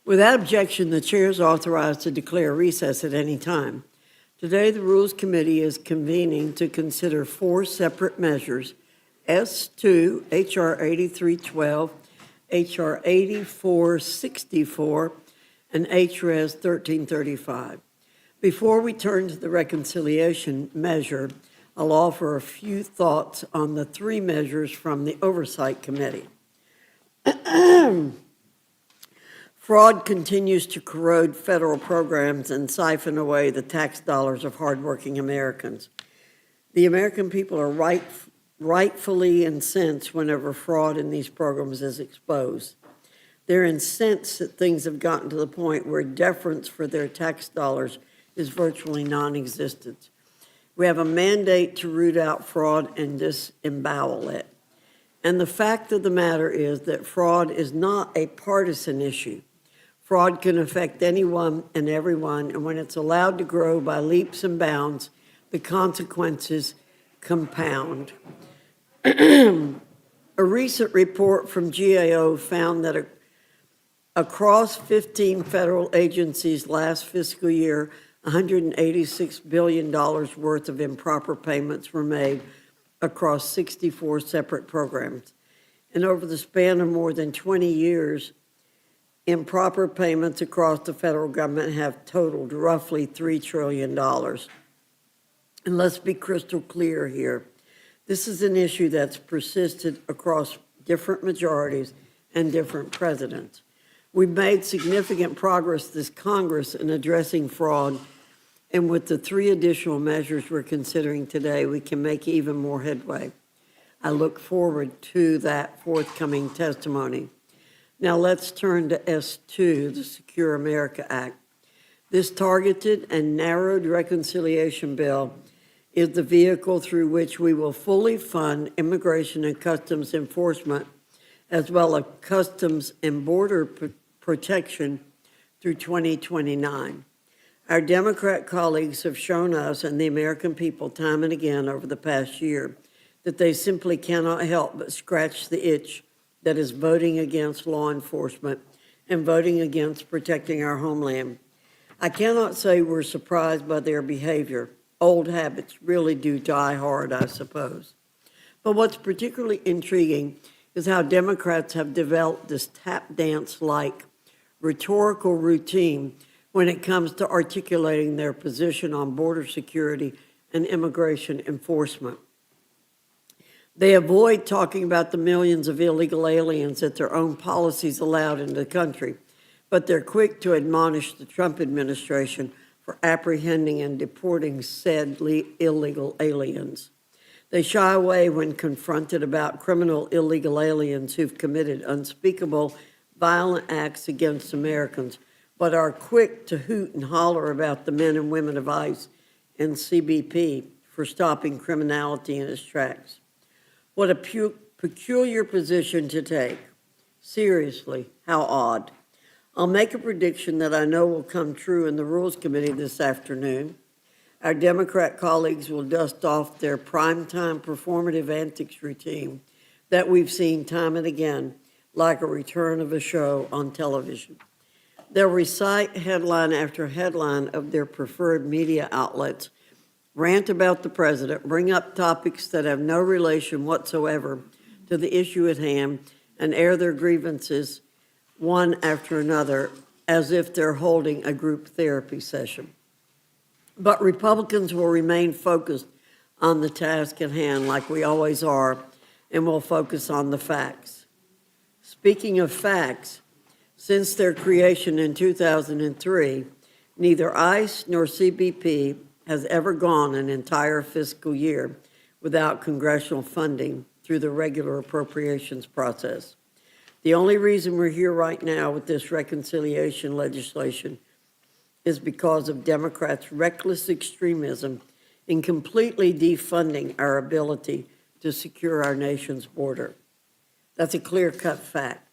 Without objection, the chair is authorized to declare recess at any time. Today, the Rules Committee is convening to consider four separate measures: S2, H.R. 8312, H.R. 8464, and H.Res. 1335. Before we turn to the reconciliation measure, I'll offer a few thoughts on the three measures from the Oversight Committee. Fraud continues to corrode federal programs and siphon away the tax dollars of hardworking Americans. The American people are rightfully incensed whenever fraud in these programs is exposed. They're incensed that things have gotten to the point where deference for their tax dollars is virtually non-existent. We have a mandate to root out fraud and disembowel it. And the fact of the matter is that fraud is not a partisan issue. Fraud can affect anyone and everyone, and when it's allowed to grow by leaps and bounds, the consequences compound. A recent report from GAO found that across 15 federal agencies last fiscal year, $186 billion worth of improper payments were made across 64 separate programs. And over the span of more than 20 years, improper payments across the federal government have totaled roughly $3 trillion. And let's be crystal clear here. This is an issue that's persisted across different majorities and different presidents. We've made significant progress this Congress in addressing fraud, and with the three additional measures we're considering today, we can make even more headway. I look forward to that forthcoming testimony. Now let's turn to S2, the Secure America Act. This targeted and narrowed reconciliation bill is the vehicle through which we will fully fund immigration and customs enforcement, as well as customs and border protection through 2029. Our Democrat colleagues have shown us and the American people time and again over the past year that they simply cannot help but scratch the itch that is voting against law enforcement and voting against protecting our homeland. I cannot say we're surprised by their behavior. Old habits really do die hard, I suppose. But what's particularly intriguing is how Democrats have developed this tap dance-like rhetorical routine when it comes to articulating their position on border security and immigration enforcement. They avoid talking about the millions of illegal aliens that their own policies allowed into the country, but they're quick to admonish the Trump administration for apprehending and deporting said illegal aliens. They shy away when confronted about criminal illegal aliens who've committed unspeakable violent acts against Americans, but are quick to hoot and holler about the men and women of ICE and CBP for stopping criminality in its tracks. What a peculiar position to take. Seriously, how odd. I'll make a prediction that I know will come true in the Rules Committee this afternoon. Our Democrat colleagues will dust off their primetime performative antics routine that we've seen time and again, like a return of a show on television. They'll recite headline after headline of their preferred media outlets, rant about the president, bring up topics that have no relation whatsoever to the issue at hand, and air their grievances one after another as if they're holding a group therapy session. But Republicans will remain focused on the task at hand like we always are, and will focus on the facts. Speaking of facts, since their creation in 2003, neither ICE nor CBP has ever gone an entire fiscal year without congressional funding through the regular appropriations process. The only reason we're here right now with this reconciliation legislation is because of Democrats' reckless extremism in completely defunding our ability to secure our nation's border. That's a clear-cut fact.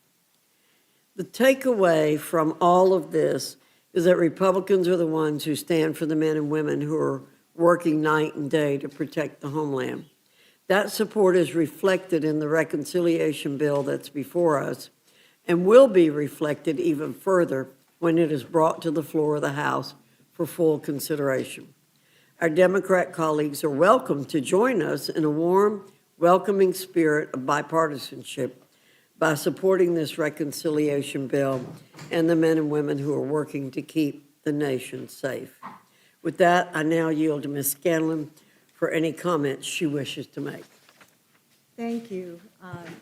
The takeaway from all of this is that Republicans are the ones who stand for the men and women who are working night and day to protect the homeland. That support is reflected in the reconciliation bill that's before us, and will be reflected even further when it is brought to the floor of the House for full consideration. Our Democrat colleagues are welcome to join us in a warm, welcoming spirit of bipartisanship by supporting this reconciliation bill and the men and women who are working to keep the nation safe. With that, I now yield to Ms. Scanlon for any comments she wishes to make. Thank you,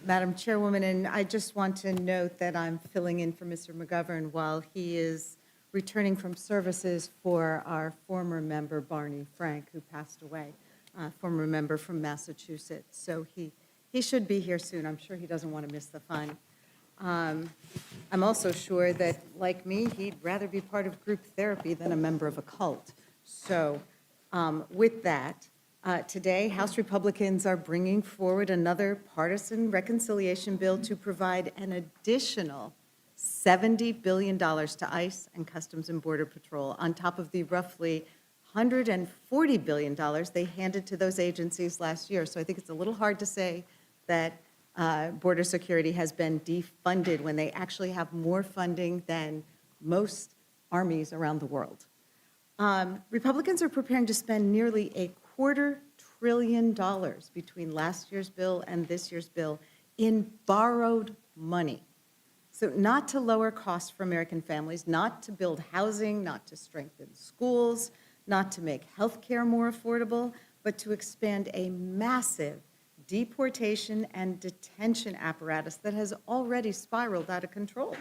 Madam Chairwoman, and I just want to note that I'm filling in for Mr. McGovern while he is returning from services for our former member, Barney Frank, who passed away, former member from Massachusetts. So he should be here soon. I'm sure he doesn't want to miss the fun. I'm also sure that, like me, he'd rather be part of group therapy than a member of a cult. So with that, today, House Republicans are bringing forward another partisan reconciliation bill to provide an additional $70 billion to ICE and Customs and Border Patrol, on top of the roughly $140 billion they handed to those agencies last year. So I think it's a little hard to say that border security has been defunded when they actually have more funding than most armies around the world. Republicans are preparing to spend nearly $250 billion between last year's bill and this year's bill in borrowed money. So not to lower costs for American families, not to build housing, not to strengthen schools, not to make health care more affordable, but to expand a massive deportation and detention apparatus that has already spiraled out of control.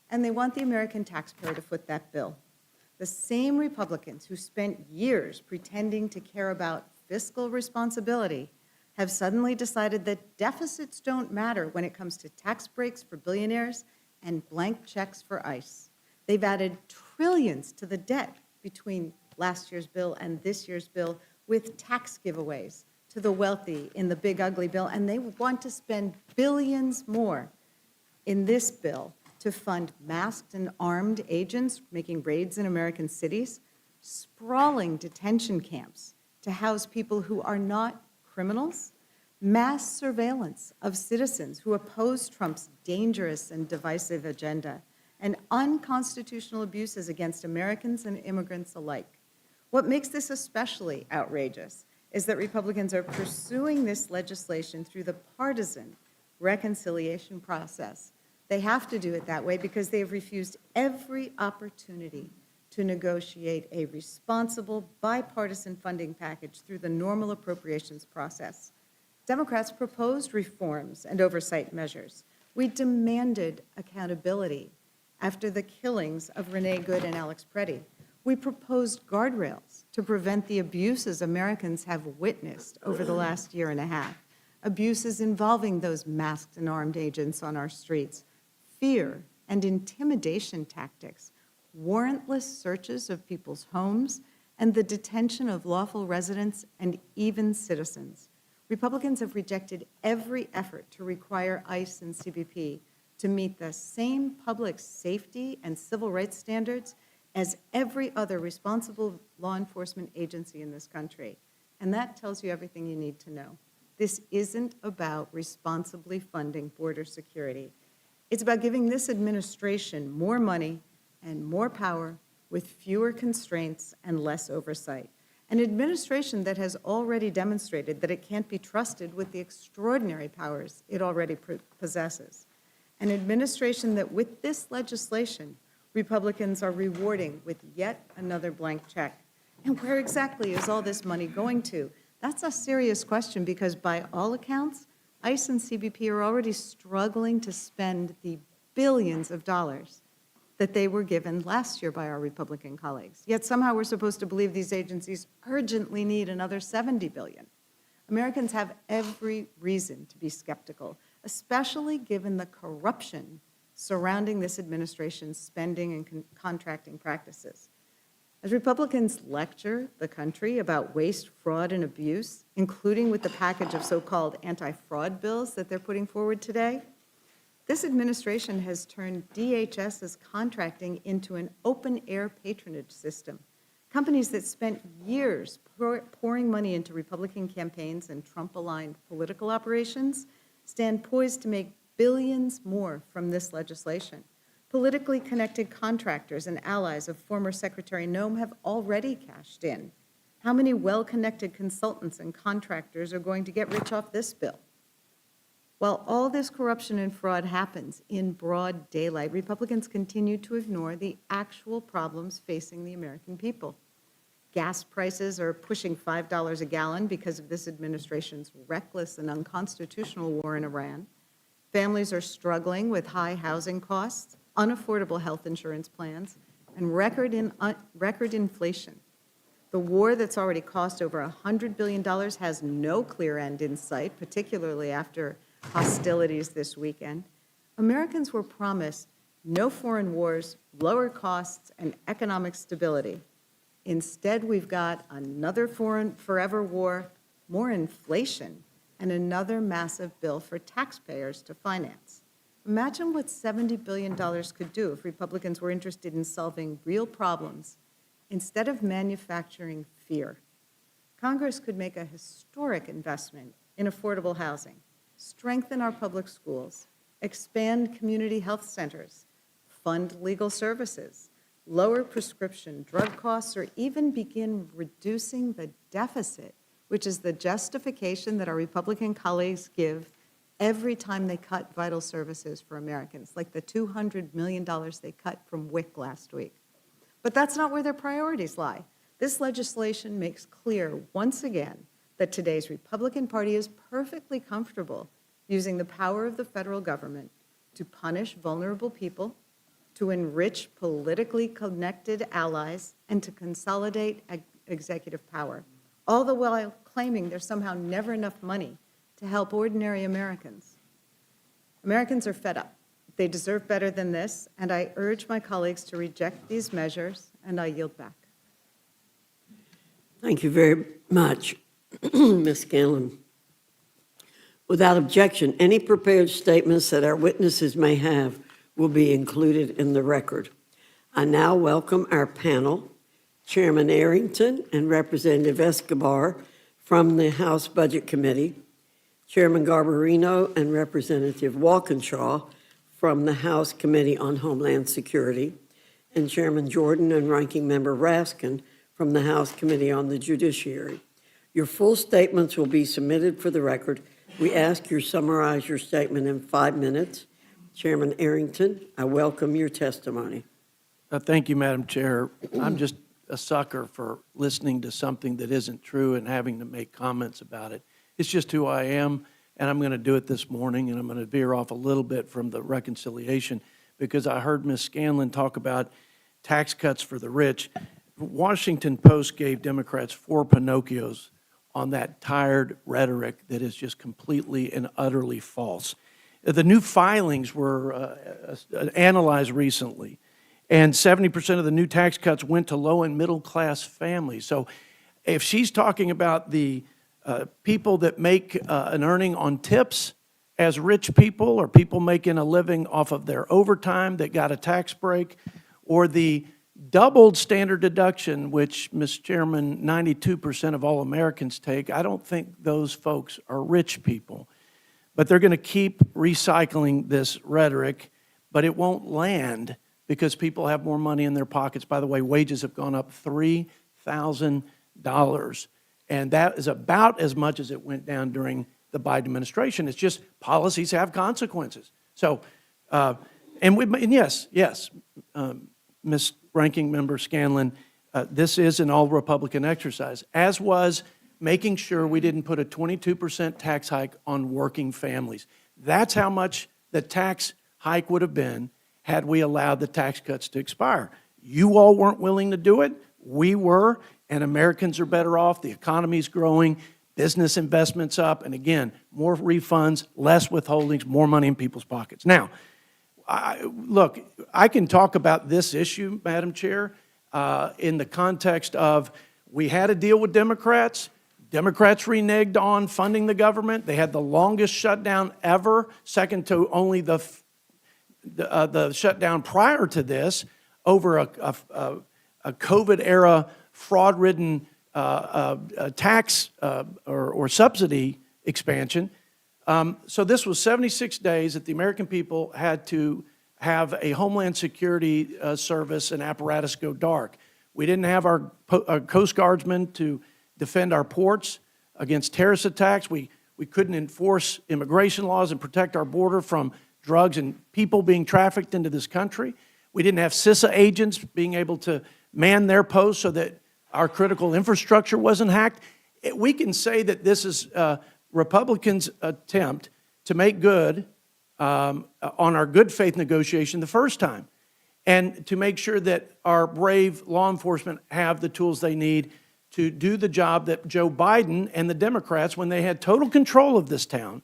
And they want the American taxpayer to foot that bill. The same Republicans who spent years pretending to care about fiscal responsibility have suddenly decided that deficits don't matter when it comes to tax breaks for billionaires and blank checks for ICE. They've added trillions to the debt between last year's bill and this year's bill with tax giveaways to the wealthy in the big ugly bill, and they want to spend billions more in this bill to fund masked and armed agents making raids in American cities, sprawling detention camps to house people who are not criminals, mass surveillance of citizens who oppose Trump's dangerous and divisive agenda, and unconstitutional abuses against Americans and immigrants alike. What makes this especially outrageous is that Republicans are pursuing this legislation through the partisan reconciliation process. They have to do it that way because they have refused every opportunity to negotiate a responsible bipartisan funding package through the normal appropriations process. Democrats proposed reforms and oversight measures. We demanded accountability after the killings of Renee Good and Alex Preddy. We proposed guardrails to prevent the abuses Americans have witnessed over the last year and a half, abuses involving those masked and armed agents on our streets, fear and intimidation tactics, warrantless searches of people's homes, and the detention of lawful residents and even citizens. Republicans have rejected every effort to require ICE and CBP to meet the same public safety and civil rights standards as every other responsible law enforcement agency in this country. And that tells you everything you need to know. This isn't about responsibly funding border security. It's about giving this administration more money and more power with fewer constraints and less oversight. An administration that has already demonstrated that it can't be trusted with the extraordinary powers it already possesses. An administration that with this legislation, Republicans are rewarding with yet another blank check. And where exactly is all this money going to? That's a serious question because by all accounts, ICE and CBP are already struggling to spend the billions of dollars that they were given last year by our Republican colleagues. Yet somehow we're supposed to believe these agencies urgently need another $70 billion. Americans have every reason to be skeptical, especially given the corruption surrounding this administration's spending and contracting practices. As Republicans lecture the country about waste, fraud, and abuse, including with the package of so-called anti-fraud bills that they're putting forward today, this administration has turned DHS's contracting into an open-air patronage system. Companies that spent years pouring money into Republican campaigns and Trump-aligned political operations stand poised to make billions more from this legislation. Politically connected contractors and allies of former Secretary Noem have already cashed in. How many well-connected consultants and contractors are going to get rich off this bill? While all this corruption and fraud happens in broad daylight, Republicans continue to ignore the actual problems facing the American people. Gas prices are pushing $5 a gallon because of this administration's reckless and unconstitutional war in Iran. Families are struggling with high housing costs, unaffordable health insurance plans, and record inflation. The war that's already cost over $100 billion has no clear end in sight, particularly after hostilities this weekend. Americans were promised no foreign wars, lower costs, and economic stability. Instead, we've got another forever war, more inflation, and another massive bill for taxpayers to finance. Imagine what $70 billion could do if Republicans were interested in solving real problems instead of manufacturing fear. Congress could make a historic investment in affordable housing, strengthen our public schools, expand community health centers, fund legal services, lower prescription drug costs, or even begin reducing the deficit, which is the justification that our Republican colleagues give every time they cut vital services for Americans, like the $200 million they cut from WIC last week. But that's not where their priorities lie. This legislation makes clear once again that today's Republican Party is perfectly comfortable using the power of the federal government to punish vulnerable people, to enrich politically connected allies, and to consolidate executive power, all the while claiming there's somehow never enough money to help ordinary Americans. Americans are fed up. They deserve better than this, and I urge my colleagues to reject these measures, and I yield back. Thank you very much, Ms. Scanlon. Without objection, any prepared statements that our witnesses may have will be included in the record. I now welcome our panel, Chairman Arrington and Representative Escobar from the House Budget Committee, Chairman Garbarino and Representative Walkinshaw from the House Committee on Homeland Security, and Chairman Jordan and Ranking Member Raskin from the House Committee on the Judiciary. Your full statements will be submitted for the record. We ask you summarize your statement in 5 minutes. Chairman Arrington, I welcome your testimony. Thank you, Madam Chair. I'm just a sucker for listening to something that isn't true and having to make comments about it. It's just who I am, and I'm going to do it this morning, and I'm going to veer off a little bit from the reconciliation because I heard Ms. Scanlon talk about tax cuts for the rich. Washington Post gave Democrats 4 Pinocchios on that tired rhetoric that is just completely and utterly false. The new filings were analyzed recently, and 70% of the new tax cuts went to low and middle class families. So if she's talking about the people that make an earning on tips as rich people, or people making a living off of their overtime that got a tax break, or the doubled standard deduction, which, Mr. Chairman, 92% of all Americans take, I don't think those folks are rich people. But they're going to keep recycling this rhetoric, but it won't land because people have more money in their pockets. By the way, wages have gone up $3,000, and that is about as much as it went down during the Biden administration. It's just policies have consequences. So, and yes, Ms. Ranking Member Scanlon, this is an all-Republican exercise, as was making sure we didn't put a 22% tax hike on working families. That's how much the tax hike would have been had we allowed the tax cuts to expire. You all weren't willing to do it. We were, and Americans are better off. The economy's growing, business investments up, and again, more refunds, less withholdings, more money in people's pockets. Now, look, I can talk about this issue, Madam Chair, in the context of we had a deal with Democrats. Democrats reneged on funding the government. They had the longest shutdown ever, second to only the shutdown prior to this, over a COVID-era fraud-ridden tax or subsidy expansion. So this was 76 days that the American people had to have a Homeland Security service and apparatus go dark. We didn't have our Coast Guardsmen to defend our ports against terrorist attacks. We couldn't enforce immigration laws and protect our border from drugs and people being trafficked into this country. We didn't have CISA agents being able to man their posts so that our critical infrastructure wasn't hacked. We can say that this is Republicans' attempt to make good on our good faith negotiation the first time, and to make sure that our brave law enforcement have the tools they need to do the job that Joe Biden and the Democrats, when they had total control of this town,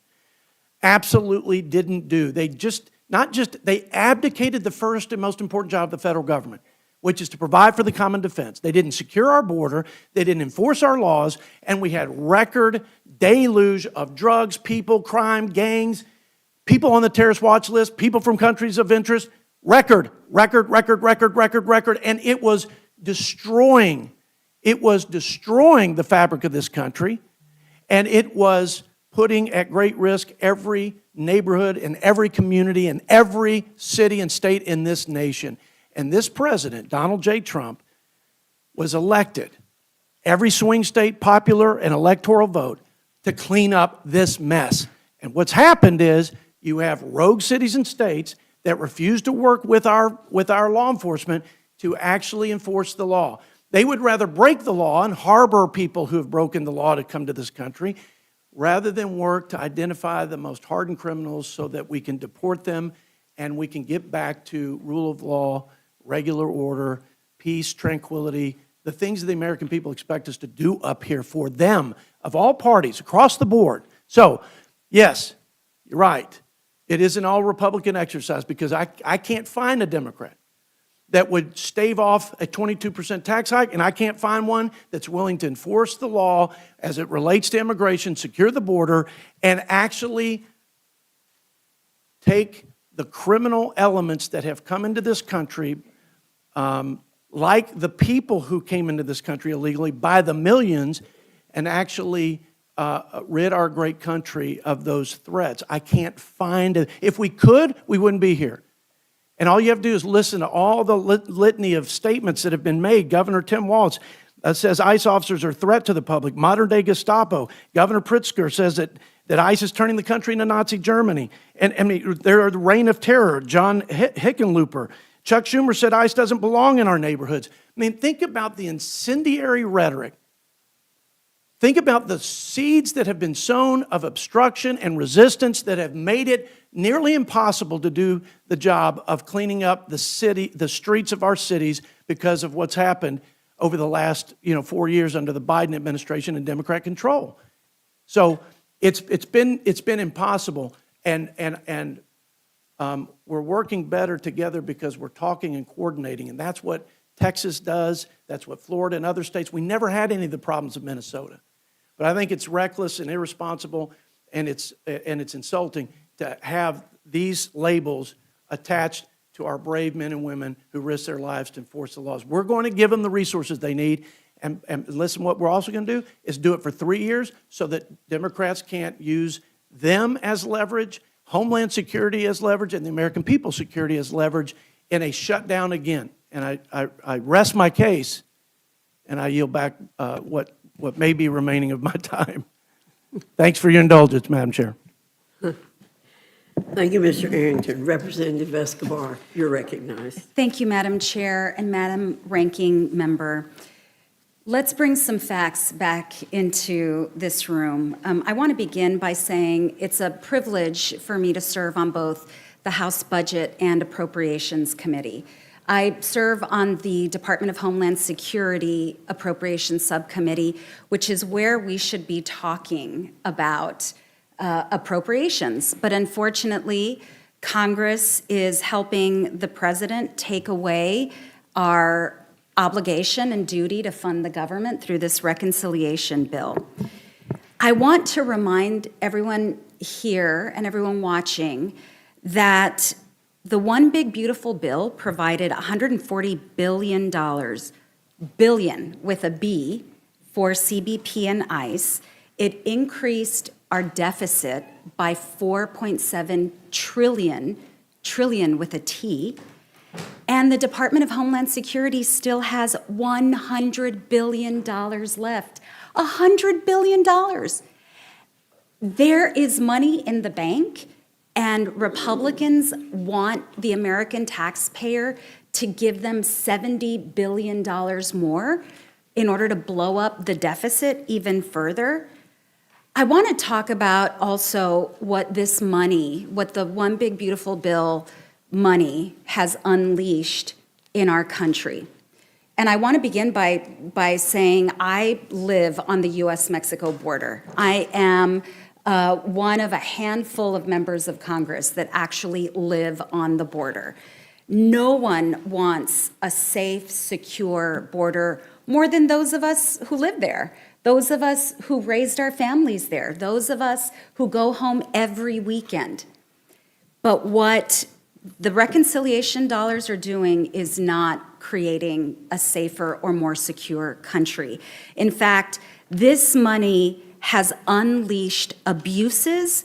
absolutely didn't do. They they abdicated the first and most important job of the federal government, which is to provide for the common defense. They didn't secure our border, they didn't enforce our laws, and we had record deluge of drugs, people, crime, gangs, people on the terrorist watch list, people from countries of interest, record, and it was destroying the fabric of this country, and it was putting at great risk every neighborhood and every community and every city and state in this nation. And this president, Donald J. Trump, was elected, every swing state popular and electoral vote, to clean up this mess. And what's happened is you have rogue cities and states that refuse to work with our law enforcement to actually enforce the law. They would rather break the law and harbor people who have broken the law to come to this country rather than work to identify the most hardened criminals so that we can deport them and we can get back to rule of law, regular order, peace, tranquility, the things that the American people expect us to do up here for them, of all parties, across the board. So, yes, you're right. It is an all-Republican exercise because I can't find a Democrat that would stave off a 22% tax hike, and I can't find one that's willing to enforce the law as it relates to immigration, secure the border, and actually take the criminal elements that have come into this country, like the people who came into this country illegally by the millions, and actually rid our great country of those threats. I can't find it. If we could, we wouldn't be here. And all you have to do is listen to all the litany of statements that have been made. Governor Tim Walz says ICE officers are a threat to the public. Modern-day Gestapo. Governor Pritzker says that ICE is turning the country into Nazi Germany. And I mean, they're the reign of terror. John Hickenlooper. Chuck Schumer said ICE doesn't belong in our neighborhoods. I mean, think about the incendiary rhetoric. Think about the seeds that have been sown of obstruction and resistance that have made it nearly impossible to do the job of cleaning up the streets of our cities because of what's happened over the last 4 years under the Biden administration and Democrat control. So it's been impossible, and we're working better together because we're talking and coordinating, and that's what Texas does. That's what Florida and other states. We never had any of the problems of Minnesota. But I think it's reckless and irresponsible, and it's insulting to have these labels attached to our brave men and women who risk their lives to enforce the laws. We're going to give them the resources they need, and listen, what we're also going to do is do it for 3 years so that Democrats can't use them as leverage, Homeland Security as leverage, and the American people's security as leverage in a shutdown again. And I rest my case, and I yield back what may be remaining of my time. Thanks for your indulgence, Madam Chair. Thank you, Mr. Arrington. Representative Escobar, you're recognized. Thank you, Madam Chair and Madam Ranking Member. Let's bring some facts back into this room. I want to begin by saying it's a privilege for me to serve on both the House Budget and Appropriations Committee. I serve on the Department of Homeland Security Appropriations Subcommittee, which is where we should be talking about appropriations. But unfortunately, Congress is helping the president take away our obligation and duty to fund the government through this reconciliation bill. I want to remind everyone here and everyone watching that the One Big Beautiful Bill provided $140 billion, billion with a B, for CBP and ICE. It increased our deficit by 4.7 trillion with a T, and the Department of Homeland Security still has $100 billion left. $100 billion. There is money in the bank, and Republicans want the American taxpayer to give them $70 billion more in order to blow up the deficit even further. I want to talk about also what this money, what the One Big Beautiful Bill money has unleashed in our country. And I want to begin by saying I live on the U.S.-Mexico border. I am one of a handful of members of Congress that actually live on the border. No one wants a safe, secure border more than those of us who live there, those of us who raised our families there, those of us who go home every weekend. But what the reconciliation dollars are doing is not creating a safer or more secure country. In fact, this money has unleashed abuses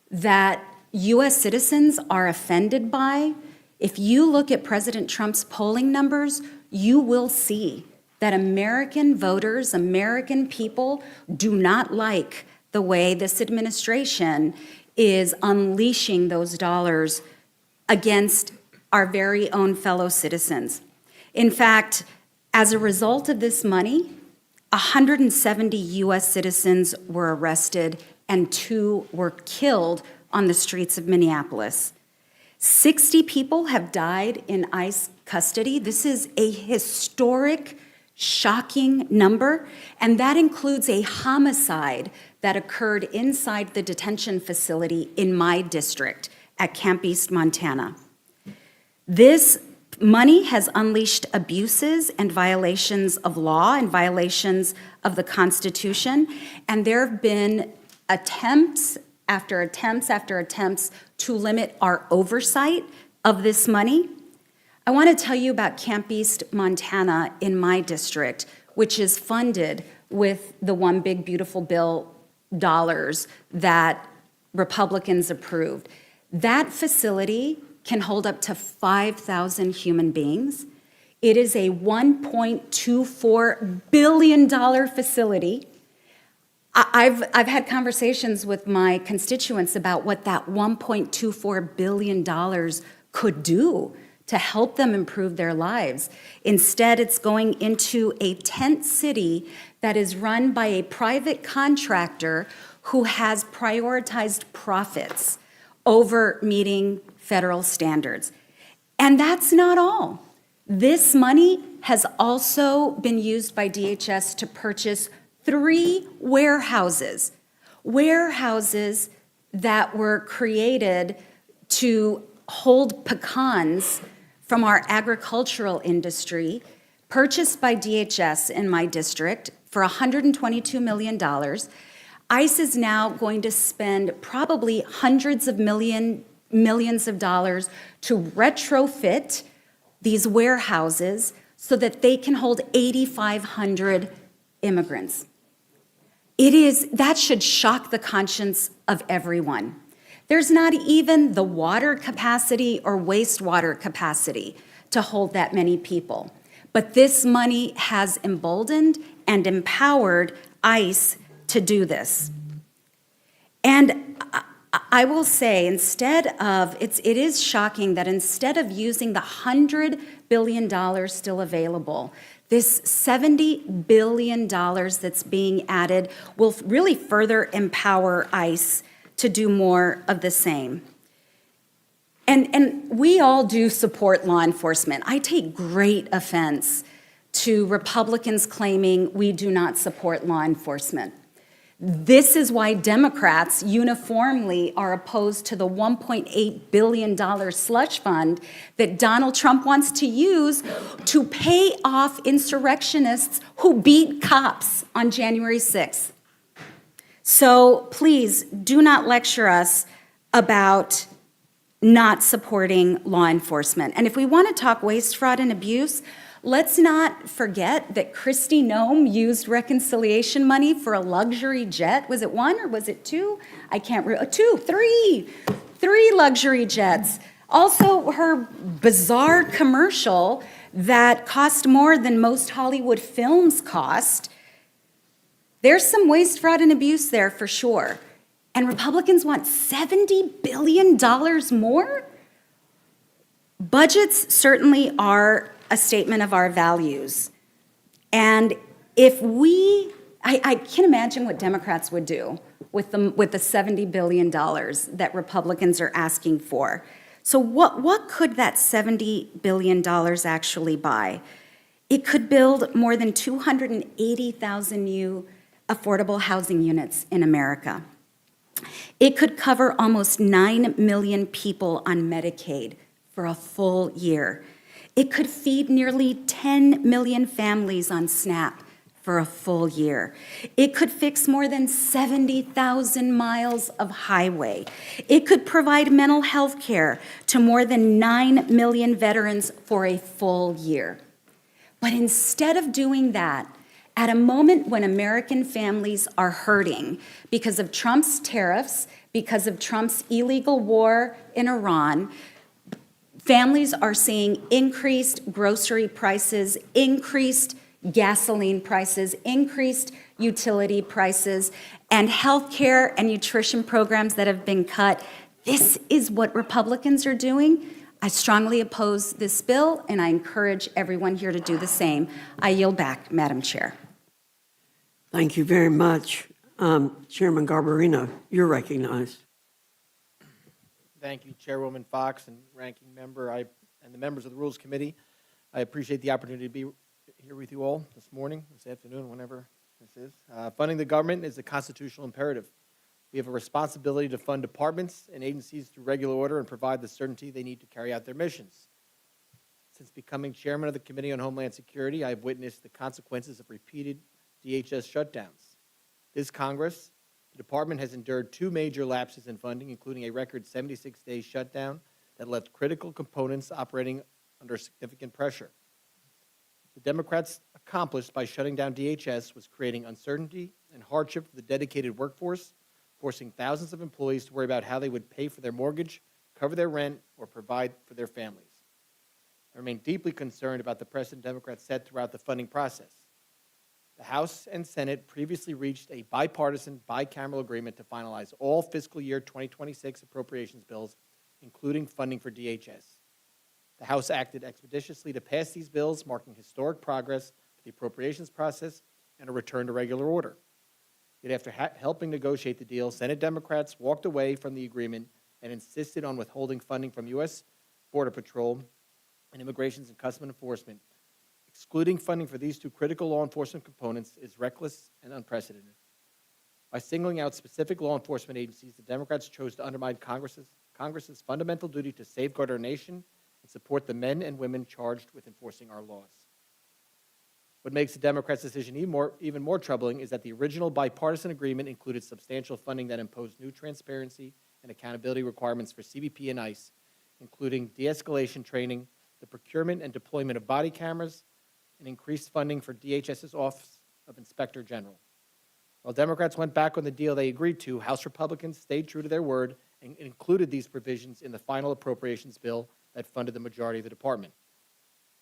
that U.S. citizens are offended by. If you look at President Trump's polling numbers, you will see that American voters, American people, do not like the way this administration is unleashing those dollars against our very own fellow citizens. In fact, as a result of this money, 170 U.S. citizens were arrested and 2 were killed on the streets of Minneapolis. 60 people have died in ICE custody. This is a historic, shocking number, and that includes a homicide that occurred inside the detention facility in my district at Camp East, Montana. This money has unleashed abuses and violations of law and violations of the Constitution, and there have been attempts after attempts after attempts to limit our oversight of this money. I want to tell you about Camp East, Montana in my district, which is funded with the One Big Beautiful Bill dollars that Republicans approved. That facility can hold up to 5,000 human beings. It is a $1.24 billion facility. I've had conversations with my constituents about what that $1.24 billion could do to help them improve their lives. Instead, it's going into a tent city that is run by a private contractor who has prioritized profits over meeting federal standards. And that's not all. This money has also been used by DHS to purchase 3 warehouses that were created to hold pecans from our agricultural industry, purchased by DHS in my district for $122 million. ICE is now going to spend probably hundreds of millions of dollars to retrofit these warehouses so that they can hold 8,500 immigrants. That should shock the conscience of everyone. There's not even the water capacity or wastewater capacity to hold that many people. But this money has emboldened and empowered ICE to do this. And I will say, it is shocking that instead of using the $100 billion still available, this $70 billion that's being added will really further empower ICE to do more of the same. And we all do support law enforcement. I take great offense to Republicans claiming we do not support law enforcement. This is why Democrats uniformly are opposed to the $1.8 billion slush fund that Donald Trump wants to use to pay off insurrectionists who beat cops on January 6th. So please do not lecture us about not supporting law enforcement. And if we want to talk waste, fraud, and abuse, let's not forget that Kristi Noem used reconciliation money for a luxury jet. Was it one or was it two? I can't remember. Three luxury jets. Also, her bizarre commercial that cost more than most Hollywood films cost. There's some waste, fraud, and abuse there for sure. And Republicans want $70 billion more? Budgets certainly are a statement of our values. And if I can imagine what Democrats would do with the $70 billion that Republicans are asking for. So what could that $70 billion actually buy? It could build more than 280,000 new affordable housing units in America. It could cover almost 9 million people on Medicaid for a full year. It could feed nearly 10 million families on SNAP for a full year. It could fix more than 70,000 miles of highway. It could provide mental health care to more than 9 million veterans for a full year. But instead of doing that, at a moment when American families are hurting because of Trump's tariffs, because of Trump's illegal war in Iran, families are seeing increased grocery prices, increased gasoline prices, increased utility prices, and health care and nutrition programs that have been cut. This is what Republicans are doing. I strongly oppose this bill, and I encourage everyone here to do the same. I yield back, Madam Chair. Thank you very much. Chairman Garbarino, you're recognized. Thank you, Chairwoman Fox and Ranking Member, and the members of the Rules Committee. I appreciate the opportunity to be here with you all this morning, this afternoon, whenever this is. Funding the government is a constitutional imperative. We have a responsibility to fund departments and agencies through regular order and provide the certainty they need to carry out their missions. Since becoming chairman of the Committee on Homeland Security, I have witnessed the consequences of repeated DHS shutdowns. This Congress, the department has endured 2 major lapses in funding, including a record 76-day shutdown that left critical components operating under significant pressure. The Democrats accomplished by shutting down DHS was creating uncertainty and hardship for the dedicated workforce, forcing thousands of employees to worry about how they would pay for their mortgage, cover their rent, or provide for their families. I remain deeply concerned about the precedent Democrats set throughout the funding process. The House and Senate previously reached a bipartisan, bicameral agreement to finalize all fiscal year 2026 appropriations bills, including funding for DHS. The House acted expeditiously to pass these bills, marking historic progress for the appropriations process and a return to regular order. Yet after helping negotiate the deal, Senate Democrats walked away from the agreement and insisted on withholding funding from U.S. Border Patrol and Immigration and Customs Enforcement. Excluding funding for these 2 critical law enforcement components is reckless and unprecedented. By singling out specific law enforcement agencies, the Democrats chose to undermine Congress's fundamental duty to safeguard our nation and support the men and women charged with enforcing our laws. What makes the Democrats' decision even more troubling is that the original bipartisan agreement included substantial funding that imposed new transparency and accountability requirements for CBP and ICE, including de-escalation training, the procurement and deployment of body cameras, and increased funding for DHS's Office of Inspector General. While Democrats went back on the deal they agreed to, House Republicans stayed true to their word and included these provisions in the final appropriations bill that funded the majority of the department.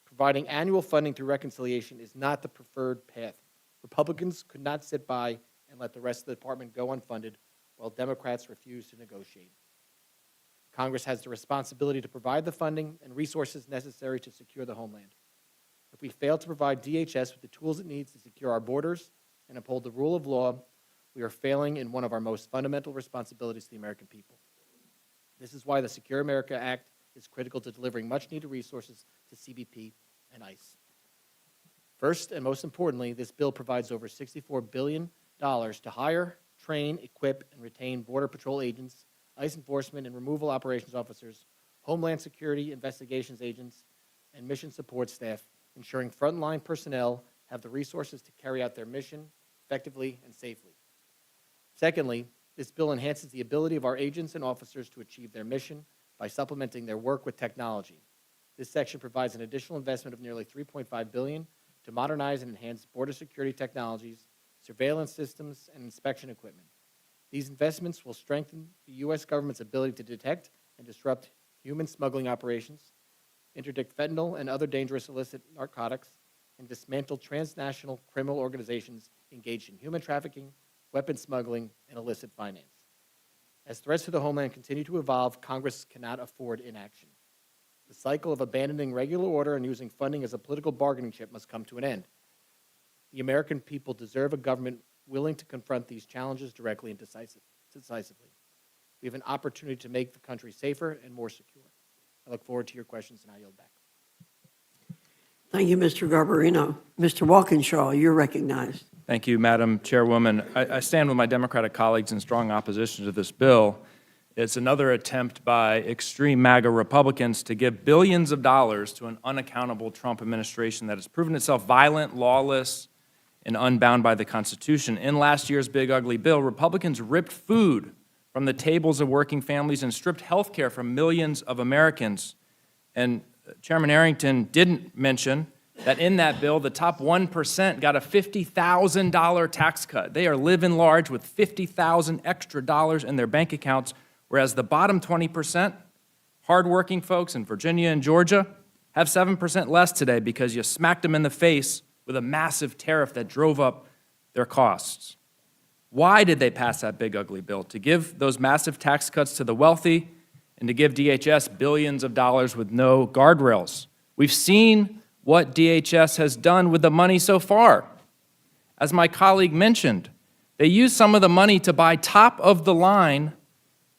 Providing annual funding through reconciliation is not the preferred path. Republicans could not sit by and let the rest of the department go unfunded while Democrats refused to negotiate. Congress has the responsibility to provide the funding and resources necessary to secure the homeland. If we fail to provide DHS with the tools it needs to secure our borders and uphold the rule of law, we are failing in one of our most fundamental responsibilities to the American people. This is why the Secure America Act is critical to delivering much-needed resources to CBP and ICE. First, and most importantly, this bill provides over $64 billion to hire, train, equip, and retain Border Patrol agents, ICE enforcement and removal operations officers, Homeland Security investigations agents, and mission support staff, ensuring frontline personnel have the resources to carry out their mission effectively and safely. Secondly, this bill enhances the ability of our agents and officers to achieve their mission by supplementing their work with technology. This section provides an additional investment of nearly $3.5 billion to modernize and enhance border security technologies, surveillance systems, and inspection equipment. These investments will strengthen the U.S. government's ability to detect and disrupt human smuggling operations, interdict fentanyl and other dangerous illicit narcotics, and dismantle transnational criminal organizations engaged in human trafficking, weapons smuggling, and illicit finance. As threats to the homeland continue to evolve, Congress cannot afford inaction. The cycle of abandoning regular order and using funding as a political bargaining chip must come to an end. The American people deserve a government willing to confront these challenges directly and decisively. We have an opportunity to make the country safer and more secure. I look forward to your questions, and I yield back. Thank you, Mr. Garbarino. Mr. Walkinshaw, you're recognized. Thank you, Madam Chairwoman. I stand with my Democratic colleagues in strong opposition to this bill. It's another attempt by extreme MAGA Republicans to give billions of dollars to an unaccountable Trump administration that has proven itself violent, lawless, and unbound by the Constitution. In last year's big, ugly bill, Republicans ripped food from the tables of working families and stripped health care from millions of Americans. And Chairman Arrington didn't mention that in that bill, the top 1% got a $50,000 tax cut. They are living large with $50,000 extra dollars in their bank accounts, whereas the bottom 20%, hardworking folks in Virginia and Georgia, have 7% less today because you smacked them in the face with a massive tariff that drove up their costs. Why did they pass that big, ugly bill? To give those massive tax cuts to the wealthy and to give DHS billions of dollars with no guardrails. We've seen what DHS has done with the money so far. As my colleague mentioned, they used some of the money to buy top-of-the-line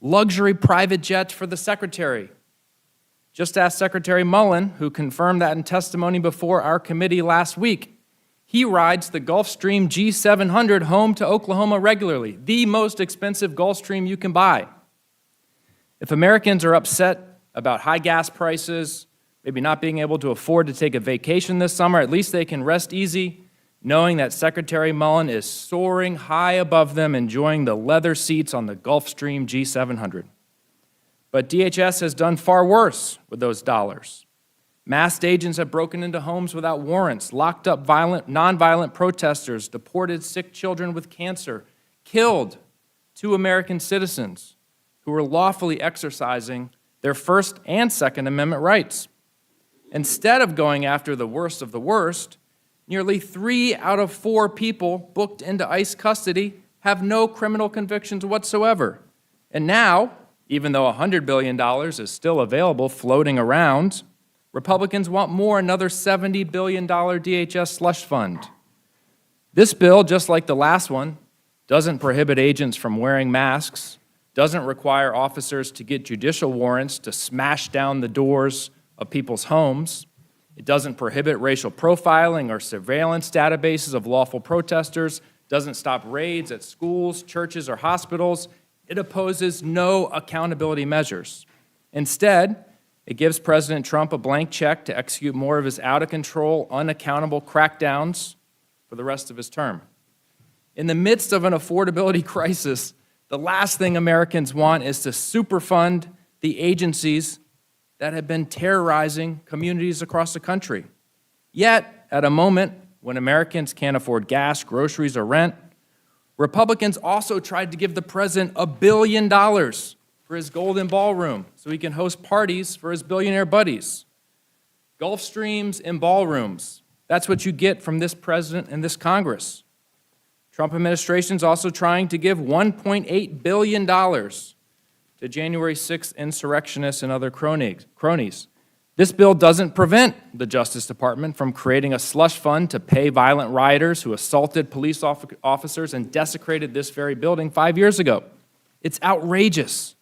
luxury private jets for the secretary. Just ask Secretary Mullen, who confirmed that in testimony before our committee last week. He rides the Gulfstream G700 home to Oklahoma regularly, the most expensive Gulfstream you can buy. If Americans are upset about high gas prices, maybe not being able to afford to take a vacation this summer, at least they can rest easy knowing that Secretary Mullen is soaring high above them, enjoying the leather seats on the Gulfstream G700. But DHS has done far worse with those dollars. Masked agents have broken into homes without warrants, locked up nonviolent protesters, deported sick children with cancer, killed 2 American citizens who were lawfully exercising their First and Second Amendment rights. Instead of going after the worst of the worst, nearly 3 out of 4 people booked into ICE custody have no criminal convictions whatsoever. And now, even though $100 billion is still available floating around, Republicans want more, another $70 billion DHS slush fund. This bill, just like the last one, doesn't prohibit agents from wearing masks, doesn't require officers to get judicial warrants to smash down the doors of people's homes. It doesn't prohibit racial profiling or surveillance databases of lawful protesters, doesn't stop raids at schools, churches, or hospitals. It opposes no accountability measures. Instead, it gives President Trump a blank check to execute more of his out-of-control, unaccountable crackdowns for the rest of his term. In the midst of an affordability crisis, the last thing Americans want is to superfund the agencies that have been terrorizing communities across the country. Yet, at a moment when Americans can't afford gas, groceries, or rent, Republicans also tried to give the president $1 billion for his golden ballroom so he can host parties for his billionaire buddies. Gulfstreams and ballrooms, that's what you get from this president and this Congress. Trump administration's also trying to give $1.8 billion to January 6th insurrectionists and other cronies. This bill doesn't prevent the Justice Department from creating a slush fund to pay violent rioters who assaulted police officers and desecrated this very building 5 years ago. It's outrageous.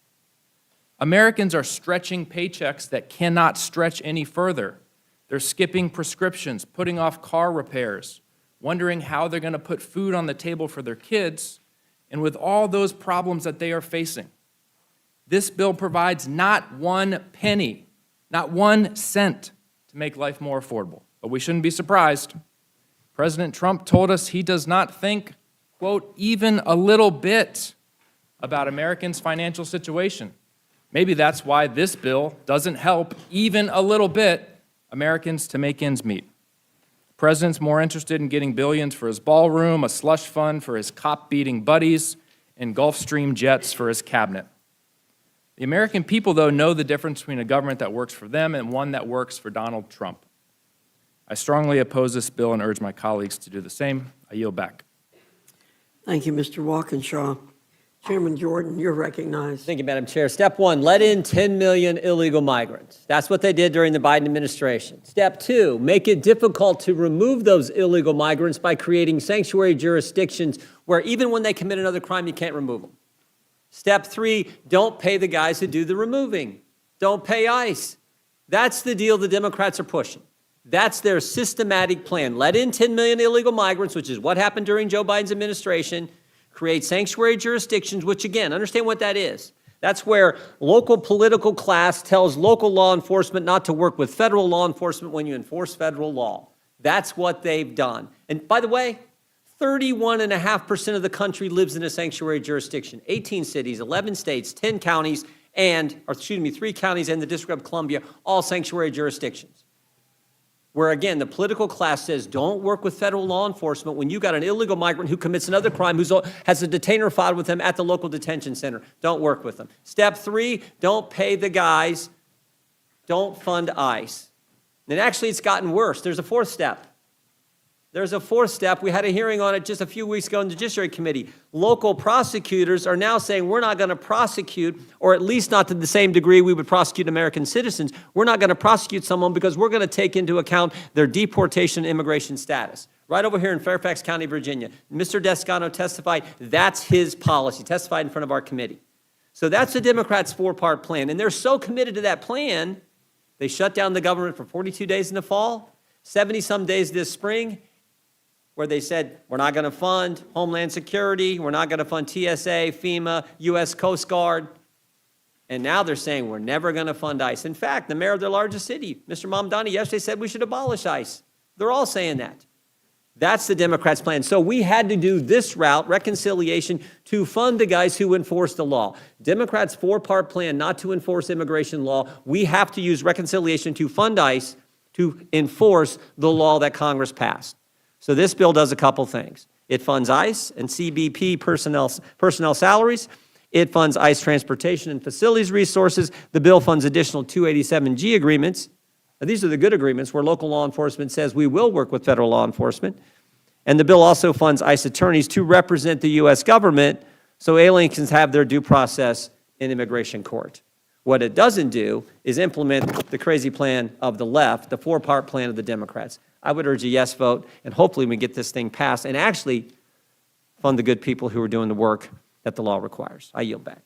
Americans are stretching paychecks that cannot stretch any further. They're skipping prescriptions, putting off car repairs, wondering how they're going to put food on the table for their kids, and with all those problems that they are facing. This bill provides not 1 penny, not 1 cent to make life more affordable. But we shouldn't be surprised. President Trump told us he does not think, quote, even a little bit about Americans' financial situation. Maybe that's why this bill doesn't help even a little bit Americans to make ends meet. The president's more interested in getting billions for his ballroom, a slush fund for his cop-beating buddies, and Gulfstream jets for his cabinet. The American people, though, know the difference between a government that works for them and one that works for Donald Trump. I strongly oppose this bill and urge my colleagues to do the same. I yield back. Thank you, Mr. Walkinshaw. Chairman Jordan, you're recognized. Thank you, Madam Chair. Step one, let in 10 million illegal migrants. That's what they did during the Biden administration. Step two, make it difficult to remove those illegal migrants by creating sanctuary jurisdictions where even when they commit another crime, you can't remove them. Step three, don't pay the guys who do the removing. Don't pay ICE. That's the deal the Democrats are pushing. That's their systematic plan. Let in 10 million illegal migrants, which is what happened during Joe Biden's administration. Create sanctuary jurisdictions, which again, understand what that is. That's where local political class tells local law enforcement not to work with federal law enforcement when you enforce federal law. That's what they've done. And by the way, 31.5% of the country lives in a sanctuary jurisdiction. 18 cities, 11 states, 10 counties, and, or excuse me, 3 counties and the District of Columbia, all sanctuary jurisdictions. Where, again, the political class says, don't work with federal law enforcement when you got an illegal migrant who commits another crime, who has a detainer filed with them at the local detention center. Don't work with them. Step three, don't pay the guys. Don't fund ICE. And actually, it's gotten worse. There's a fourth step. There's a fourth step. We had a hearing on it just a few weeks ago in the Judiciary Committee. Local prosecutors are now saying we're not going to prosecute, or at least not to the same degree we would prosecute American citizens. We're not going to prosecute someone because we're going to take into account their deportation and immigration status. Right over here in Fairfax County, Virginia, Mr. Descano testified that's his policy, testified in front of our committee. So that's the Democrats' four-part plan. And they're so committed to that plan, they shut down the government for 42 days in the fall, 70-some days this spring, where they said, we're not going to fund Homeland Security, we're not going to fund TSA, FEMA, U.S. Coast Guard. And now they're saying we're never going to fund ICE. In fact, the mayor of their largest city, Mr. Mamdani, yesterday said we should abolish ICE. They're all saying that. That's the Democrats' plan. So we had to do this route, reconciliation, to fund the guys who enforce the law. Democrats' four-part plan not to enforce immigration law, we have to use reconciliation to fund ICE to enforce the law that Congress passed. So this bill does a couple things. It funds ICE and CBP personnel salaries. It funds ICE transportation and facilities resources. The bill funds additional 287G agreements. Now, these are the good agreements where local law enforcement says we will work with federal law enforcement. And the bill also funds ICE attorneys to represent the U.S. government so aliens have their due process in immigration court. What it doesn't do is implement the crazy plan of the left, the four-part plan of the Democrats. I would urge a yes vote, and hopefully we get this thing passed and actually fund the good people who are doing the work that the law requires. I yield back.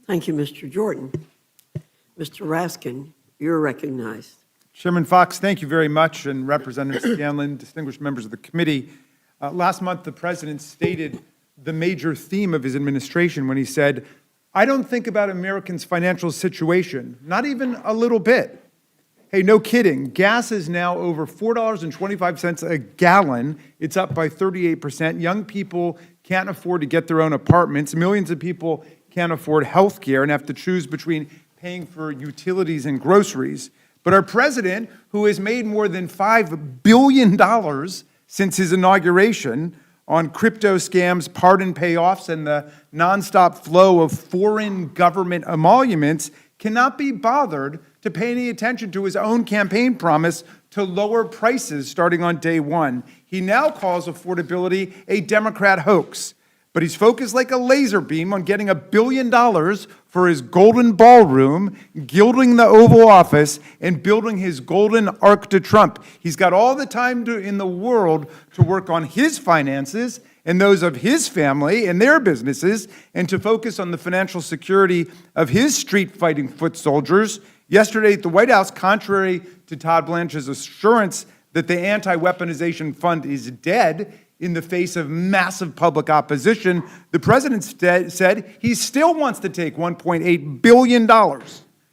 Thank you, Mr. Jordan. Mr. Raskin, you're recognized. Chairman Fox, thank you very much, and Representative Scanlon, distinguished members of the committee. Last month, the President stated the major theme of his administration when he said, I don't think about Americans' financial situation, not even a little bit. Hey, no kidding. Gas is now over $4.25 a gallon. It's up by 38%. Young people can't afford to get their own apartments. Millions of people can't afford health care and have to choose between paying for utilities and groceries. But our president, who has made more than $5 billion since his inauguration on crypto scams, pardon payoffs, and the nonstop flow of foreign government emoluments, cannot be bothered to pay any attention to his own campaign promise to lower prices starting on day one. He now calls affordability a Democrat hoax, but he's focused like a laser beam on getting $1 billion for his golden ballroom, gilding the Oval Office, and building his golden arc to Trump. He's got all the time in the world to work on his finances and those of his family and their businesses, and to focus on the financial security of his street-fighting foot soldiers. Yesterday at the White House, contrary to Todd Blanche's assurance that the anti-weaponization fund is dead in the face of massive public opposition, the president said he still wants to take $1.8 billion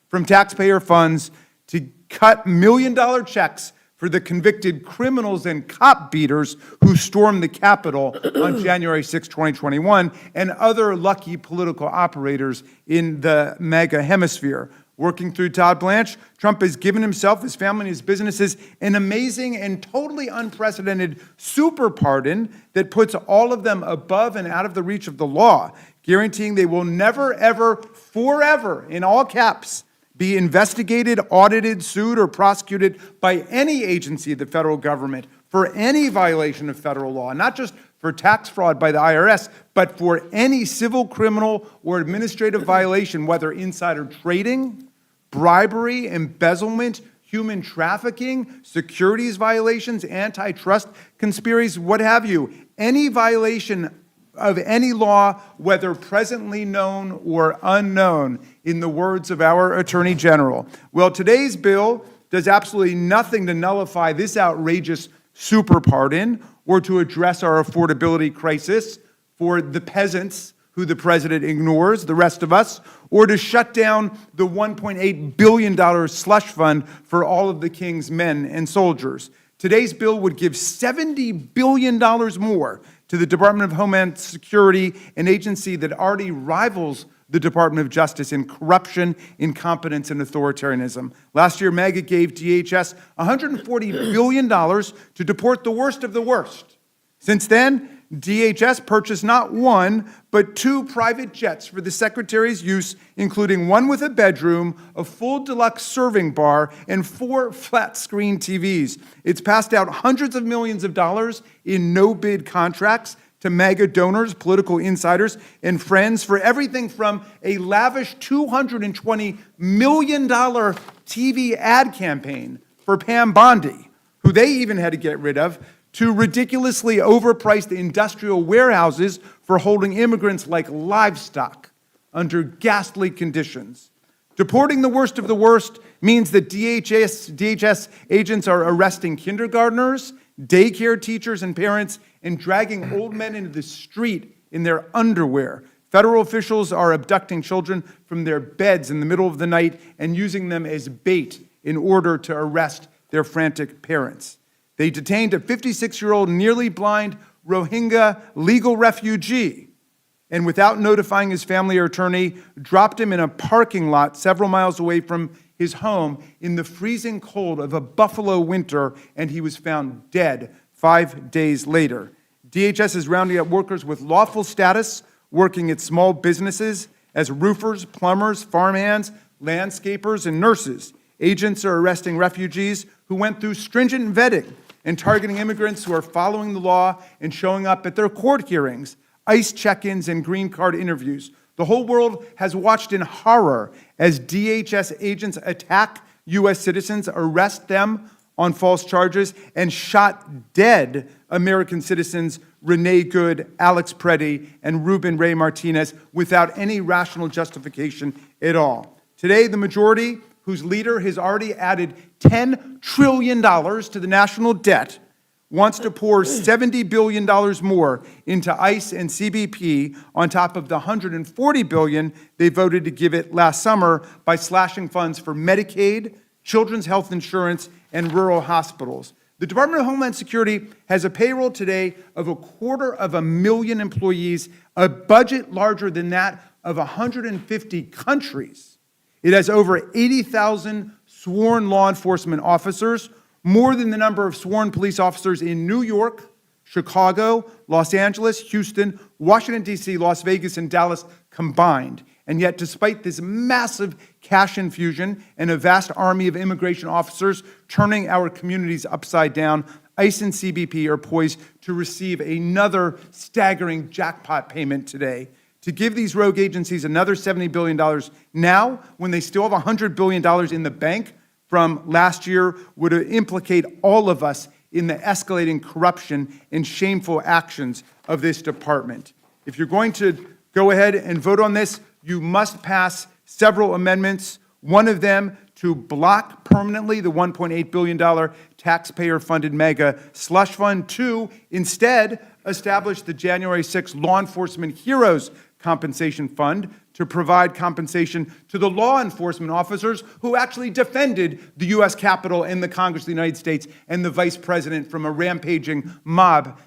from taxpayer funds to cut million-dollar checks for the convicted criminals and cop beaters who stormed the Capitol on January 6, 2021, and other lucky political operators in the MAGA hemisphere. Working through Todd Blanche, Trump has given himself, his family, and his businesses an amazing and totally unprecedented super pardon that puts all of them above and out of the reach of the law, guaranteeing they will never, ever, forever, in all caps, be investigated, audited, sued, or prosecuted by any agency of the federal government for any violation of federal law, not just for tax fraud by the IRS, but for any civil, criminal, or administrative violation, whether insider trading, bribery, embezzlement, human trafficking, securities violations, antitrust conspiracies, what have you. Any violation of any law, whether presently known or unknown, in the words of our Attorney General. Well, today's bill does absolutely nothing to nullify this outrageous super pardon or to address our affordability crisis for the peasants who the president ignores, the rest of us, or to shut down the $1.8 billion slush fund for all of the king's men and soldiers. Today's bill would give $70 billion more to the Department of Homeland Security, an agency that already rivals the Department of Justice in corruption, incompetence, and authoritarianism. Last year, MAGA gave DHS $140 billion to deport the worst of the worst. Since then, DHS purchased not one, but 2 private jets for the Secretary's use, including one with a bedroom, a full deluxe serving bar, and 4 flat-screen TVs. It's passed out hundreds of millions of dollars in no-bid contracts to MAGA donors, political insiders, and friends for everything from a lavish $220 million TV ad campaign for Pam Bondi, who they even had to get rid of, to ridiculously overpriced industrial warehouses for holding immigrants like livestock under ghastly conditions. Deporting the worst of the worst means that DHS agents are arresting kindergartners, daycare teachers and parents, and dragging old men into the street in their underwear. Federal officials are abducting children from their beds in the middle of the night and using them as bait in order to arrest their frantic parents. They detained a 56-year-old nearly blind Rohingya legal refugee and, without notifying his family or attorney, dropped him in a parking lot several miles away from his home in the freezing cold of a Buffalo winter, and he was found dead 5 days later. DHS is rounding up workers with lawful status working at small businesses as roofers, plumbers, farmhands, landscapers, and nurses. Agents are arresting refugees who went through stringent vetting and targeting immigrants who are following the law and showing up at their court hearings, ICE check-ins, and green card interviews. The whole world has watched in horror as DHS agents attack U.S. citizens, arrest them on false charges, and shot dead American citizens Renee Good, Alex Preddy, and Ruben Ray Martinez without any rational justification at all. Today, the majority, whose leader has already added $10 trillion to the national debt, wants to pour $70 billion more into ICE and CBP on top of the $140 billion they voted to give it last summer by slashing funds for Medicaid, children's health insurance, and rural hospitals. The Department of Homeland Security has a payroll today of 250,000 employees, a budget larger than that of 150 countries. It has over 80,000 sworn law enforcement officers, more than the number of sworn police officers in New York, Chicago, Los Angeles, Houston, Washington, D.C., Las Vegas, and Dallas combined. And yet, despite this massive cash infusion and a vast army of immigration officers turning our communities upside down, ICE and CBP are poised to receive another staggering jackpot payment today. To give these rogue agencies another $70 billion now, when they still have $100 billion in the bank from last year, would implicate all of us in the escalating corruption and shameful actions of this department. If you're going to go ahead and vote on this, you must pass several amendments, one of them to block permanently the $1.8 billion taxpayer-funded mega slush fund, 2, instead establish the January 6 Law Enforcement Heroes Compensation Fund, to provide compensation to the law enforcement officers who actually defended the U.S. Capitol and the Congress of the United States and the Vice President from a rampaging mob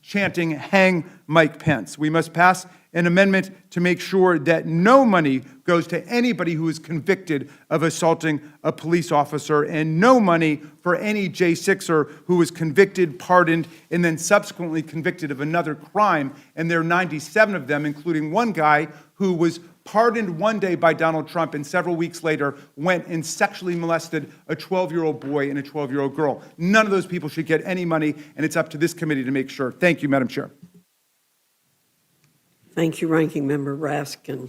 chanting, "Hang Mike Pence." We must pass an amendment to make sure that no money goes to anybody who is convicted of assaulting a police officer, and no money for any J6er who was convicted, pardoned, and then subsequently convicted of another crime. And there are 97 of them, including one guy who was pardoned one day by Donald Trump and several weeks later went and sexually molested a 12-year-old boy and a 12-year-old girl. None of those people should get any money, and it's up to this committee to make sure. Thank you, Madam Chair. Thank you, Ranking Member Raskin.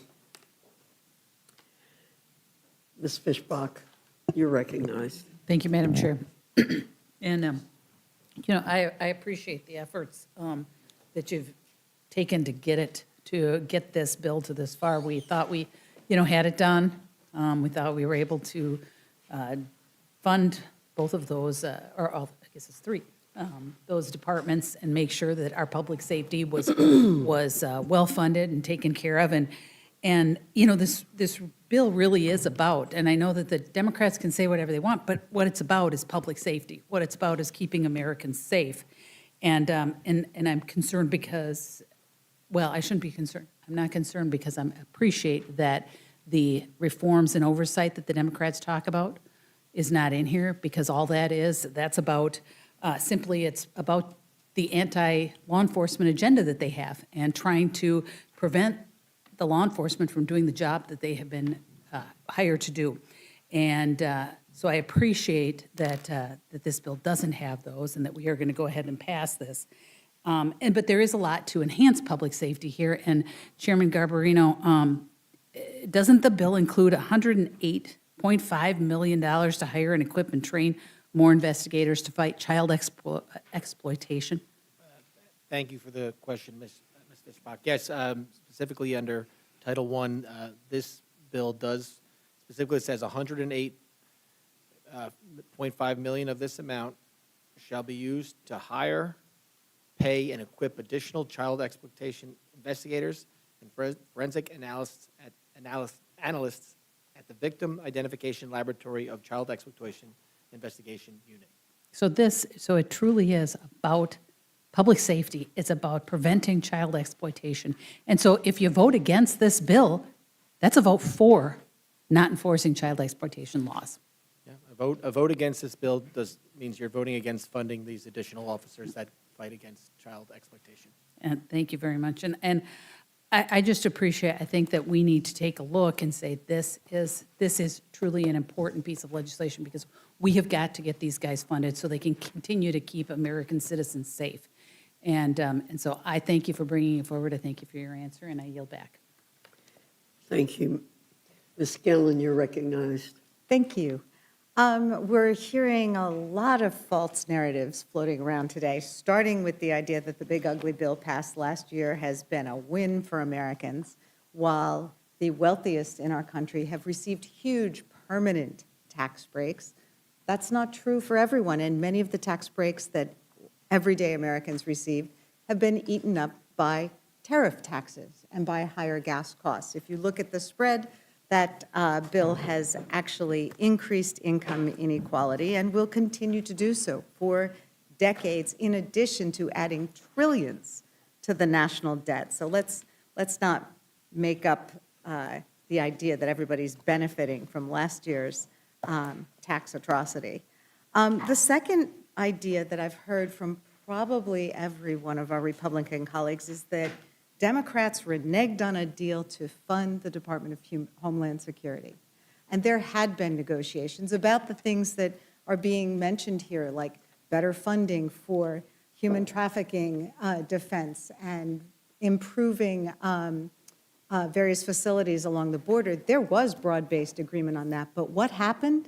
Ms. Fishbach, you're recognized. Thank you, Madam Chair. And, I appreciate the efforts that you've taken to get this bill to this far. We thought we, had it done. We thought we were able to fund both of those, or I guess it's three, those departments, and make sure that our public safety was well-funded and taken care of. And this bill really is about, and I know that the Democrats can say whatever they want, but what it's about is public safety. What it's about is keeping Americans safe. And I'm concerned because, well, I shouldn't be concerned. I'm not concerned because I appreciate that the reforms and oversight that the Democrats talk about is not in here, because all that's about, simply it's about the anti-law enforcement agenda that they have and trying to prevent the law enforcement from doing the job that they have been hired to do. And so I appreciate that this bill doesn't have those and that we are going to go ahead and pass this. But there is a lot to enhance public safety here. And Chairman Garbarino, doesn't the bill include $108.5 million to hire and equip and train more investigators to fight child exploitation? Thank you for the question, Ms. Fishbach. Yes, specifically under Title I, this bill does specifically says $108.5 million of this amount shall be used to hire, pay, and equip additional child exploitation investigators and forensic analysts at the Victim Identification Laboratory of Child Exploitation Investigation Unit. So it truly is about public safety. It's about preventing child exploitation. And so if you vote against this bill, that's a vote for not enforcing child exploitation laws. Yeah, a vote against this bill means you're voting against funding these additional officers that fight against child exploitation. And thank you very much. And I just appreciate, I think that we need to take a look and say this is truly an important piece of legislation, because we have got to get these guys funded so they can continue to keep American citizens safe. And so I thank you for bringing it forward. I thank you for your answer, and I yield back. Thank you. Ms. Skillen, you're recognized. Thank you. We're hearing a lot of false narratives floating around today, starting with the idea that the big ugly bill passed last year has been a win for Americans, while the wealthiest in our country have received huge permanent tax breaks. That's not true for everyone, and many of the tax breaks that everyday Americans receive have been eaten up by tariff taxes and by higher gas costs. If you look at the spread, that bill has actually increased income inequality and will continue to do so for decades, in addition to adding trillions to the national debt. So let's not make up the idea that everybody's benefiting from last year's tax atrocity. The second idea that I've heard from probably every one of our Republican colleagues is that Democrats reneged on a deal to fund the Department of Homeland Security. And there had been negotiations about the things that are being mentioned here, like better funding for human trafficking defense and improving various facilities along the border. There was broad-based agreement on that. But what happened?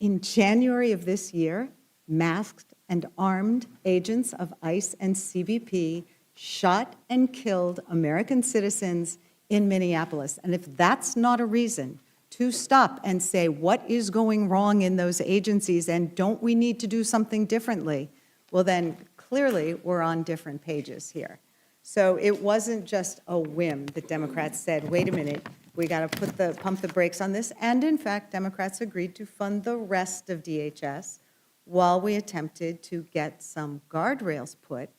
In January of this year, masked and armed agents of ICE and CBP shot and killed American citizens in Minneapolis. And if that's not a reason to stop and say what is going wrong in those agencies and don't we need to do something differently, well then clearly we're on different pages here. So it wasn't just a whim that Democrats said, wait a minute, We got to pump the brakes on this. And in fact, Democrats agreed to fund the rest of DHS while we attempted to get some guardrails put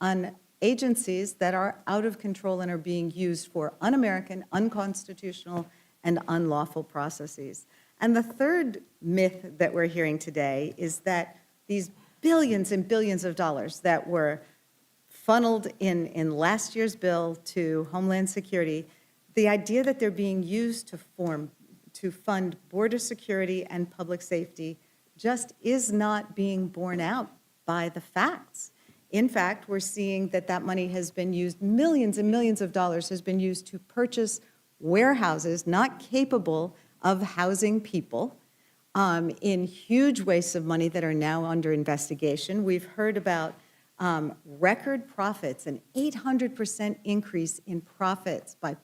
on agencies that are out of control and are being used for un-American, unconstitutional, and unlawful processes. And the third myth that we're hearing today is that these billions and billions of dollars that were funneled in last year's bill to Homeland Security, the idea that they're being used to fund border security and public safety just is not being borne out by the facts. In fact, we're seeing that that money has been used, millions and millions of dollars has been used to purchase warehouses not capable of housing people in huge wastes of money that are now under investigation. We've heard about record profits, an 800% increase in profits by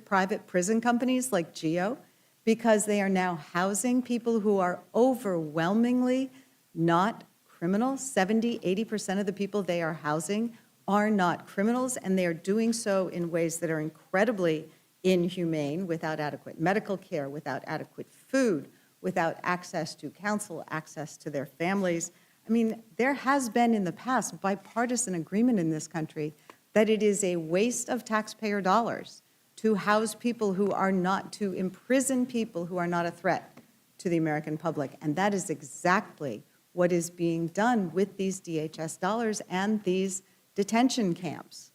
private prison companies like GEO, because they are now housing people who are overwhelmingly not criminals. 70, 80% of the people they are housing are not criminals, and they are doing so in ways that are incredibly inhumane, without adequate medical care, without adequate food, without access to counsel, access to their families. I mean, there has been in the past bipartisan agreement in this country that it is a waste of taxpayer dollars to house people who are not, to imprison people who are not a threat to the American public. And that is exactly what is being done with these DHS dollars and these detention camps.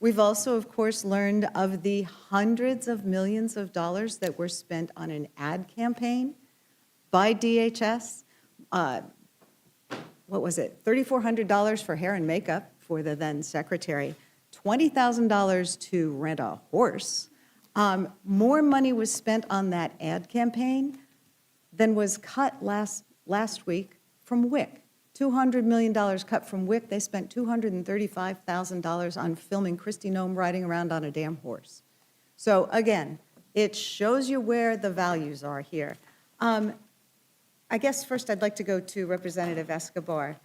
We've also, of course, learned of the hundreds of millions of dollars that were spent on an ad campaign by DHS. What was it? $3,400 for hair and makeup for the then secretary, $20,000 to rent a horse. More money was spent on that ad campaign than was cut last week from WIC. $200 million cut from WIC. They spent $235,000 on filming Kristi Noem riding around on a damn horse. So again, it shows you where the values are here. I guess first I'd like to go to Representative Escobar.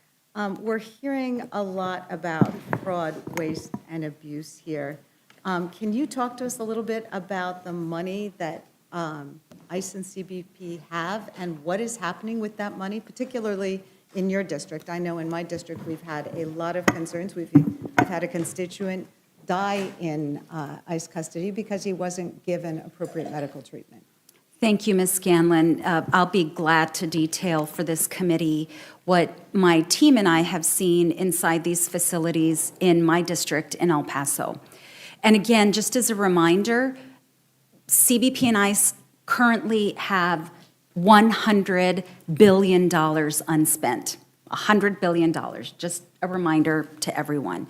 We're hearing a lot about fraud, waste, and abuse here. Can you talk to us a little bit about the money that ICE and CBP have and what is happening with that money, particularly in your district? I know in my district we've had a lot of concerns. We've had a constituent die in ICE custody because he wasn't given appropriate medical treatment. Thank you, Ms. Scanlon. I'll be glad to detail for this committee what my team and I have seen inside these facilities in my district in El Paso. And again, just as a reminder, CBP and ICE currently have $100 billion unspent. $100 billion, just a reminder to everyone.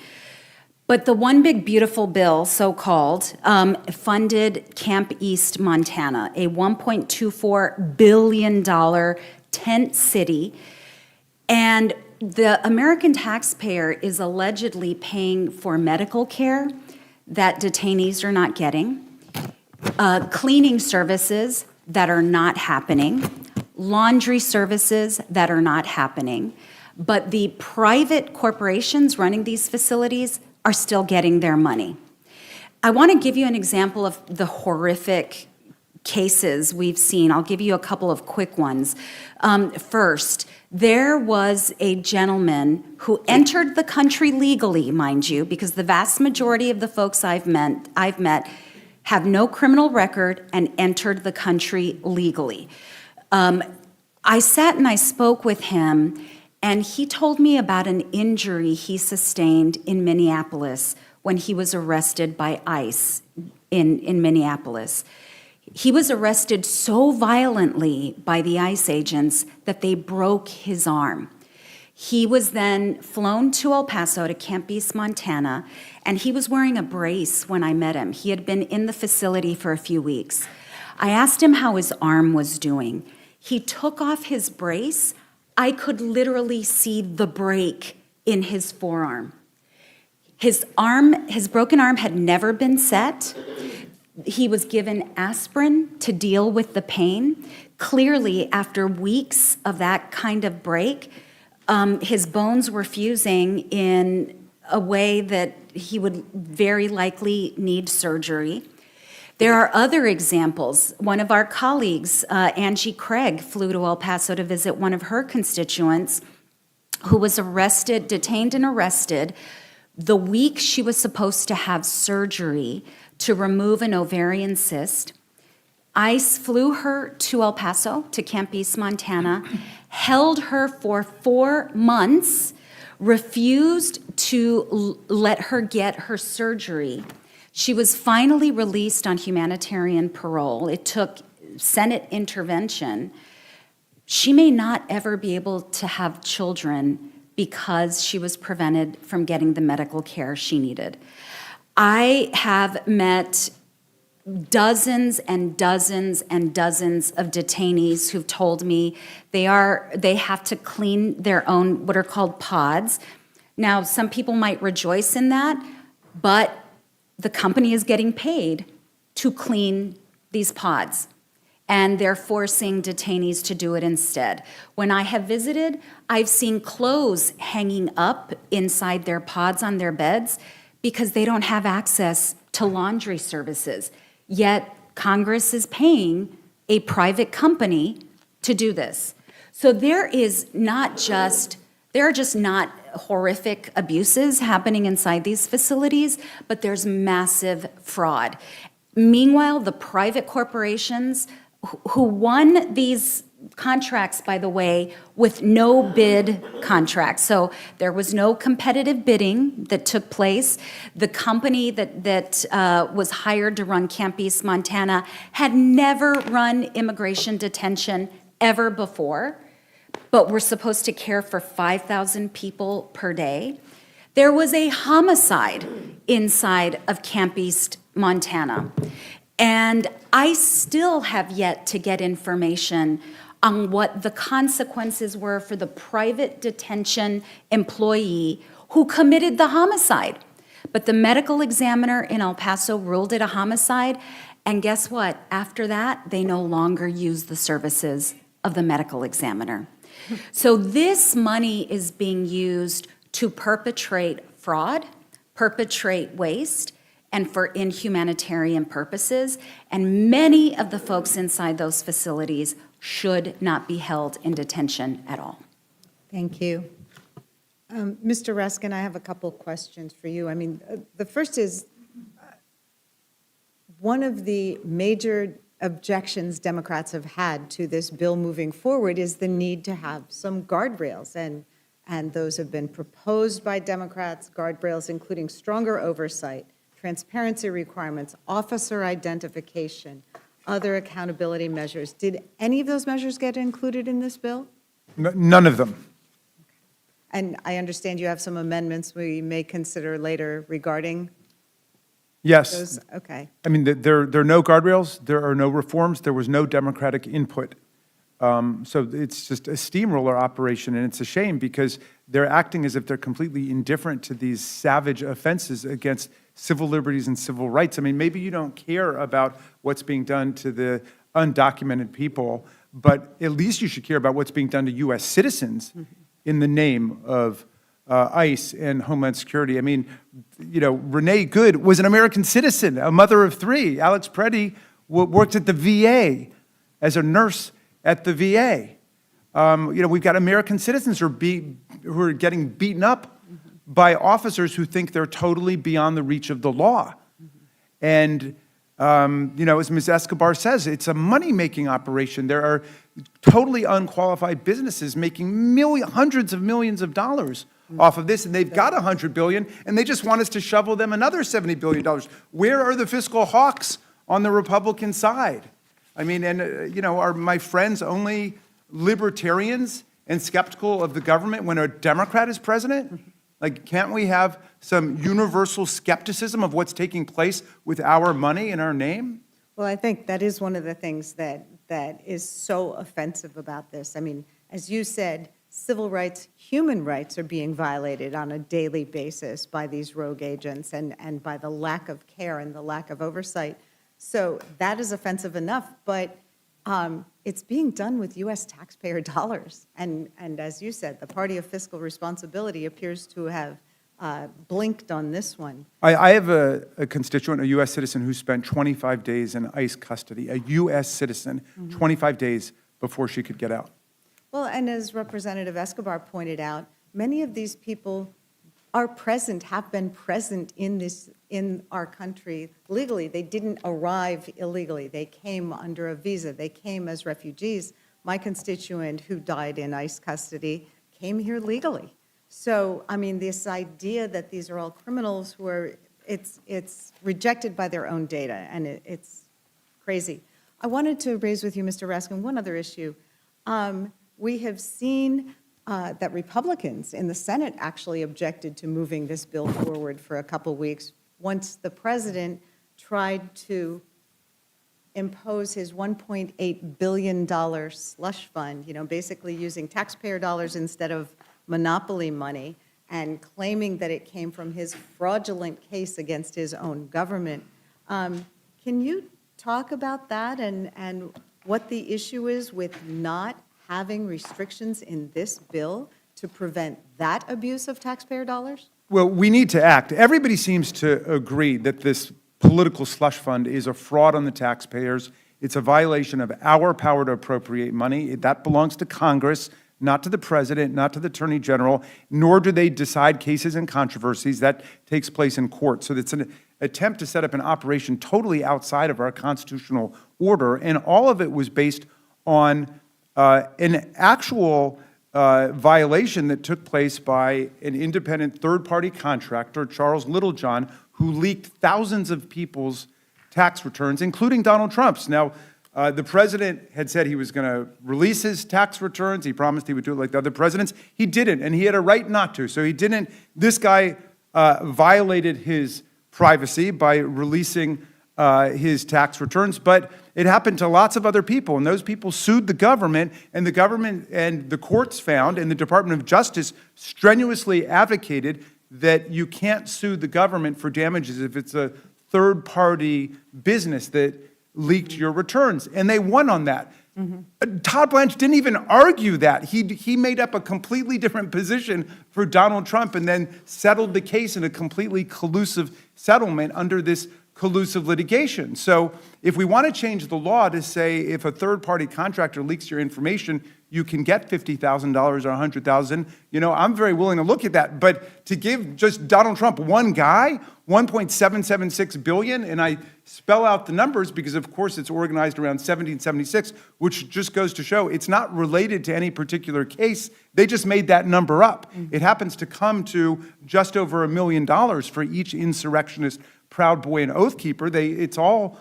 But the One Big Beautiful Bill, so-called, funded Camp East, Montana, a $1.24 billion tent city. And the American taxpayer is allegedly paying for medical care that detainees are not getting, cleaning services that are not happening, laundry services that are not happening. But the private corporations running these facilities are still getting their money. I want to give you an example of the horrific cases we've seen. I'll give you a couple of quick ones. First, there was a gentleman who entered the country legally, mind you, because the vast majority of the folks I've met have no criminal record and entered the country legally. I sat and I spoke with him, and he told me about an injury he sustained in Minneapolis when he was arrested by ICE in Minneapolis. He was arrested so violently by the ICE agents that they broke his arm. He was then flown to El Paso, to Camp East, Montana, and he was wearing a brace when I met him. He had been in the facility for a few weeks. I asked him how his arm was doing. He took off his brace. I could literally see the break in his forearm. His broken arm had never been set. He was given aspirin to deal with the pain. Clearly, after weeks of that kind of break, his bones were fusing in a way that he would very likely need surgery. There are other examples. One of our colleagues, Angie Craig, flew to El Paso to visit one of her constituents who was detained and arrested the week she was supposed to have surgery to remove an ovarian cyst. ICE flew her to El Paso, to Camp East, Montana, held her for 4 months, refused to let her get her surgery. She was finally released on humanitarian parole. It took Senate intervention. She may not ever be able to have children because she was prevented from getting the medical care she needed. I have met dozens and dozens and dozens of detainees who've told me they have to clean their own, what are called pods. Now, some people might rejoice in that, but the company is getting paid to clean these pods, and they're forcing detainees to do it instead. When I have visited, I've seen clothes hanging up inside their pods on their beds because they don't have access to laundry services. Yet Congress is paying a private company to do this. So there are just not horrific abuses happening inside these facilities, but there's massive fraud. Meanwhile, the private corporations who won these contracts, by the way, with no bid contracts. So there was no competitive bidding that took place. The company that was hired to run Camp East, Montana, had never run immigration detention ever before, but were supposed to care for 5,000 people per day. There was a homicide inside of Camp East, Montana. And I still have yet to get information on what the consequences were for the private detention employee who committed the homicide. But the medical examiner in El Paso ruled it a homicide, and guess what? After that, they no longer use the services of the medical examiner. So this money is being used to perpetrate fraud, perpetrate waste, and for inhumanitarian purposes, and many of the folks inside those facilities should not be held in detention at all. Thank you. Mr. Reskin, I have a couple questions for you. I mean, the first is, one of the major objections Democrats have had to this bill moving forward is the need to have some guardrails, and those have been proposed by Democrats, guardrails including stronger oversight, transparency requirements, officer identification, other accountability measures. Did any of those measures get included in this bill? None of them. And I understand you have some amendments we may consider later regarding Yes. those. Okay. I mean, there are no guardrails, there are no reforms, there was no Democratic input. So it's just a steamroller operation, and it's a shame because they're acting as if they're completely indifferent to these savage offenses against civil liberties and civil rights. I mean, maybe you don't care about what's being done to the undocumented people, but at least you should care about what's being done to U.S. citizens in the name of ICE and Homeland Security. I mean, you know, Renee Good was an American citizen, a mother of 3. Alex Preddy worked at the VA as a nurse at the VA. You know, we've got American citizens who are getting beaten up by officers who think they're totally beyond the reach of the law. And, you know, as Ms. Escobar says, it's a money-making operation. There are totally unqualified businesses making hundreds of millions of dollars off of this, and they've got $100 billion, and they just want us to shovel them another $70 billion. Where are the fiscal hawks on the Republican side? I mean, and, you know, are my friends only libertarians and skeptical of the government when a Democrat is president? Like, can't we have some universal skepticism of what's taking place with our money in our name? Well, I think that is one of the things that is so offensive about this. I mean, as you said, civil rights, human rights are being violated on a daily basis by these rogue agents and by the lack of care and the lack of oversight. So that is offensive enough, but it's being done with U.S. taxpayer dollars. And as you said, the party of fiscal responsibility appears to have blinked on this one. I have a constituent, a U.S. citizen, who spent 25 days in ICE custody, a U.S. citizen, 25 days before she could get out. Well, and as Representative Escobar pointed out, many of these people are present, have been present in our country legally. They didn't arrive illegally. They came under a visa. They came as refugees. My constituent who died in ICE custody came here legally. So, I mean, this idea that these are all criminals who are, it's rejected by their own data, and it's crazy. I wanted to raise with you, Mr. Raskin, one other issue. We have seen that Republicans in the Senate actually objected to moving this bill forward for a couple weeks once the president tried to impose his $1.8 billion slush fund, basically using taxpayer dollars instead of monopoly money, and claiming that it came from his fraudulent case against his own government. Can you talk about that and what the issue is with not having restrictions in this bill to prevent that abuse of taxpayer dollars? Well, we need to act. Everybody seems to agree that this political slush fund is a fraud on the taxpayers. It's a violation of our power to appropriate money. That belongs to Congress, not to the president, not to the attorney general, nor do they decide cases and controversies. That takes place in court. So it's an attempt to set up an operation totally outside of our constitutional order, and all of it was based on an actual violation that took place by an independent third-party contractor, Charles Littlejohn, who leaked thousands of people's tax returns, including Donald Trump's. Now, the president had said he was going to release his tax returns. He promised he would do it like the other presidents. He didn't, and he had a right not to. So he didn't. This guy violated his privacy by releasing his tax returns, but it happened to lots of other people, and those people sued the government and the courts found, and the Department of Justice strenuously advocated that you can't sue the government for damages if it's a third-party business that leaked your returns, and they won on that. Todd Blanche didn't even argue that. He made up a completely different position for Donald Trump and then settled the case in a completely collusive settlement under this collusive litigation. So if we want to change the law to say if a third-party contractor leaks your information, you can get $50,000 or $100,000, I'm very willing to look at that. But to give just Donald Trump one guy $1.776 billion, and I spell out the numbers because, of course, it's organized around 1776, which just goes to show it's not related to any particular case. They just made that number up. It happens to come to just over $1 million for each insurrectionist, Proud Boy, and Oath Keeper. It's all,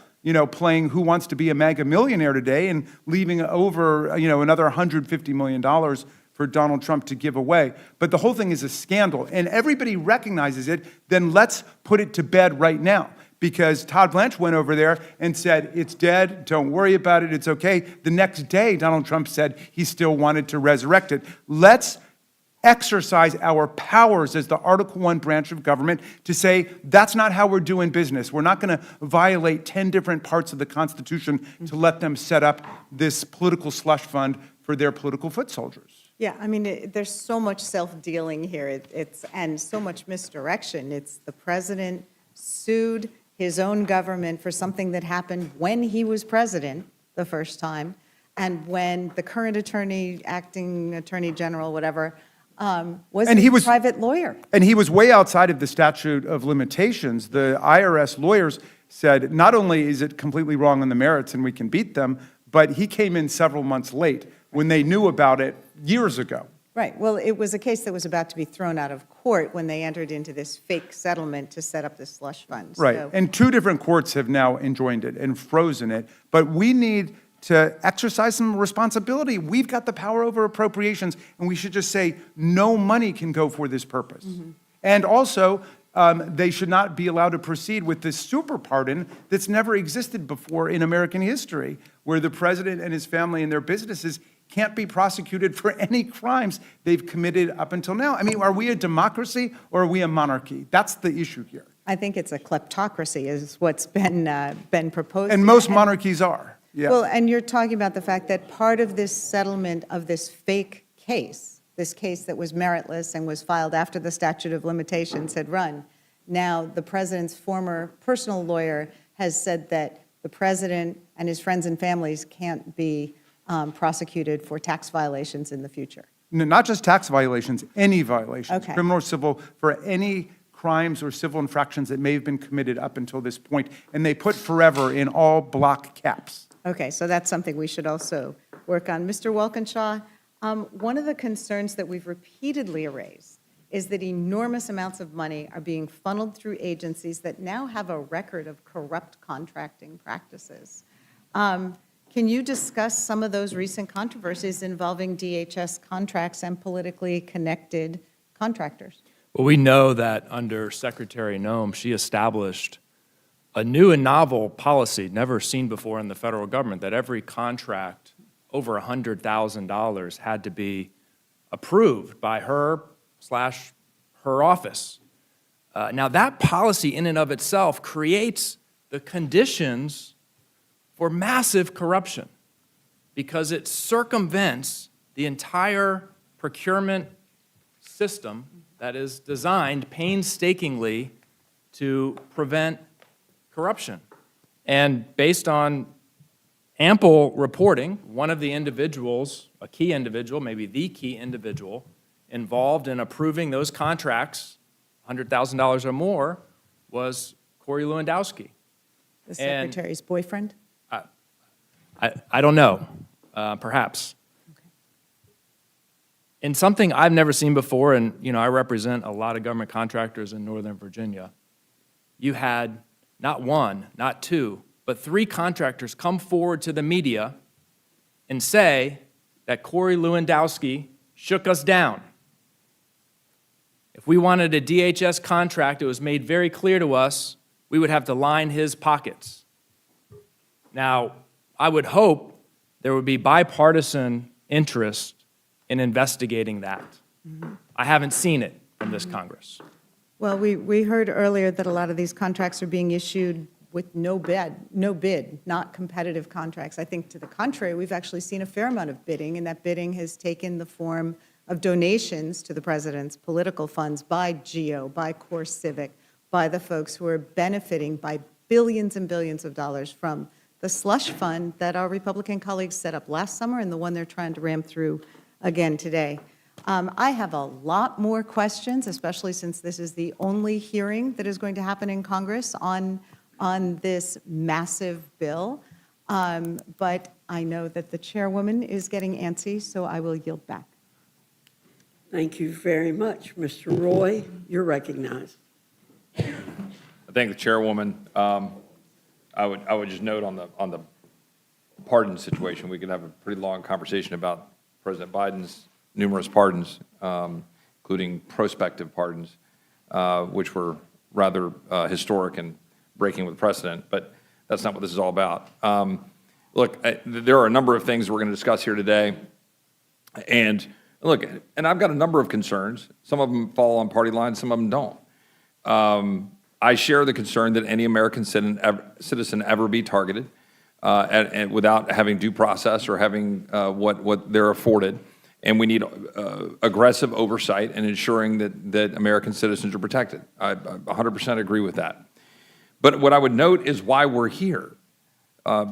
playing Who Wants to Be a MAGA Millionaire today and leaving over, another $150 million for Donald Trump to give away. But the whole thing is a scandal, and everybody recognizes it. Then let's put it to bed right now, because Todd Blanche went over there and said, it's dead, don't worry about it, it's okay. The next day, Donald Trump said he still wanted to resurrect it. Let's exercise our powers as the Article I branch of government to say, that's not how we're doing business. We're not going to violate 10 different parts of the Constitution to let them set up this political slush fund for their political foot soldiers. Yeah, I mean, there's so much self-dealing here, and so much misdirection. It's the president sued his own government for something that happened when he was president the first time, and when the current acting attorney general, whatever, was a private lawyer. And he was way outside of the statute of limitations. The IRS lawyers said, not only is it completely wrong on the merits and we can beat them, but he came in several months late when they knew about it years ago. Right. Well, it was a case that was about to be thrown out of court when they entered into this fake settlement to set up this slush fund. Right. So, And 2 different courts have now enjoined it and frozen it. But we need to exercise some responsibility. We've got the power over appropriations, and we should just say no money can go for this purpose. And also, they should not be allowed to proceed with this super pardon that's never existed before in American history, where the president and his family and their businesses can't be prosecuted for any crimes they've committed up until now. I mean, are we a democracy or are we a monarchy? That's the issue here. I think it's a kleptocracy is what's been proposed. And most monarchies are. Yeah. Well, and you're talking about the fact that part of this settlement of this fake case this case that was meritless and was filed after the statute of limitations had run. Now, the president's former personal lawyer has said that the president and his friends and families can't be prosecuted for tax violations in the future. No, not just tax violations, any violations, Okay. criminal or civil, for any crimes or civil infractions that may have been committed up until this point. And they put forever in all block caps. Okay, so that's something we should also work on. Mr. Walkinshaw, one of the concerns that we've repeatedly raised is that enormous amounts of money are being funneled through agencies that now have a record of corrupt contracting practices. Can you discuss some of those recent controversies involving DHS contracts and politically connected contractors? Well, we know that under Secretary Noem, she established a new and novel policy never seen before in the federal government, that every contract over $100,000 had to be approved by her/her office. Now, that policy in and of itself creates the conditions for massive corruption because it circumvents the entire procurement system that is designed painstakingly to prevent corruption. And based on ample reporting, one of the individuals, a key individual, maybe the key individual, involved in approving those contracts, $100,000 or more, was Corey Lewandowski. The secretary's boyfriend? I don't know, perhaps. In something I've never seen before, and I represent a lot of government contractors in Northern Virginia, you had not one, not two, but 3 contractors come forward to the media and say that Corey Lewandowski shook us down. If we wanted a DHS contract, it was made very clear to us we would have to line his pockets. Now, I would hope there would be bipartisan interest in investigating that. I haven't seen it from this Congress. Well, we heard earlier that a lot of these contracts are being issued with no bid, not competitive contracts. I think to the contrary, we've actually seen a fair amount of bidding, and that bidding has taken the form of donations to the president's political funds by GEO, by Core Civic, by the folks who are benefiting by billions and billions of dollars from the slush fund that our Republican colleagues set up last summer and the one they're trying to ram through again today. I have a lot more questions, especially since this is the only hearing that is going to happen in Congress on this massive bill. But I know that the chairwoman is getting antsy, so I will yield back. Thank you very much. Mr. Roy, you're recognized. I thank the chairwoman. I would just note on the pardon situation, we could have a pretty long conversation about President Biden's numerous pardons, including prospective pardons, which were rather historic and breaking with precedent, but that's not what this is all about. Look, there are a number of things we're going to discuss here today, and look, and I've got a number of concerns. Some of them fall on party lines, some of them don't. I share the concern that any American citizen ever be targeted and without having due process or having what they're afforded. And we need aggressive oversight and ensuring that American citizens are protected. I 100% agree with that. But what I would note is why we're here.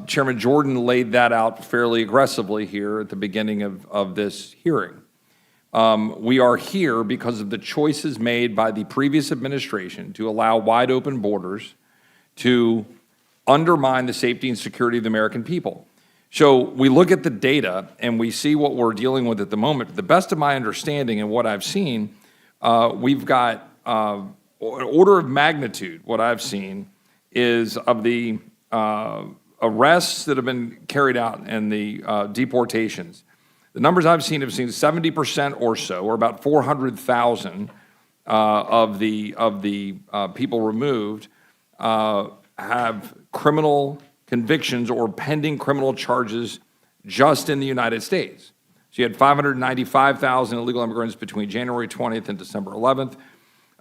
Chairman Jordan laid that out fairly aggressively here at the beginning of this hearing. We are here because of the choices made by the previous administration to allow wide open borders to undermine the safety and security of the American people. So we look at the data and we see what we're dealing with at the moment. To the best of my understanding and what I've seen, we've got an order of magnitude. What I've seen is of the arrests that have been carried out and the deportations. The numbers I've seen have seen 70% or so, or about 400,000 of the people removed have criminal convictions or pending criminal charges just in the United States. So you had 595,000 illegal immigrants between January 20th and December 11th,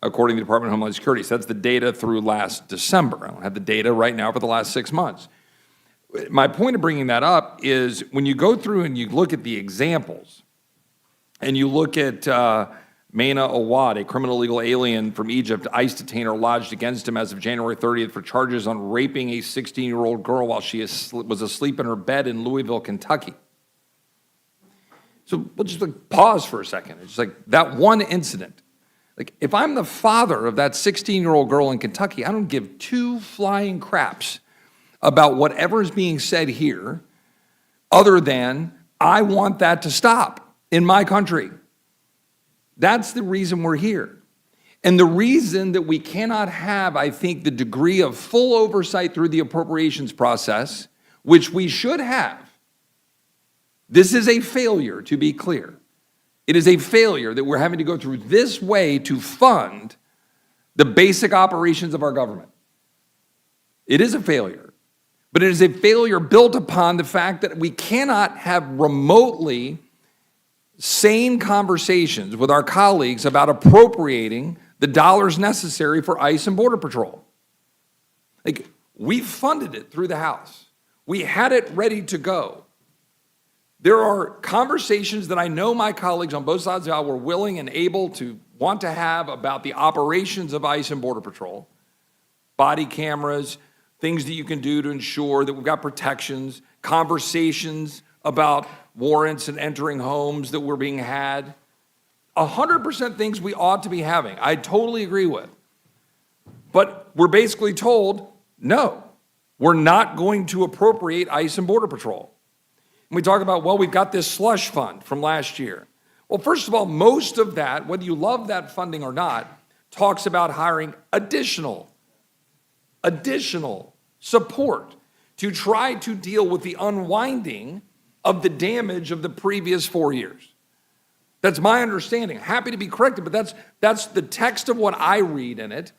according to the Department of Homeland Security. So that's the data through last December. I don't have the data right now for the last 6 months. My point of bringing that up is when you go through and you look at the examples and you look at Mena Awad, a criminal illegal alien from Egypt, ICE detainer lodged against him as of January 30th for charges on raping a 16-year-old girl while she was asleep in her bed in Louisville, Kentucky. So we'll just pause for a second. It's like that one incident. Like, if I'm the father of that 16-year-old girl in Kentucky, I don't give two flying craps about whatever is being said here, other than I want that to stop in my country. That's the reason we're here. And the reason that we cannot have, I think, the degree of full oversight through the appropriations process, which we should have. This is a failure, to be clear. It is a failure that we're having to go through this way to fund the basic operations of our government. It is a failure. But it is a failure built upon the fact that we cannot have remotely sane conversations with our colleagues about appropriating the dollars necessary for ICE and Border Patrol. Like, we funded it through the House. We had it ready to go. There are conversations that I know my colleagues on both sides of the aisle were willing and able to want to have about the operations of ICE and Border Patrol, body cameras, things that you can do to ensure that we've got protections, conversations about warrants and entering homes that were being had. 100% things we ought to be having. I totally agree with. But we're basically told, no, we're not going to appropriate ICE and Border Patrol. And we talk about, well, we've got this slush fund from last year. Well, first of all, most of that, whether you love that funding or not, talks about hiring additional support to try to deal with the unwinding of the damage of the previous 4 years. That's my understanding. Happy to be corrected, but that's the text of what I read in it.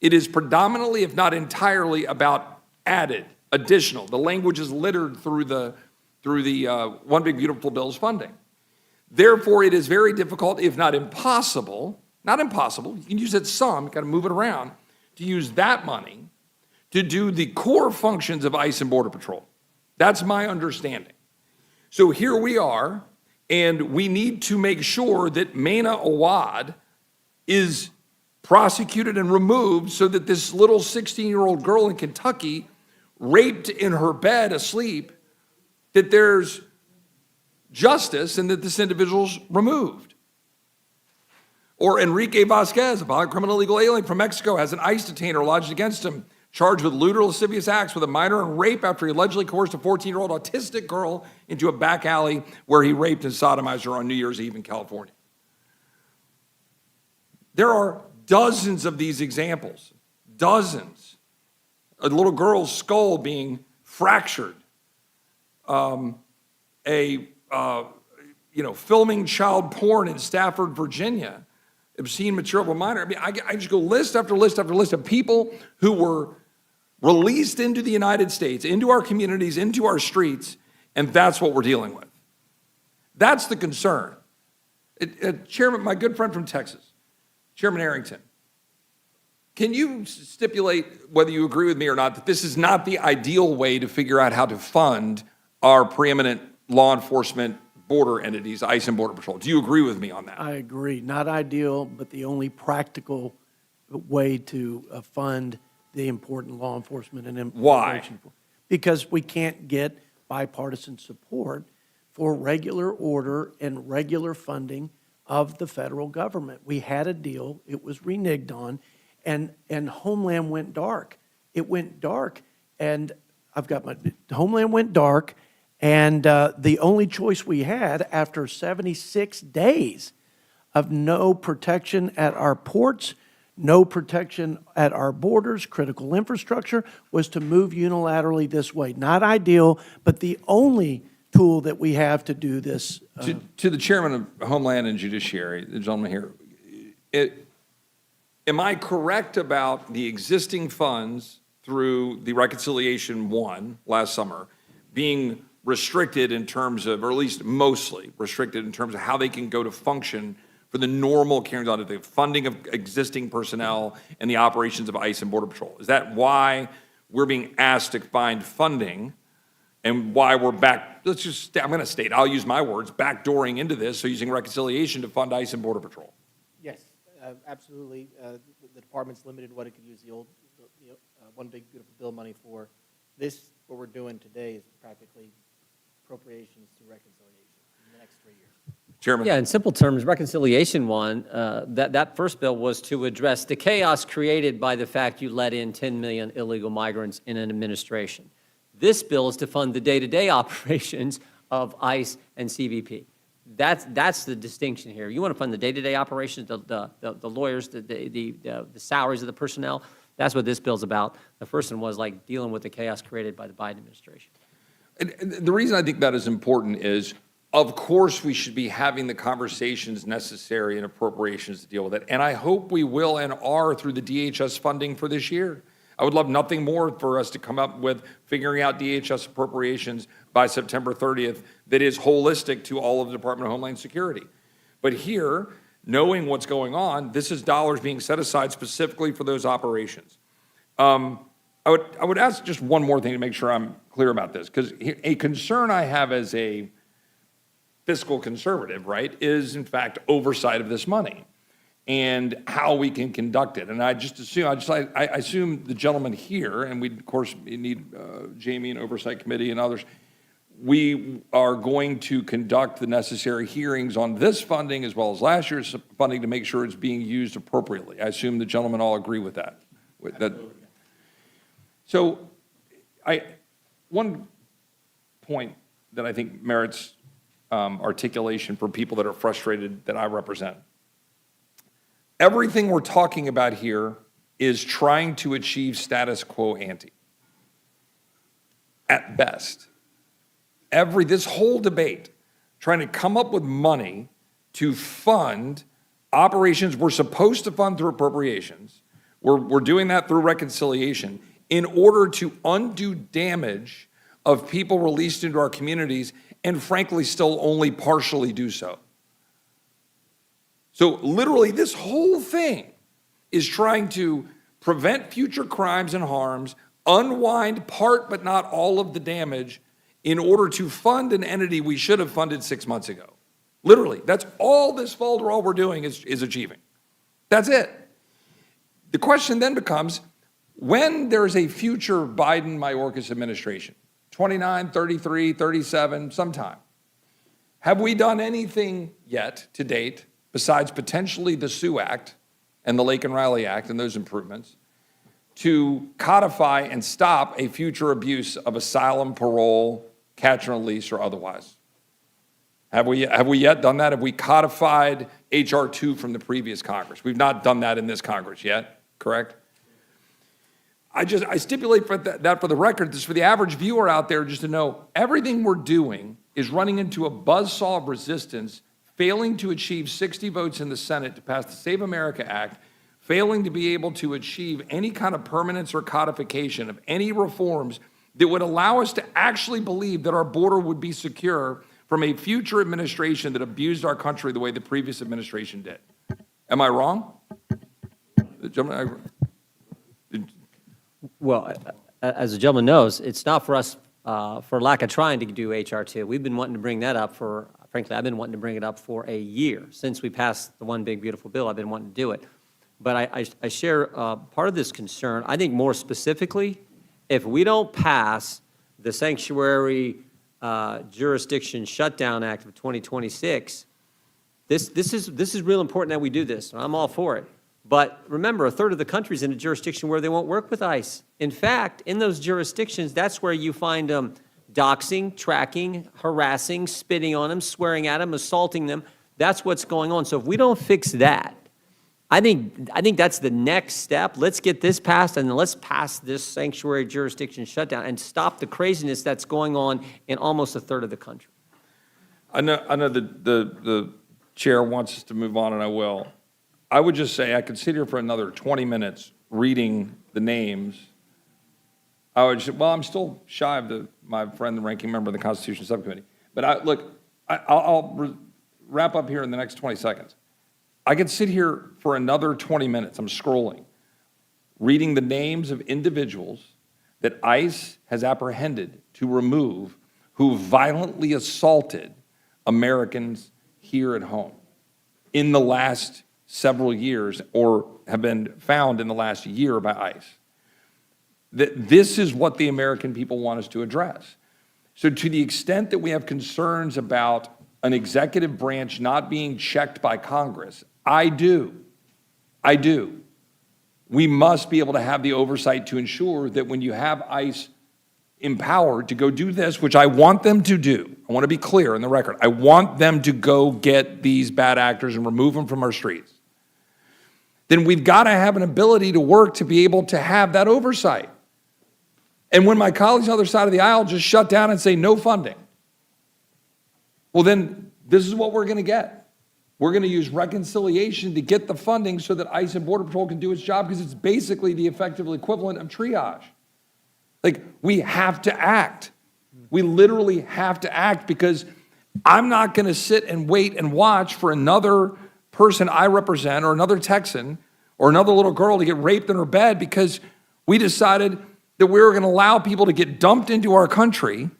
It is predominantly, if not entirely, about added, additional. The language is littered through the One Big Beautiful Bill's funding. Therefore, it is very difficult, if not impossible, you can use it some, you got to move it around, to use that money to do the core functions of ICE and Border Patrol. That's my understanding. So here we are, and we need to make sure that Mena Awad is prosecuted and removed so that this little 16-year-old girl in Kentucky, raped in her bed asleep, that there's justice and that this individual's removed. Or Enrique Vasquez, a violent criminal illegal alien from Mexico, has an ICE detainer lodged against him, charged with lewd or lascivious acts with a minor and rape after he allegedly coerced a 14-year-old autistic girl into a back alley where he raped and sodomized her on New Year's Eve in California. There are dozens of these examples, dozens. A little girl's skull being fractured, filming child porn in Stafford, Virginia, obscene material of a minor. I mean, I just go list after list after list of people who were released into the United States, into our communities, into our streets, and that's what we're dealing with. That's the concern. Chairman, my good friend from Texas, Chairman Arrington, can you stipulate, whether you agree with me or not, that this is not the ideal way to figure out how to fund our preeminent law enforcement border entities, ICE and Border Patrol? Do you agree with me on that? I agree. Not ideal, but the only practical way to fund the important law enforcement and Why? immigration. Because we can't get bipartisan support for regular order and regular funding of the federal government. We had a deal, it was reneged on, and Homeland went dark. It went dark, and Homeland went dark, and the only choice we had after 76 days of no protection at our ports, no protection at our borders, critical infrastructure, was to move unilaterally this way. Not ideal, but the only tool that we have to do this. To the Chairman of Homeland and Judiciary, the gentleman here, am I correct about the existing funds through the Reconciliation 1 last summer being restricted in terms of, or at least mostly restricted in terms of how they can go to function for the normal carrying on of the funding of existing personnel and the operations of ICE and Border Patrol? Is that why we're being asked to find funding and why we're back, I'm going to state, I'll use my words, backdooring into this, so using reconciliation to fund ICE and Border Patrol. Yes, absolutely. The department's limited what it could use the old, one big beautiful bill money for. This, what we're doing today is practically appropriations to reconciliation in the next 3 years. Chairman? Yeah, in simple terms, reconciliation one, that first bill was to address the chaos created by the fact you let in 10 million illegal migrants in an administration. This bill is to fund the day-to-day operations of ICE and CBP. That's the distinction here. You want to fund the day-to-day operations, the lawyers, the salaries of the personnel. That's what this bill's about. The first one was like dealing with the chaos created by the Biden administration. And the reason I think that is important is, of course, we should be having the conversations necessary in appropriations to deal with it. And I hope we will and are through the DHS funding for this year. I would love nothing more for us to come up with figuring out DHS appropriations by September 30th that is holistic to all of the Department of Homeland Security. But here, knowing what's going on, this is dollars being set aside specifically for those operations. I would ask just one more thing to make sure I'm clear about this, because a concern I have as a fiscal conservative, right, is in fact oversight of this money and how we can conduct it. And I assume the gentleman here, and we of course need Jamie and Oversight Committee and others, we are going to conduct the necessary hearings on this funding as well as last year's funding to make sure it's being used appropriately. I assume the gentlemen all agree with that. So one point that I think merits articulation for people that are frustrated that I represent. Everything we're talking about here is trying to achieve status quo ante, at best. This whole debate, trying to come up with money to fund operations we're supposed to fund through appropriations, we're doing that through reconciliation, in order to undo damage of people released into our communities and frankly still only partially do so. So literally this whole thing is trying to prevent future crimes and harms, unwind part but not all of the damage in order to fund an entity we should have funded 6 months ago. Literally, that's all this folderol we're doing is achieving. That's it. The question then becomes, when there's a future Biden-Mayorkas administration, 29, 33, 37, sometime, have we done anything yet to date, besides potentially the Sue Act and the Lake and Riley Act and those improvements, to codify and stop a future abuse of asylum, parole, catch and release, or otherwise? Have we yet done that? Have we codified H.R. 2 from the previous Congress? We've not done that in this Congress yet, correct? I stipulate for that for the record, this for the average viewer out there, just to know, everything we're doing is running into a buzzsaw of resistance, failing to achieve 60 votes in the Senate to pass the Save America Act, failing to be able to achieve any kind of permanence or codification of any reforms that would allow us to actually believe that our border would be secure from a future administration that abused our country the way the previous administration did. Am I wrong? Well, as the gentleman knows, it's not for us, for lack of trying to do H.R. 2. We've been wanting to bring that up frankly, I've been wanting to bring it up for a year. Since we passed the one big beautiful bill, I've been wanting to do it. But I share part of this concern. I think more specifically, if we don't pass the Sanctuary Jurisdiction Shutdown Act of 2026, this is real important that we do this. I'm all for it. But remember, a third of the country's in a jurisdiction where they won't work with ICE. In fact, in those jurisdictions, that's where you find them doxing, tracking, harassing, spitting on them, swearing at them, assaulting them. That's what's going on. So if we don't fix that, I think that's the next step. Let's get this passed, and then let's pass this sanctuary jurisdiction shutdown and stop the craziness that's going on in almost a third of the country. I know the chair wants us to move on, and I will. I would just say I could sit here for another 20 minutes reading the names. I'm still shy of my friend, the ranking member of the Constitution Subcommittee. But I'll wrap up here in the next 20 seconds. I could sit here for another 20 minutes, I'm scrolling, reading the names of individuals that ICE has apprehended to remove who violently assaulted Americans here at home in the last several years, or have been found in the last year by ICE. That this is what the American people want us to address. So to the extent that we have concerns about an executive branch not being checked by Congress, I do. We must be able to have the oversight to ensure that when you have ICE empowered to go do this, which I want them to do, I want to be clear in the record, I want them to go get these bad actors and remove them from our streets, then we've got to have an ability to work to be able to have that oversight. And when my colleagues on the other side of the aisle just shut down and say no funding, well then this is what we're going to get. We're going to use reconciliation to get the funding so that ICE and Border Patrol can do its job, because it's basically the effective equivalent of triage. Like, we have to act. We literally have to act, because I'm not going to sit and wait and watch for another person I represent or another Texan or another little girl to get raped in her bed because we decided that we were going to allow people to get dumped into our country,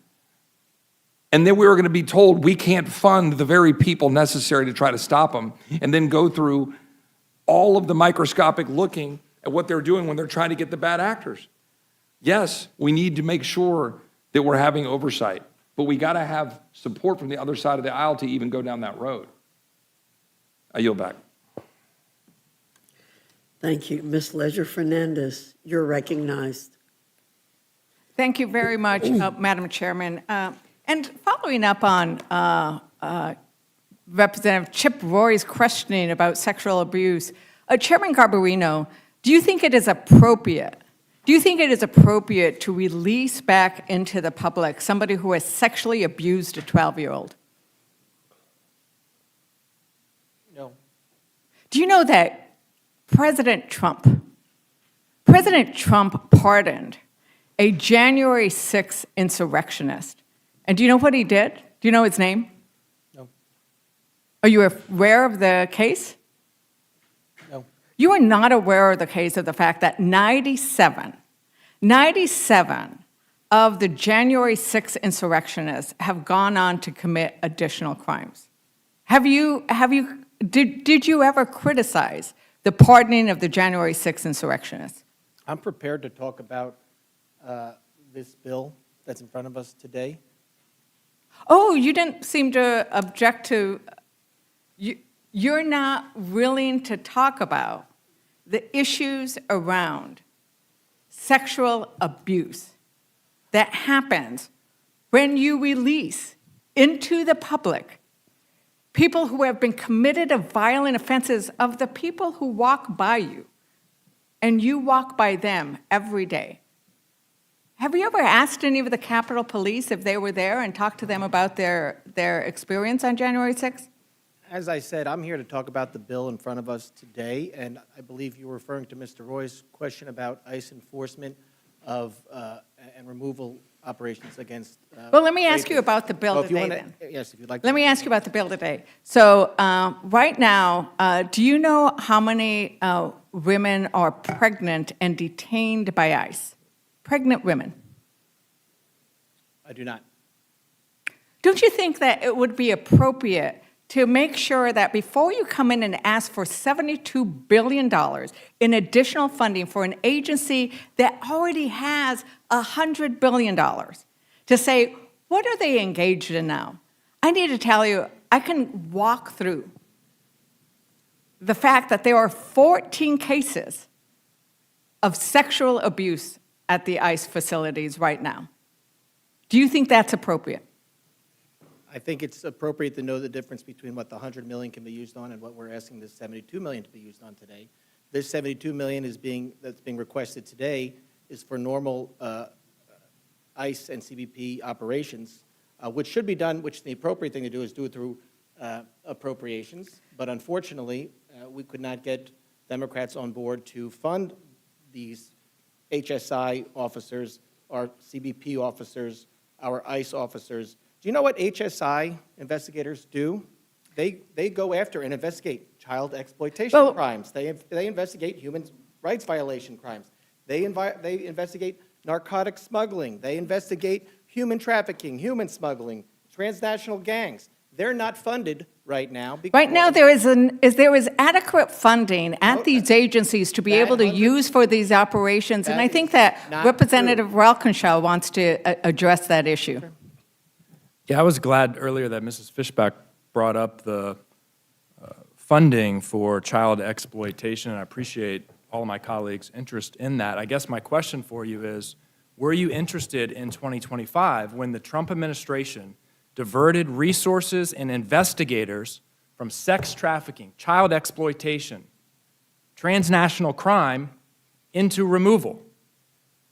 and then we were going to be told we can't fund the very people necessary to try to stop them, and then go through all of the microscopic looking at what they're doing when they're trying to get the bad actors. Yes, we need to make sure that we're having oversight, but we got to have support from the other side of the aisle to even go down that road. I yield back. Thank you. Ms. Leisure Fernandez, you're recognized. Thank you very much, Madam Chairman. And following up on Representative Chip Roy's questioning about sexual abuse, Chairman Garbarino, do you think it is appropriate to release back into the public somebody who has sexually abused a 12-year-old? No. Do you know that President Trump pardoned a January 6th insurrectionist? And do you know what he did? Do you know his name? No. Are you aware of the case? No. You are not aware of the case of the fact that 97 of the January 6th insurrectionists have gone on to commit additional crimes. Did you ever criticize the pardoning of the January 6th insurrectionists? I'm prepared to talk about this bill that's in front of us today. Oh, you didn't seem to object to, you're not willing to talk about the issues around sexual abuse that happens when you release into the public people who have been committed of violent offenses, of the people who walk by you, and you walk by them every day. Have you ever asked any of the Capitol Police if they were there and talked to them about their experience on January 6th? As I said, I'm here to talk about the bill in front of us today, and I believe you were referring to Mr. Roy's question about ICE enforcement of and removal operations against. Well, let me ask you about the bill Well, if you today wanna- then. Yes, if you'd like. Let me ask you about the bill today. So right now, do you know how many women are pregnant and detained by ICE? Pregnant women. I do not. Don't you think that it would be appropriate to make sure that before you come in and ask for $72 billion in additional funding for an agency that already has $100 billion, to say, what are they engaged in now? I need to tell you, I can walk through the fact that there are 14 cases of sexual abuse at the ICE facilities right now. Do you think that's appropriate? I think it's appropriate to know the difference between what the $100 million can be used on and what we're asking the $72 million to be used on today. This $72 million that's being requested today is for normal ICE and CBP operations, which should be done, which the appropriate thing to do is do it through appropriations. But unfortunately, we could not get Democrats on board to fund these HSI officers, our CBP officers, our ICE officers. Do you know what HSI investigators do? They go after and investigate child exploitation crimes. They investigate human rights violation crimes. They investigate narcotic smuggling. They investigate human trafficking, human smuggling, transnational gangs. They're not funded right now. Right now, because there is adequate funding at these agencies to be able to use for these operations, and That I think is that not Representative Walkinshaw wants to address that issue. Yeah, I was glad earlier that Mrs. Fishback brought up the funding for child exploitation, and I appreciate all of my colleagues' interest in that. I guess my question for you is, were you interested in 2025 when the Trump administration diverted resources and investigators from sex trafficking, child exploitation, transnational crime into removal?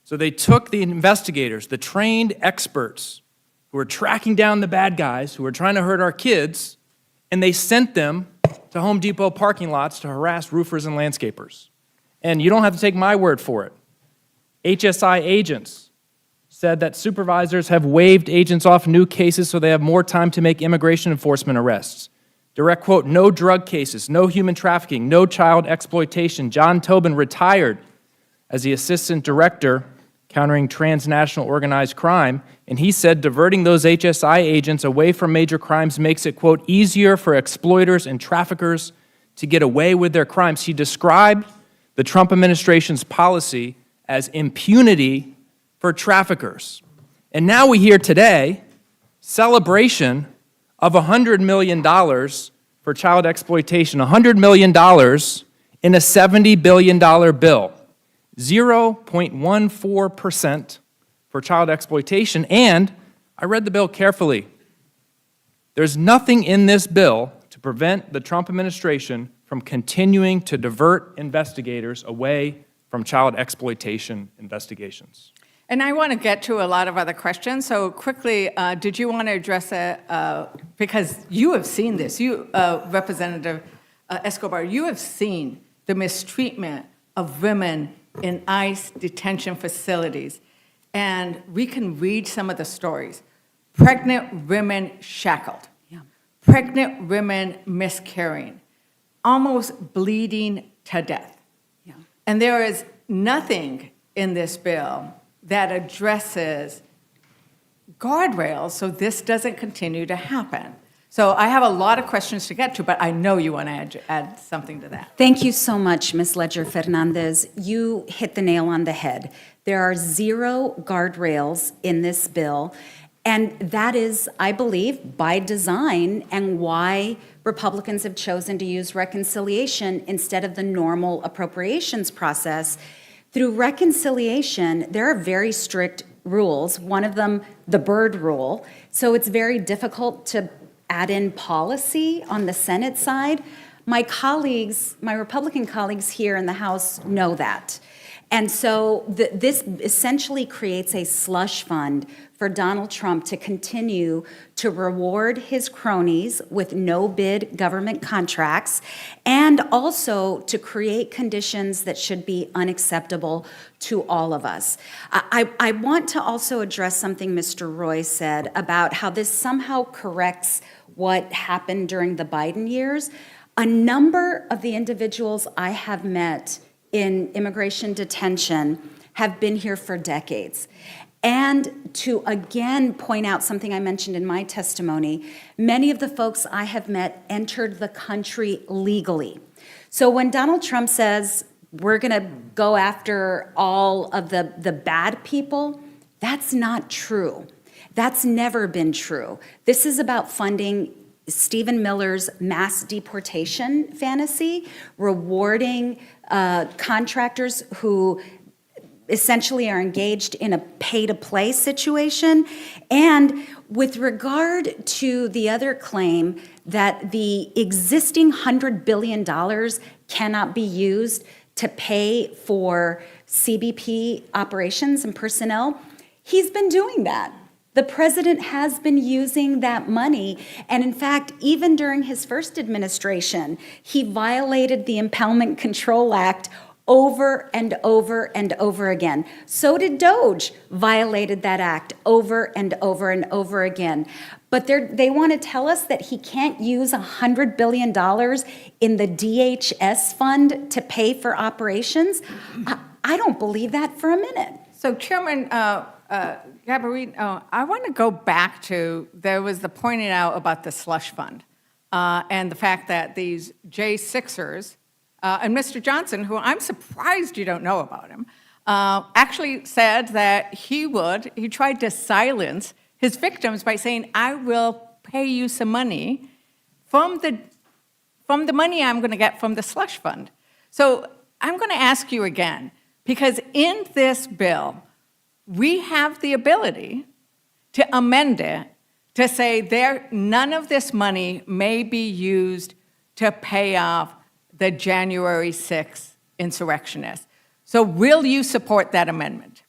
So they took the investigators, the trained experts who were tracking down the bad guys who were trying to hurt our kids, and they sent them to Home Depot parking lots to harass roofers and landscapers. And you don't have to take my word for it. HSI agents said that supervisors have waived agents off new cases so they have more time to make immigration enforcement arrests. Direct quote, no drug cases, no human trafficking, no child exploitation. John Tobin retired as the assistant director countering transnational organized crime, and he said diverting those HSI agents away from major crimes makes it, quote, easier for exploiters and traffickers to get away with their crimes. He described the Trump administration's policy as impunity for traffickers. And now we hear today celebration of $100 million for child exploitation, $100 million in a $70 billion bill, 0.14% for child exploitation. And I read the bill carefully. There's nothing in this bill to prevent the Trump administration from continuing to divert investigators away from child exploitation investigations. And I want to get to a lot of other questions, so quickly, did you want to address it? Because you have seen this, Representative Escobar, you have seen the mistreatment of women in ICE detention facilities, and we can read some of the stories. Pregnant women shackled, pregnant women miscarrying, almost bleeding to death. And there is nothing in this bill that addresses guardrails so this doesn't continue to happen. So I have a lot of questions to get to, but I know you want to add something to that. Thank you so much, Ms. Ledger Fernandez. You hit the nail on the head. There are 0 guardrails in this bill, and that is, I believe, by design and why Republicans have chosen to use reconciliation instead of the normal appropriations process. Through reconciliation, there are very strict rules, one of them the Byrd rule, so it's very difficult to add in policy on the Senate side. My colleagues, my Republican colleagues here in the House know that. And so this essentially creates a slush fund for Donald Trump to continue to reward his cronies with no-bid government contracts and also to create conditions that should be unacceptable to all of us. I want to also address something Mr. Roy said about how this somehow corrects what happened during the Biden years. A number of the individuals I have met in immigration detention have been here for decades. And to again point out something I mentioned in my testimony, many of the folks I have met entered the country legally. So when Donald Trump says we're going to go after all of the bad people, that's not true. That's never been true. This is about funding Stephen Miller's mass deportation fantasy, rewarding contractors who essentially are engaged in a pay-to-play situation. And with regard to the other claim that the existing $100 billion cannot be used to pay for CBP operations and personnel, he's been doing that. The president has been using that money, and in fact, even during his first administration, he violated the Impoundment Control Act over and over and over again. So did DOJ, violated that act over and over and over again. But they want to tell us that he can't use $100 billion in the DHS fund to pay for operations? I don't believe that for a minute. So Chairman Gabarino, I want to go back to, there was the pointing out about the slush fund and the fact that these J6ers, and Mr. Johnson, who I'm surprised you don't know about him, actually said that he tried to silence his victims by saying, I will pay you some money from the money I'm going to get from the slush fund. So I'm going to ask you again, because in this bill, we have the ability to amend it to say none of this money may be used to pay off the January 6th insurrectionists. So will you support that amendment?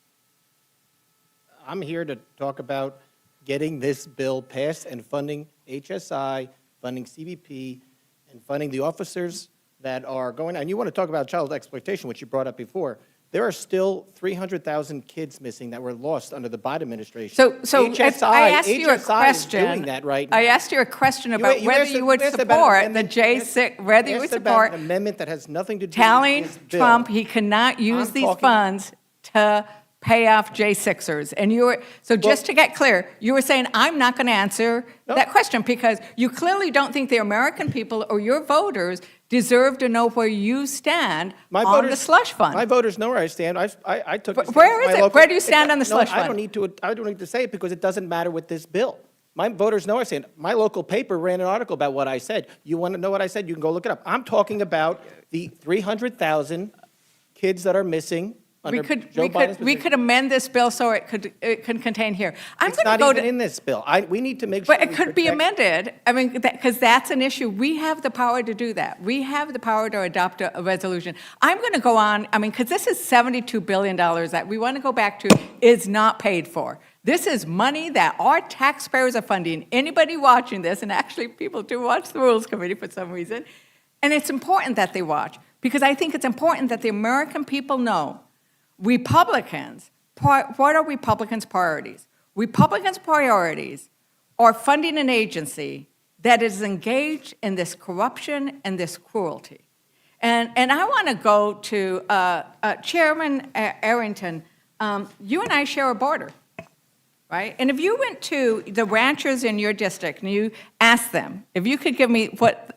I'm here to talk about getting this bill passed and funding HSI, funding CBP, and funding the officers that are going, and you want to talk about child exploitation, which you brought up before. There are still 300,000 kids missing that were lost under the Biden administration. So if I asked you a question. Is doing that right now. I asked you a question about whether you would support the J6, whether you would support an amendment that has nothing to do with telling this bill. Trump he cannot use I'm these talking- funds to pay off J6ers. And just to get clear, you were saying, I'm not going to answer that question because you clearly don't think the American people or your voters deserve to know where you stand on the slush fund. My voters know where I stand. I took. a stand Where with is my it? Where do you stand on the slush fund? I don't need to say it because it doesn't matter with this bill. My voters know where I stand. My local paper ran an article about what I said. You want to know what I said? You can go look it up. I'm talking about the 300,000 kids that are missing under Joe Biden's We administration. could amend this bill so it can contain here. I'm It's going to not go even to. in this bill. We need to make sure. But it we could be protect- amended, I mean, because that's an issue. We have the power to do that. We have the power to adopt a resolution. I'm going to go on, I mean, because this is $72 billion that we want to go back to is not paid for. This is money that our taxpayers are funding. Anybody watching this, and actually people do watch the Rules Committee for some reason, and it's important that they watch, because I think it's important that the American people know Republicans, what are Republicans' priorities? Republicans' priorities are funding an agency that is engaged in this corruption and this cruelty. And I want to go to Chairman Arrington. You and I share a border, right? And if you went to the ranchers in your district and you asked them, if you could give me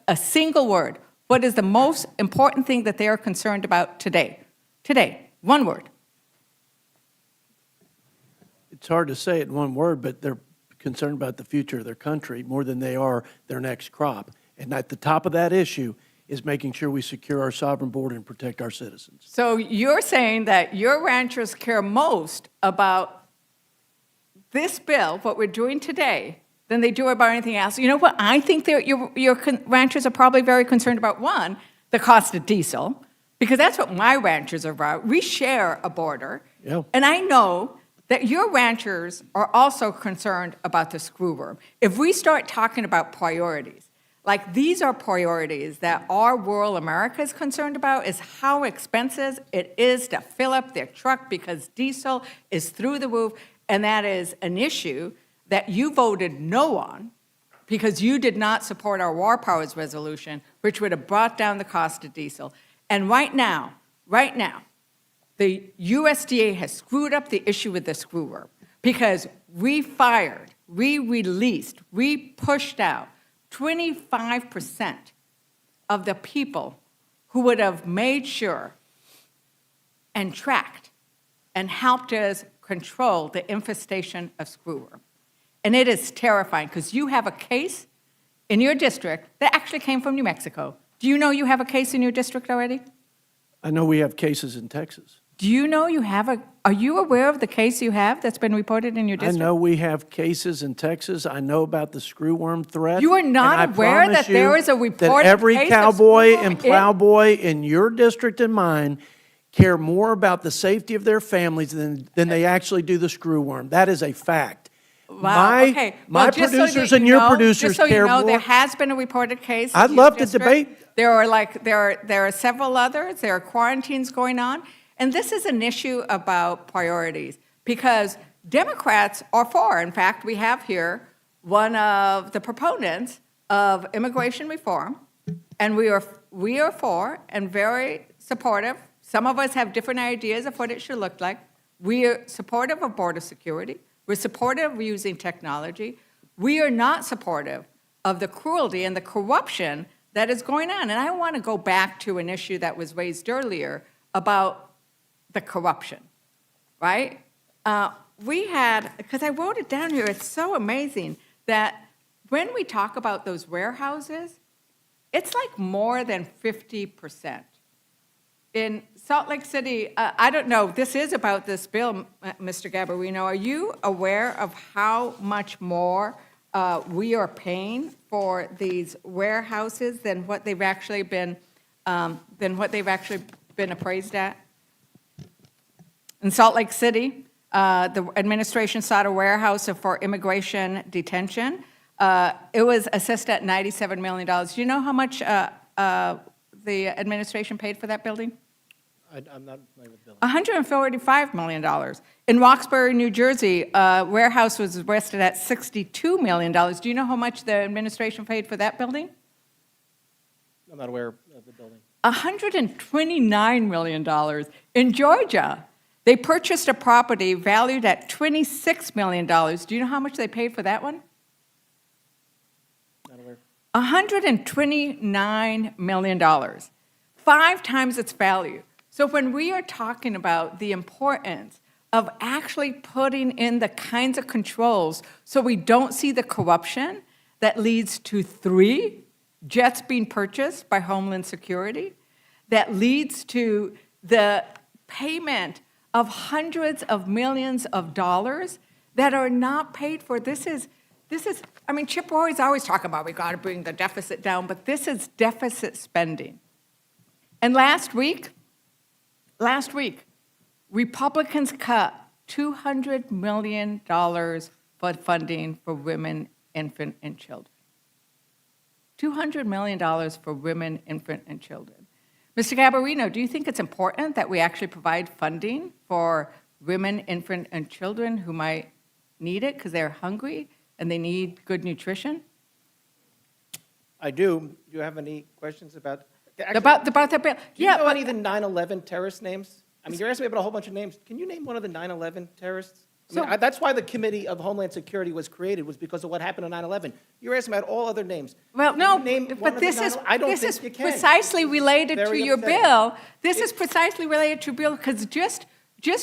a single word, what is the most important thing that they are concerned about today? Today, one word. It's hard to say it in one word, but they're concerned about the future of their country more than they are their next crop. And at the top of that issue is making sure we secure our sovereign border and protect our citizens. So you're saying that your ranchers care most about this bill, what we're doing today, than they do about anything else. You know what? I think your ranchers are probably very concerned about, one, the cost of diesel, because that's what my ranchers are about. We share a border. Yeah. And I know that your ranchers are also concerned about the screw worm. If we start talking about priorities, like these are priorities that our rural America is concerned about, is how expensive it is to fill up their truck because diesel is through the roof, and that is an issue that you voted no on because you did not support our War Powers resolution, which would have brought down the cost of diesel. And right now, the USDA has screwed up the issue with the screw worm because we fired, we released, we pushed out 25% of the people who would have made sure and tracked and helped us control the infestation of screw worm. And it is terrifying because you have a case in your district that actually came from New Mexico. Do you know you have a case in your district already? I know we have cases in Texas. Do you know you have are you aware of the case you have that's been reported in your I district? know we have cases in Texas. I know about the screwworm threat. You are not and I aware promise that there you is a that reported every case of cowboy screwworm and plowboy in your district and mine care more about the safety of their families than they actually do the screwworm. That is a fact. Wow, okay. My Well, just so producers that and you your know- producers just so care you know, more. there has been a reported case. in I'd your love to district. debate. There are several others. There are quarantines going on. And this is an issue about priorities because Democrats are for. In fact, we have here one of the proponents of immigration reform, and we are for and very supportive. Some of us have different ideas of what it should look like. We are supportive of border security. We're supportive of using technology. We are not supportive of the cruelty and the corruption that is going on. And I want to go back to an issue that was raised earlier about the corruption, right? We had, because I wrote it down here, it's so amazing that when we talk about those warehouses, it's like more than 50%. In Salt Lake City, I don't know, this is about this bill, Mr. Gabarino. Are you aware of how much more we are paying for these warehouses than what they've actually been appraised at? In Salt Lake City, the administration sought a warehouse for immigration detention. It was assessed at $97 million. Do you know how much the administration paid for that building? I'm not familiar with the bill. $145 million. In Roxbury, New Jersey, a warehouse was arrested at $62 million. Do you know how much the administration paid for that building? I'm not aware of the building. $129 million. In Georgia, they purchased a property valued at $26 million. Do you know how much they paid for that one? Not aware. $129 million, 5 times its value. So when we are talking about the importance of actually putting in the kinds of controls so we don't see the corruption that leads to 3 jets being purchased by Homeland Security, that leads to the payment of hundreds of millions of dollars that are not paid for. This is, I mean, Chip Roy's always talking about we got to bring the deficit down, but this is deficit spending. And last week, Republicans cut $200 million for funding for women, infant, and children. $200 million for women, infant, and children. Mr. Gabarino, do you think it's important that we actually provide funding for women, infant, and children who might need it because they're hungry and they need good nutrition? I do. Do you have any questions about? Actually, About that bill? do you know any of the 9/11 terrorist names? I mean, you're asking me about a whole bunch of names. Can you name one of the 9/11 terrorists? I mean, that's why the Committee of Homeland Security was created, was because of what happened on 9/11. You're asking about all other names. Well, Can no, you name one but of this the is, 9/11? I don't this think is you can. precisely related to Very your upsetting. bill. This is precisely related to your bill, because just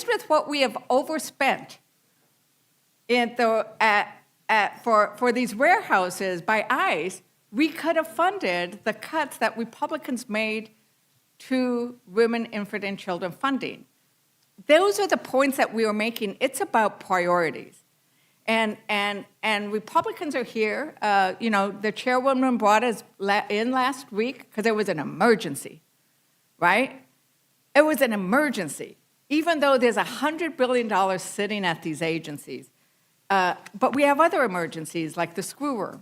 with what we have overspent in for these warehouses by ICE, we could have funded the cuts that Republicans made to women, infant, and children funding. Those are the points that we are making. It's about priorities. And Republicans are here. You know, the chairwoman brought us in last week because there was an emergency, right? It was an emergency, even though there's $100 billion sitting at these agencies. But we have other emergencies, like the screwer,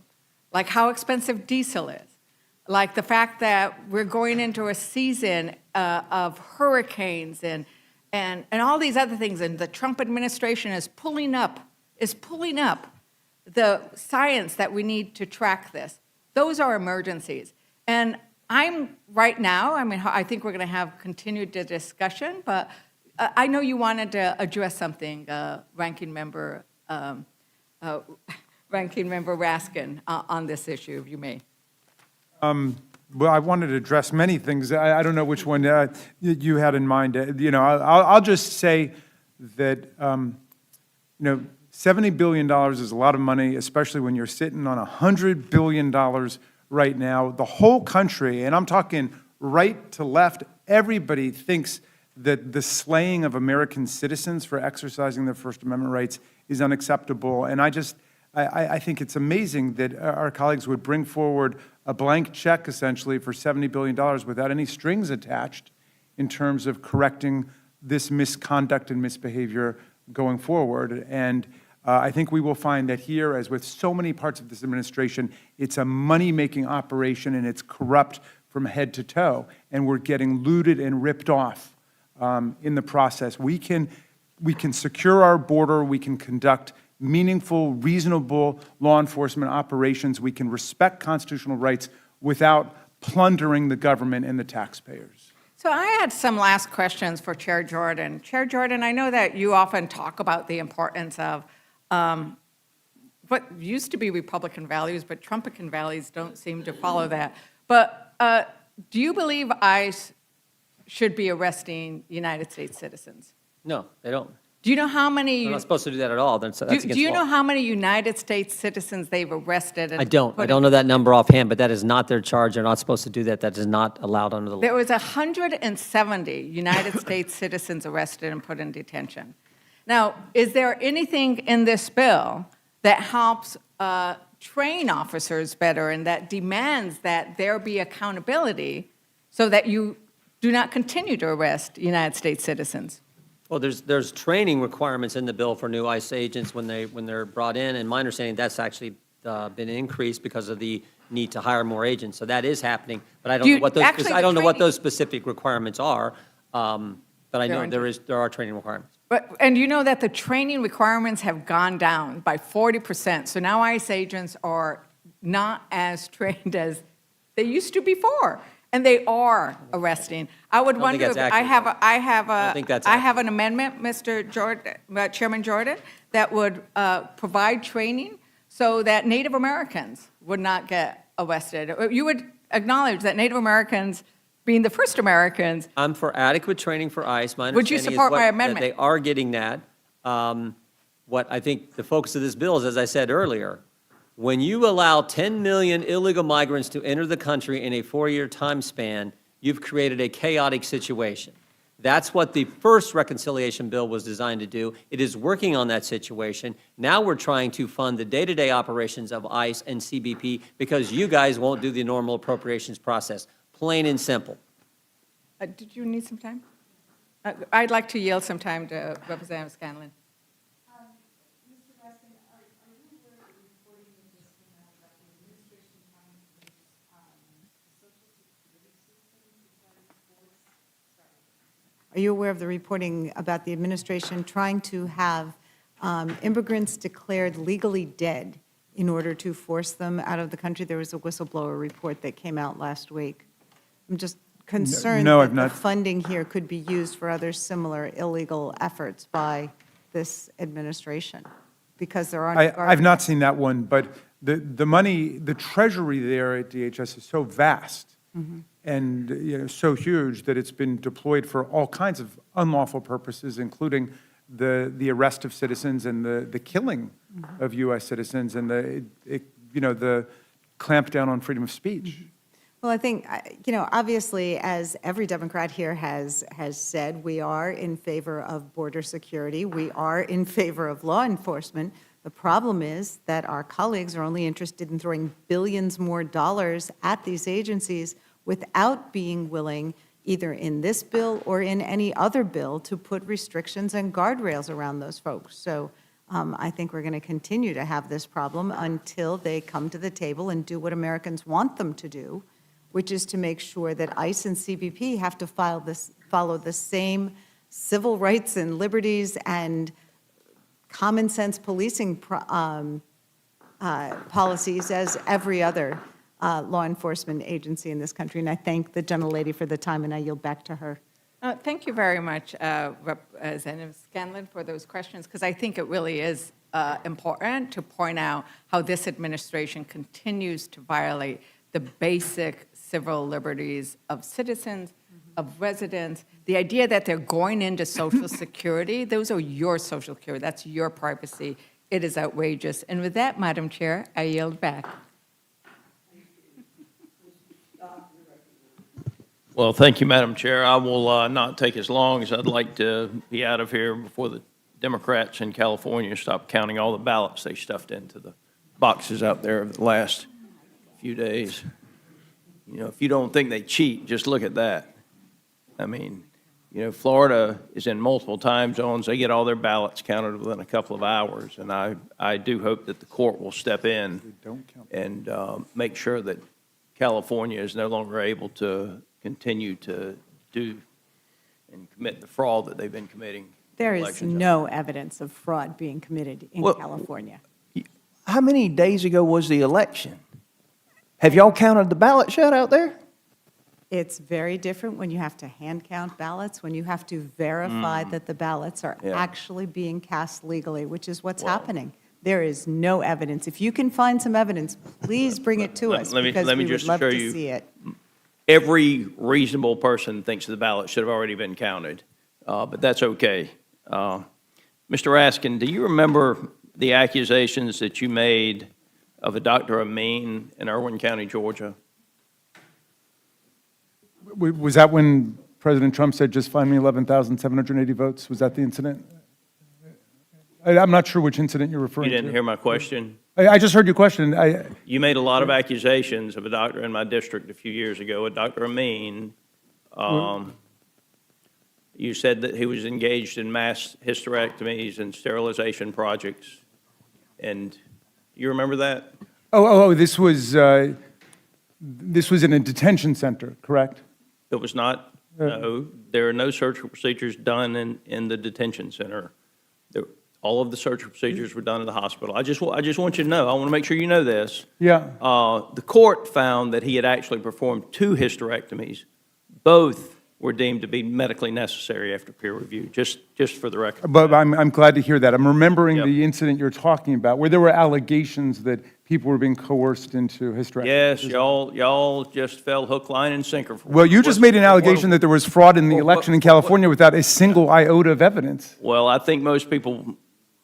like how expensive diesel is, like the fact that we're going into a season of hurricanes and all these other things, and the Trump administration is pulling up the science that we need to track this. Those are emergencies. And right now, I mean, I think we're going to have continued discussion, but I know you wanted to address something, Ranking Member Raskin, on this issue, if you may. Well, I wanted to address many things. I don't know which one you had in mind. You know, I'll just say that, you know, $70 billion is a lot of money, especially when you're sitting on $100 billion right now. The whole country, and I'm talking right to left, everybody thinks that the slaying of American citizens for exercising their First Amendment rights is unacceptable. And I think it's amazing that our colleagues would bring forward a blank check, essentially, for $70 billion without any strings attached in terms of correcting this misconduct and misbehavior going forward. And I think we will find that here, as with so many parts of this administration, it's a money-making operation and it's corrupt from head to toe, and we're getting looted and ripped off in the process. We can secure our border, we can conduct meaningful, reasonable law enforcement operations, we can respect constitutional rights without plundering the government and the taxpayers. So I had some last questions for Chair Jordan. Chair Jordan, I know that you often talk about the importance of what used to be Republican values, but Trumpican values don't seem to follow that. But do you believe ICE should be arresting United States citizens? No, they don't. Do you know how many? They're not supposed to do that at all. That's against Do you law. know how many United States citizens they've arrested? And I don't. I put don't know that number offhand, but that is not their charge. They're not supposed to do that. That is not allowed under the law. There was 170 United States citizens arrested and put in detention. Now, is there anything in this bill that helps train officers better and that demands that there be accountability so that you do not continue to arrest United States citizens? Well, there's training requirements in the bill for new ICE agents when they're brought in, and my understanding, that's actually been increased because of the need to hire more agents. So that is happening, but I don't know what those, actually, I don't know what the training- those specific requirements are, but I know there are training requirements. And you know that the training requirements have gone down by 40%. So now ICE agents are not as trained as they used to before. And they are arresting. I would I don't think wonder if that's I accurate. Think that's I have an amendment, Mr. Jordan, Chairman Jordan, that would provide training so that Native Americans would not get arrested. You would acknowledge that Native Americans, being the first Americans, I'm for adequate training for ICE. My Would you understanding is support my that amendment? they are getting that. What I think the focus of this bill is, as I said earlier, when you allow 10 million illegal migrants to enter the country in a 4-year time span, you've created a chaotic situation. That's what the first reconciliation bill was designed to do. It is working on that situation. Now we're trying to fund the day-to-day operations of ICE and CBP because you guys won't do the normal appropriations process. Plain and simple. did you need some time? I'd like to yield some time to Representative Scanlon. Are you aware of the reporting about the administration trying to have immigrants declared legally dead in order to force them out of the country? There was a whistleblower report that came out last week. I'm just concerned No, I've that the not. funding here could be used for other similar illegal efforts by this administration, because there aren't. I've not seen that one, but the money, the treasury there at DHS is so vast and so huge that it's been deployed for all kinds of unlawful purposes, including the arrest of citizens and the killing of U.S. citizens and the clampdown on freedom of speech. Well, I think, obviously, as every Democrat here has said, we are in favor of border security. We are in favor of law enforcement. The problem is that our colleagues are only interested in throwing billions more dollars at these agencies without being willing, either in this bill or in any other bill, to put restrictions and guardrails around those folks. So I think we're going to continue to have this problem until they come to the table and do what Americans want them to do, which is to make sure that ICE and CBP have to follow the same civil rights and liberties and common sense policing policies as every other law enforcement agency in this country. And I thank the gentlelady for the time, and I yield back to her. Thank you very much, Representative Scanlon, for those questions, because I think it really is important to point out how this administration continues to violate the basic civil liberties of citizens, of residents. The idea that they're going into Social Security, those are your Social Security, that's your privacy. It is outrageous. And with that, Madam Chair, I yield back. Well, thank you, Madam Chair. I will not take as long as I'd like to be out of here before the Democrats in California stop counting all the ballots they stuffed into the boxes out there the last few days. If you don't think they cheat, just look at that. I mean, Florida is in multiple time zones. They get all their ballots counted within a couple of hours, and I do hope that the court will step in and make sure that California is no longer able to continue to do and commit the fraud that they've been committing. There is elections. no evidence of fraud being committed in California. How many days ago was the election? Have y'all counted the ballots yet out there? It's very different when you have to hand count ballots, when you have to verify that the ballots are Yeah. actually being cast legally, which is what's happening. There is no evidence. If you can find some evidence, please bring it to us, because let me we would just love assure to you, see it. every reasonable person thinks the ballot should have already been counted, but that's okay. Mr. Raskin, do you remember the accusations that you made of a Dr. Amin in Irwin County, Georgia? Was that when President Trump said, just find me 11,780 votes? Was that the incident? I'm not sure which incident you're You referring to. didn't hear my question? I just heard your question. You made a lot of accusations of a doctor in my district a few years ago, a Dr. Amin. You said that he was engaged in mass hysterectomies and sterilization projects. And you remember that? This was in a detention center, correct? It was not, no, there are no surgical procedures done in the detention center. All of the surgical procedures were done in the hospital. I just want you to know, I want to make sure you know this. Yeah. The court found that he had actually performed 2 hysterectomies. Both were deemed to be medically necessary after peer review, just for the record. But I'm glad to hear that. I'm remembering Yep. the incident you're talking about, where there were allegations that people were being coerced into hysterectomy. Yes, y'all just fell hook, line, and sinker. Well, you just made an allegation that there was fraud in the election in California without a single iota of evidence. Well, I think most people.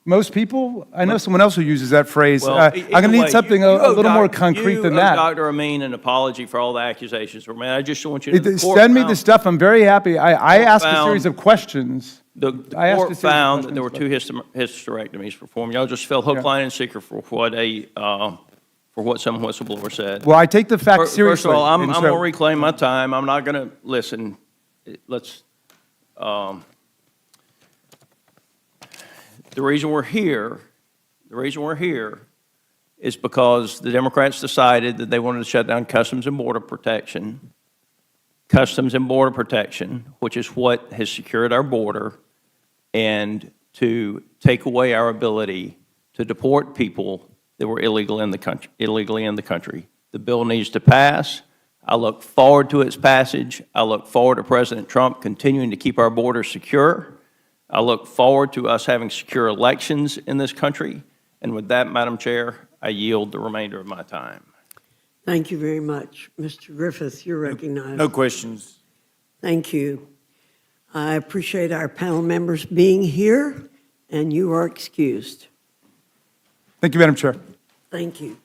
Most people? I know someone else who uses that phrase. Well, I'm either going to need way, something you a owe little more Doc- concrete than You owe that. Dr. Amin an apology for all the accusations were made. I just want you to know. the court Send me the found- stuff. I'm very happy. I asked a found- series of questions. The I asked a court series of found that there were questions, 2 hysterectomies performed. Y'all just fell hook, Yeah. line, and sinker for what some whistleblower said. Well, I take the facts seriously. First of all, I'm and so- going to reclaim my time. I'm not going to listen. Let's. The reason we're here is because the Democrats decided that they wanted to shut down Customs and Border Protection. Customs and Border Protection, which is what has secured our border, and to take away our ability to deport people that were illegally in the country. The bill needs to pass. I look forward to its passage. I look forward to President Trump continuing to keep our border secure. I look forward to us having secure elections in this country. And with that, Madam Chair, I yield the remainder of my time. Thank you very much. Mr. Griffith, you're recognized. No questions. Thank you. I appreciate our panel members being here, and you are excused. Thank you, Madam Chair. Thank you.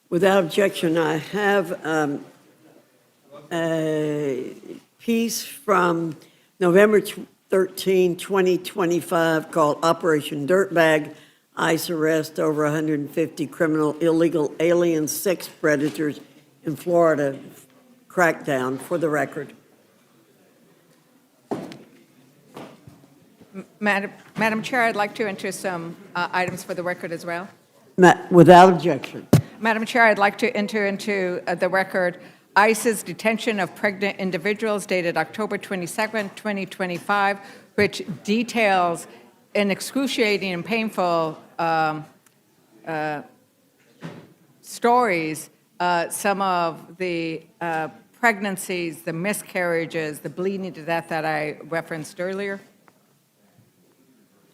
Without objection, I have a piece from November 13, 2025, called Operation Dirtbag, ICE arrest over 150 criminal illegal alien sex predators in Florida, crackdown, for the record. Madam Chair, I'd like to enter some items for the record as well. Without objection. Madam Chair, I'd like to enter into the record ICE's detention of pregnant individuals dated October 22nd, 2025, which details in excruciating and painful stories some of the pregnancies, the miscarriages, the bleeding to death that I referenced earlier.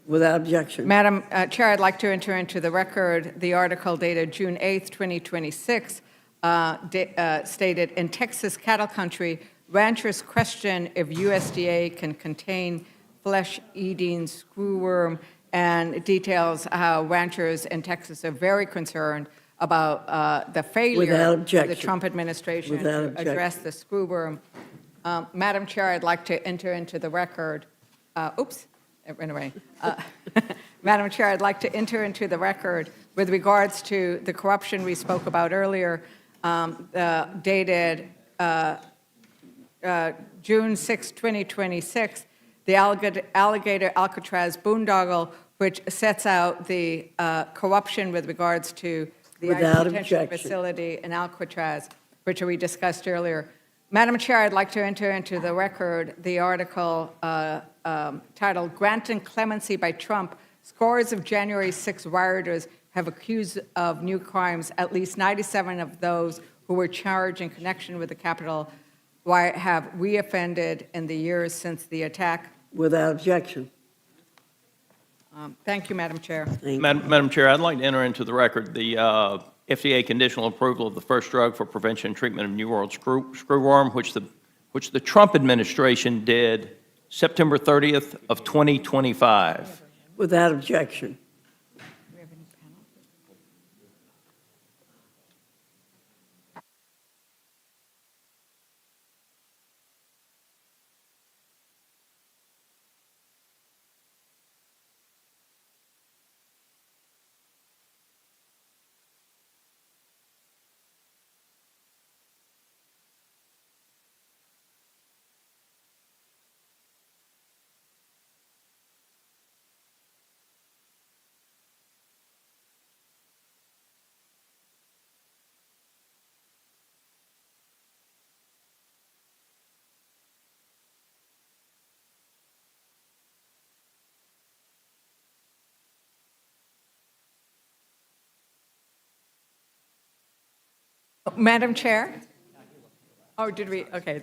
Without objection. Madam Chair, I'd like to enter into the record the article dated June 8th, 2026, stated, in Texas cattle country, ranchers question if USDA can contain flesh-eating screwworm, and details how ranchers in Texas are very concerned about the failure of the Trump administration to address the screwworm. Madam Chair, I'd like to enter into the record, it went away. Madam Chair, I'd like to enter into the record with regards to the corruption we spoke about earlier, dated June 6, 2026, the alligator Alcatraz boondoggle, which sets out the corruption with regards to the ICE detention facility in Alcatraz, which we discussed earlier. Madam Chair, I'd like to enter into the record the article titled Granting Clemency by Trump, scores of January 6 rioters have accused of new crimes. At least 97 of those who were charged in connection with the Capitol riot have reoffended in the years since the attack. Without objection. Thank you, Madam Chair. Madam Chair, I'd like to enter into the record the FDA conditional approval of the first drug for prevention and treatment of New World screwworm, which the Trump administration did September 30th of 2025. Without objection. Madam Chair? Oh, did we? Okay.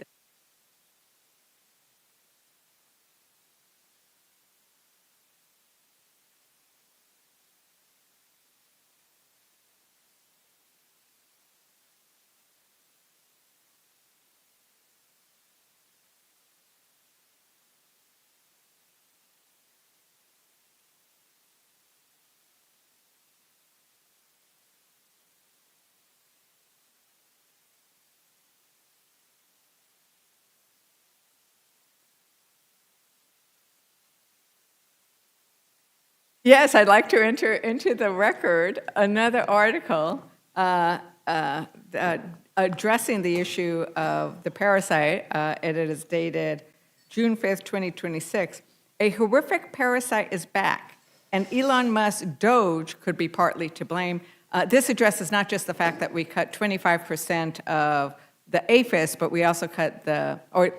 Yes, I'd like to enter into the record another article addressing the issue of the parasite, and it is dated June 5th, 2026. A horrific parasite is back, and Elon Musk's Doge could be partly to blame. This addresses not just the fact that we cut 25% of the APHIS, but we also cut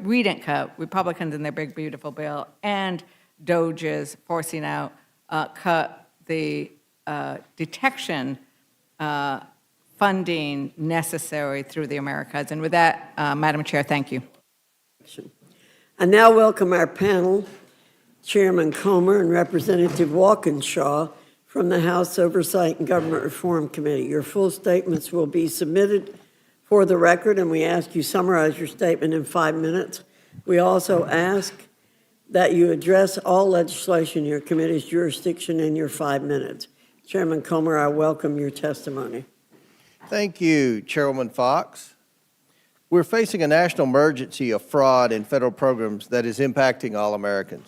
we didn't cut, Republicans in their big, beautiful bill, and Doge's forcing out, cut the detection funding necessary through the Americas. And with that, Madam Chair, thank you. I now welcome our panel, Chairman Comer and Representative Walkinshaw from the House Oversight and Government Reform Committee. Your full statements will be submitted for the record, and we ask you summarize your statement in 5 minutes. We also ask that you address all legislation in your committee's jurisdiction in your 5 minutes. Chairman Comer, I welcome your testimony. Thank you, Chairwoman Fox. We're facing a national emergency of fraud in federal programs that is impacting all Americans.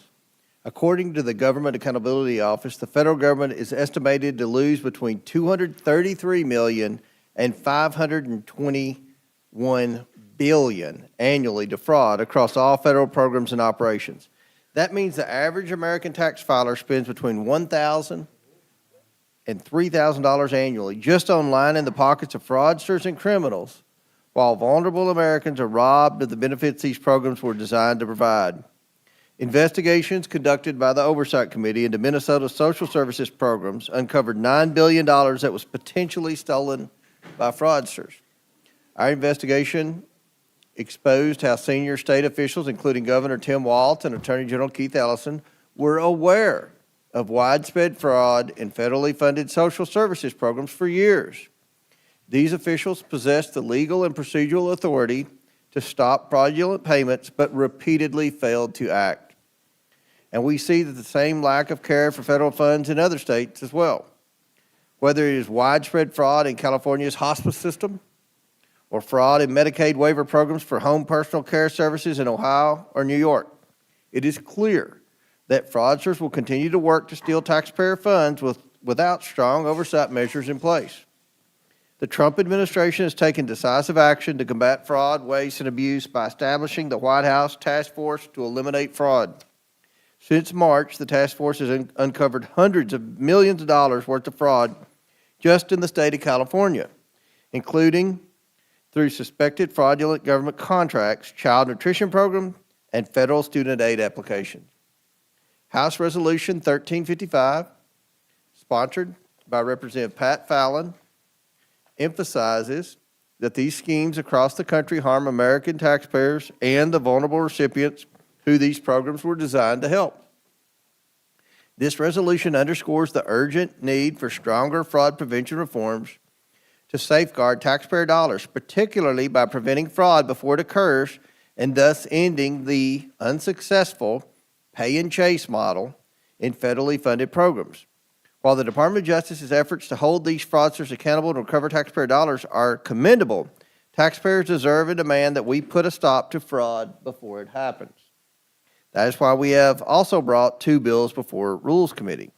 According to the Government Accountability Office, the federal government is estimated to lose between $233 million and $521 billion annually to fraud across all federal programs and operations. That means the average American tax filer spends between $1,000 and $3,000 annually just on lining the pockets of fraudsters and criminals, while vulnerable Americans are robbed of the benefits these programs were designed to provide. Investigations conducted by the Oversight Committee into Minnesota's social services programs uncovered $9 billion that was potentially stolen by fraudsters. Our investigation exposed how senior state officials, including Governor Tim Walz and Attorney General Keith Ellison, were aware of widespread fraud in federally funded social services programs for years. These officials possessed the legal and procedural authority to stop fraudulent payments, but repeatedly failed to act. And we see that the same lack of care for federal funds in other states as well. Whether it is widespread fraud in California's hospice system, or fraud in Medicaid waiver programs for home personal care services in Ohio or New York, it is clear that fraudsters will continue to work to steal taxpayer funds without strong oversight measures in place. The Trump administration has taken decisive action to combat fraud, waste, and abuse by establishing the White House Task Force to Eliminate Fraud. Since March, the task force has uncovered hundreds of millions of dollars worth of fraud just in the state of California, including through suspected fraudulent government contracts, child nutrition programs, and federal student aid applications. House Resolution 1355, sponsored by Representative Pat Fallon, emphasizes that these schemes across the country harm American taxpayers and the vulnerable recipients who these programs were designed to help. This resolution underscores the urgent need for stronger fraud prevention reforms to safeguard taxpayer dollars, particularly by preventing fraud before it occurs and thus ending the unsuccessful pay-and-chase model in federally funded programs. While the Department of Justice's efforts to hold these fraudsters accountable and recover taxpayer dollars are commendable, taxpayers deserve and demand that we put a stop to fraud before it happens. That is why we have also brought 2 bills before Rules Committee.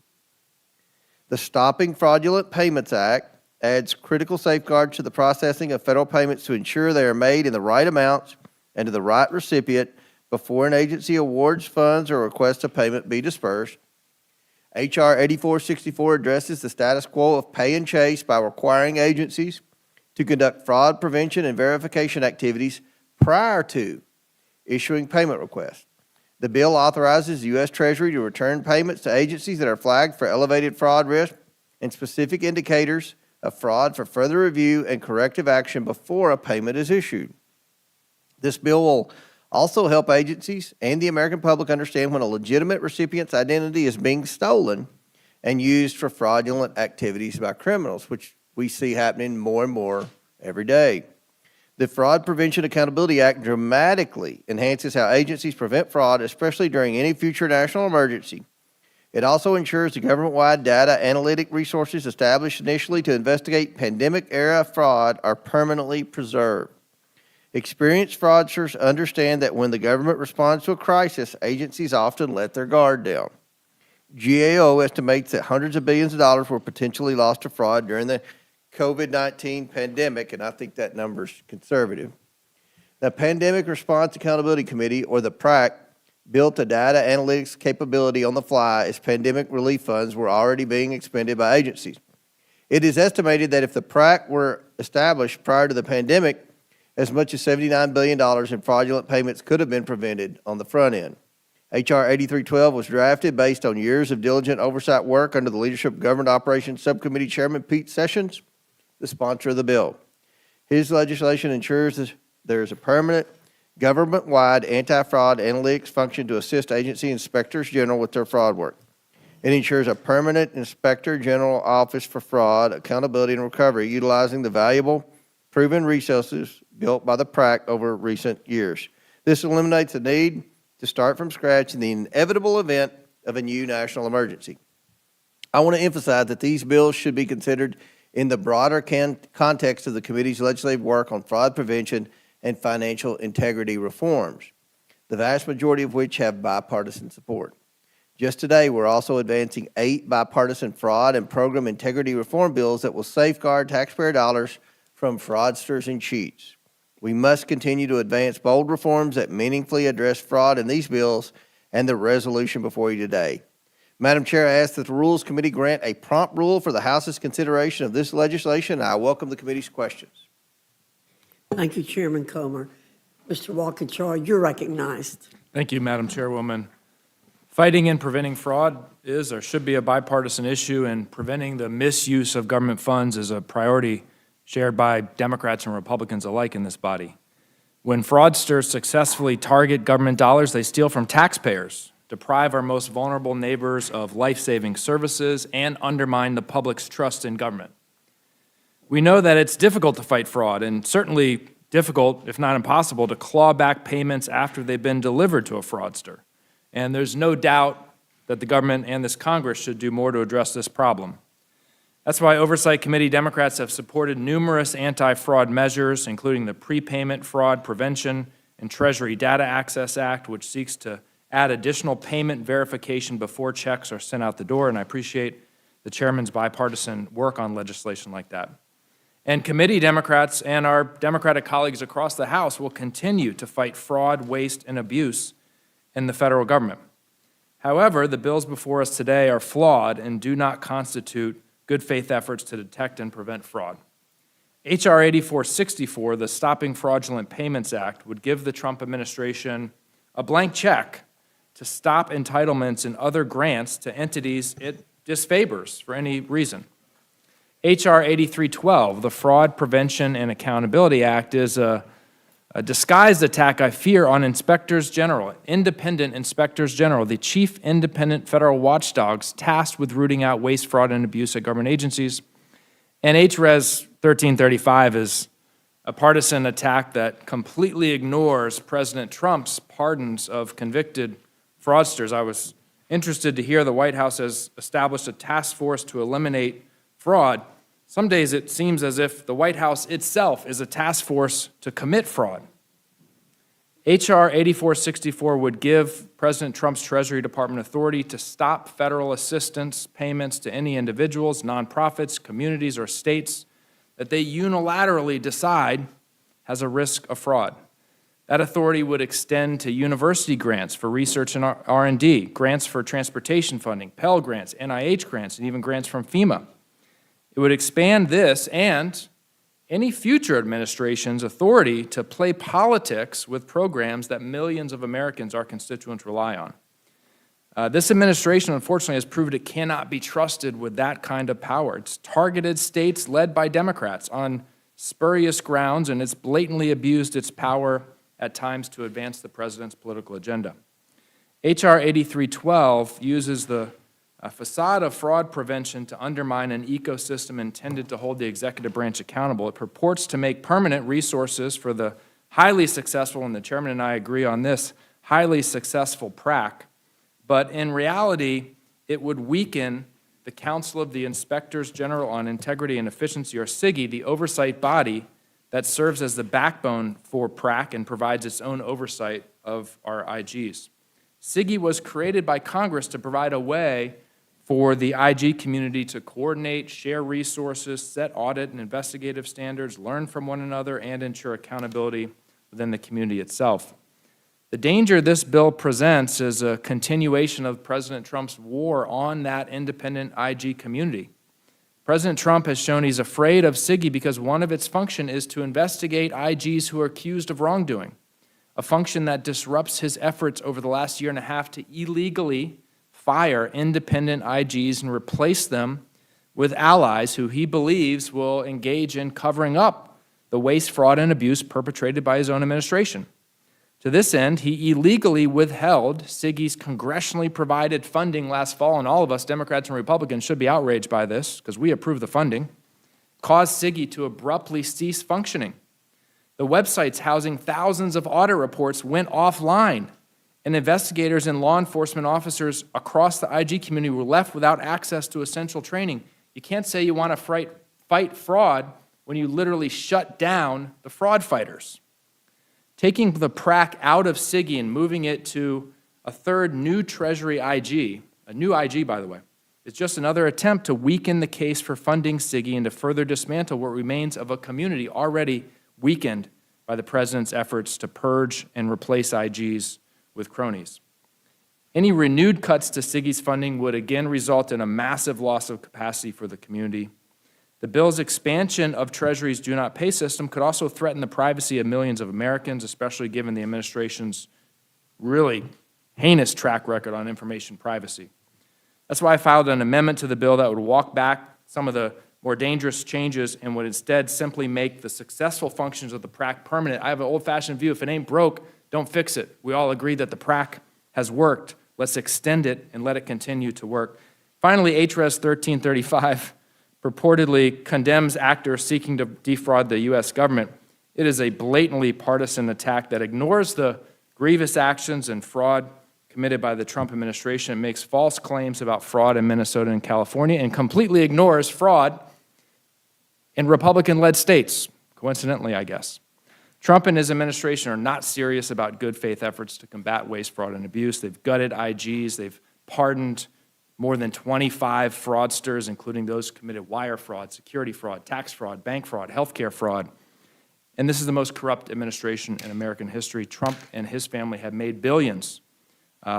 The Stopping Fraudulent Payments Act adds critical safeguards to the processing of federal payments to ensure they are made in the right amounts and to the right recipient before an agency awards funds or requests a payment be dispersed. H.R. 8464 addresses the status quo of pay and chase by requiring agencies to conduct fraud prevention and verification activities prior to issuing payment requests. The bill authorizes the U.S. Treasury to return payments to agencies that are flagged for elevated fraud risk and specific indicators of fraud for further review and corrective action before a payment is issued. This bill will also help agencies and the American public understand when a legitimate recipient's identity is being stolen and used for fraudulent activities by criminals, which we see happening more and more every day. The Fraud Prevention Accountability Act dramatically enhances how agencies prevent fraud, especially during any future national emergency. It also ensures the government-wide data analytic resources established initially to investigate pandemic-era fraud are permanently preserved. Experienced fraudsters understand that when the government responds to a crisis, agencies often let their guard down. GAO estimates that hundreds of billions of dollars were potentially lost to fraud during the COVID-19 pandemic, and I think that number's conservative. The Pandemic Response Accountability Committee, or the PRAC, built a data analytics capability on the fly as pandemic relief funds were already being expended by agencies. It is estimated that if the PRAC were established prior to the pandemic, as much as $79 billion in fraudulent payments could have been prevented on the front end. H.R. 8312 was drafted based on years of diligent oversight work under the leadership of Government Operations Subcommittee Chairman Pete Sessions, the sponsor of the bill. His legislation ensures that there is a permanent government-wide anti-fraud analytics function to assist agency inspectors general with their fraud work. It ensures a permanent Inspector General Office for Fraud, Accountability, and Recovery, utilizing the valuable proven resources built by the PRAC over recent years. This eliminates the need to start from scratch in the inevitable event of a new national emergency. I want to emphasize that these bills should be considered in the broader context of the committee's legislative work on fraud prevention and financial integrity reforms, the vast majority of which have bipartisan support. Just today, we're also advancing 8 bipartisan fraud and program integrity reform bills that will safeguard taxpayer dollars from fraudsters and cheats. We must continue to advance bold reforms that meaningfully address fraud in these bills and the resolution before you today. Madam Chair, I ask that the Rules Committee grant a prompt rule for the House's consideration of this legislation. I welcome the committee's questions. Thank you, Chairman Comer. Mr. Walkinshaw, you're recognized. Thank you, Madam Chairwoman. Fighting and preventing fraud is or should be a bipartisan issue, and preventing the misuse of government funds is a priority shared by Democrats and Republicans alike in this body. When fraudsters successfully target government dollars, they steal from taxpayers, deprive our most vulnerable neighbors of life-saving services, and undermine the public's trust in government. We know that it's difficult to fight fraud, and certainly difficult, if not impossible, to claw back payments after they've been delivered to a fraudster. And there's no doubt that the government and this Congress should do more to address this problem. That's why Oversight Committee Democrats have supported numerous anti-fraud measures, including the Prepayment Fraud Prevention and Treasury Data Access Act, which seeks to add additional payment verification before checks are sent out the door, and I appreciate the chairman's bipartisan work on legislation like that. And committee Democrats and our Democratic colleagues across the House will continue to fight fraud, waste, and abuse in the federal government. However, the bills before us today are flawed and do not constitute good faith efforts to detect and prevent fraud. H.R. 8464, the Stopping Fraudulent Payments Act, would give the Trump administration a blank check to stop entitlements and other grants to entities it disfavors for any reason. H.R. 8312, the Fraud Prevention and Accountability Act, is a disguised attack, I fear, on inspectors general, independent inspectors general, the chief independent federal watchdogs tasked with rooting out waste, fraud, and abuse at government agencies. And H.Res. 1335 is a partisan attack that completely ignores President Trump's pardons of convicted fraudsters. I was interested to hear the White House has established a task force to eliminate fraud. Some days it seems as if the White House itself is a task force to commit fraud. H.R. 8464 would give President Trump's Treasury Department authority to stop federal assistance payments to any individuals, nonprofits, communities, or states that they unilaterally decide has a risk of fraud. That authority would extend to university grants for research and R&D, grants for transportation funding, Pell Grants, NIH grants, and even grants from FEMA. It would expand this and any future administration's authority to play politics with programs that millions of Americans, our constituents, rely on. This administration, unfortunately, has proved it cannot be trusted with that kind of power. It's targeted states led by Democrats on spurious grounds, and it's blatantly abused its power at times to advance the president's political agenda. H.R. 8312 uses the facade of fraud prevention to undermine an ecosystem intended to hold the executive branch accountable. It purports to make permanent resources for the highly successful, and the chairman and I agree on this, highly successful PRAC, but in reality, it would weaken the Council of the Inspectors General on Integrity and Efficiency, or CIGI, the oversight body that serves as the backbone for PRAC and provides its own oversight of our IGs. CIGI was created by Congress to provide a way for the IG community to coordinate, share resources, set audit and investigative standards, learn from one another, and ensure accountability within the community itself. The danger this bill presents is a continuation of President Trump's war on that independent IG community. President Trump has shown he's afraid of CIGI because one of its functions is to investigate IGs who are accused of wrongdoing, a function that disrupts his efforts over the last year and a half to illegally fire independent IGs and replace them with allies who he believes will engage in covering up the waste, fraud, and abuse perpetrated by his own administration. To this end, he illegally withheld CIGI's congressionally provided funding last fall, and all of us, Democrats and Republicans, should be outraged by this because we approve the funding, caused CIGI to abruptly cease functioning. The websites housing thousands of audit reports went offline, and investigators and law enforcement officers across the IG community were left without access to essential training. You can't say you want to fight fraud when you literally shut down the fraud fighters. Taking the PRAC out of CIGI and moving it to a third new Treasury IG, a new IG, by the way, is just another attempt to weaken the case for funding CIGI and to further dismantle what remains of a community already weakened by the president's efforts to purge and replace IGs with cronies. Any renewed cuts to CIGI's funding would again result in a massive loss of capacity for the community. The bill's expansion of Treasury's do not pay system could also threaten the privacy of millions of Americans, especially given the administration's really heinous track record on information privacy. That's why I filed an amendment to the bill that would walk back some of the more dangerous changes and would instead simply make the successful functions of the PRAC permanent. I have an old-fashioned view. If it ain't broke, don't fix it. We all agree that the PRAC has worked. Let's extend it and let it continue to work. Finally, H.Res. 1335 purportedly condemns actors seeking to defraud the U.S. government. It is a blatantly partisan attack that ignores the grievous actions and fraud committed by the Trump administration. It makes false claims about fraud in Minnesota and California and completely ignores fraud in Republican-led states, coincidentally, I guess. Trump and his administration are not serious about good faith efforts to combat waste, fraud, and abuse. They've gutted IGs. They've pardoned more than 25 fraudsters, including those who committed wire fraud, security fraud, tax fraud, bank fraud, healthcare fraud. And this is the most corrupt administration in American history. Trump and his family have made billions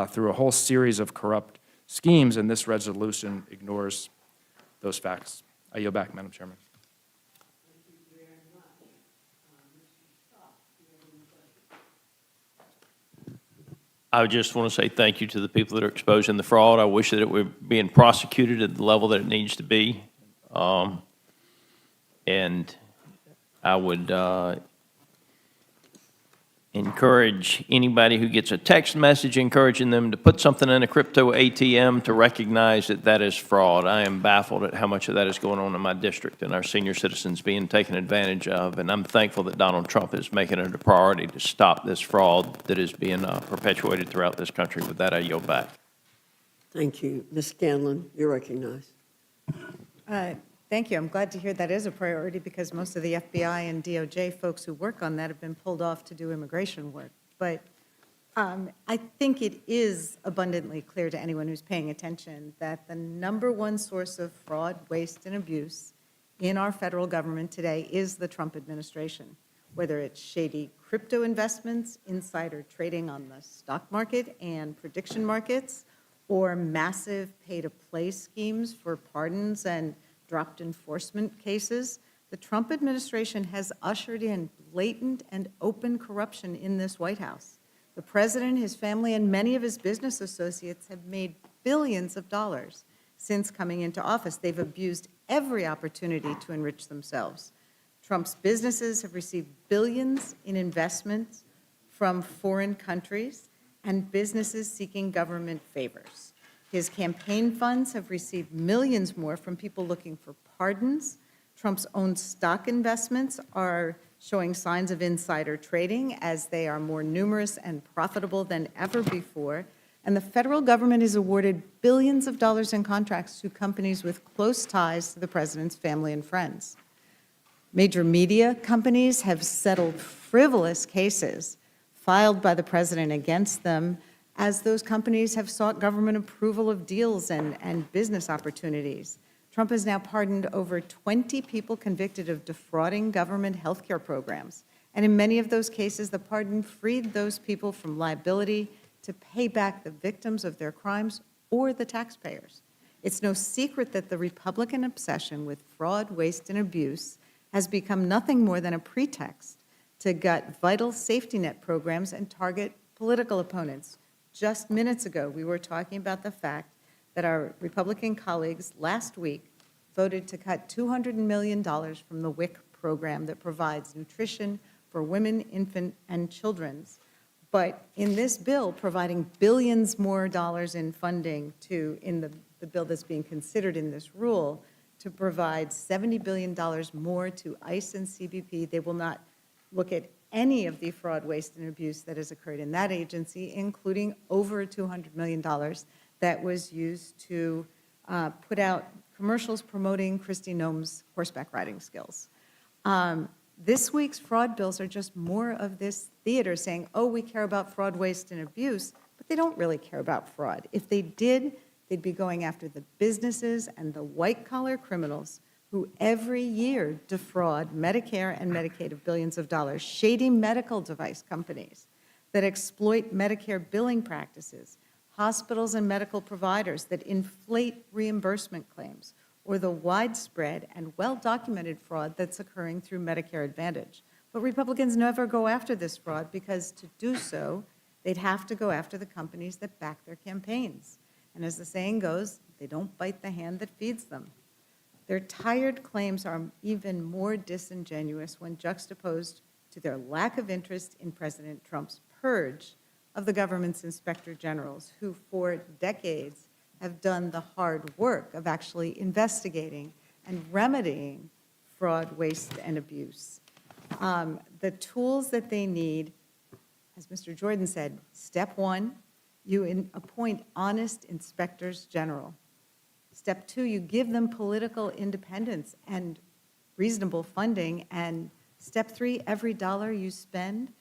through a whole series of corrupt schemes, and this resolution ignores those facts. I yield back, Madam Chairman. I just want to say thank you to the people that are exposing the fraud. I wish that it were being prosecuted at the level that it needs to be. And I would encourage anybody who gets a text message encouraging them to put something in a crypto ATM to recognize that that is fraud. I am baffled at how much of that is going on in my district and our senior citizens being taken advantage of. And I'm thankful that Donald Trump is making it a priority to stop this fraud that is being perpetuated throughout this country. With that, I yield back. Thank you. Ms. Scanlon, you're recognized. Thank you. I'm glad to hear that is a priority because most of the FBI and DOJ folks who work on that have been pulled off to do immigration work. But I think it is abundantly clear to anyone who's paying attention that the number one source of fraud, waste, and abuse in our federal government today is the Trump administration, whether it's shady crypto investments, insider trading on the stock market and prediction markets, or massive pay-to-play schemes for pardons and dropped enforcement cases. The Trump administration has ushered in blatant and open corruption in this White House. The president, his family, and many of his business associates have made billions of dollars since coming into office. They've abused every opportunity to enrich themselves. Trump's businesses have received billions in investments from foreign countries and businesses seeking government favors. His campaign funds have received millions more from people looking for pardons. Trump's own stock investments are showing signs of insider trading as they are more numerous and profitable than ever before. And the federal government has awarded billions of dollars in contracts to companies with close ties to the president's family and friends. Major media companies have settled frivolous cases filed by the president against them as those companies have sought government approval of deals and business opportunities. Trump has now pardoned over 20 people convicted of defrauding government health care programs. And in many of those cases, the pardon freed those people from liability to pay back the victims of their crimes or the taxpayers. It's no secret that the Republican obsession with fraud, waste, and abuse has become nothing more than a pretext to gut vital safety net programs and target political opponents. Just minutes ago, we were talking about the fact that our Republican colleagues last week voted to cut $200 million from the WIC program that provides nutrition for women, infant, and children. But in this bill, providing billions more dollars in funding in the bill that's being considered in this rule, to provide $70 billion more to ICE and CBP, they will not look at any of the fraud, waste, and abuse that has occurred in that agency, including over $200 million that was used to put out commercials promoting Kristi Noem's horseback riding skills. This week's fraud bills are just more of this theater saying, oh, we care about fraud, waste, and abuse, but they don't really care about fraud. If they did, they'd be going after the businesses and the white-collar criminals who every year defraud Medicare and Medicaid of billions of dollars, shady medical device companies that exploit Medicare billing practices, hospitals and medical providers that inflate reimbursement claims, or the widespread and well-documented fraud that's occurring through Medicare Advantage. But Republicans never go after this fraud because to do so, they'd have to go after the companies that back their campaigns. And as the saying goes, they don't bite the hand that feeds them. Their tired claims are even more disingenuous when juxtaposed to their lack of interest in President Trump's purge of the government's inspector generals, who for decades have done the hard work of actually investigating and remedying fraud, waste, and abuse. The tools that they need, as Mr. Jordan said, step one, you appoint honest inspectors general. Step two, you give them political independence and reasonable funding. And step three, every dollar you spend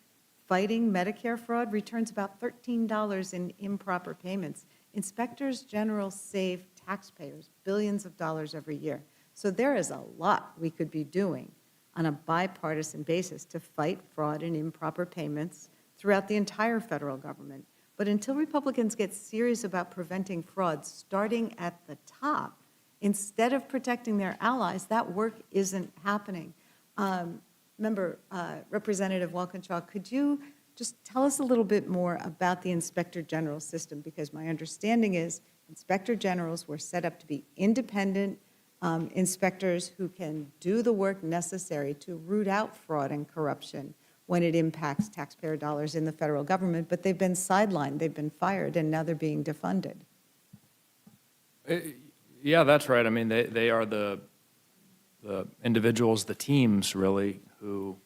fighting Medicare fraud returns about $13 in improper payments. Inspectors general save taxpayers billions of dollars every year. So there is a lot we could be doing on a bipartisan basis to fight fraud and improper payments throughout the entire federal government. But until Republicans get serious about preventing fraud, starting at the top, instead of protecting their allies, that work isn't happening. Representative Walkinshaw, could you just tell us a little bit more about the Inspector General system, because my understanding is Inspector Generals were set up to be independent inspectors who can do the work necessary to root out fraud and corruption when it impacts taxpayer dollars in the federal government, but they've been sidelined, they've been fired, and now they're being defunded. Yeah, that's right. I mean, they are the individuals, the teams, really, who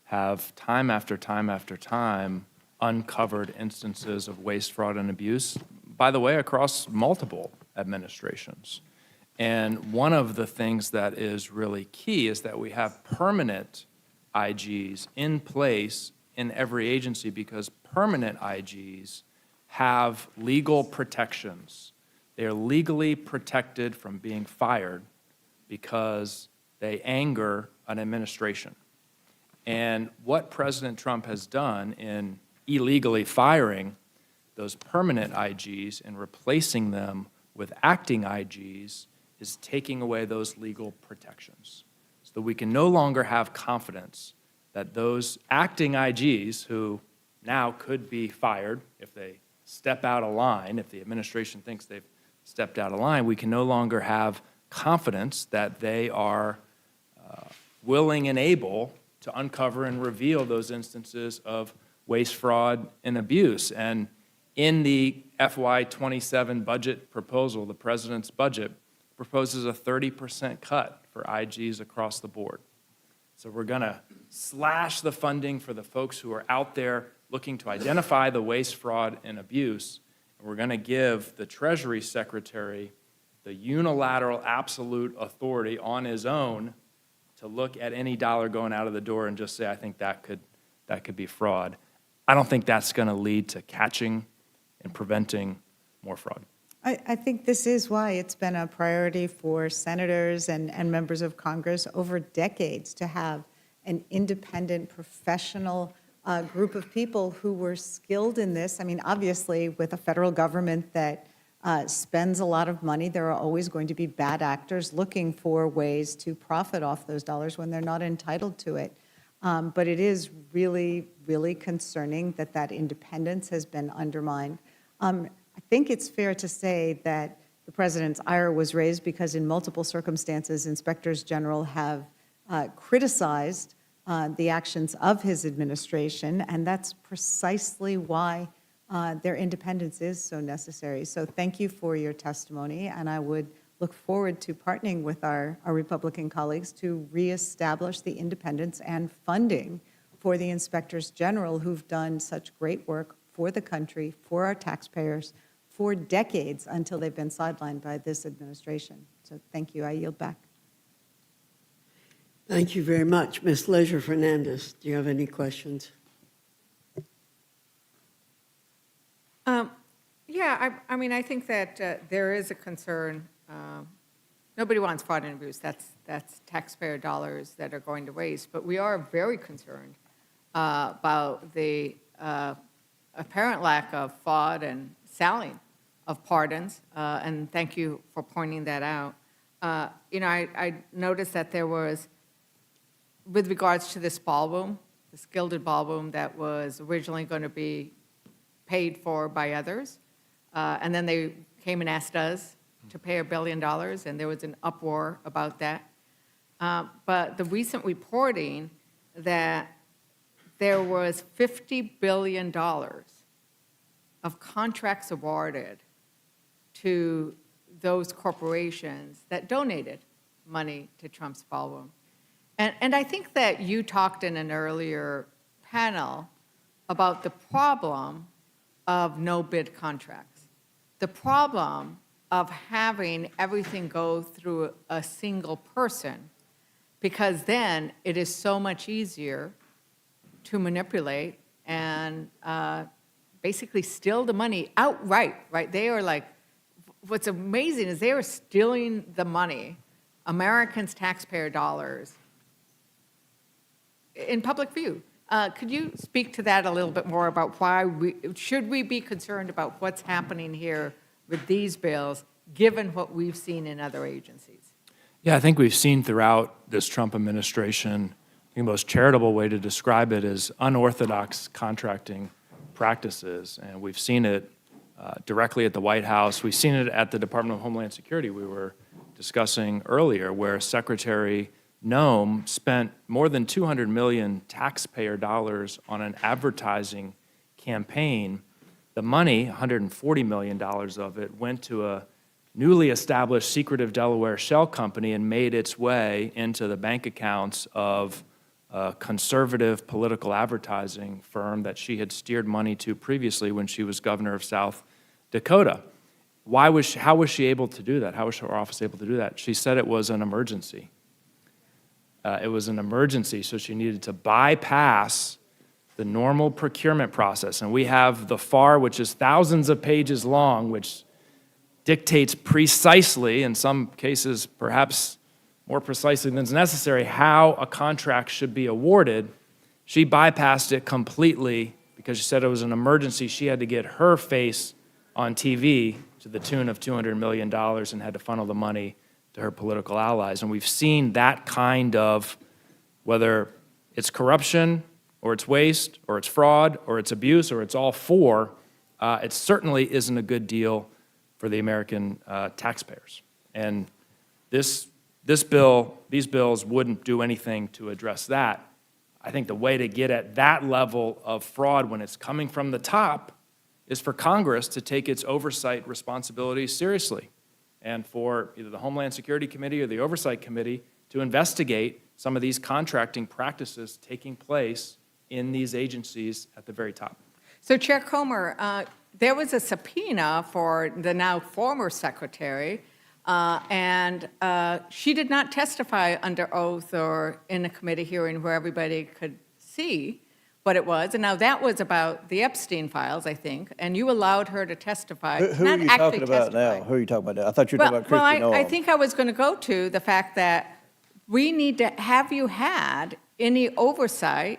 have time after time after time uncovered instances of waste, fraud, and abuse, by the way, across multiple administrations. And one of the things that is really key is that we have permanent IGs in place in every agency, because permanent IGs have legal protections. They are legally protected from being fired because they anger an administration. And what President Trump has done in illegally firing those permanent IGs and replacing them with acting IGs is taking away those legal protections, so that we can no longer have confidence that those acting IGs, who now could be fired if they step out of line, if the administration thinks they've stepped out of line, we can no longer have confidence that they are willing and able to uncover and reveal those instances of waste, fraud, and abuse. And in the FY27 budget proposal, the president's budget proposes a 30% cut for IGs across the board. So we're going to slash the funding for the folks who are out there looking to identify the waste, fraud, and abuse. And we're going to give the Treasury Secretary the unilateral absolute authority on his own to look at any dollar going out of the door and just say, I think that could be fraud. I don't think that's going to lead to catching and preventing more fraud. I think this is why it's been a priority for senators and members of Congress over decades to have an independent, professional group of people who were skilled in this. I mean, obviously, with a federal government that spends a lot of money, there are always going to be bad actors looking for ways to profit off those dollars when they're not entitled to it. But it is really, really concerning that that independence has been undermined. I think it's fair to say that the president's ire was raised because in multiple circumstances, inspectors general have criticized the actions of his administration, and that's precisely why their independence is so necessary. So thank you for your testimony, and I would look forward to partnering with our Republican colleagues to reestablish the independence and funding for the inspectors general who've done such great work for the country, for our taxpayers, for decades until they've been sidelined by this administration. So thank you. I yield back. Thank you very much. Ms. Leisure Fernandez, do you have any questions? Yeah, I mean, I think that there is a concern. Nobody wants fraud and abuse. That's taxpayer dollars that are going to waste. But we are very concerned about the apparent lack of fraud and selling of pardons, and thank you for pointing that out. I noticed that there was, with regards to this ballroom, this gilded ballroom that was originally going to be paid for by others, and then they came and asked us to pay $1 billion, and there was an uproar about that. But the recent reporting that there was $50 billion of contracts awarded to those corporations that donated money to Trump's ballroom. And I think that you talked in an earlier panel about the problem of no-bid contracts, the problem of having everything go through a single person, because then it is so much easier to manipulate and basically steal the money outright, right? They are like, what's amazing is they are stealing the money, Americans' taxpayer dollars, in public view. Could you speak to that a little bit more about why should we be concerned about what's happening here with these bills, given what we've seen in other agencies? Yeah, I think we've seen throughout this Trump administration the most charitable way to describe it is unorthodox contracting practices. And we've seen it directly at the White House. We've seen it at the Department of Homeland Security we were discussing earlier, where Secretary Noem spent more than 200 million taxpayer dollars on an advertising campaign. The money, $140 million of it, went to a newly established secretive Delaware shell company and made its way into the bank accounts of a conservative political advertising firm that she had steered money to previously when she was governor of South Dakota. How was she able to do that? How was her office able to do that? She said it was an emergency. It was an emergency, so she needed to bypass the normal procurement process. And we have the FAR, which is thousands of pages long, which dictates precisely, in some cases perhaps more precisely than is necessary, how a contract should be awarded. She bypassed it completely because she said it was an emergency. She had to get her face on TV to the tune of $200 million and had to funnel the money to her political allies. And we've seen that kind of, whether it's corruption or it's waste or it's fraud or it's abuse or it's all four, it certainly isn't a good deal for the American taxpayers. And these bills wouldn't do anything to address that. I think the way to get at that level of fraud when it's coming from the top is for Congress to take its oversight responsibilities seriously, and for either the Homeland Security Committee or the Oversight Committee to investigate some of these contracting practices taking place in these agencies at the very top. So Chair Comer, there was a subpoena for the now former secretary, and she did not testify under oath or in a committee hearing where everybody could see what it was. And now that was about the Epstein files, I think, and you allowed her to testify. Who are you talking about now? Who are you talking about now? I thought you were talking about Christy Noem. I think I was going to go to the fact that we need to, have you had any oversight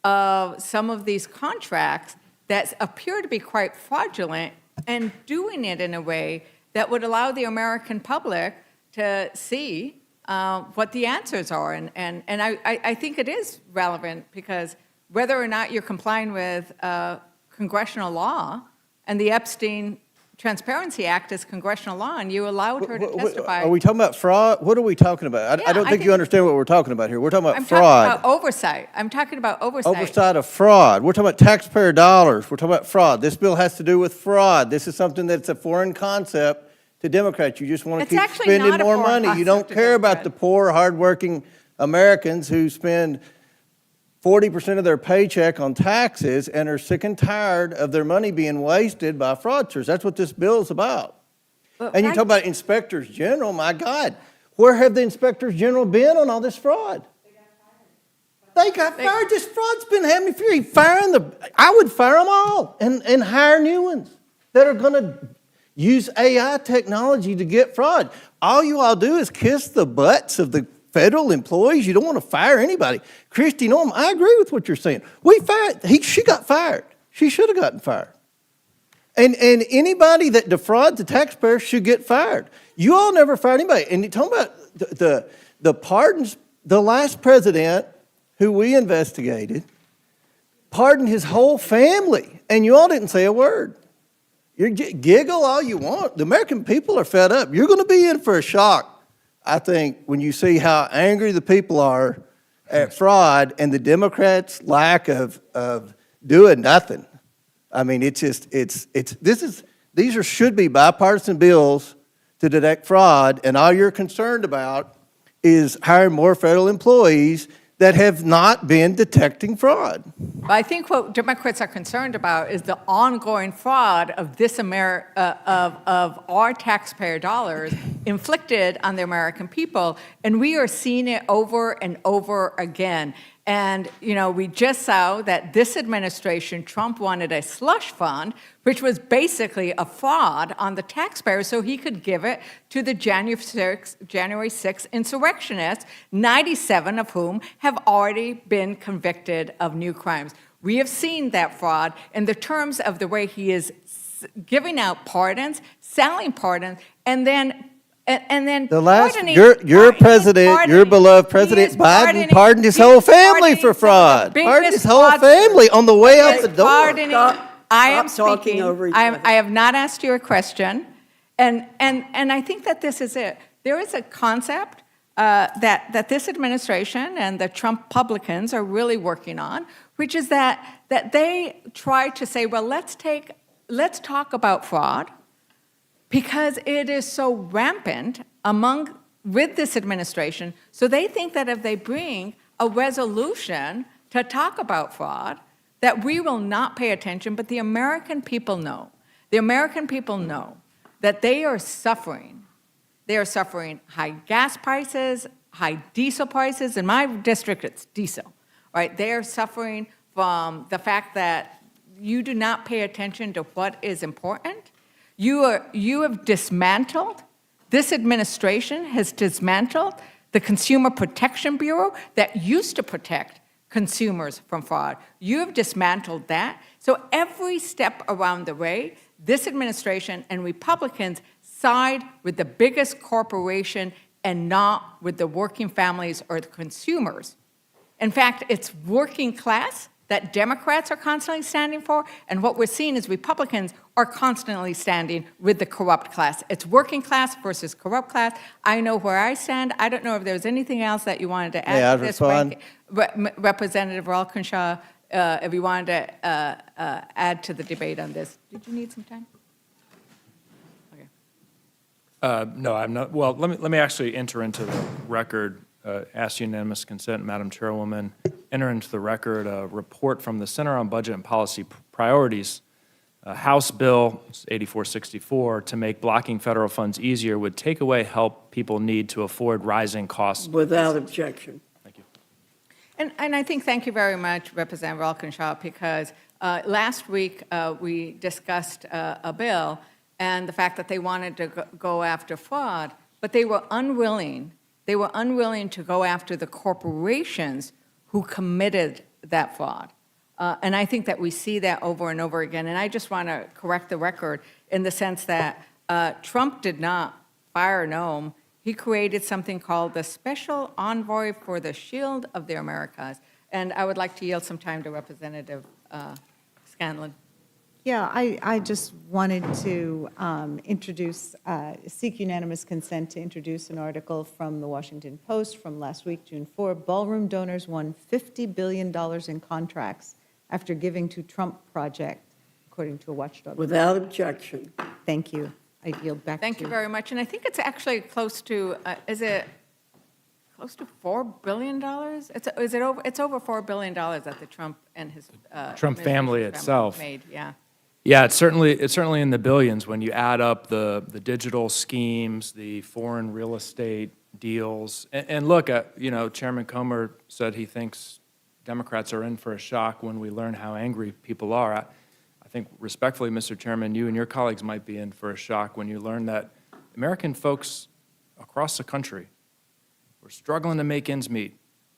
of some of these contracts that appear to be quite fraudulent and doing it in a way that would allow the American public to see what the answers are. And I think it is relevant because whether or not you're complying with congressional law, and the Epstein Transparency Act is congressional law, and you allowed her to testify. Are we talking about fraud? What are we talking about? I don't think you understand what we're talking about here. We're talking about I'm fraud. talking about oversight. I'm talking about oversight. Oversight of fraud. We're talking about taxpayer dollars. We're talking about fraud. This bill has to do with fraud. This is something that's a foreign concept to Democrats. You just want to It's keep actually spending not a more foreign money. You concept don't to care about the Democrats. poor, hardworking Americans who spend 40% of their paycheck on taxes and are sick and tired of their money being wasted by fraudsters. That's what this bill is about. And you talk about inspectors general, my God, where have the inspectors general been on all this fraud? They got fired. This fraud's been happening for years. I would fire them all and hire new ones that are going to use AI technology to get fraud. All you all do is kiss the butts of the federal employees. You don't want to fire anybody. Christy Noem, I agree with what you're saying. She got fired. She should have gotten fired. And anybody that defrauds the taxpayers should get fired. You all never fired anybody. And you're talking about the pardons, the last president who we investigated pardoned his whole family, and you all didn't say a word. You giggle all you want. The American people are fed up. You're going to be in for a shock, I think, when you see how angry the people are at fraud and the Democrats' lack of doing nothing. I mean, these should be bipartisan bills to detect fraud, and all you're concerned about is hiring more federal employees that have not been detecting fraud. I think what Democrats are concerned about is the ongoing fraud of this of our taxpayer dollars inflicted on the American people, and we are seeing it over and over again. And, you know, we just saw that this administration, Trump wanted a slush fund, which was basically a fraud on the taxpayers so he could give it to the January 6th insurrectionists, 97 of whom have already been convicted of new crimes. We have seen that fraud in the terms of the way he is giving out pardons, selling pardons, and then And then The last, pardoning- your he is president, your pardoning- beloved he President is Biden pardoned his he whole is family pardoning for some of the fraud. Pardoned his biggest whole fraudsters. family on the way out the door. Pardoning- I am Stop talking speaking. over each I other. have not asked you a question, and I think that this is it. There is a concept that this administration and the Trump Republicans are really working on, which is that they try to say, well, let's talk about fraud because it is so rampant with this administration. So they think that if they bring a resolution to talk about fraud, that we will not pay attention, but the American people know. The American people know that they are suffering. They are suffering high gas prices, high diesel prices. In my district, it's diesel, right? They are suffering from the fact that you do not pay attention to what is important. You have dismantled, this administration has dismantled the Consumer Protection Bureau that used to protect consumers from fraud. You have dismantled that. So every step around the way, this administration and Republicans side with the biggest corporation and not with the working families or the consumers. In fact, it's working class that Democrats are constantly standing for, and what we're seeing is Republicans are constantly standing with the corrupt class. It's working class versus corrupt class. I know where I stand. I don't know if there's anything else that you wanted to add to this, Representative Ralkinshaw, if you wanted to add to the debate on this. Did you need some time? Okay. No, I'm not. Well, let me actually enter into the record, ask unanimous consent, Madam Chairwoman, enter into the record a report from the Center on Budget and Policy Priorities. House Bill 8464 to make blocking federal funds easier would take away help people need to afford rising costs. Without objection. Thank you. And I think, thank you very much, Representative Ralkinshaw, because last week we discussed a bill and the fact that they wanted to go after fraud, but they were unwilling to go after the corporations who committed that fraud. And I think that we see that over and over again. And I just want to correct the record in the sense that Trump did not fire Noam. He created something called the Special Envoy for the Shield of the Americas. And I would like to yield some time to Representative Scanlon. Yeah, I just wanted to seek unanimous consent to introduce an article from the Washington Post from last week, June 4. Ballroom donors won $50 billion in contracts after giving to Trump project, according to a watchdog. Without objection. Thank you. I yield back to you. Thank you very much. And I think it's actually close to, is it close to $4 billion? It's over $4 billion that the Trump and his Trump family itself made, yeah. Yeah, it's certainly in the billions when you add up the digital schemes, the foreign real estate deals. And look, Chairman Comer said he thinks Democrats are in for a shock when we learn how angry people are. I think respectfully, Mr. Chairman, you and your colleagues might be in for a shock when you learn that American folks across the country who are struggling to make ends meet,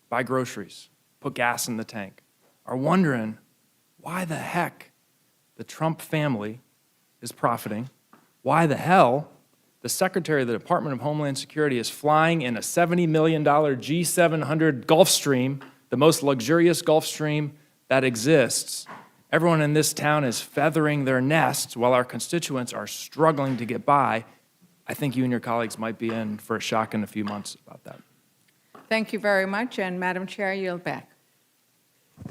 buy groceries, put gas in the tank, are wondering why the heck the Trump family is profiting, why the hell the Secretary of the Department of Homeland Security is flying in a $70 million G700 Gulfstream, the most luxurious Gulfstream that exists. Everyone in this town is feathering their nests while our constituents are struggling to get by. I think you and your colleagues might be in for a shock in a few months about that. Thank you very much. And Madam Chair, I yield back.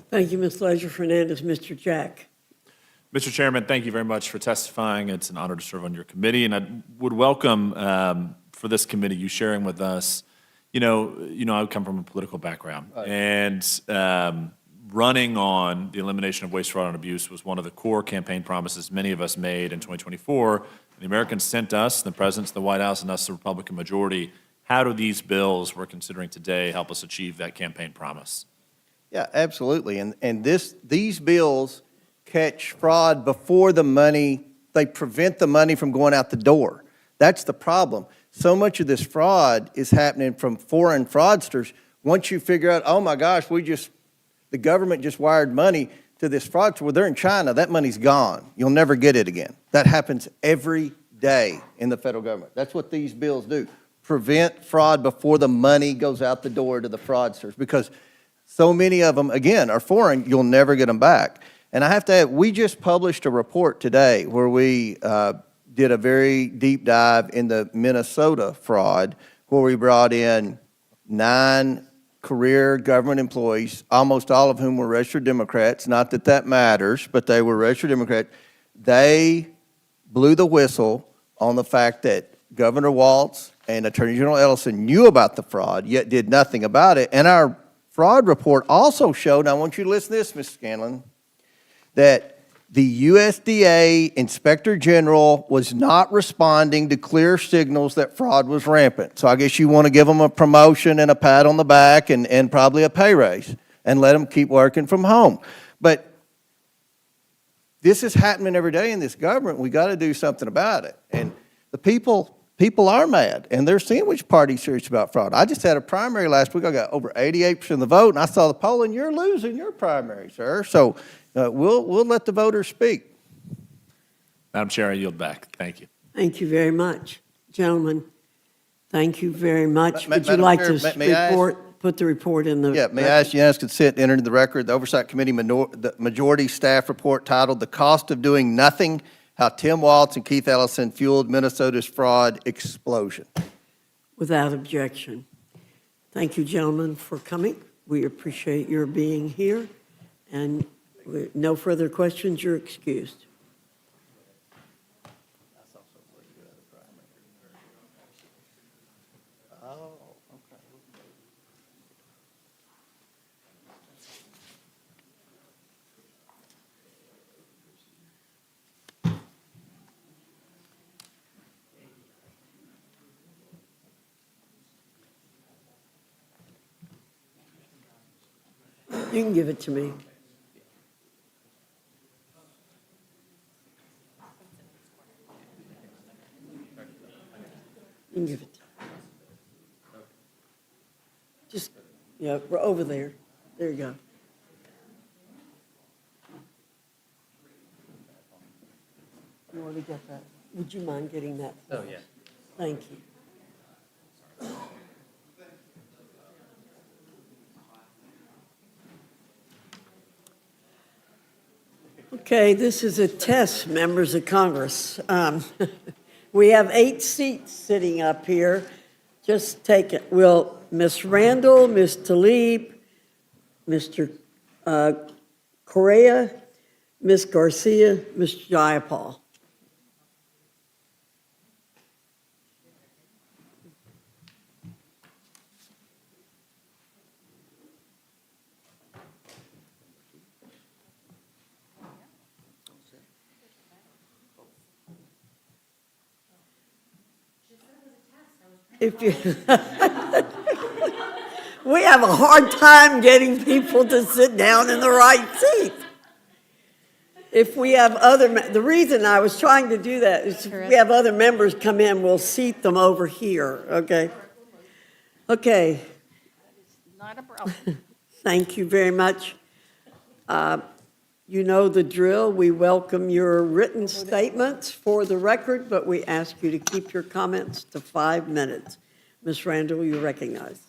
Thank you, Ms. Leisure-Fernandez. Mr. Jack. Mr. Chairman, thank you very much for testifying. It's an honor to serve on your committee, and I would welcome for this committee you sharing with us. I come from a political background, and running on the elimination of waste, fraud, and abuse was one of the core campaign promises many of us made in 2024. The Americans sent us, the presidents, the White House, and us, the Republican majority. How do these bills we're considering today help us achieve that campaign promise? Yeah, absolutely. And these bills catch fraud before the money, they prevent the money from going out the door. That's the problem. So much of this fraud is happening from foreign fraudsters. Once you figure out, oh my gosh, the government just wired money to this fraudster, well, they're in China, that money's gone. You'll never get it again. That happens every day in the federal government. That's what these bills do. Prevent fraud before the money goes out the door to the fraudsters, because so many of them, again, are foreign, you'll never get them back. And I have to add, we just published a report today where we did a very deep dive in the Minnesota fraud, where we brought in 9 career government employees, almost all of whom were registered Democrats. Not that that matters, but they were registered Democrats. They blew the whistle on the fact that Governor Walz and Attorney General Ellison knew about the fraud, yet did nothing about it. And our fraud report also showed, and I want you to listen to this, Ms. Scanlon, that the USDA Inspector General was not responding to clear signals that fraud was rampant. So I guess you want to give them a promotion and a pat on the back and probably a pay raise and let them keep working from home. But this is happening every day in this government. We got to do something about it. And the people are mad, and they're seeing which party's serious about fraud. I just had a primary last week. I got over 88% of the vote, and I saw the poll, and you're losing your primary, sir. So we'll let the voters speak. Madam Chair, I yield back. Thank you. Thank you very much. Gentlemen, thank you very much. Would you Madam like Chair, to may I ask- put the report in the? Yeah, may I ask unanimous consent to enter into the record the Oversight Committee the majority staff report titled "The Cost of Doing Nothing: How Tim Walz and Keith Ellison Fueled Minnesota's Fraud Explosion." Without objection. Thank you, gentlemen, for coming. We appreciate your being here. And with no further questions, you're excused. You can give it to me. You can give it. Just, yeah, we're over there. There you go. You want to get that? Would you mind getting that? Oh, yeah. Thank you. Okay, this is a test, members of Congress. We have 8 seats sitting up here. Just take it. Will Ms. Randall, Ms. Tlaib, Mr. Correa, Ms. Garcia, Mr. Jayapal. If you, we have a hard time getting people to sit down in the right seat. If we have the reason I was trying to do that is if we have other members come in, we'll seat them over here, okay? Okay. Not a problem. Thank you very much. You know the drill. We welcome your written statements for the record, but we ask you to keep your comments to 5 minutes. Ms. Randall, you're recognized.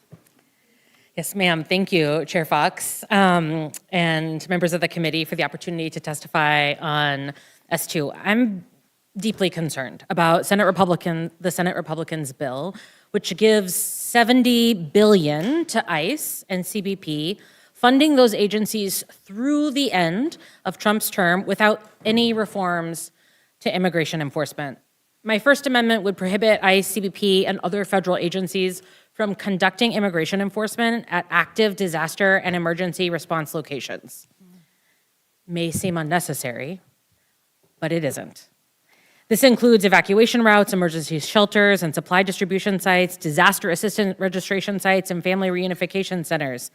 Yes, ma'am. Thank you, Chair Fox, and members of the committee for the opportunity to testify on S2. I'm deeply concerned about the Senate Republicans' bill, which gives $70 billion to ICE and CBP, funding those agencies through the end of Trump's term without any reforms to immigration enforcement. My First Amendment would prohibit ICE, CBP, and other federal agencies from conducting immigration enforcement at active disaster and emergency response locations. May seem unnecessary, but it isn't. This includes evacuation routes, emergency shelters, and supply distribution sites, disaster assistance registration sites, and family reunification centers.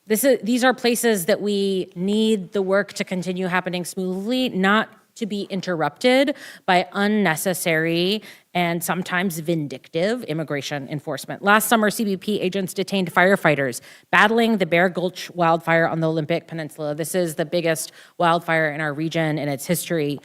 These are places that we need the work to continue happening smoothly, not to be interrupted by unnecessary and sometimes vindictive immigration enforcement. Last summer, CBP agents detained firefighters battling the Bear Gulch wildfire on the Olympic Peninsula. This is the biggest wildfire in our region in its history.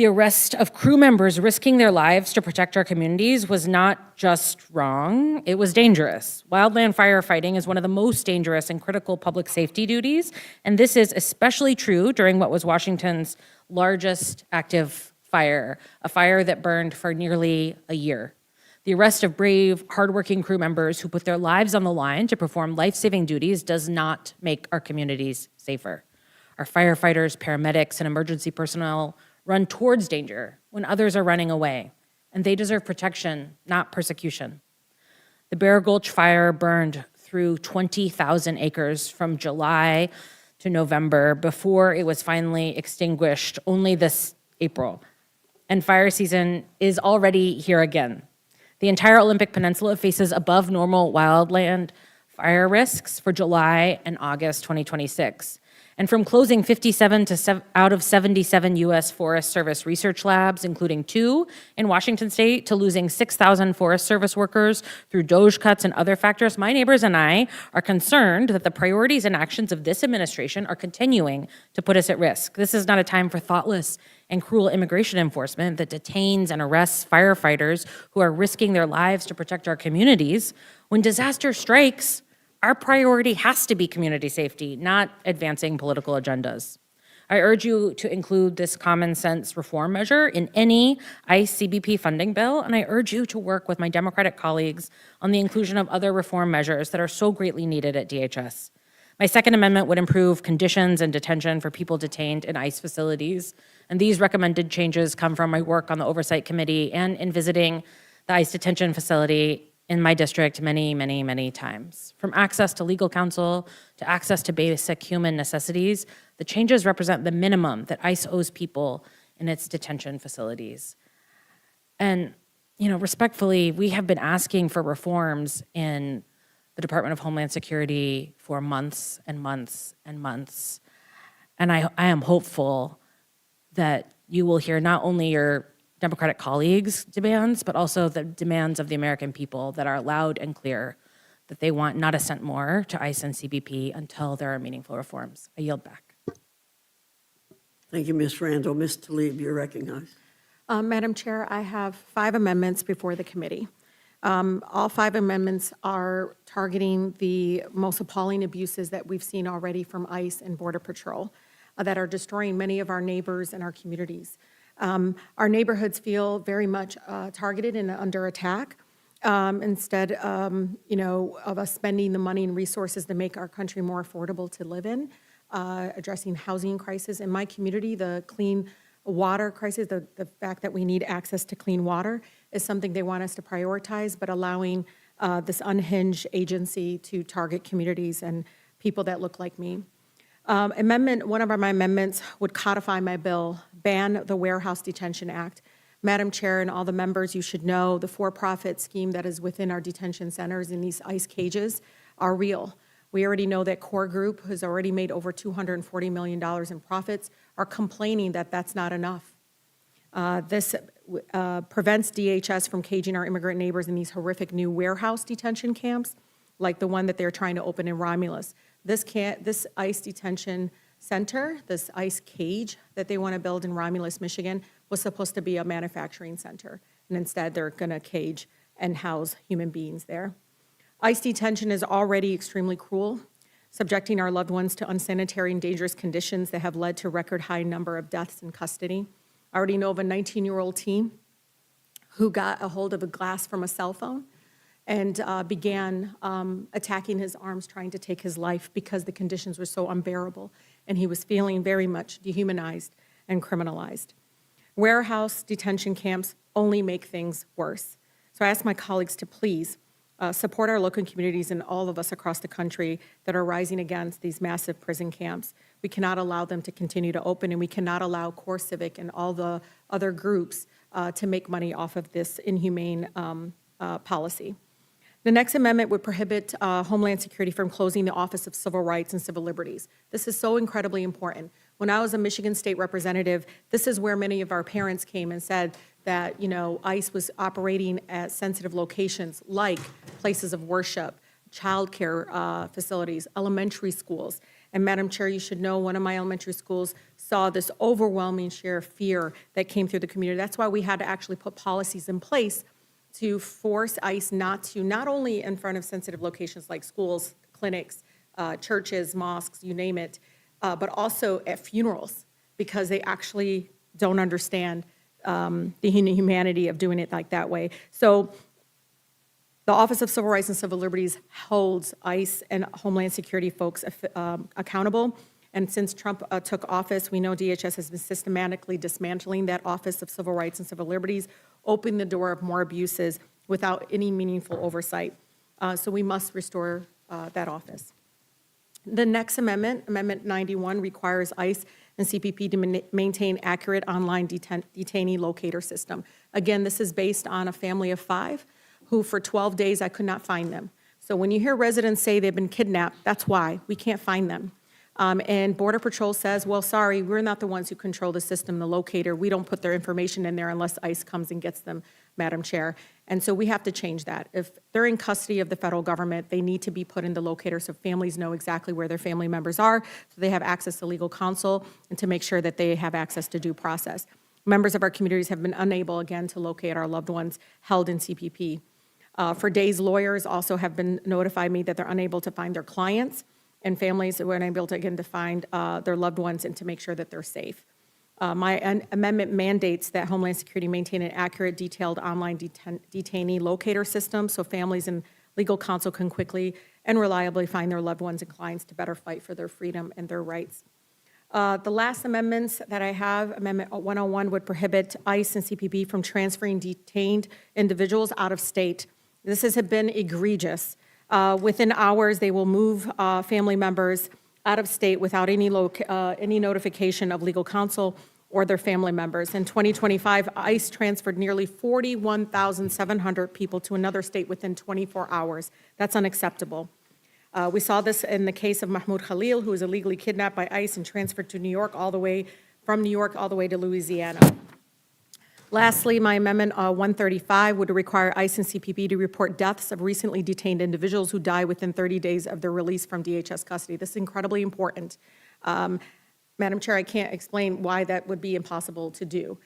The arrest of crew members risking their lives to protect our communities was not just wrong, it was dangerous. Wildland firefighting is one of the most dangerous and critical public safety duties, and this is especially true during what was Washington's largest active fire, a fire that burned for nearly a year. The arrest of brave, hardworking crew members who put their lives on the line to perform life-saving duties does not make our communities safer. Our firefighters, paramedics, and emergency personnel run towards danger when others are running away, and they deserve protection, not persecution. The Bear Gulch fire burned through 20,000 acres from July to November before it was finally extinguished only this April. And fire season is already here again. The entire Olympic Peninsula faces above normal wildland fire risks for July and August 2026. And from closing 57 out of 77 U.S. Forest Service research labs, including 2 in Washington state, to losing 6,000 Forest Service workers through DOGE cuts and other factors, my neighbors and I are concerned that the priorities and actions of this administration are continuing to put us at risk. This is not a time for thoughtless and cruel immigration enforcement that detains and arrests firefighters who are risking their lives to protect our communities. When disaster strikes, our priority has to be community safety, not advancing political agendas. I urge you to include this common sense reform measure in any ICE CBP funding bill, and I urge you to work with my Democratic colleagues on the inclusion of other reform measures that are so greatly needed at DHS. My second amendment would improve conditions and detention for people detained in ICE facilities, and these recommended changes come from my work on the Oversight Committee and in visiting the ICE detention facility in my district many, many, many times. From access to legal counsel to access to basic human necessities, the changes represent the minimum that ICE owes people in its detention facilities. And, respectfully, we have been asking for reforms in the Department of Homeland Security for months and months and months. And I am hopeful that you will hear not only your Democratic colleagues' demands, but also the demands of the American people that are loud and clear, that they want not a cent more to ICE and CBP until there are meaningful reforms. I yield back. Thank you, Ms. Randall. Ms. Tlaib, you're recognized. Madam Chair, I have 5 amendments before the committee. All 5 amendments are targeting the most appalling abuses that we've seen already from ICE and Border Patrol that are destroying many of our neighbors and our communities. Our neighborhoods feel very much targeted and under attack. Instead, of us spending the money and resources to make our country more affordable to live in, addressing housing crisis. In my community, the clean water crisis, the fact that we need access to clean water is something they want us to prioritize, but allowing this unhinged agency to target communities and people that look like me. One of my amendments would codify my bill, ban the Warehouse Detention Act. Madam Chair and all the members, you should know the for-profit scheme that is within our detention centers in these ICE cages are real. We already know that Core Group has already made over $240 million in profits, are complaining that that's not enough. This prevents DHS from caging our immigrant neighbors in these horrific new warehouse detention camps, like the one that they're trying to open in Romulus. This ICE detention center, this ICE cage that they want to build in Romulus, Michigan, was supposed to be a manufacturing center, and instead they're going to cage and house human beings there. ICE detention is already extremely cruel, subjecting our loved ones to unsanitary and dangerous conditions that have led to a record high number of deaths in custody. I already know of a 19-year-old teen who got a hold of a glass from a cell phone and began attacking his arms, trying to take his life because the conditions were so unbearable, and he was feeling very much dehumanized and criminalized. Warehouse detention camps only make things worse. So I ask my colleagues to please support our local communities and all of us across the country that are rising against these massive prison camps. We cannot allow them to continue to open, and we cannot allow Core Civic and all the other groups to make money off of this inhumane policy. The next amendment would prohibit Homeland Security from closing the Office of Civil Rights and Civil Liberties. This is so incredibly important. When I was a Michigan State representative, this is where many of our parents came and said that, ICE was operating at sensitive locations like places of worship, childcare facilities, elementary schools, And Madam Chair, you should know, one of my elementary schools saw this overwhelming share of fear that came through the community. That's why we had to actually put policies in place to force ICE not only in front of sensitive locations like schools, clinics, churches, mosques, you name it, but also at funerals, because they actually don't understand the humanity of doing it like that way. So the Office of Civil Rights and Civil Liberties holds ICE and Homeland Security folks accountable. And since Trump took office, we know DHS has been systematically dismantling that Office of Civil Rights and Civil Liberties, opening the door of more abuses without any meaningful oversight. So we must restore that office. The next amendment, Amendment 91, requires ICE and CPP to maintain accurate online detainee locator system. Again, this is based on a family of 5 who for 12 days I could not find them. So when you hear residents say they've been kidnapped, that's why. We can't find them. And Border Patrol says, well, sorry, we're not the ones who control the system, the locator. We don't put their information in there unless ICE comes and gets them, Madam Chair. And so we have to change that. If they're in custody of the federal government, they need to be put in the locator so families know exactly where their family members are, so they have access to legal counsel, and to make sure that they have access to due process. Members of our communities have been unable, again, to locate our loved ones held in CPP. For days, lawyers also have been notified me that they're unable to find their clients, and families were unable to, again, to find their loved ones and to make sure that they're safe. My amendment mandates that Homeland Security maintain an accurate, detailed online detainee locator system so families and legal counsel can quickly and reliably find their loved ones and clients to better fight for their freedom and their rights. The last amendments that I have, Amendment 101 would prohibit ICE and CPB from transferring detained individuals out of state. This has been egregious. Within hours, they will move family members out of state without any notification of legal counsel or their family members. In 2025, ICE transferred nearly 41,700 people to another state within 24 hours. That's unacceptable. We saw this in the case of Mahmoud Khalil, who was illegally kidnapped by ICE and transferred to New York, from New York all the way to Louisiana. Lastly, my Amendment 135 would require ICE and CPB to report deaths of recently detained individuals who die within 30 days of their release from DHS custody. This is incredibly important. Madam Chair, I can't explain why that would be impossible to do.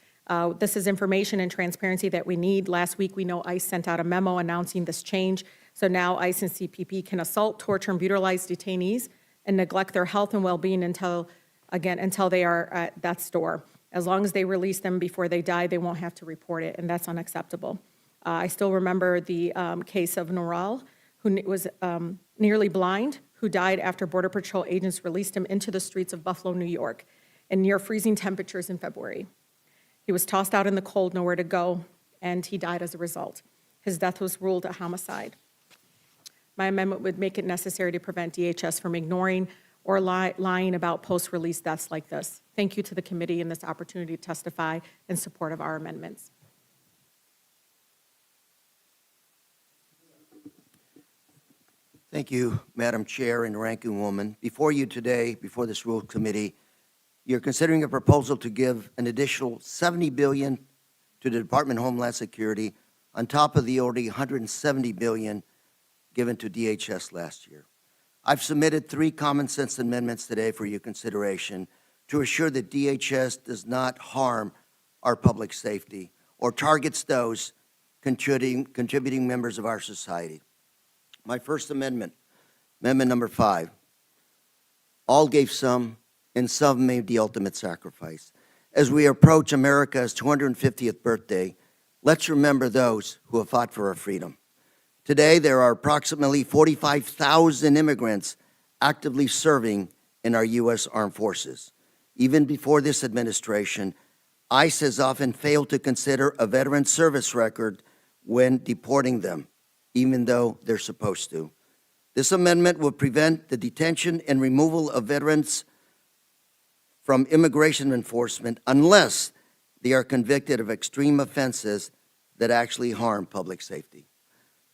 This is information and transparency that we need. Last week, we know ICE sent out a memo announcing this change. So now ICE and CPP can assault, torture, and brutalize detainees and neglect their health and well-being until they are at death's door. As long as they release them before they die, they won't have to report it, and that's unacceptable. I still remember the case of Noral, who was nearly blind, who died after Border Patrol agents released him into the streets of Buffalo, New York, in near freezing temperatures in February. He was tossed out in the cold, nowhere to go, and he died as a result. His death was ruled a homicide. My amendment would make it necessary to prevent DHS from ignoring or lying about post-release deaths like this. Thank you to the committee and this opportunity to testify in support of our amendments. Thank you, Madam Chair and Ranking Woman. Before you today, before this Rules Committee, you're considering a proposal to give an additional $70 billion to the Department of Homeland Security on top of the already $170 billion given to DHS last year. I've submitted 3 common sense amendments today for your consideration to assure that DHS does not harm our public safety or targets those contributing members of our society. My first amendment, Amendment number 5, all gave some, and some made the ultimate sacrifice. As we approach America's 250th birthday, let's remember those who have fought for our freedom. Today, there are approximately 45,000 immigrants actively serving in our U.S. Armed Forces. Even before this administration, ICE has often failed to consider a veteran service record when deporting them, even though they're supposed to. This amendment will prevent the detention and removal of veterans from immigration enforcement unless they are convicted of extreme offenses that actually harm public safety.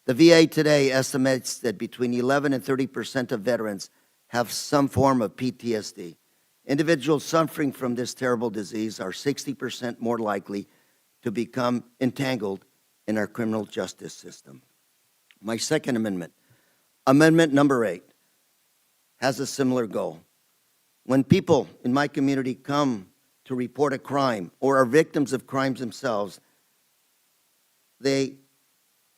The VA today estimates that between 11 and 30% of veterans have some form of PTSD. Individuals suffering from this terrible disease are 60% more likely to become entangled in our criminal justice system. My second amendment, Amendment number 8, has a similar goal. when people in my community come to report a crime or are victims of crimes themselves, they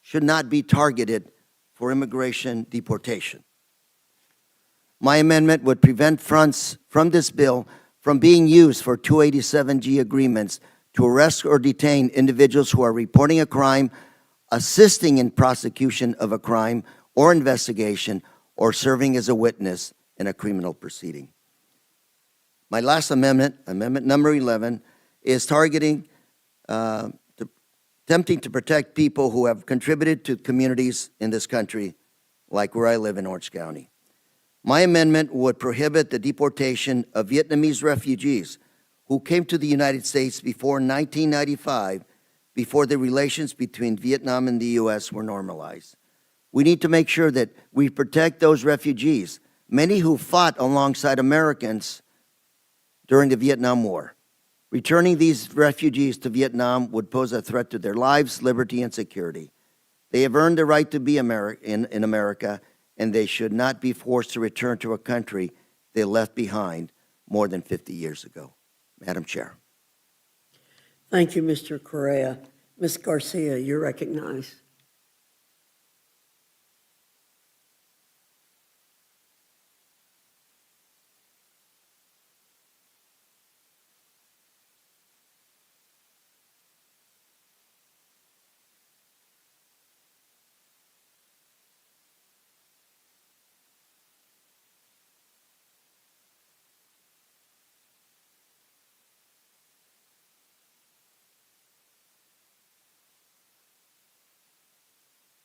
should not be targeted for immigration deportation. My amendment would prevent funds from this bill from being used for 287G agreements to arrest or detain individuals who are reporting a crime, assisting in prosecution of a crime or investigation, or serving as a witness in a criminal proceeding. My last amendment, amendment number 11, is attempting to protect people who have contributed to communities in this country, like where I live in Orange County. My amendment would prohibit the deportation of Vietnamese refugees who came to the United States before 1995, before the relations between Vietnam and the U.S. were normalized. We need to make sure that we protect those refugees, many who fought alongside Americans during the Vietnam War. Returning these refugees to Vietnam would pose a threat to their lives, liberty, and security. They have earned the right to be in America, and they should not be forced to return to a country they left behind more than 50 years ago. Madam Chair. Thank you, Mr. Correa. Ms. Garcia, you're recognized.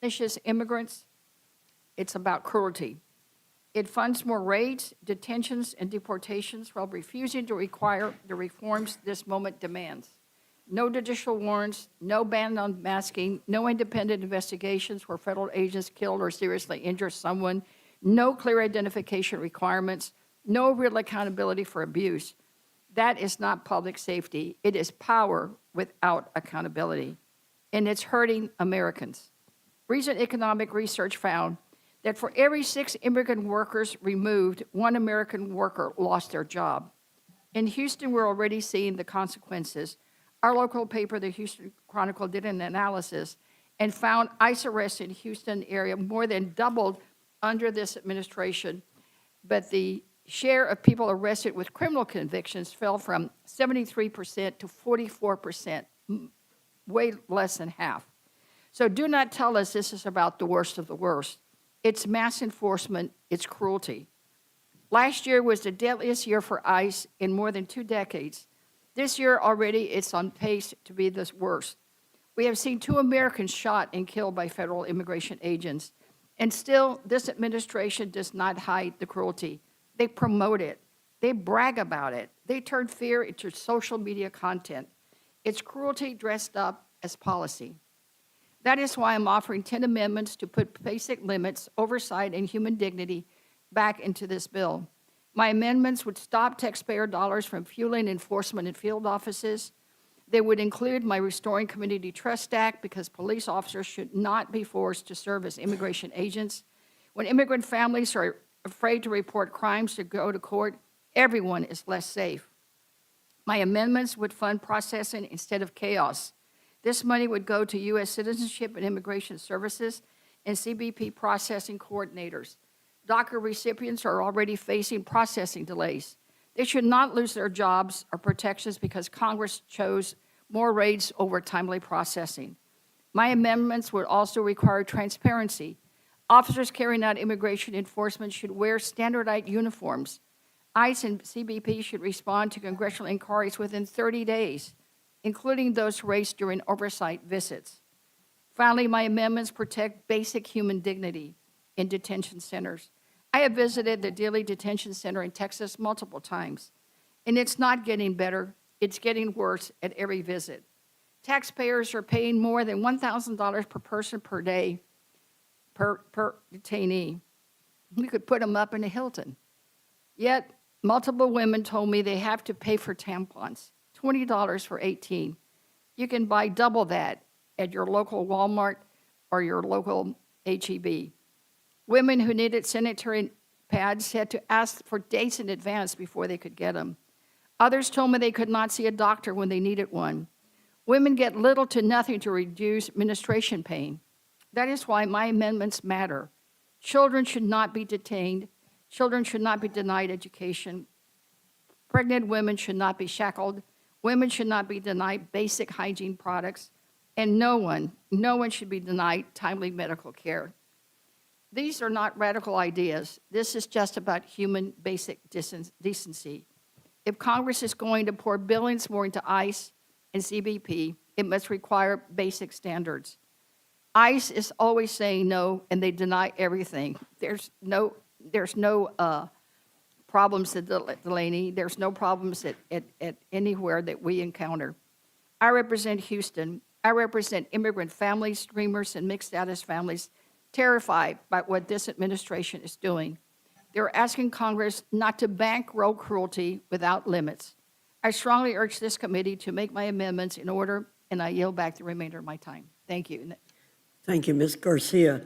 Punishes immigrants, it's about cruelty. It funds more raids, detentions, and deportations while refusing to require the reforms this moment demands. No judicial warrants, no ban on masking, no independent investigations where federal agents killed or seriously injured someone, no clear identification requirements, no real accountability for abuse. That is not public safety. It is power without accountability, and it's hurting Americans. Recent economic research found that for every 6 immigrant workers removed, 1 American worker lost their job. In Houston, we're already seeing the consequences. Our local paper, the Houston Chronicle, did an analysis and found ICE arrests in Houston area more than doubled under this administration, but the share of people arrested with criminal convictions fell from 73% to 44%, way less than half. So do not tell us this is about the worst of the worst. It's mass enforcement, it's cruelty. Last year was the deadliest year for ICE in more than 2 decades. This year already it's on pace to be the worst. We have seen 2 Americans shot and killed by federal immigration agents. And still, this administration does not hide the cruelty. They promote it. They brag about it. They turn fear into social media content. It's cruelty dressed up as policy. That is why I'm offering 10 amendments to put basic limits, oversight, and human dignity back into this bill. My amendments would stop taxpayer dollars from fueling enforcement in field offices. They would include my Restoring Community Trust Act, because police officers should not be forced to serve as immigration agents. When immigrant families are afraid to report crimes to go to court, everyone is less safe. My amendments would fund processing instead of chaos. This money would go to U.S. Citizenship and Immigration Services and CBP processing coordinators. DACA recipients are already facing processing delays. They should not lose their jobs or protections because Congress chose more raids over timely processing. My amendments would also require transparency. Officers carrying out immigration enforcement should wear standardized uniforms. ICE and CBP should respond to congressional inquiries within 30 days. Including those raised during oversight visits. Finally, my amendments protect basic human dignity in detention centers. I have visited the Dilley Detention Center in Texas multiple times, and it's not getting better, it's getting worse at every visit. Taxpayers are paying more than $1,000 per person per day per detainee. We could put them up in a Hilton. Yet, multiple women told me they have to pay for tampons. $20 for 18. You can buy double that at your local Walmart or your local H-E-B. Women who needed sanitary pads had to ask for dates in advance before they could get them. Others told me they could not see a doctor when they needed one. Women get little to nothing to reduce menstruation pain. That is why my amendments matter. Children should not be detained. Children should not be denied education. Pregnant women should not be shackled. Women should not be denied basic hygiene products. And no one should be denied timely medical care. These are not radical ideas. This is just about human basic decency. If Congress is going to pour billions more into ICE and CBP, it must require basic standards. ICE is always saying no, and they deny everything. There's no problems at Delaney. There's no problems at anywhere that we encounter. I represent Houston. I represent immigrant families, dreamers, and mixed status families terrified by what this administration is doing. They're asking Congress not to bankroll cruelty without limits. I strongly urge this committee to make my amendments in order, and I yield back the remainder of my time. Thank you. Thank you, Ms. Garcia.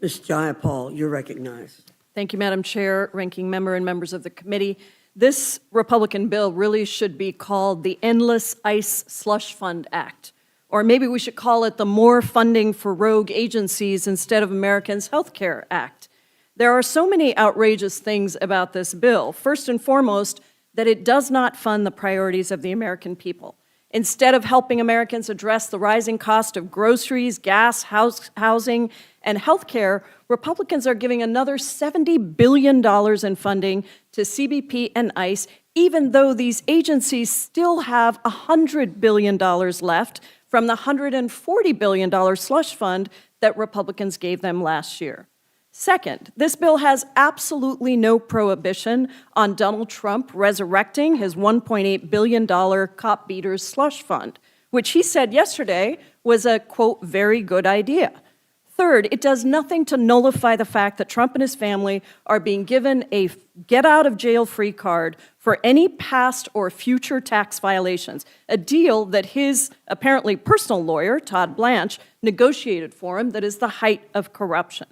Ms. Jayapal, you're recognized. Thank you, Madam Chair, Ranking Member, and members of the committee. This Republican bill really should be called the Endless ICE Slush Fund Act. Or maybe we should call it the More Funding for Rogue Agencies Instead of Americans Health Care Act. There are so many outrageous things about this bill. First and foremost, that it does not fund the priorities of the American people. Instead of helping Americans address the rising cost of groceries, gas, housing, and health care, Republicans are giving another $70 billion in funding to CBP and ICE, even though these agencies still have $100 billion left from the $140 billion slush fund that Republicans gave them last year. Second, this bill has absolutely no prohibition on Donald Trump resurrecting his $1.8 billion cop beaters slush fund, which he said yesterday was a, quote, very good idea. Third, it does nothing to nullify the fact that Trump and his family are being given a get-out-of-jail-free card for any past or future tax violations, a deal that his apparently personal lawyer, Todd Blanche, negotiated for him that is the height of corruption.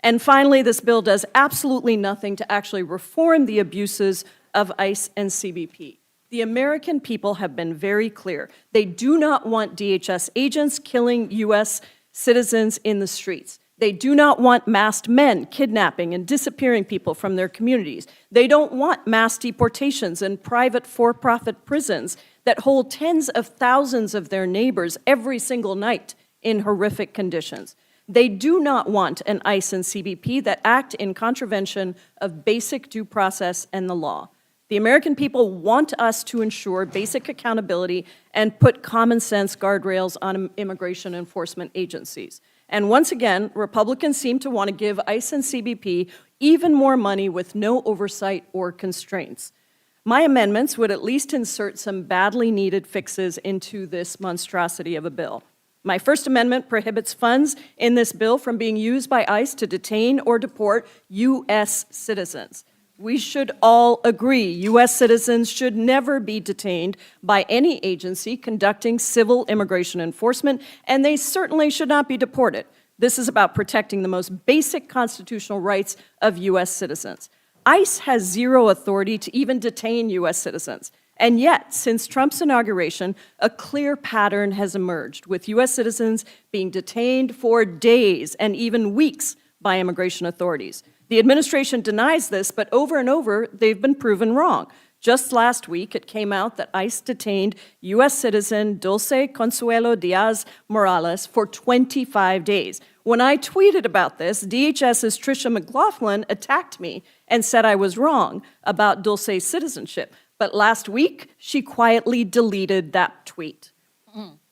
And finally, this bill does absolutely nothing to actually reform the abuses of ICE and CBP. The American people have been very clear. They do not want DHS agents killing U.S. citizens in the streets. They do not want masked men kidnapping and disappearing people from their communities. They don't want mass deportations and private for-profit prisons that hold tens of thousands of their neighbors every single night in horrific conditions. They do not want an ICE and CBP that act in contravention of basic due process and the law. The American people want us to ensure basic accountability and put common sense guardrails on immigration enforcement agencies. And once again, Republicans seem to want to give ICE and CBP even more money with no oversight or constraints. My amendments would at least insert some badly needed fixes into this monstrosity of a bill. My First Amendment prohibits funds in this bill from being used by ICE to detain or deport U.S. citizens. We should all agree U.S. citizens should never be detained by any agency conducting civil immigration enforcement, and they certainly should not be deported. This is about protecting the most basic constitutional rights of U.S. citizens. ICE has zero authority to even detain U.S. citizens. And yet, since Trump's inauguration, a clear pattern has emerged, with U.S. citizens being detained for days and even weeks by immigration authorities. The administration denies this, but over and over, they've been proven wrong. Just last week, it came out that ICE detained U.S. citizen Dulce Consuelo Diaz Morales for 25 days. When I tweeted about this, DHS's Tricia McLaughlin attacked me and said I was wrong about Dulce's citizenship. But last week, she quietly deleted that tweet.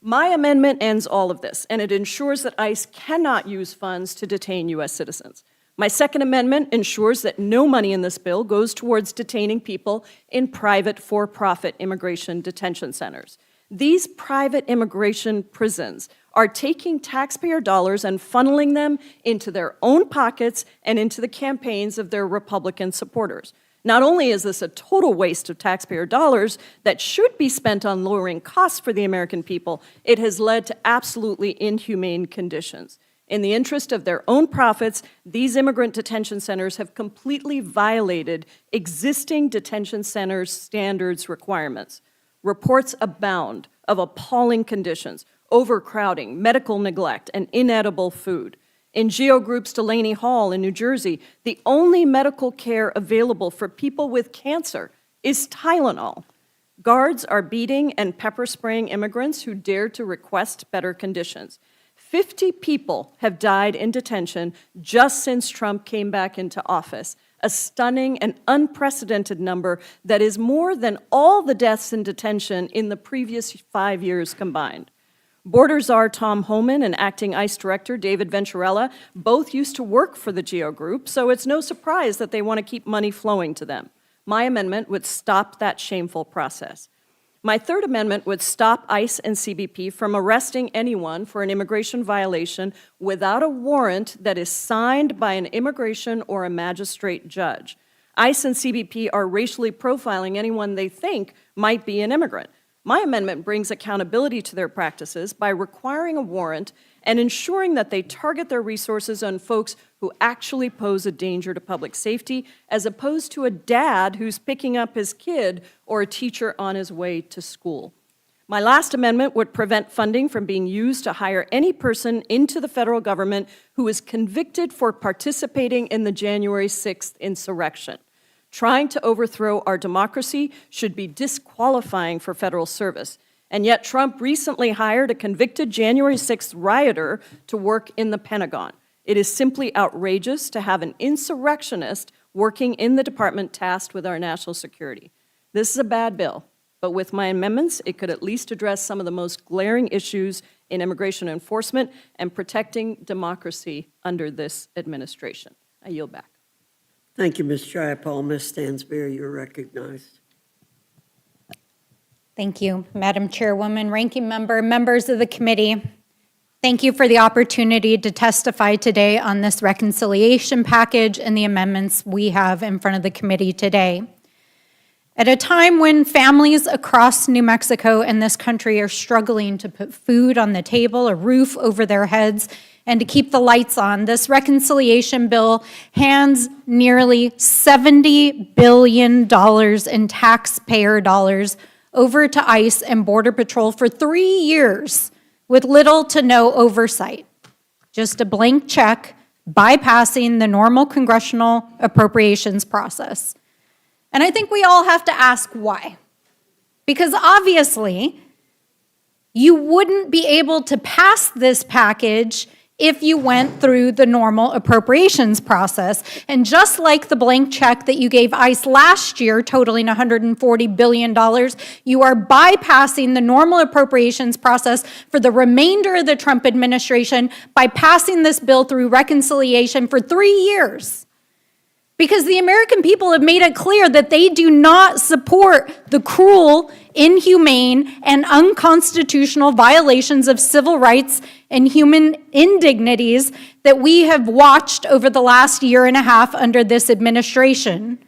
My amendment ends all of this, and it ensures that ICE cannot use funds to detain U.S. citizens. My Second Amendment ensures that no money in this bill goes towards detaining people in private for-profit immigration detention centers. These private immigration prisons are taking taxpayer dollars and funneling them into their own pockets and into the campaigns of their Republican supporters. Not only is this a total waste of taxpayer dollars that should be spent on lowering costs for the American people, it has led to absolutely inhumane conditions. In the interest of their own profits, these immigrant detention centers have completely violated existing detention centers' standards requirements. Reports abound of appalling conditions, overcrowding, medical neglect, and inedible food. In Geo Group's Delaney Hall in New Jersey, the only medical care available for people with cancer is Tylenol. Guards are beating and pepper spraying immigrants who dare to request better conditions. 50 people have died in detention just since Trump came back into office, a stunning and unprecedented number that is more than all the deaths in detention in the previous 5 years combined. Border czar Tom Homan and acting ICE director David Venturella both used to work for the Geo Group, so it's no surprise that they want to keep money flowing to them. My amendment would stop that shameful process. My third amendment would stop ICE and CBP from arresting anyone for an immigration violation without a warrant that is signed by an immigration or a magistrate judge. ICE and CBP are racially profiling anyone they think might be an immigrant. My amendment brings accountability to their practices by requiring a warrant and ensuring that they target their resources on folks who actually pose a danger to public safety, as opposed to a dad who's picking up his kid or a teacher on his way to school. My last amendment would prevent funding from being used to hire any person into the federal government who is convicted for participating in the January 6th insurrection. Trying to overthrow our democracy should be disqualifying for federal service. And yet Trump recently hired a convicted January 6th rioter to work in the Pentagon. It is simply outrageous to have an insurrectionist working in the department tasked with our national security. This is a bad bill, but with my amendments, it could at least address some of the most glaring issues in immigration enforcement and protecting democracy under this administration. I yield back. Thank you, Ms. Jayapal. Ms. Stansberry, you're recognized. Thank you, Madam Chairwoman, Ranking Member, members of the committee. Thank you for the opportunity to testify today on this reconciliation package and the amendments we have in front of the committee today. At a time when families across New Mexico and this country are struggling to put food on the table, a roof over their heads, and to keep the lights on, this reconciliation bill hands nearly $70 billion in taxpayer dollars over to ICE and Border Patrol for 3 years with little to no oversight. Just a blank check bypassing the normal congressional appropriations process. And I think we all have to ask why. Because obviously, you wouldn't be able to pass this package if you went through the normal appropriations process. And just like the blank check that you gave ICE last year, totaling $140 billion, you are bypassing the normal appropriations process for the remainder of the Trump administration by passing this bill through reconciliation for 3 years. Because the American people have made it clear that they do not support the cruel, inhumane, and unconstitutional violations of civil rights and human indignities that we have watched over the last year and a half under this administration.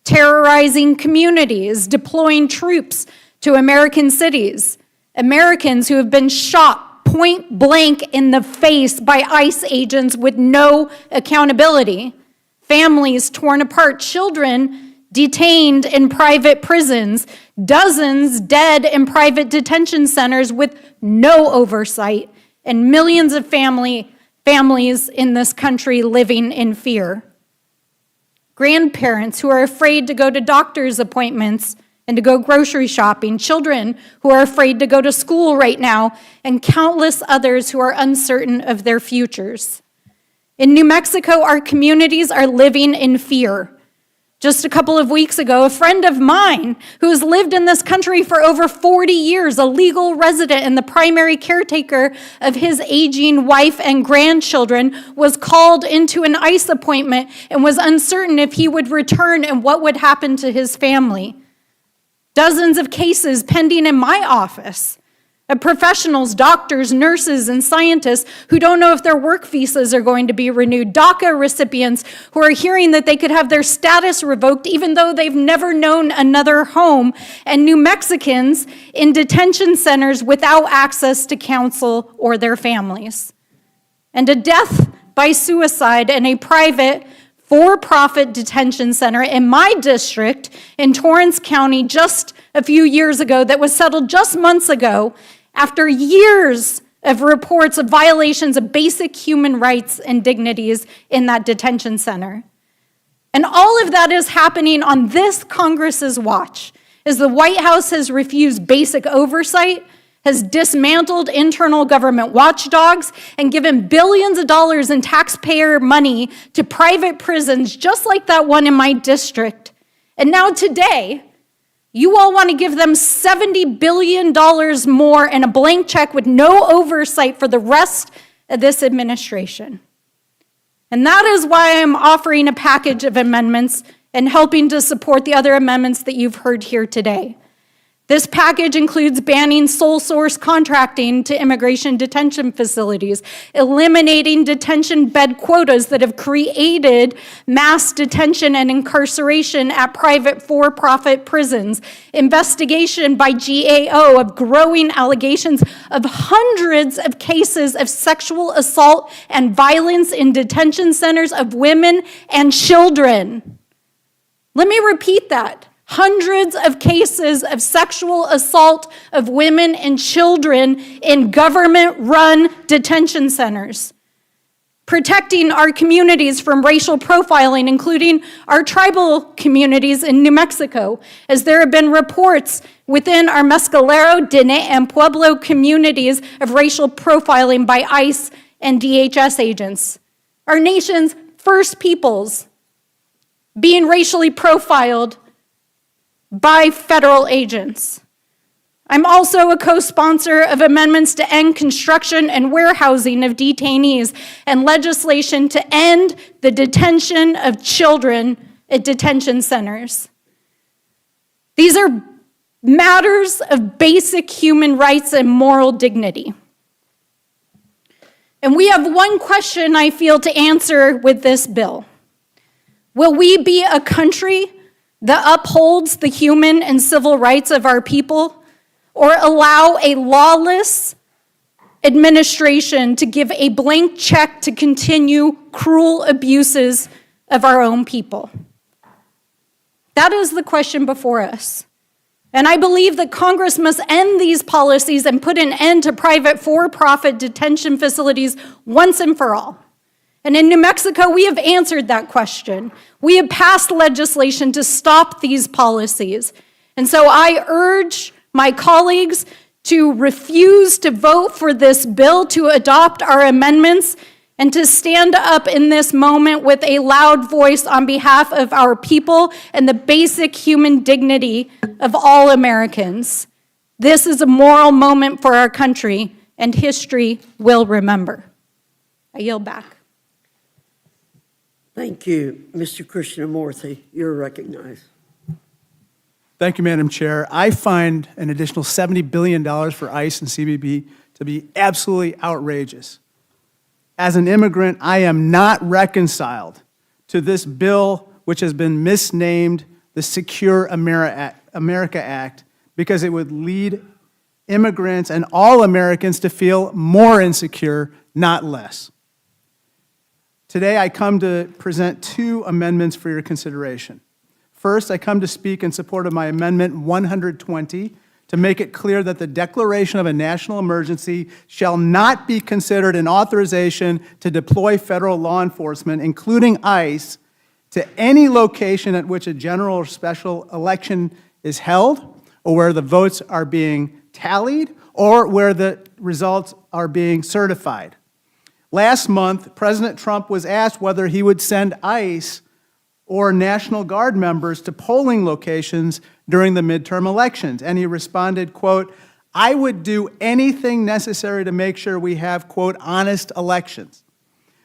Terrorizing communities, deploying troops to American cities, Americans who have been shot point blank in the face by ICE agents with no accountability. Families torn apart, children detained in private prisons, dozens dead in private detention centers with no oversight, and millions of families in this country living in fear. Grandparents who are afraid to go to doctor's appointments and to go grocery shopping, children who are afraid to go to school right now, and countless others who are uncertain of their futures. In New Mexico, our communities are living in fear. Just a couple of weeks ago, a friend of mine who has lived in this country for over 40 years, a legal resident and the primary caretaker of his aging wife and grandchildren, was called into an ICE appointment and was uncertain if he would return and what would happen to his family. Dozens of cases pending in my office of professionals, doctors, nurses, and scientists who don't know if their work visas are going to be renewed, DACA recipients who are hearing that they could have their status revoked even though they've never known another home, and New Mexicans in detention centers without access to counsel or their families. and a death by suicide in a private for-profit detention center in my district in Torrance County just a few years ago that was settled just months ago after years of reports of violations of basic human rights and dignities in that detention center. And all of that is happening on this Congress's watch, as the White House has refused basic oversight, has dismantled internal government watchdogs, and given billions of dollars in taxpayer money to private prisons, just like that one in my district. And now today, you all want to give them $70 billion more and a blank check with no oversight for the rest of this administration. And that is why I'm offering a package of amendments and helping to support the other amendments that you've heard here today. This package includes banning sole source contracting to immigration detention facilities, eliminating detention bed quotas that have created mass detention and incarceration at private for-profit prisons, investigation by GAO of growing allegations of hundreds of cases of sexual assault and violence in detention centers of women and children. Let me repeat that. Hundreds of cases of sexual assault of women and children in government-run detention centers. Protecting our communities from racial profiling, including our tribal communities in New Mexico, as there have been reports within our Mescalero, Dene, and Pueblo communities of racial profiling by ICE and DHS agents. Our nation's first peoples being racially profiled by federal agents. I'm also a co-sponsor of amendments to end construction and warehousing of detainees and legislation to end the detention of children at detention centers. These are matters of basic human rights and moral dignity. And we have one question I feel to answer with this bill. Will we be a country that upholds the human and civil rights of our people, or allow a lawless administration to give a blank check to continue cruel abuses of our own people? That is the question before us. And I believe that Congress must end these policies and put an end to private for-profit detention facilities once and for all. And in New Mexico, we have answered that question. We have passed legislation to stop these policies. And so I urge my colleagues to refuse to vote for this bill, to adopt our amendments, and to stand up in this moment with a loud voice on behalf of our people and the basic human dignity of all Americans. This is a moral moment for our country, and history will remember. I yield back. Thank you. Mr. Krishnamurthy, you're recognized. Thank you, Madam Chair. I find an additional $70 billion for ICE and CPB to be absolutely outrageous. As an immigrant, I am not reconciled to this bill, which has been misnamed the Secure America Act, because it would lead immigrants and all Americans to feel more insecure, not less. Today, I come to present two amendments for your consideration. First, I come to speak in support of my Amendment 120 to make it clear that the declaration of a national emergency shall not be considered an authorization to deploy federal law enforcement, including ICE, to any location at which a general or special election is held, or where the votes are being tallied, or where the results are being certified. Last month, President Trump was asked whether he would send ICE or National Guard members to polling locations during the midterm elections, and he responded, quote, "I would do anything necessary to make sure we have, quote, honest elections."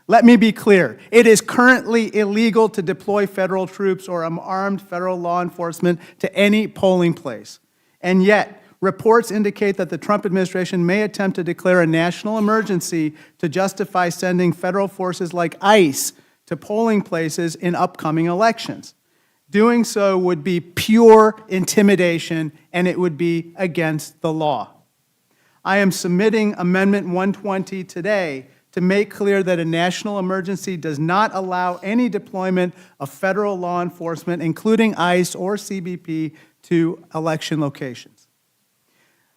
Let me be clear. It is currently illegal to deploy federal troops or armed federal law enforcement to any polling place. And yet, reports indicate that the Trump administration may attempt to declare a national emergency to justify sending federal forces like ICE to polling places in upcoming elections. Doing so would be pure intimidation, and it would be against the law. I am submitting Amendment 120 today to make clear that a national emergency does not allow any deployment of federal law enforcement, including ICE or CBP, to election locations.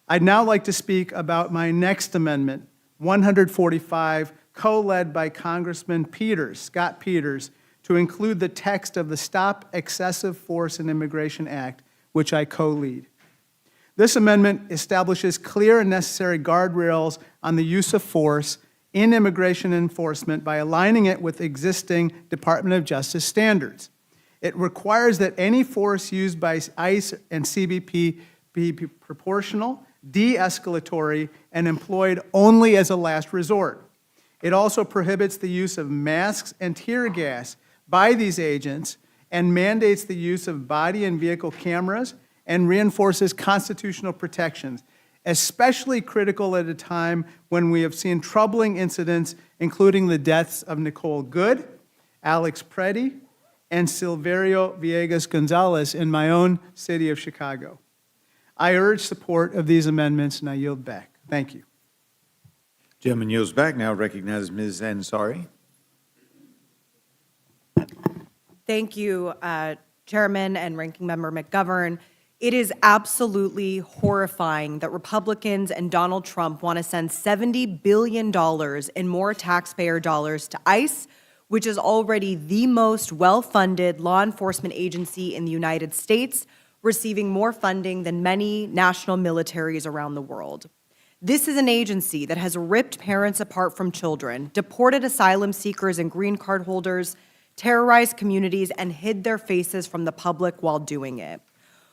I'd now like to speak about my next amendment, 145, co-led by Congressman Peters, Scott Peters, to include the text of the Stop Excessive Force in Immigration Act, which I co-lead. This amendment establishes clear and necessary guardrails on the use of force in immigration enforcement by aligning it with existing Department of Justice standards. It requires that any force used by ICE and CBP be proportional, de-escalatory, and employed only as a last resort. It also prohibits the use of masks and tear gas by these agents and mandates the use of body and vehicle cameras and reinforces constitutional protections, especially critical at a time when we have seen troubling incidents, including the deaths of Nicole Good, Alex Preddy, and Silverio Villegas Gonzalez in my own city of Chicago. I urge support of these amendments, and I yield back. Thank you. Gentleman yields back. Now recognizes Ms. Ansari. Thank you, Chairman and Ranking Member McGovern. It is absolutely horrifying that Republicans and Donald Trump want to send $70 billion in more taxpayer dollars to ICE, which is already the most well-funded law enforcement agency in the United States, receiving more funding than many national militaries around the world. This is an agency that has ripped parents apart from children, deported asylum seekers and green card holders, terrorized communities, and hid their faces from the public while doing it.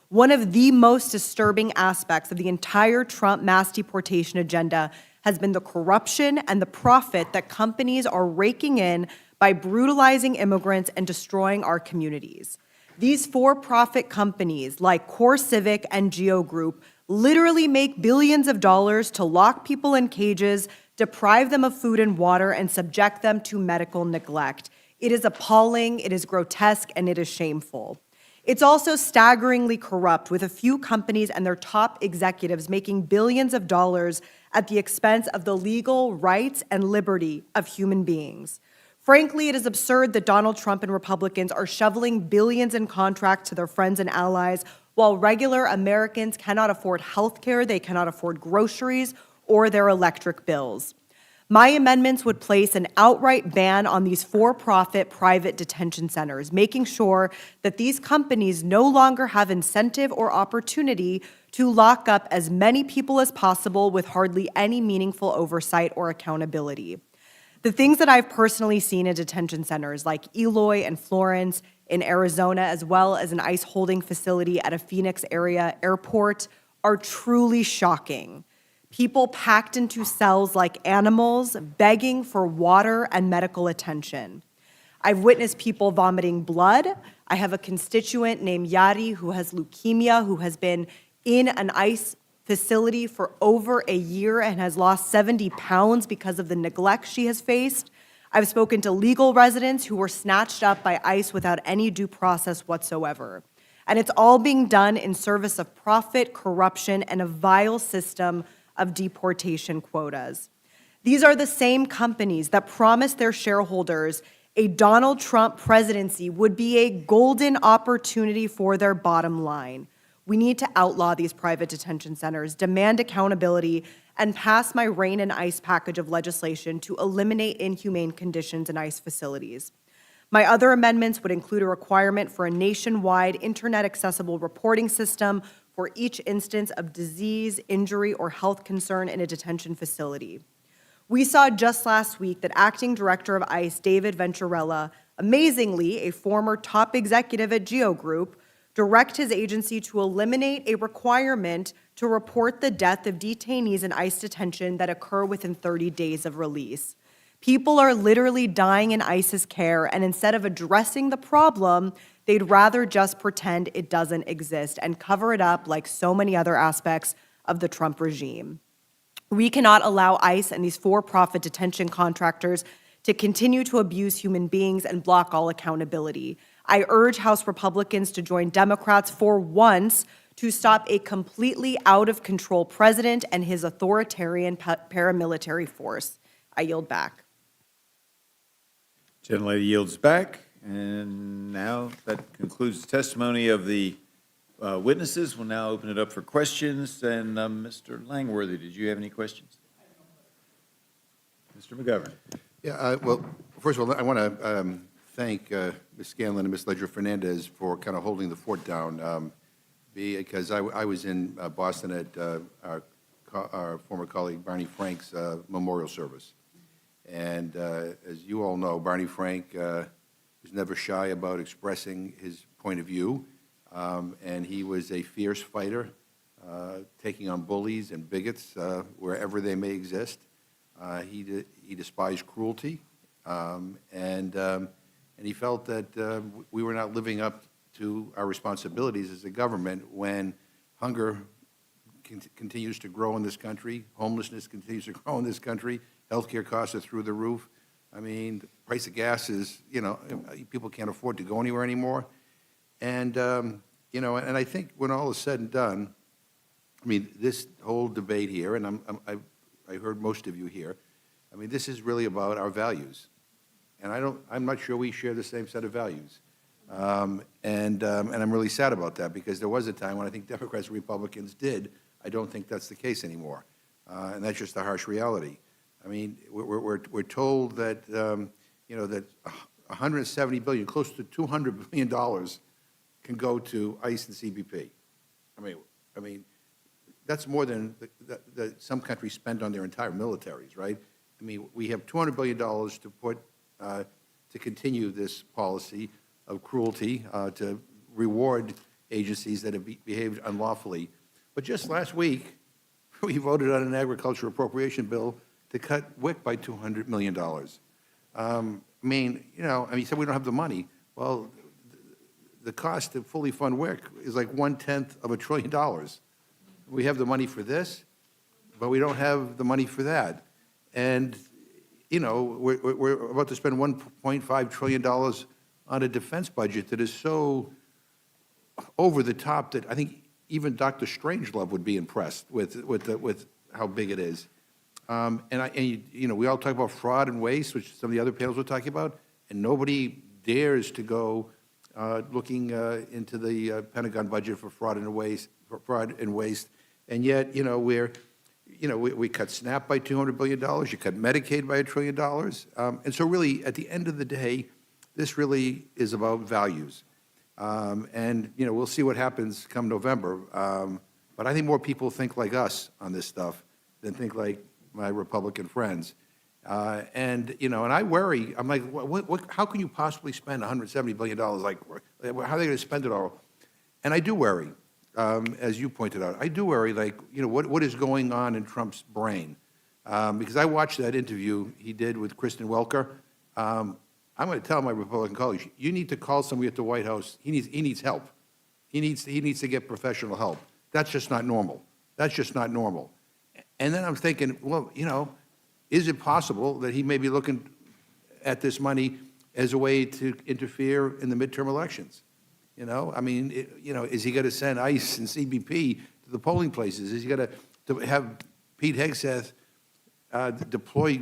One of the most disturbing aspects of the entire Trump mass deportation agenda has been the corruption and the profit that companies are raking in by brutalizing immigrants and destroying our communities. These for-profit companies like CoreCivic and Geo Group literally make billions of dollars to lock people in cages, deprive them of food and water, and subject them to medical neglect. It is appalling, it is grotesque, and it is shameful. It's also staggeringly corrupt, with a few companies and their top executives making billions of dollars at the expense of the legal rights and liberty of human beings. Frankly, it is absurd that Donald Trump and Republicans are shoveling billions in contracts to their friends and allies while regular Americans cannot afford health care, they cannot afford groceries, or their electric bills. My amendments would place an outright ban on these for-profit private detention centers, making sure that these companies no longer have incentive or opportunity to lock up as many people as possible with hardly any meaningful oversight or accountability. The things that I've personally seen in detention centers like Eloy and Florence in Arizona, as well as an ICE holding facility at a Phoenix area airport, are truly shocking. People packed into cells like animals, begging for water and medical attention. I've witnessed people vomiting blood. I have a constituent named Yari who has leukemia, who has been in an ICE facility for over a year and has lost 70 pounds because of the neglect she has faced. I've spoken to legal residents who were snatched up by ICE without any due process whatsoever. And it's all being done in service of profit, corruption, and a vile system of deportation quotas. These are the same companies that promised their shareholders a Donald Trump presidency would be a golden opportunity for their bottom line. We need to outlaw these private detention centers, demand accountability, and pass my REIN and ICE package of legislation to eliminate inhumane conditions in ICE facilities. My other amendments would include a requirement for a nationwide internet-accessible reporting system for each instance of disease, injury, or health concern in a detention facility. We saw just last week that Acting Director of ICE, David Venturella, amazingly a former top executive at Geo Group, direct his agency to eliminate a requirement to report the death of detainees in ICE detention that occur within 30 days of release. People are literally dying in ICE's care, and instead of addressing the problem, they'd rather just pretend it doesn't exist and cover it up like so many other aspects of the Trump regime. We cannot allow ICE and these for-profit detention contractors to continue to abuse human beings and block all accountability. I urge House Republicans to join Democrats for once to stop a completely out-of-control president and his authoritarian paramilitary force. I yield back. Gentlelady yields back, and now that concludes the testimony of the witnesses. We'll now open it up for questions, and Mr. Langworthy, did you have any questions? Mr. McGovern. Yeah, well, first of all, I want to thank Ms. Scanlon and Ms. Ledger-Fernandez for kind of holding the fort down, because I was in Boston at our former colleague Barney Frank's memorial service. And as you all know, Barney Frank was never shy about expressing his point of view, and he was a fierce fighter, taking on bullies and bigots wherever they may exist. He despised cruelty, and he felt that we were not living up to our responsibilities as a government when hunger continues to grow in this country, homelessness continues to grow in this country, healthcare costs are through the roof. I mean, the price of gas is, people can't afford to go anywhere anymore. And, and I think when all is said and done, I mean, this whole debate here, and I heard most of you here, I mean, this is really about our values. And I'm not sure we share the same set of values. And I'm really sad about that, because there was a time when I think Democrats and Republicans did. I don't think that's the case anymore. And that's just a harsh reality. I mean, we're told that, that $170 billion, close to $200 billion can go to ICE and CBP. I mean, that's more than some countries spend on their entire militaries, right? I mean, we have $200 billion to put to continue this policy of cruelty, to reward agencies that have behaved unlawfully. But just last week, we voted on an agriculture appropriation bill to cut WIC by $200 million. He said we don't have the money. Well, the cost to fully fund WIC is like $1/10 of $1 trillion. We have the money for this, but we don't have the money for that. And, we're about to spend $1.5 trillion on a defense budget that is so over the top that I think even Dr. Strangelove would be impressed with how big it is. We all talk about fraud and waste, which some of the other panels were talking about, and nobody dares to go looking into the Pentagon budget for fraud and waste. And yet, we cut SNAP by $200 billion. You cut Medicaid by $1 trillion. And so really, at the end of the day, this really is about values. We'll see what happens come November. But I think more people think like us on this stuff than think like my Republican friends. And I worry. I'm like, how can you possibly spend $170 billion? Like, how are they going to spend it all? And I do worry, as you pointed out. I do worry, like, what is going on in Trump's brain? Because I watched that interview he did with Kristen Welker. I'm going to tell my Republican colleagues, you need to call somebody at the White House. He needs help. He needs to get professional help. That's just not normal. That's just not normal. And then I'm thinking, well, is it possible that he may be looking at this money as a way to interfere in the midterm elections? Is he going to send ICE and CBP to the polling places? Is he going to have Pete Hegseth deploy,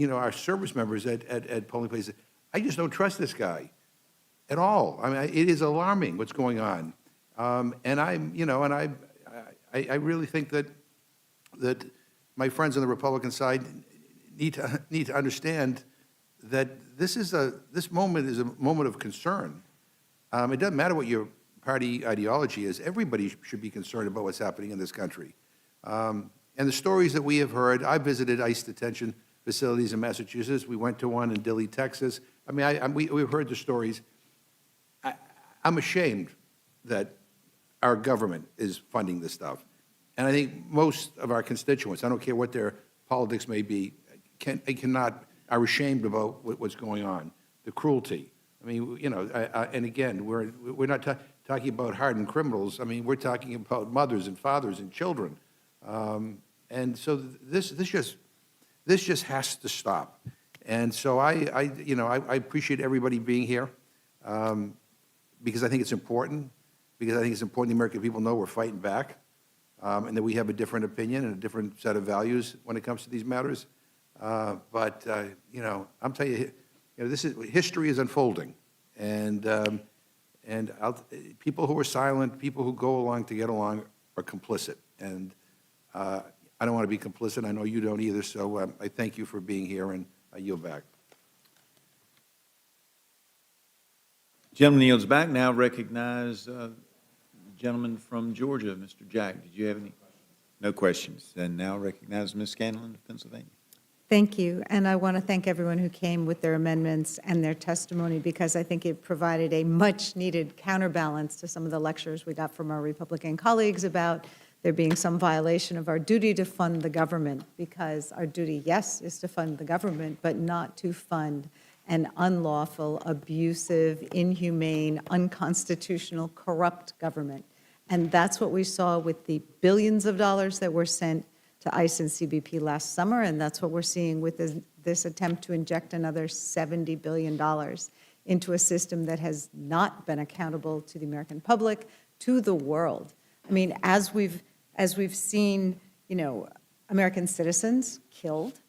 our service members at polling places? I just don't trust this guy at all. I mean, it is alarming what's going on. And I really think that my friends on the Republican side need to understand that this moment is a moment of concern. It doesn't matter what your party ideology is. Everybody should be concerned about what's happening in this country. And the stories that we have heard, I visited ICE detention facilities in Massachusetts. We went to one in Dilley, Texas. I mean, we've heard the stories. I'm ashamed that our government is funding this stuff. And I think most of our constituents, I don't care what their politics may be, are ashamed about what's going on, the cruelty. I mean, and again, we're not talking about hardened criminals. I mean, we're talking about mothers and fathers and children. And so this just has to stop. And so I appreciate everybody being here because I think it's important. Because I think it's important the American people know we're fighting back, and that we have a different opinion and a different set of values when it comes to these matters. I'm telling you, history is unfolding, and people who are silent, people who go along to get along, are complicit. And I don't want to be complicit. I know you don't either. So I thank you for being here, and I yield back. Gentleman yields back. Now recognize the gentleman from Georgia, Mr. Jack. Did you have any? No questions. And now recognize Ms. Scanlon of Pennsylvania. Thank you, and I want to thank everyone who came with their amendments and their testimony, because I think it provided a much-needed counterbalance to some of the lectures we got from our Republican colleagues about there being some violation of our duty to fund the government, because our duty, yes, is to fund the government, but not to fund an unlawful, abusive, inhumane, unconstitutional, corrupt government. And that's what we saw with the billions of dollars that were sent to ICE and CBP last summer, and that's what we're seeing with this attempt to inject another $70 billion into a system that has not been accountable to the American public, to the world. I mean, as we've seen, American citizens killed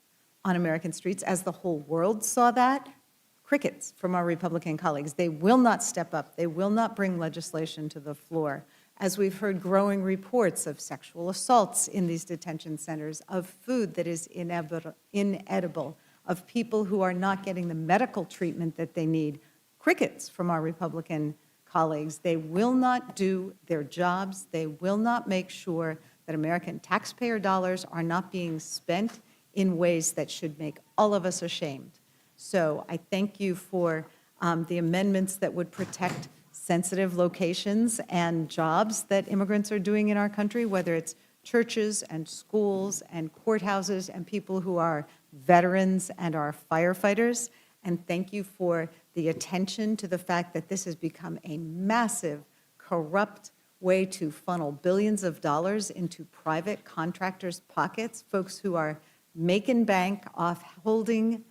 on American streets, as the whole world saw that, crickets from our Republican colleagues. They will not step up. They will not bring legislation to the floor. As we've heard growing reports of sexual assaults in these detention centers, of food that is inedible, of people who are not getting the medical treatment that they need, crickets from our Republican colleagues. They will not do their jobs. They will not make sure that American taxpayer dollars are not being spent in ways that should make all of us ashamed. So I thank you for the amendments that would protect sensitive locations and jobs that immigrants are doing in our country, whether it's churches and schools and courthouses and people who are veterans and are firefighters. And thank you for the attention to the fact that this has become a massive, corrupt way to funnel billions of dollars into private contractors' pockets, folks who are making bank off holding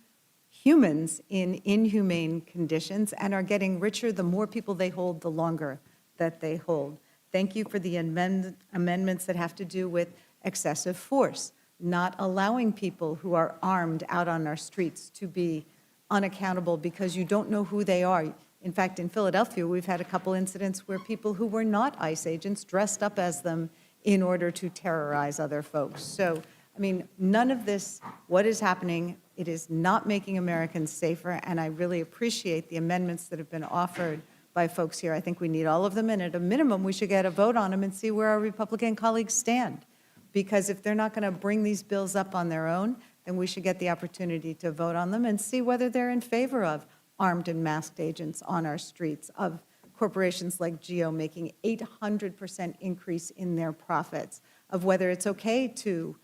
humans in inhumane conditions and are getting richer the more people they hold, the longer that they hold. Thank you for the amendments that have to do with excessive force, not allowing people who are armed out on our streets to be unaccountable because you don't know who they are. In fact, in Philadelphia, we've had a couple incidents where people who were not ICE agents dressed up as them in order to terrorize other folks. So, I mean, none of this, what is happening, it is not making Americans safer, and I really appreciate the amendments that have been offered by folks here. I think we need all of them, and at a minimum, we should get a vote on them and see where our Republican colleagues stand. Because if they're not going to bring these bills up on their own, then we should get the opportunity to vote on them and see whether they're in favor of armed and masked agents on our streets, of corporations like Geo making 800% increase in their profits, of whether it's okay to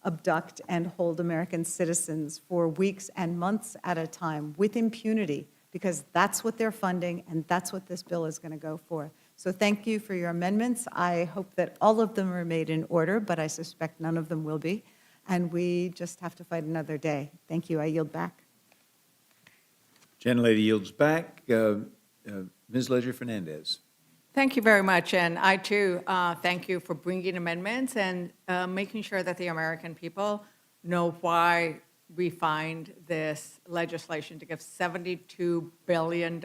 abduct and hold American citizens for weeks and months at a time with impunity, because that's what they're funding and that's what this bill is going to go for. So thank you for your amendments. I hope that all of them are made in order, but I suspect none of them will be. And we just have to fight another day. Thank you. I yield back. Gentlelady yields back. Ms. Ledger-Fernandez. Thank you very much, and I too thank you for bringing amendments and making sure that the American people know why we find this legislation to give $72 billion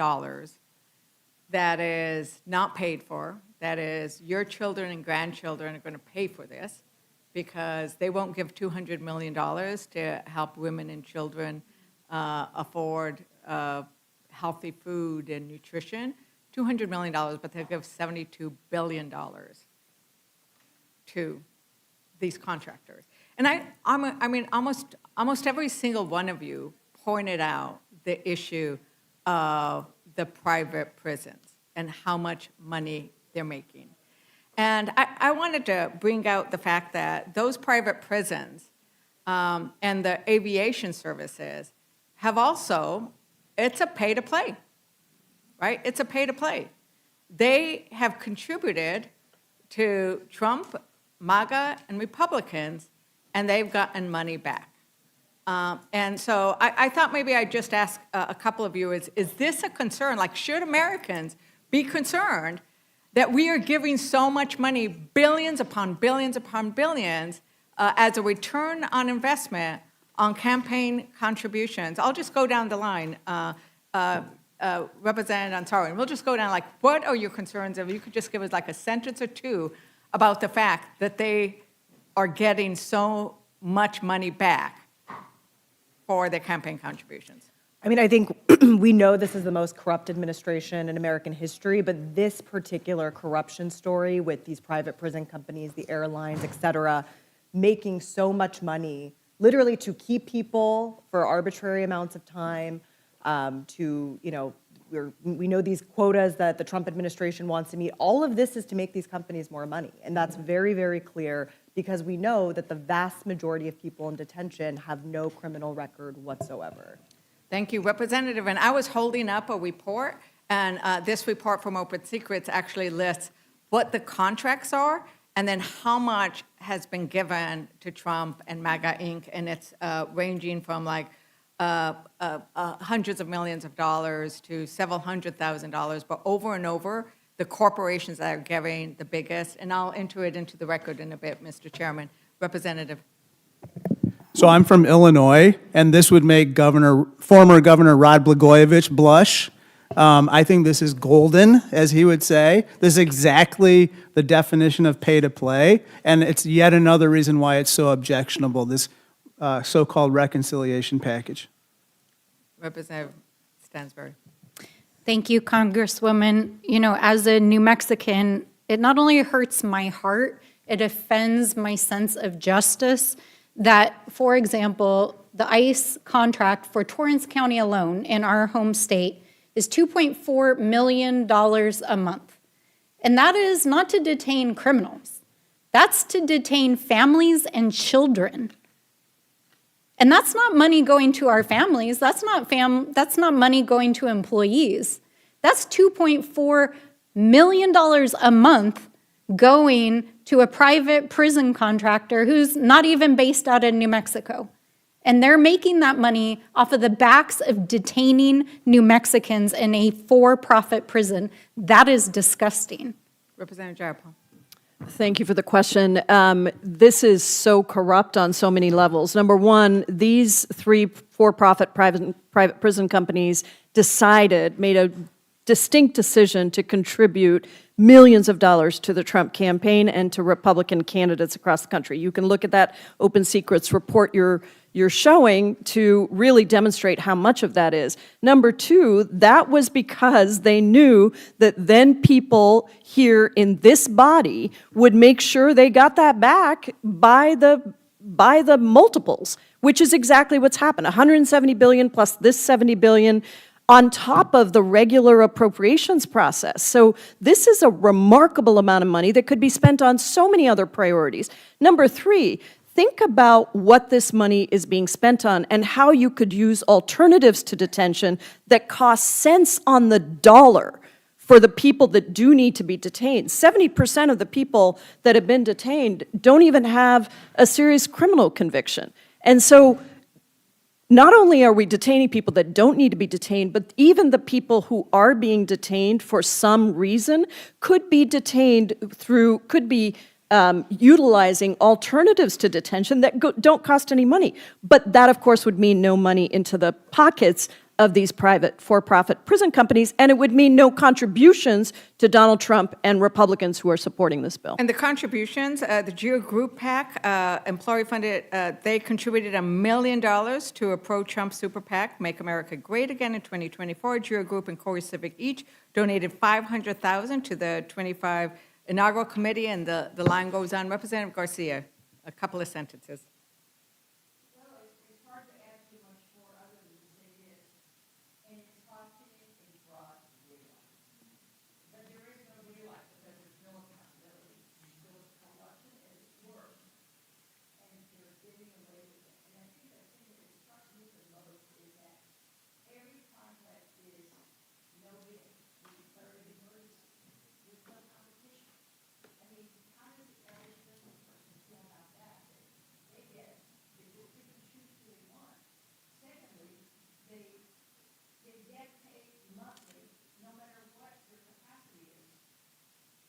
that is not paid for, that is your children and grandchildren are going to pay for this because they won't give $200 million to help women and children afford healthy food and nutrition. $200 million, but they'll give $72 billion to these contractors. And I mean, almost every single one of you pointed out the issue of the private prisons and how much money they're making. And I wanted to bring out the fact that those private prisons and the aviation services have also, it's a pay-to-play. Right? It's a pay-to-play. They have contributed to Trump, MAGA, and Republicans, and they've gotten money back. And so I thought maybe I'd just ask a couple of you, is this a concern? Like, should Americans be concerned that we are giving so much money, billions upon billions upon billions, as a return on investment on campaign contributions. I'll just go down the line. Representative Ansari, we'll just go down, like, what are your concerns? If you could just give us like a sentence or two about the fact that they are getting so much money back for their campaign contributions. I mean, I think we know this is the most corrupt administration in American history, but this particular corruption story with these private prison companies, the airlines, et cetera, making so much money, literally to keep people for arbitrary amounts of time, we know these quotas that the Trump administration wants to meet. All of this is to make these companies more money. And that's very, very clear because we know that the vast majority of people in detention have no criminal record whatsoever. Thank you, Representative. And I was holding up a report, and this report from Open Secrets actually lists what the contracts are and then how much has been given to Trump and MAGA Inc. And it's ranging from like hundreds of millions of dollars to several $100,000, but over and over, the corporations that are giving the biggest, and I'll enter it into the record in a bit, Mr. Chairman. Representative. So I'm from Illinois, and this would make former Governor Rod Blagojevich blush. I think this is golden, as he would say. This is exactly the definition of pay to play, and it's yet another reason why it's so objectionable, this so-called reconciliation package. Representative Stansbury. Thank you, Congresswoman. You know, as a New Mexican, it not only hurts my heart, it offends my sense of justice that, for example, the ICE contract for Torrance County alone in our home state is $2.4 million a month. And that is not to detain criminals. That's to detain families and children. And that's not money going to our families. That's not money going to employees. That's $2.4 million a month going to a private prison contractor who's not even based out of New Mexico. And they're making that money off of the backs of detaining New Mexicans in a for-profit prison. That is disgusting. Representative Jayapal. Thank you for the question. This is so corrupt on so many levels. Number one, these three for-profit private prison companies made a distinct decision to contribute millions of dollars to the Trump campaign and to Republican candidates across the country. You can look at that Open Secrets report you're showing to really demonstrate how much of that is. Number two, that was because they knew that then people here in this body would make sure they got that back by the multiples, which is exactly what's happened. $170 billion plus this $70 billion on top of the regular appropriations process. So this is a remarkable amount of money that could be spent on so many other priorities. Number three, think about what this money is being spent on and how you could use alternatives to detention that cost cents on the dollar for the people that do need to be detained. 70% of the people that have been detained don't even have a serious criminal conviction. And so not only are we detaining people that don't need to be detained, but even the people who are being detained for some reason could be detained utilizing alternatives to detention that don't cost any money. But that, of course, would mean no money into the pockets of these private for-profit prison companies, and it would mean no contributions to Donald Trump and Republicans who are supporting this bill. And the contributions, the GEO Group PAC, employee-funded, they contributed $1 million to a pro-Trump super PAC, Make America Great Again in 2024. GEO Group and Corey Civic each donated $500,000 to the 25 inaugural committee, and the line goes on. Representative Garcia, a couple of sentences.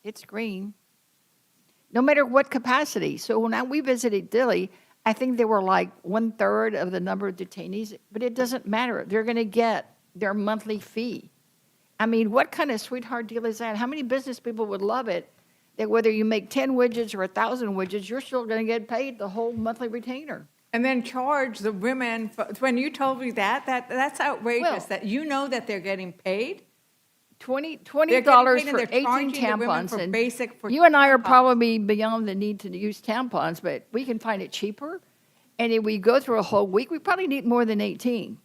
It's green, no matter what capacity. So now we visited Dilley. I think they were like 1/3 of the number of detainees, but it doesn't matter. They're going to get their monthly fee. I mean, what kind of sweetheart deal is that? How many business people would love it that whether you make 10 widgets or 1,000 widgets, you're still going to get paid the whole monthly retainer? And then charge the women, when you told me that's outrageous, Well- that you know that they're getting paid? $20 They're getting paid and for they're 18 charging the women tampons. for And basic, for you and I are tampons. probably beyond the need to use tampons, but we can find it cheaper. And if we go through a whole week, we probably need more than 18.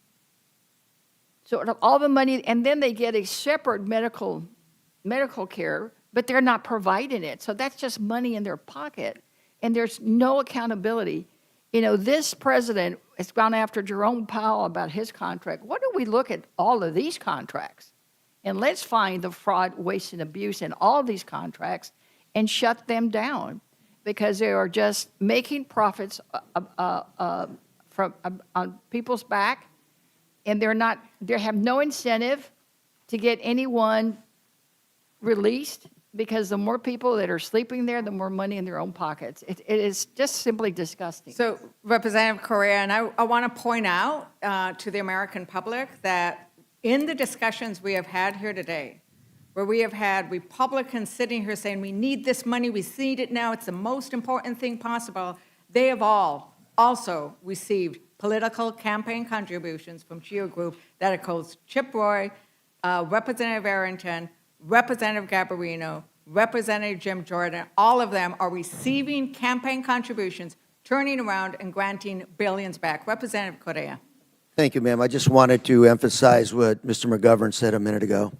So all the money, and then they get a separate medical care, but they're not providing it. So that's just money in their pocket, and there's no accountability. You know, this president has gone after Jerome Powell about his contract. Why don't we look at all of these contracts? And let's find the fraud, waste, and abuse in all these contracts and shut them down, because they are just making profits on people's back, and they have no incentive to get anyone released, because the more people that are sleeping there, the more money in their own pockets. It is just simply disgusting. So Representative Correa, and I want to point out to the American public that in the discussions we have had here today, where we have had Republicans sitting here saying, we need this money, we need it now, it's the most important thing possible, they have all also received political campaign contributions from GEO Group that includes Chip Roy, Representative Arrington, Representative Garbarino, Representative Jim Jordan. All of them are receiving campaign contributions, turning around and granting billions back. Representative Correa. Thank you, ma'am. I just wanted to emphasize what Mr. McGovern said a minute ago.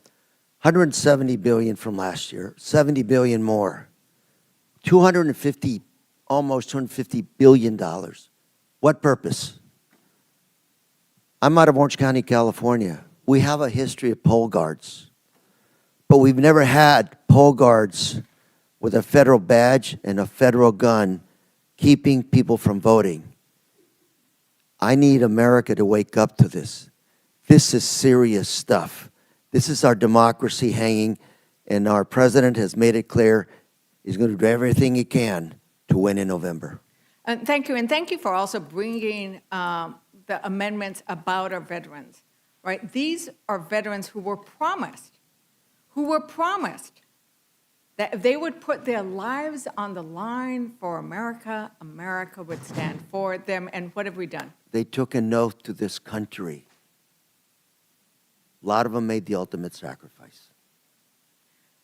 170 billion from last year, 70 billion more, 250, almost 250 billion dollars. What purpose? I'm out of Orange County, California. We have a history of poll guards, but we've never had poll guards with a federal badge and a federal gun keeping people from voting. I need America to wake up to this. This is serious stuff. This is our democracy hanging, and our president has made it clear he's going to do everything he can to win in November. And thank you for also bringing the amendments about our veterans, right? These are veterans who were promised that if they would put their lives on the line for America, America would stand for them. And what have we done? They took an oath to this country. A lot of them made the ultimate sacrifice.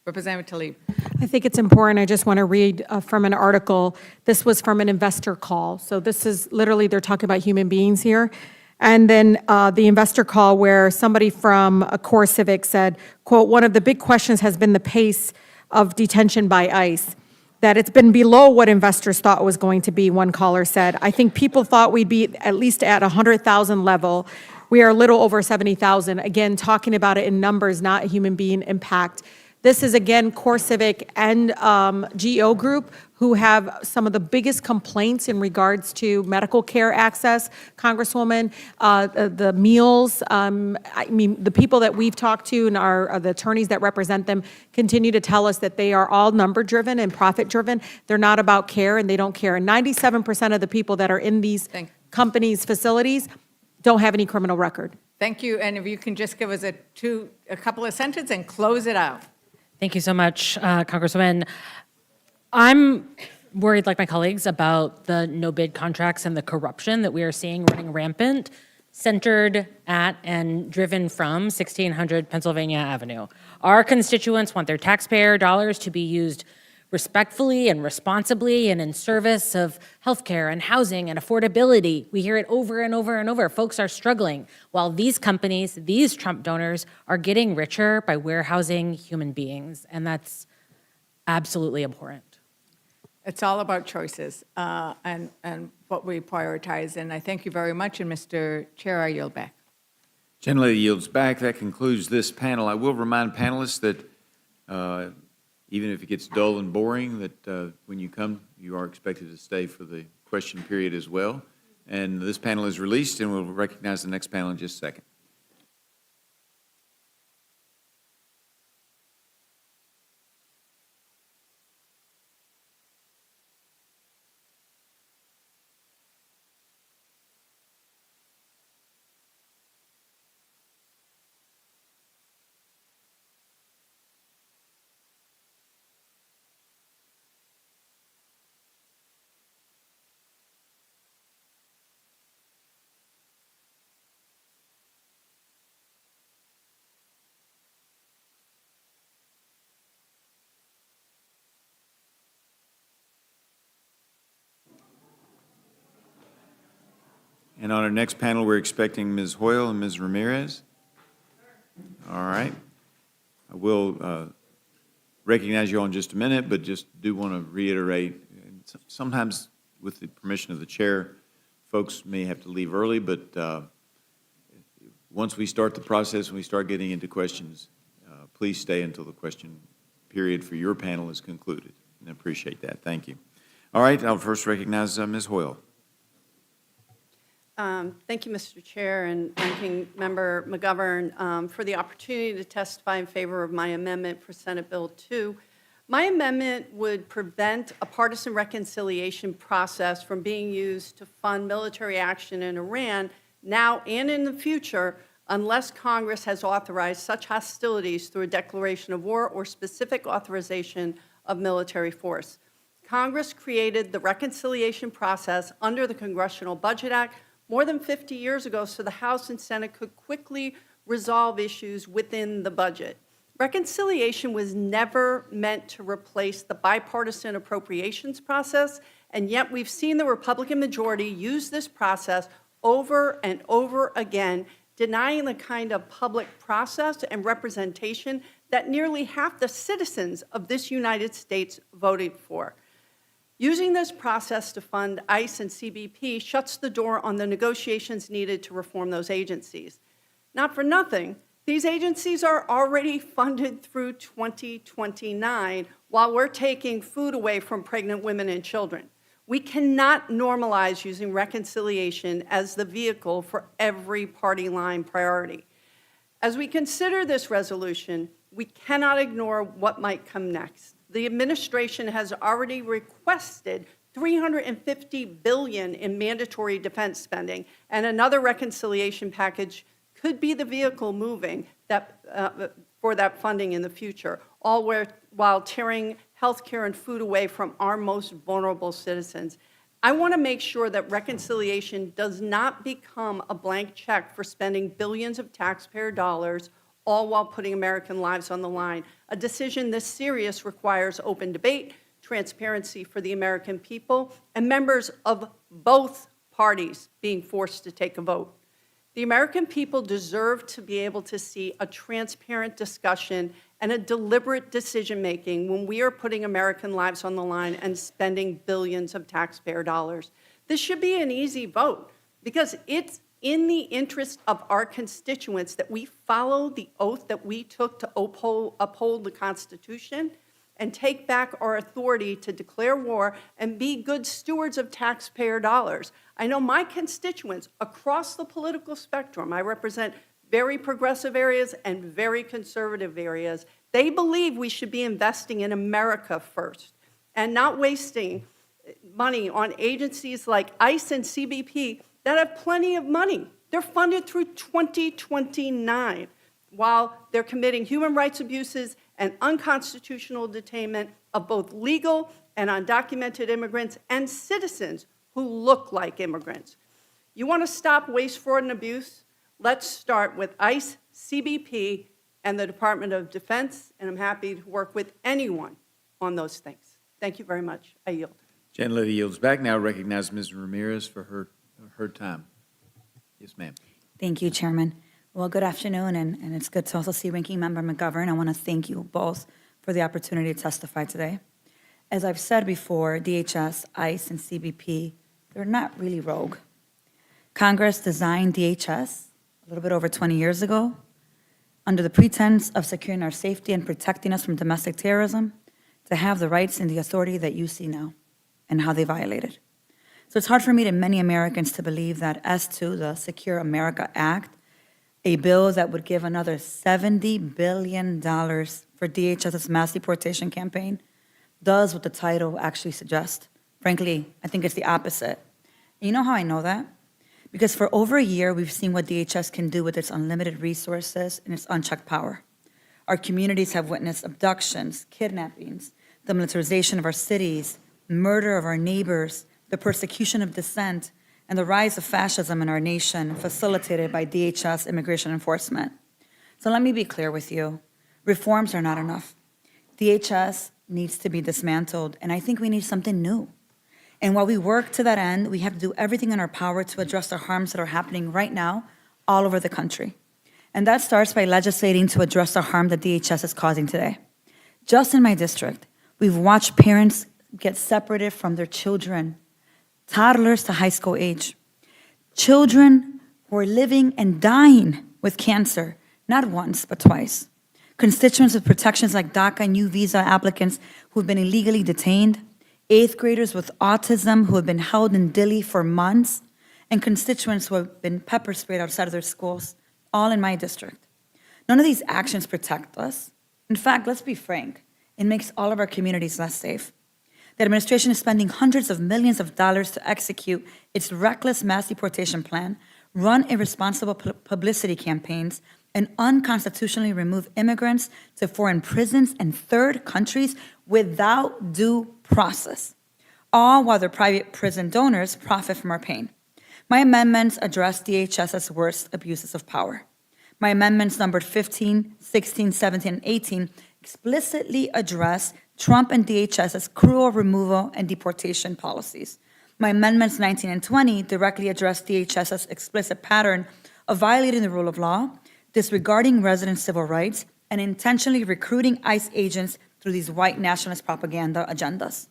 Representative Tlaib. I think it's important. I just want to read from an article. This was from an investor call. So this is literally, they're talking about human beings here. And then the investor call where somebody from Core Civic said, quote, one of the big questions has been the pace of detention by ICE, that it's been below what investors thought it was going to be, one caller said. I think people thought we'd be at least at 100,000 level. We are a little over 70,000. Again, talking about it in numbers, not a human being impact. This is, again, Core Civic and GEO Group, who have some of the biggest complaints in regards to medical care access. Congresswoman, the meals, I mean, the people that we've talked to and the attorneys that represent them continue to tell us that they are all number-driven and profit-driven. They're not about care, and they don't care. And 97% of the people that are in these companies' facilities don't have any criminal record. Thank you. And if you can just give us a couple of sentences and close it out. Thank you so much, Congresswoman. I'm worried, like my colleagues, about the no-bid contracts and the corruption that we are seeing running rampant, centered at and driven from 1600 Pennsylvania Avenue. Our constituents want their taxpayer dollars to be used respectfully and responsibly and in service of healthcare and housing and affordability. We hear it over and over and over. Folks are struggling while these companies, these Trump donors, are getting richer by warehousing human beings, and that's absolutely abhorrent. It's all about choices and what we prioritize. And I thank you very much. And Mr. Chair, I yield back. Gentlelady yields back. That concludes this panel. I will remind panelists that even if it gets dull and boring, that when you come, you are expected to stay for the question period as well. And this panel is released, and we'll recognize the next panel in just a second. And on our next panel, we're expecting Ms. Hoyle and Ms. Ramirez. All right. I will recognize you all in just a minute, but just do want to reiterate, sometimes with the permission of the chair, folks may have to leave early, but once we start the process and we start getting into questions, please stay until the question period for your panel is concluded. And I appreciate that. Thank you. All right, I'll first recognize Ms. Hoyle. Thank you, Mr. Chair and Ranking Member McGovern, for the opportunity to testify in favor of my amendment for Senate Bill 2. My amendment would prevent a partisan reconciliation process from being used to fund military action in Iran now and in the future unless Congress has authorized such hostilities through a declaration of war or specific authorization of military force. Congress created the reconciliation process under the Congressional Budget Act more than 50 years ago so the House and Senate could quickly resolve issues within the budget. Reconciliation was never meant to replace the bipartisan appropriations process, and yet we've seen the Republican majority use this process over and over again, denying the kind of public process and representation that nearly half the citizens of this United States voted for. Using this process to fund ICE and CBP shuts the door on the negotiations needed to reform those agencies. Not for nothing, these agencies are already funded through 2029 while we're taking food away from pregnant women and children. We cannot normalize using reconciliation as the vehicle for every party line priority. As we consider this resolution, we cannot ignore what might come next. The administration has already requested $350 billion in mandatory defense spending, and another reconciliation package could be the vehicle moving for that funding in the future, all while tearing health care and food away from our most vulnerable citizens. I want to make sure that reconciliation does not become a blank check for spending billions of taxpayer dollars, all while putting American lives on the line. A decision this serious requires open debate, transparency for the American people, and members of both parties being forced to take a vote. The American people deserve to be able to see a transparent discussion and a deliberate decision-making when we are putting American lives on the line and spending billions of taxpayer dollars. This should be an easy vote because it's in the interest of our constituents that we follow the oath that we took to uphold the Constitution and take back our authority to declare war and be good stewards of taxpayer dollars. I know my constituents across the political spectrum, I represent very progressive areas and very conservative areas, they believe we should be investing in America first and not wasting money on agencies like ICE and CBP that have plenty of money. They're funded through 2029 while they're committing human rights abuses and unconstitutional detainment of both legal and undocumented immigrants and citizens who look like immigrants. You want to stop waste, fraud, and abuse? Let's start with ICE, CBP, and the Department of Defense, and I'm happy to work with anyone on those things. Thank you very much. I yield. Gentlelady yields back. Now recognize Ms. Ramirez for her time. Yes, ma'am. Thank you, Chairman. Well, good afternoon, and it's good to also see Ranking Member McGovern. I want to thank you both for the opportunity to testify today. As I've said before, DHS, ICE, and CBP, they're not really rogue. Congress designed DHS a little bit over 20 years ago under the pretense of securing our safety and protecting us from domestic terrorism to have the rights and the authority that you see now and how they violated. So it's hard for me and many Americans to believe that as to the Secure America Act, a bill that would give another $70 billion for DHS's mass deportation campaign does what the title actually suggests. Frankly, I think it's the opposite. And you know how I know that? Because for over a year, we've seen what DHS can do with its unlimited resources and its unchecked power. Our communities have witnessed abductions, kidnappings, the militarization of our cities, murder of our neighbors, the persecution of dissent, and the rise of fascism in our nation facilitated by DHS immigration enforcement. So let me be clear with you. Reforms are not enough. DHS needs to be dismantled, and I think we need something new. And while we work to that end, we have to do everything in our power to address the harms that are happening right now all over the country. And that starts by legislating to address the harm that DHS is causing today. Just in my district, we've watched parents get separated from their children, toddlers to high school age, children who are living and dying with cancer, not once, but twice. Constituents with protections like DACA and U visa applicants who have been illegally detained, eighth graders with autism who have been held in Dili for months, and constituents who have been pepper sprayed outside of their schools, all in my district. None of these actions protect us. In fact, let's be frank, it makes all of our communities less safe. The administration is spending hundreds of millions of dollars to execute its reckless mass deportation plan, run irresponsible publicity campaigns, and unconstitutionally remove immigrants to foreign prisons and third countries without due process, all while their private prison donors profit from our pain. My amendments address DHS's worst abuses of power. My amendments numbered 15, 16, 17, and 18 explicitly address Trump and DHS's cruel removal and deportation policies. My amendments 19 and 20 directly address DHS's explicit pattern of violating the rule of law, disregarding resident civil rights, and intentionally recruiting ICE agents through these white nationalist propaganda agendas.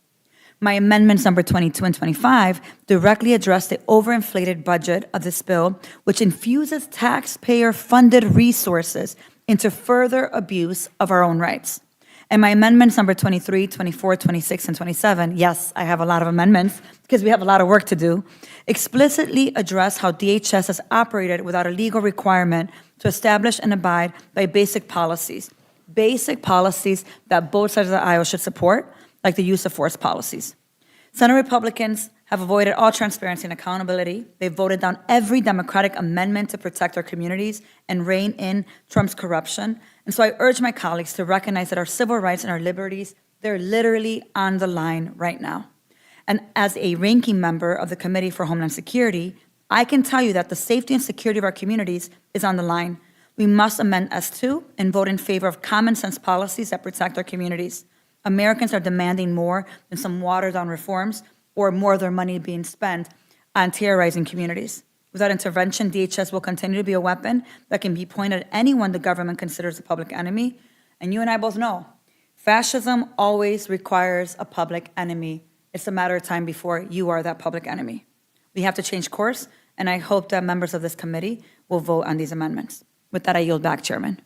My amendments number 22 and 25 directly address the overinflated budget of this bill, which infuses taxpayer-funded resources into further abuse of our own rights. And my amendments number 23, 24, 26, and 27, yes, I have a lot of amendments because we have a lot of work to do, explicitly address how DHS has operated without a legal requirement to establish and abide by basic policies that both sides of the aisle should support, like the use of force policies. Senate Republicans have avoided all transparency and accountability. They voted down every Democratic amendment to protect our communities and rein in Trump's corruption. And so I urge my colleagues to recognize that our civil rights and our liberties, they're literally on the line right now. And as a ranking member of the Committee for Homeland Security, I can tell you that the safety and security of our communities is on the line. We must amend S2 and vote in favor of common sense policies that protect our communities. Americans are demanding more than some watered-down reforms or more of their money being spent on terrorizing communities. Without intervention, DHS will continue to be a weapon that can be pointed at anyone the government considers a public enemy. And you and I both know, fascism always requires a public enemy. It's a matter of time before you are that public enemy. We have to change course, and I hope that members of this committee will vote on these amendments. With that, I yield back, Chairman.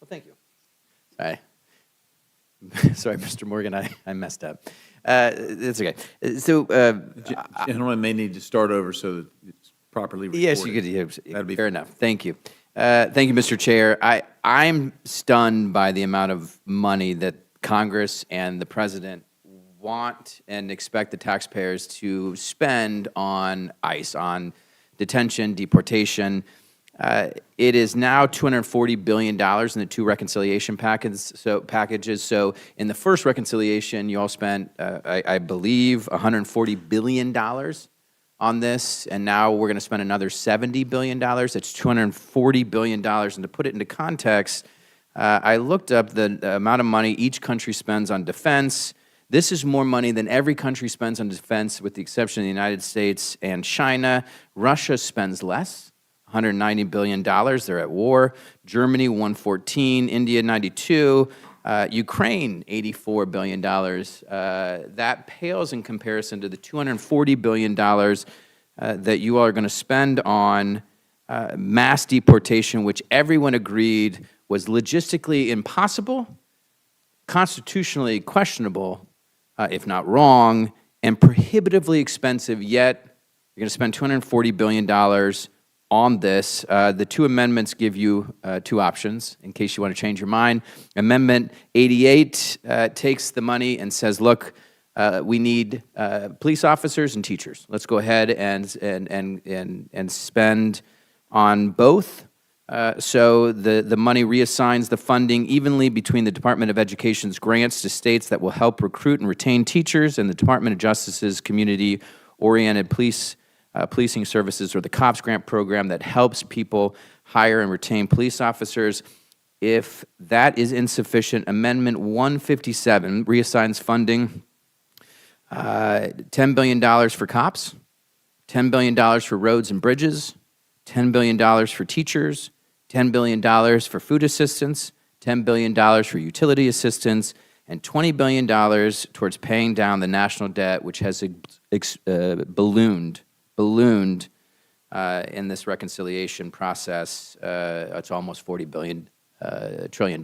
Well, thank you. Sorry. Sorry, Mr. Morgan, I messed up. It's okay. So, Gentlemen may need to start over so that it's properly recorded. yes, you could, That'd be fair enough. Thank you. Thank you, Mr. Chair. I'm stunned by the amount of money that Congress and the President want and expect the taxpayers to spend on ICE, on detention, deportation. It is now $240 billion in the two reconciliation packages. So in the first reconciliation, you all spent, I believe, $140 billion on this, and now we're going to spend another $70 billion. That's $240 billion. And to put it into context, I looked up the amount of money each country spends on defense. This is more money than every country spends on defense, with the exception of the United States and China. Russia spends less, $190 billion. They're at war. Germany, $114, India, $92, Ukraine, $84 billion. That pales in comparison to the $240 billion that you all are going to spend on mass deportation, which everyone agreed was logistically impossible, constitutionally questionable, if not wrong, and prohibitively expensive, yet you're going to spend $240 billion on this. The two amendments give you two options in case you want to change your mind. Amendment 88 takes the money and says, look, we need police officers and teachers. Let's go ahead and spend on both. So the money reassigns the funding evenly between the Department of Education's grants to states that will help recruit and retain teachers and the Department of Justice's community-oriented policing services, or the COPS grant program that helps people hire and retain police officers. If that is insufficient, Amendment 157 reassigns funding, $10 billion for cops, $10 billion for roads and bridges, $10 billion for teachers, $10 billion for food assistance, $10 billion for utility assistance, and $20 billion towards paying down the national debt, which has ballooned in this reconciliation process. It's almost $40 trillion.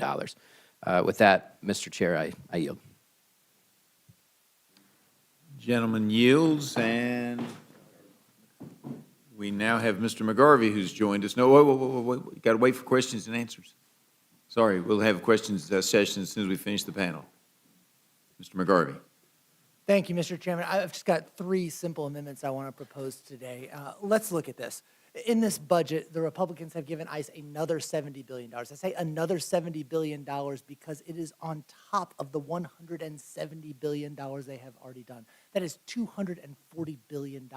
With that, Mr. Chair, I yield. Gentleman yields, and we now have Mr. McGarvey, who's joined us. No, wait. You got to wait for questions and answers. Sorry, we'll have questions session as soon as we finish the panel. Mr. McGarvey. Thank you, Mr. Chairman. I've just got three simple amendments I want to propose today. Let's look at this. In this budget, the Republicans have given ICE another $70 billion. I say another $70 billion because it is on top of the $170 billion they have already done. That is $240 billion,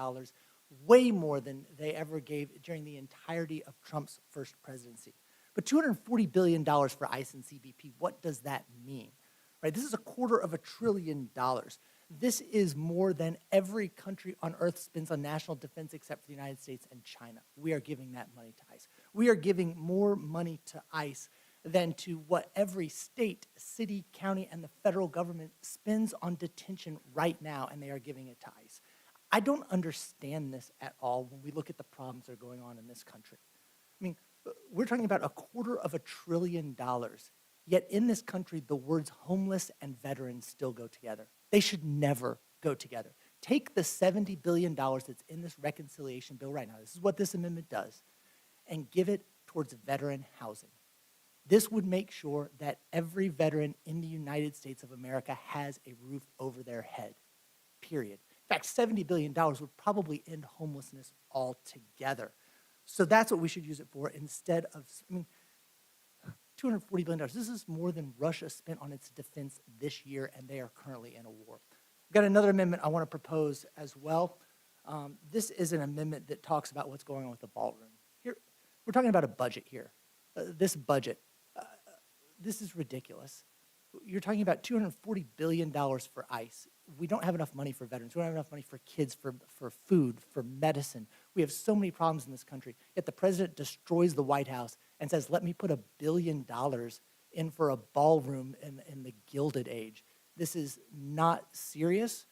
way more than they ever gave during the entirety of Trump's first presidency. But $240 billion for ICE and CBP, what does that mean? Right? This is $250 billion. This is more than every country on earth spends on national defense except for the United States and China. We are giving that money to ICE. We are giving more money to ICE than to what every state, city, county, and the federal government spends on detention right now, and they are giving it to ICE. I don't understand this at all when we look at the problems that are going on in this country. I mean, we're talking about $250 billion, yet in this country, the words homeless and veterans still go together. They should never go together. Take the $70 billion that's in this reconciliation bill right now, this is what this amendment does, and give it towards veteran housing. This would make sure that every veteran in the United States of America has a roof over their head, period. In fact, $70 billion would probably end homelessness altogether. So that's what we should use it for instead of, $240 billion. This is more than Russia spent on its defense this year, and they are currently in a war. I've got another amendment I want to propose as well. This is an amendment that talks about what's going on with the ballroom. Here, we're talking about a budget here. This budget, this is ridiculous. You're talking about $240 billion for ICE. We don't have enough money for veterans. We don't have enough money for kids, for food, for medicine. We have so many problems in this country. Yet the president destroys the White House and says, let me put $1 billion in for a ballroom in the Gilded Age. This is not serious.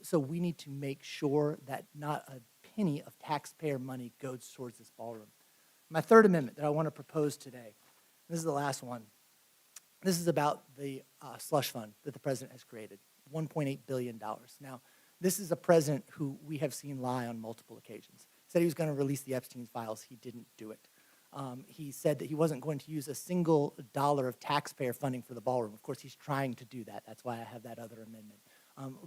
So we need to make sure that not a penny of taxpayer money goes towards this ballroom. My third amendment that I want to propose today, this is the last one. This is about the slush fund that the president has created, $1.8 billion. Now, this is a president who we have seen lie on multiple occasions. He said he was going to release the Epstein files. He didn't do it. He said that he wasn't going to use a single dollar of taxpayer funding for the ballroom. Of course, he's trying to do that. That's why I have that other amendment.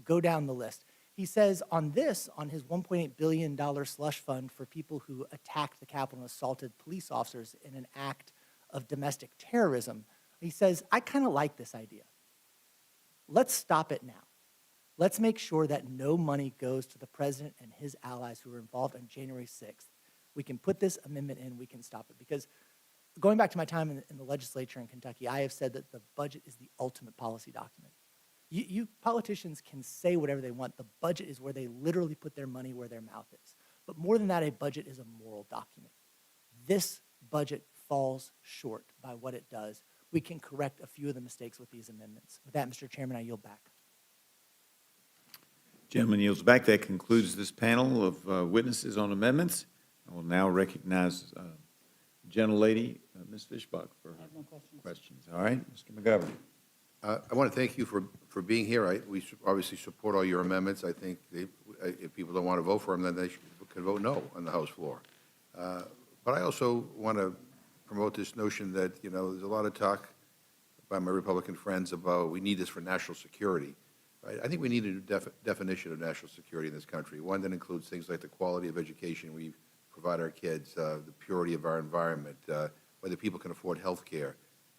Go down the list. He says on his $1.8 billion slush fund for people who attacked the Capitol and assaulted police officers in an act of domestic terrorism, he says, I kind of like this idea. Let's stop it now. Let's make sure that no money goes to the president and his allies who were involved on January 6th. We can put this amendment in, we can stop it. Because going back to my time in the legislature in Kentucky, I have said that the budget is the ultimate policy document. You politicians can say whatever they want. The budget is where they literally put their money where their mouth is. But more than that, a budget is a moral document. This budget falls short by what it does. We can correct a few of the mistakes with these amendments. With that, Mr. Chairman, I yield back. Gentleman yields back. That concludes this panel of witnesses on amendments. I will now recognize gentlelady, Ms. Fishbach, for questions. All right, Mr. McGovern. I want to thank you for being here. We obviously support all your amendments. I think if people don't want to vote for them, then they could vote no on the House floor. But I also want to promote this notion that, there's a lot of talk by my Republican friends about we need this for national security. Right? I think we need a new definition of national security in this country, one that includes things like the quality of education we provide our kids, the purity of our environment, whether people can afford health care,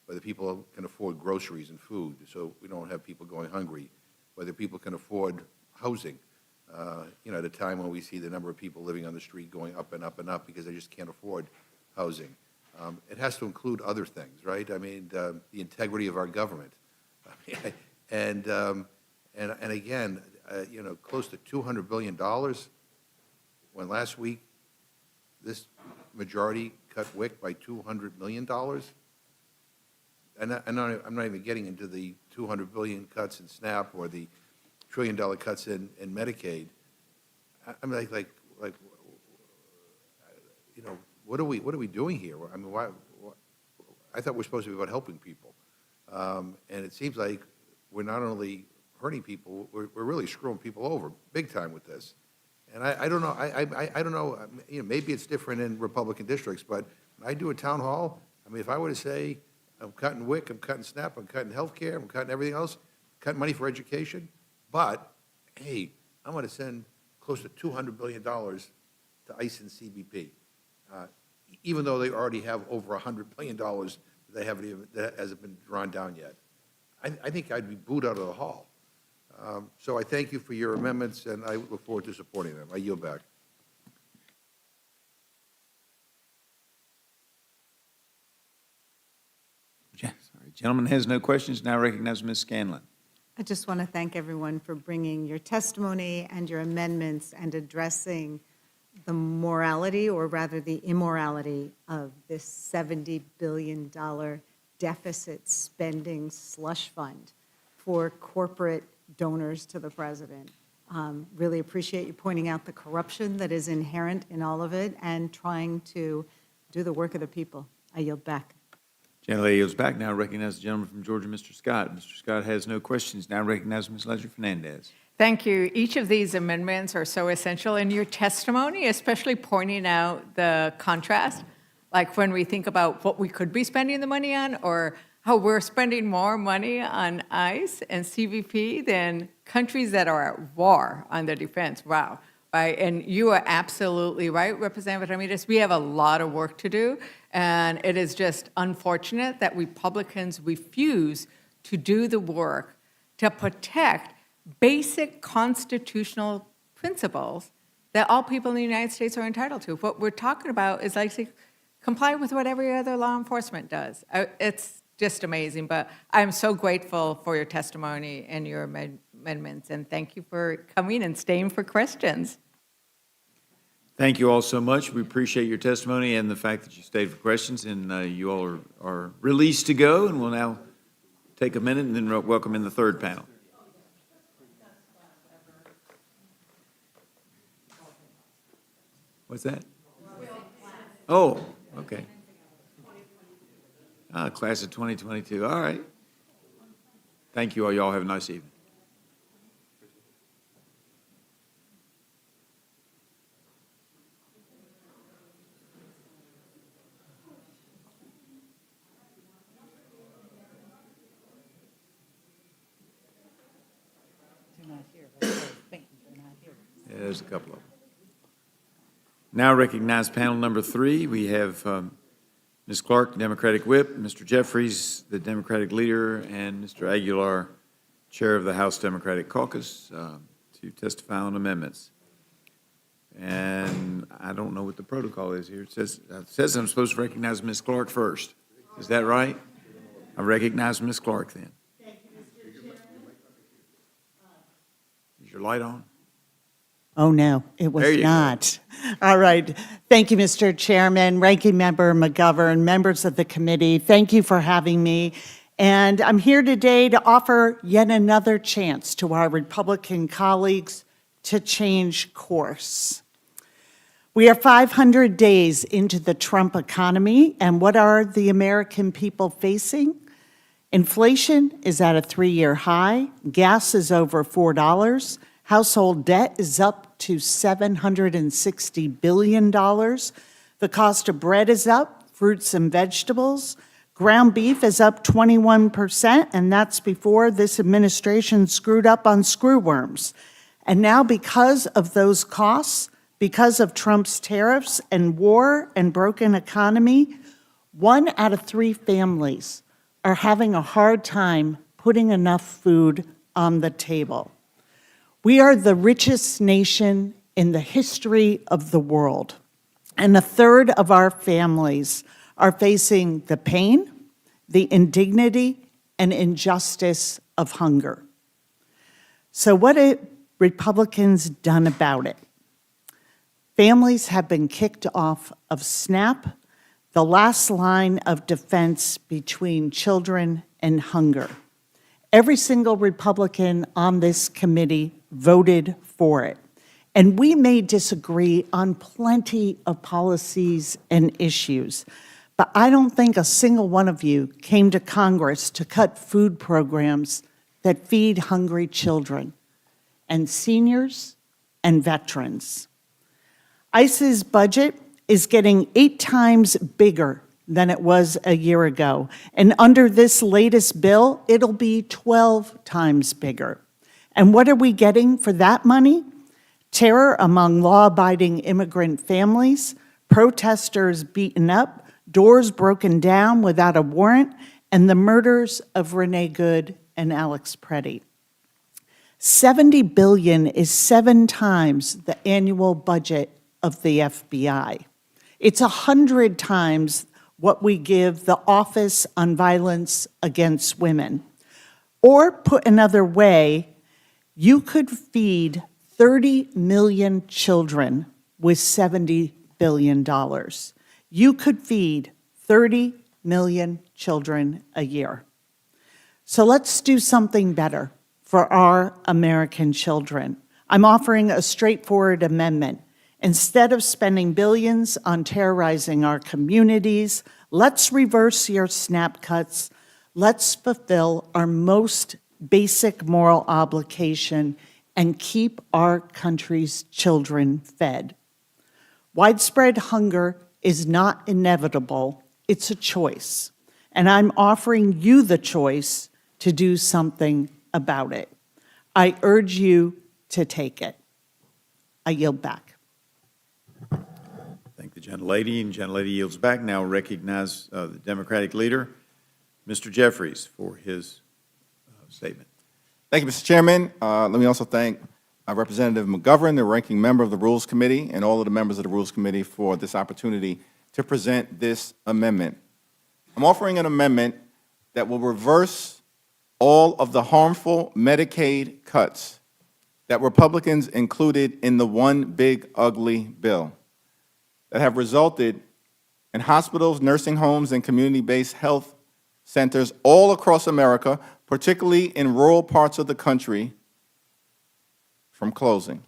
whether people can afford groceries and food so we don't have people going hungry, whether people can afford housing, at a time when we see the number of people living on the street going up and up and up because they just can't afford housing. It has to include other things, right? I mean, the integrity of our government. And again, close to $200 billion when last week this majority cut WIC by $200 million. And I'm not even getting into the $200 billion cuts in SNAP or the $1 trillion cuts in Medicaid. I'm like, what are we doing here? I mean, why I thought we're supposed to be about helping people, and it seems like we're not only hurting people, we're really screwing people over big time with this. And I don't know. I don't know. Maybe it's different in Republican districts, but when I do a town hall, I mean, if I were to say I'm cutting WIC, I'm cutting SNAP, I'm cutting health care, I'm cutting everything else, cutting money for education, but hey, I'm going to send close to $200 billion to ICE and CBP, even though they already have over $100 billion that hasn't been drawn down yet. I think I'd be booed out of the hall. So I thank you for your amendments, and I look forward to supporting them. I yield back. Sorry, gentleman has no questions. Now recognize Ms. Scanlon. I just want to thank everyone for bringing your testimony and your amendments and addressing the morality, or rather the immorality, of this $70 billion deficit spending slush fund for corporate donors to the president. Really appreciate you pointing out the corruption that is inherent in all of it and trying to do the work of the people. I yield back. Gentlelady yields back. Now recognize the gentleman from Georgia, Mr. Scott. Mr. Scott has no questions. Now recognize Ms. Ledger-Fernandez. Thank you. Each of these amendments are so essential in your testimony, especially pointing out the contrast, like when we think about what we could be spending the money on, or how we're spending more money on ICE and CBP than countries that are at war on their defense. Wow. Right? And you are absolutely right, Representative Ramirez. We have a lot of work to do, and it is just unfortunate that Republicans refuse to do the work to protect basic constitutional principles that all people in the United States are entitled to. What we're talking about is like comply with what every other law enforcement does. It's just amazing, but I'm so grateful for your testimony and your amendments, and thank you for coming and staying for questions. Thank you all so much. We appreciate your testimony and the fact that you stayed for questions, and you all are released to go, and we'll now take a minute and then welcome in the third panel. What's that? Oh, okay. Class of 2022. All right. Thank you all. Y'all have a nice evening. Yeah, there's a couple of them. Now recognize panel number 3. We have Ms. Clark, the Democratic Whip, Mr. Jeffries, the Democratic Leader, and Mr. Aguilar, Chair of the House Democratic Caucus, to testify on amendments. And I don't know what the protocol is here. It says I'm supposed to recognize Ms. Clark first. Is that right? I recognize Ms. Clark then. Thank you, Mr. Chair. Is your light on? Oh, no, it was There you not. All right. Thank you, Mr. Chairman, Ranking Member McGovern, members of the committee. Thank you for having me. And I'm here today to offer yet another chance to our Republican colleagues to change course. We are 500 days into the Trump economy, and what are the American people facing? Inflation is at a 3-year high. Gas is over $4. Household debt is up to $760 billion. The cost of bread is up, fruits and vegetables. Ground beef is up 21%, and that's before this administration screwed up on screwworms. And now, because of those costs, because of Trump's tariffs and war and broken economy, 1 out of 3 families are having a hard time putting enough food on the table. We are the richest nation in the history of the world, and 1/3 of our families are facing the pain, the indignity, and injustice of hunger. So what have Republicans done about it? Families have been kicked off of SNAP, the last line of defense between children and hunger. Every single Republican on this committee voted for it. And we may disagree on plenty of policies and issues, but I don't think a single one of you came to Congress to cut food programs that feed hungry children and seniors and veterans. ICE's budget is getting 8 times bigger than it was a year ago. And under this latest bill, it'll be 12 times bigger. And what are we getting for that money? Terror among law-abiding immigrant families, protesters beaten up, doors broken down without a warrant, and the murders of Renee Good and Alex Preddy. $70 billion is 7 times the annual budget of the FBI. It's 100 times what we give the Office on Violence Against Women. Or put another way, you could feed 30 million children with $70 billion. You could feed 30 million children a year. So let's do something better for our American children. I'm offering a straightforward amendment. Instead of spending billions on terrorizing our communities, let's reverse your SNAP cuts. Let's fulfill our most basic moral obligation and keep our country's children fed. Widespread hunger is not inevitable, it's a choice. And I'm offering you the choice to do something about it. I urge you to take it. I yield back. Thank the gentlelady, and gentlelady yields back. Now recognize the Democratic leader, Mr. Jeffries, for his statement. Thank you, Mr. Chairman. Let me also thank Representative McGovern, the ranking member of the Rules Committee, and all of the members of the Rules Committee for this opportunity to present this amendment. I'm offering an amendment that will reverse all of the harmful Medicaid cuts that Republicans included in the One Big Ugly Bill that have resulted in hospitals, nursing homes, and community-based health centers all across America, particularly in rural parts of the country, from closing.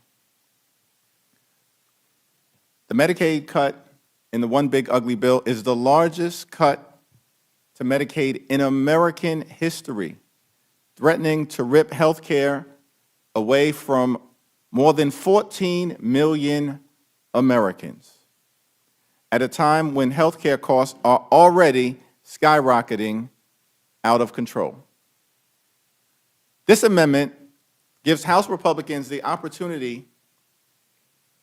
The Medicaid cut in the One Big Ugly Bill is the largest cut to Medicaid in American history, threatening to rip health care away from more than 14 million Americans at a time when health care costs are already skyrocketing out of control. This amendment gives House Republicans the opportunity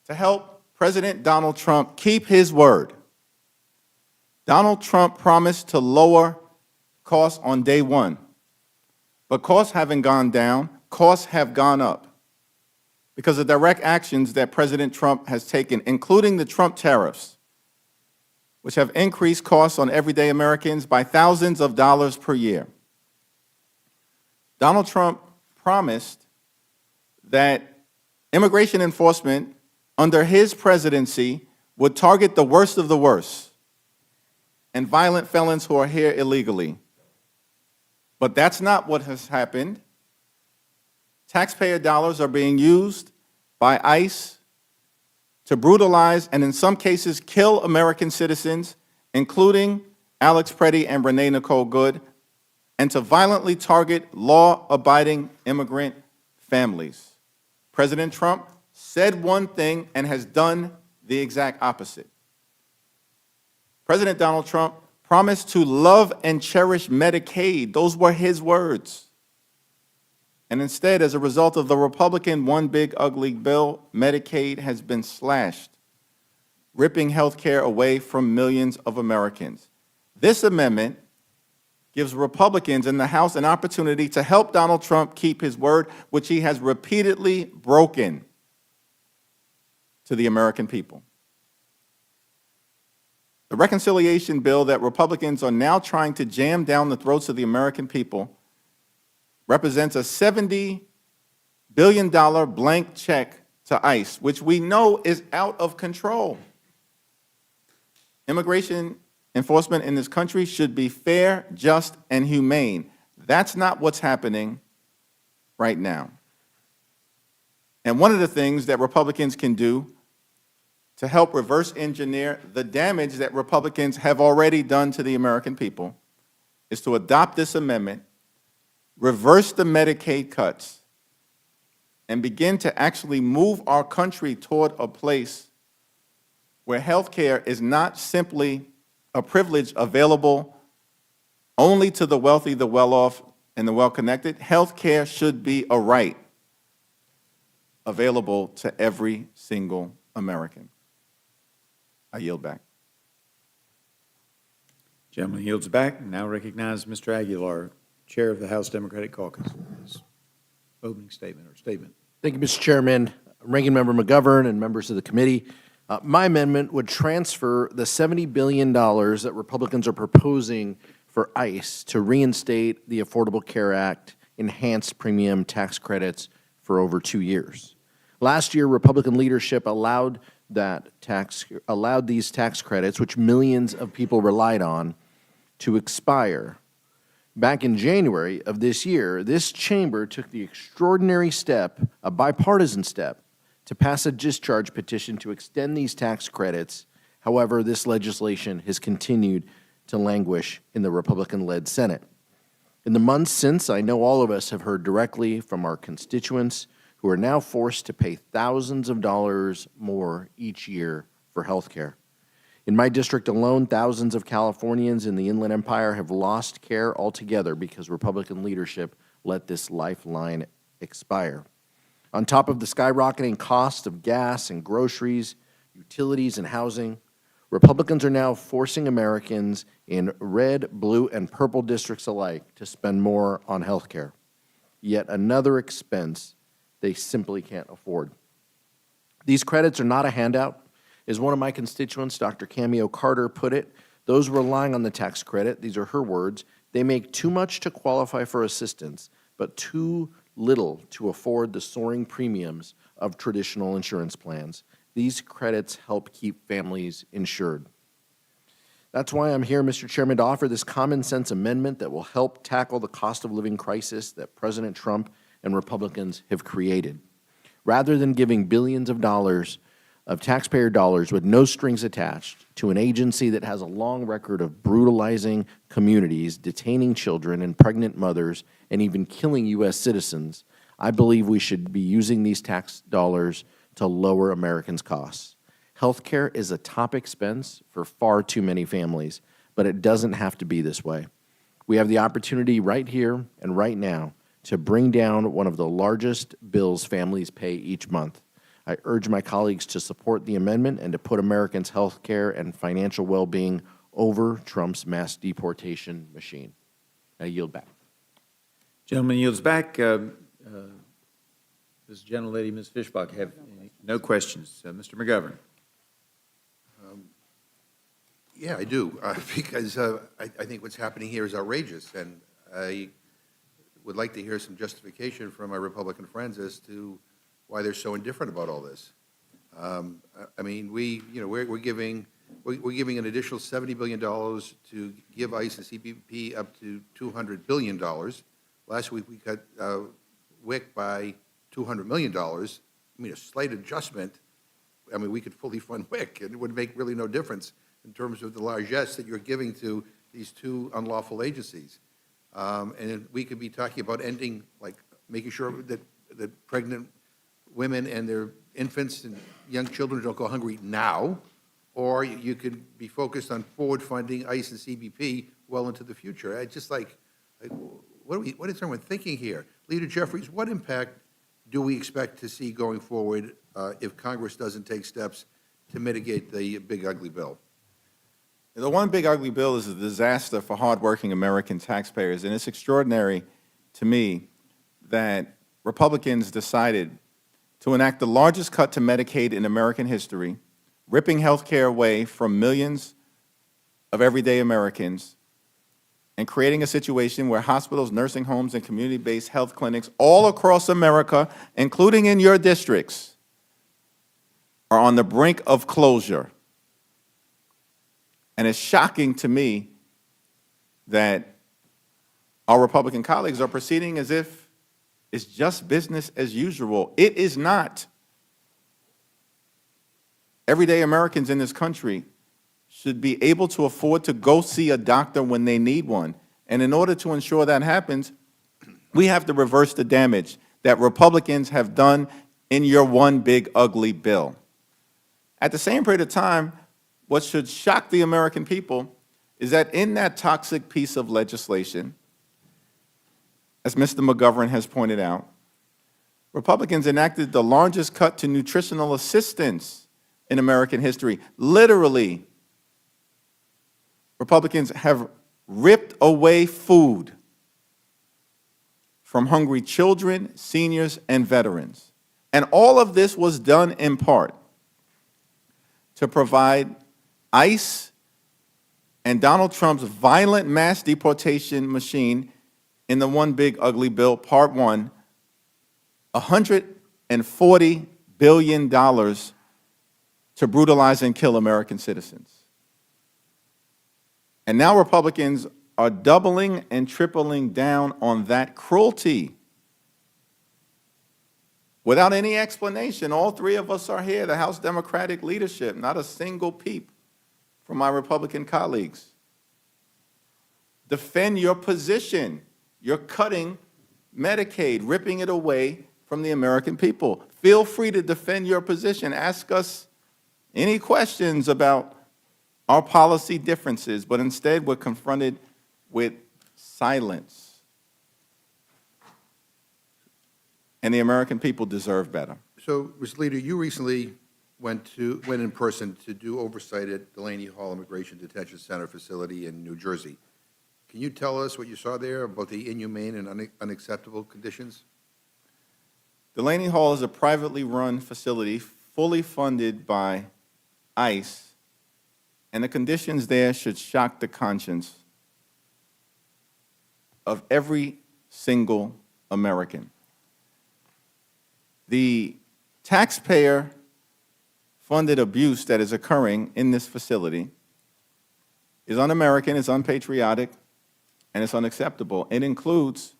to help President Donald Trump keep his word. Donald Trump promised to lower costs on day one, but costs haven't gone down, costs have gone up because of direct actions that President Trump has taken, including the Trump tariffs, which have increased costs on everyday Americans by thousands of dollars per year. Donald Trump promised that immigration enforcement under his presidency would target the worst of the worst and violent felons who are here illegally. But that's not what has happened. Taxpayer dollars are being used by ICE to brutalize and in some cases kill American citizens, including Alex Preddy and Renee Nicole Good, and to violently target law-abiding immigrant families. President Trump said one thing and has done the exact opposite. President Donald Trump promised to love and cherish Medicaid. Those were his words. And instead, as a result of the Republican one big ugly bill, Medicaid has been slashed, ripping health care away from millions of Americans. This amendment gives Republicans in the House an opportunity to help Donald Trump keep his word, which he has repeatedly broken to the American people. The reconciliation bill that Republicans are now trying to jam down the throats of the American people represents a $70 billion blank check to ICE, which we know is out of control. Immigration enforcement in this country should be fair, just, and humane. That's not what's happening right now. And one of the things that Republicans can do to help reverse engineer the damage that Republicans have already done to the American people is to adopt this amendment, reverse the Medicaid cuts, and begin to actually move our country toward a place where health care is not simply a privilege available only to the wealthy, the well-off, and the well-connected. Health care should be a right available to every single American. I yield back. Gentleman yields back. Now recognize Mr. Aguilar, Chair of the House Democratic Caucus. His opening statement or statement. Thank you, Mr. Chairman, Ranking Member McGovern, and members of the committee. My amendment would transfer the $70 billion that Republicans are proposing for ICE to reinstate the Affordable Care Act enhanced premium tax credits for over 2 years. Last year, Republican leadership allowed these tax credits, which millions of people relied on, to expire. Back in January of this year, this chamber took the extraordinary step, a bipartisan step, to pass a discharge petition to extend these tax credits. However, this legislation has continued to languish in the Republican-led Senate. In the months since, I know all of us have heard directly from our constituents who are now forced to pay thousands of dollars more each year for health care. In my district alone, thousands of Californians in the Inland Empire have lost care altogether because Republican leadership let this lifeline expire. On top of the skyrocketing cost of gas and groceries, utilities and housing, Republicans are now forcing Americans in red, blue, and purple districts alike to spend more on health care. Yet another expense they simply can't afford. These credits are not a handout. As one of my constituents, Dr. Cameo Carter, put it, those relying on the tax credit, these are her words, they make too much to qualify for assistance, but too little to afford the soaring premiums of traditional insurance plans. These credits help keep families insured. That's why I'm here, Mr. Chairman, to offer this common sense amendment that will help tackle the cost of living crisis that President Trump and Republicans have created. Rather than giving billions of dollars of taxpayer dollars with no strings attached to an agency that has a long record of brutalizing communities, detaining children and pregnant mothers, and even killing U.S. citizens, I believe we should be using these tax dollars to lower Americans' costs. Health care is a top expense for far too many families, but it doesn't have to be this way. We have the opportunity right here and right now to bring down one of the largest bills families pay each month. I urge my colleagues to support the amendment and to put Americans' health care and financial well-being over Trump's mass deportation machine. I yield back. Gentleman yields back. This gentlelady, Ms. Fishbach, have no questions. Mr. McGovern. Yeah, I do, because I think what's happening here is outrageous, and I would like to hear some justification from my Republican friends as to why they're so indifferent about all this. I mean, we're giving an additional $70 billion to give ICE and CPB up to $200 billion. Last week we cut WIC by $200 million. I mean, a slight adjustment. I mean, we could fully fund WIC, and it would make really no difference in terms of the largesse that you're giving to these two unlawful agencies. And we could be talking about ending, like making sure that pregnant women and their infants and young children don't go hungry now, or you could be focused on forward funding ICE and CBP well into the future. I just like what is everyone thinking here? Leader Jeffries, what impact do we expect to see going forward if Congress doesn't take steps to mitigate the big ugly bill? The one big ugly bill is a disaster for hardworking American taxpayers, and it's extraordinary to me that Republicans decided to enact the largest cut to Medicaid in American history, ripping health care away from millions of everyday Americans, and creating a situation where hospitals, nursing homes, and community-based health clinics all across America, including in your districts, are on the brink of closure. And it's shocking to me that our Republican colleagues are proceeding as if it's just business as usual. It is not. Everyday Americans in this country should be able to afford to go see a doctor when they need one. And in order to ensure that happens, we have to reverse the damage that Republicans have done in your one big ugly bill. At the same period of time, what should shock the American people is that in that toxic piece of legislation, as Mr. McGovern has pointed out, Republicans enacted the largest cut to nutritional assistance in American history. Literally, Republicans have ripped away food from hungry children, seniors, and veterans. And all of this was done in part to provide ICE and Donald Trump's violent mass deportation machine in the one big ugly bill, Part 1, $140 billion to brutalize and kill American citizens. And now Republicans are doubling and tripling down on that cruelty. Without any explanation, all three of us are here, the House Democratic leadership, not a single peep from my Republican colleagues. Defend your position. You're cutting Medicaid, ripping it away from the American people. Feel free to defend your position. Ask us any questions about our policy differences, but instead we're confronted with silence. And the American people deserve better. So, Mr. Leader, you recently went in person to do oversight at Delaney Hall Immigration Detention Center facility in New Jersey. Can you tell us what you saw there about the inhumane and unacceptable conditions? Delaney Hall is a privately run facility fully funded by ICE, and the conditions there should shock the conscience of every single American. The taxpayer-funded abuse that is occurring in this facility is un-American, it's unpatriotic, and it's unacceptable. It includes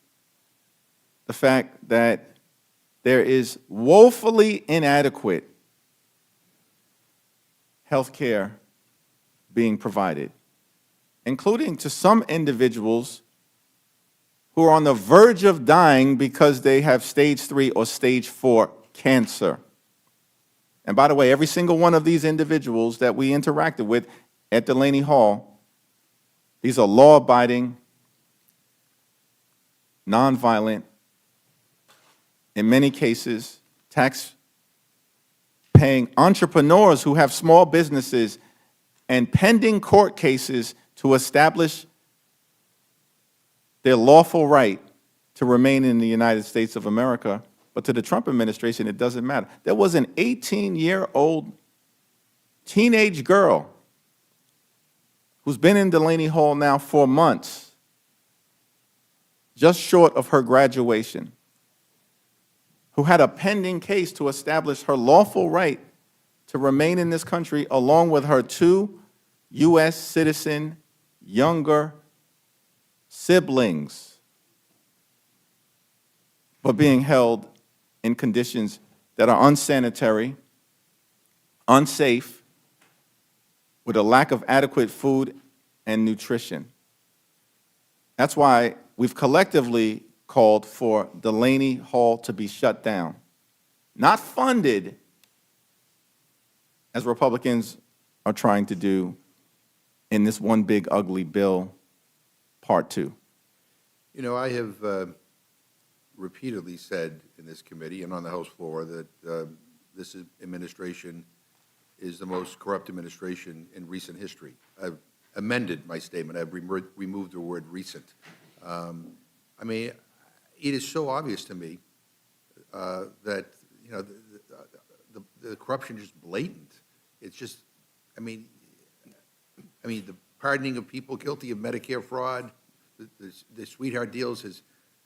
the fact that there is woefully inadequate health care being provided, including to some individuals who are on the verge of dying because they have stage 3 or stage 4 cancer. And by the way, every single one of these individuals that we interacted with at Delaney Hall, these are law-abiding, nonviolent, in many cases, tax-paying entrepreneurs who have small businesses and pending court cases to establish their lawful right to remain in the United States of America. But to the Trump administration, it doesn't matter. There was an 18-year-old teenage girl who's been in Delaney Hall now for months, just short of her graduation, who had a pending case to establish her lawful right to remain in this country along with her 2 U.S. citizen younger siblings, but being held in conditions that are unsanitary, unsafe, with a lack of adequate food and nutrition. That's why we've collectively called for Delaney Hall to be shut down, not funded, as Republicans are trying to do in this one big ugly bill, Part 2? You know, I have repeatedly said in this committee and on the House floor that this administration is the most corrupt administration in recent history. I've amended my statement. I've removed the word recent. I mean, it is so obvious to me that, you know, the corruption is just blatant. It's just, I mean, the pardoning of people guilty of Medicare fraud, the sweetheart deals his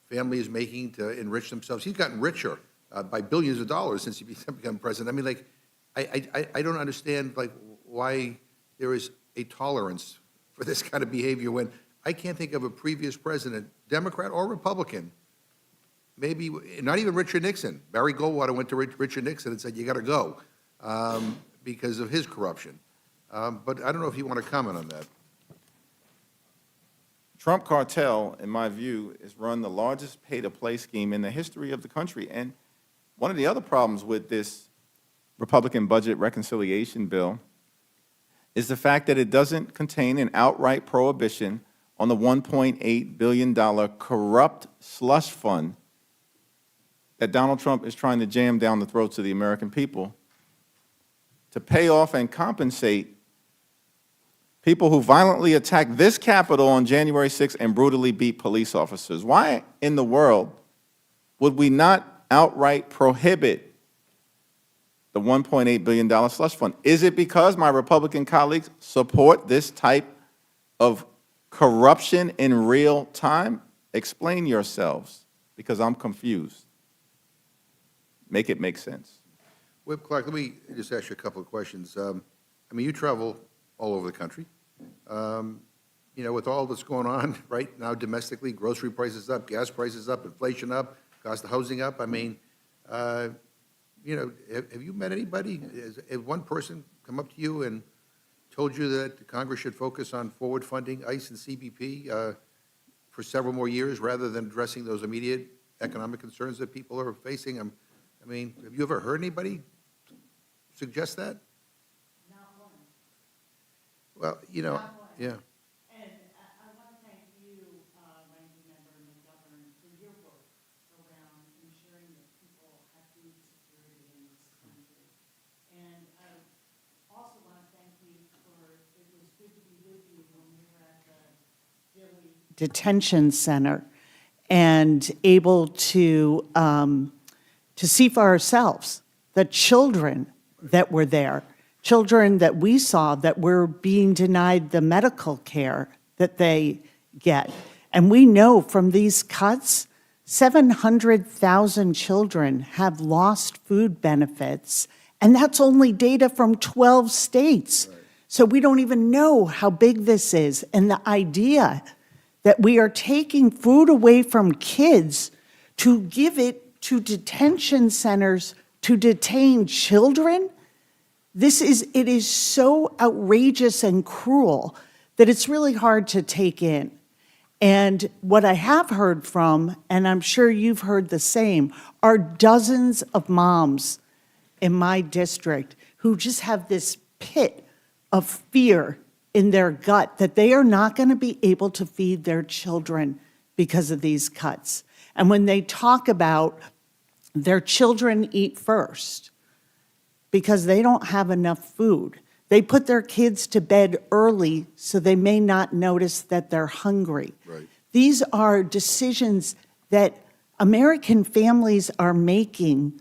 family is making to enrich themselves. He's gotten richer by billions of dollars since he became president. I mean, like, I don't understand, like, why there is a tolerance for this kind of behavior when I can't think of a previous president, Democrat or Republican, maybe not even Richard Nixon. Barry Goldwater went to Richard Nixon and said, you got to go because of his corruption. But I don't know if you want to comment on that. Trump cartel, in my view, has run the largest pay-to-play scheme in the history of the country. And one of the other problems with this Republican budget reconciliation bill is the fact that it doesn't contain an outright prohibition on the $1.8 billion corrupt slush fund that Donald Trump is trying to jam down the throats of the American people to pay off and compensate people who violently attacked this Capitol on January 6th and brutally beat police officers. Why in the world would we not outright prohibit the $1.8 billion slush fund? Is it because my Republican colleagues support this type of corruption in real time? Explain yourselves, because I'm confused. Make it make sense. Whip Clark, let me just ask you a couple of questions. I mean, you travel all over the country. You know, with all that's going on right now domestically, grocery prices up, gas prices up, inflation up, cost of housing up. I mean, you know, have you met anybody? Has one person come up to you and told you that Congress should focus on forward funding ICE and CBP for several more years rather than addressing those immediate economic concerns that people are facing? I mean, have you ever heard anybody suggest that? Not one. Well, you know, yeah. And I want to thank you, Ranking Member McGovern, for your work around ensuring that people have food security in this country. And I also want to thank you for, it was good to be with you when we were at the Dilley Detention Center and able to see for ourselves the children that were there, children that we saw that were being denied the medical care that they get. And we know from these cuts, 700,000 children have lost food benefits, and that's only data from 12 states. Right. So we don't even know how big this is. And the idea that we are taking food away from kids to give it to detention centers to detain children, it is so outrageous and cruel that it's really hard to take in. And what I have heard from, and I'm sure you've heard the same, are dozens of moms in my district who just have this pit of fear in their gut that they are not going to be able to feed their children because of these cuts. And when they talk about their children eat first, because they don't have enough food. They put their kids to bed early so they may not notice that they're hungry. Right. These are decisions that American families are making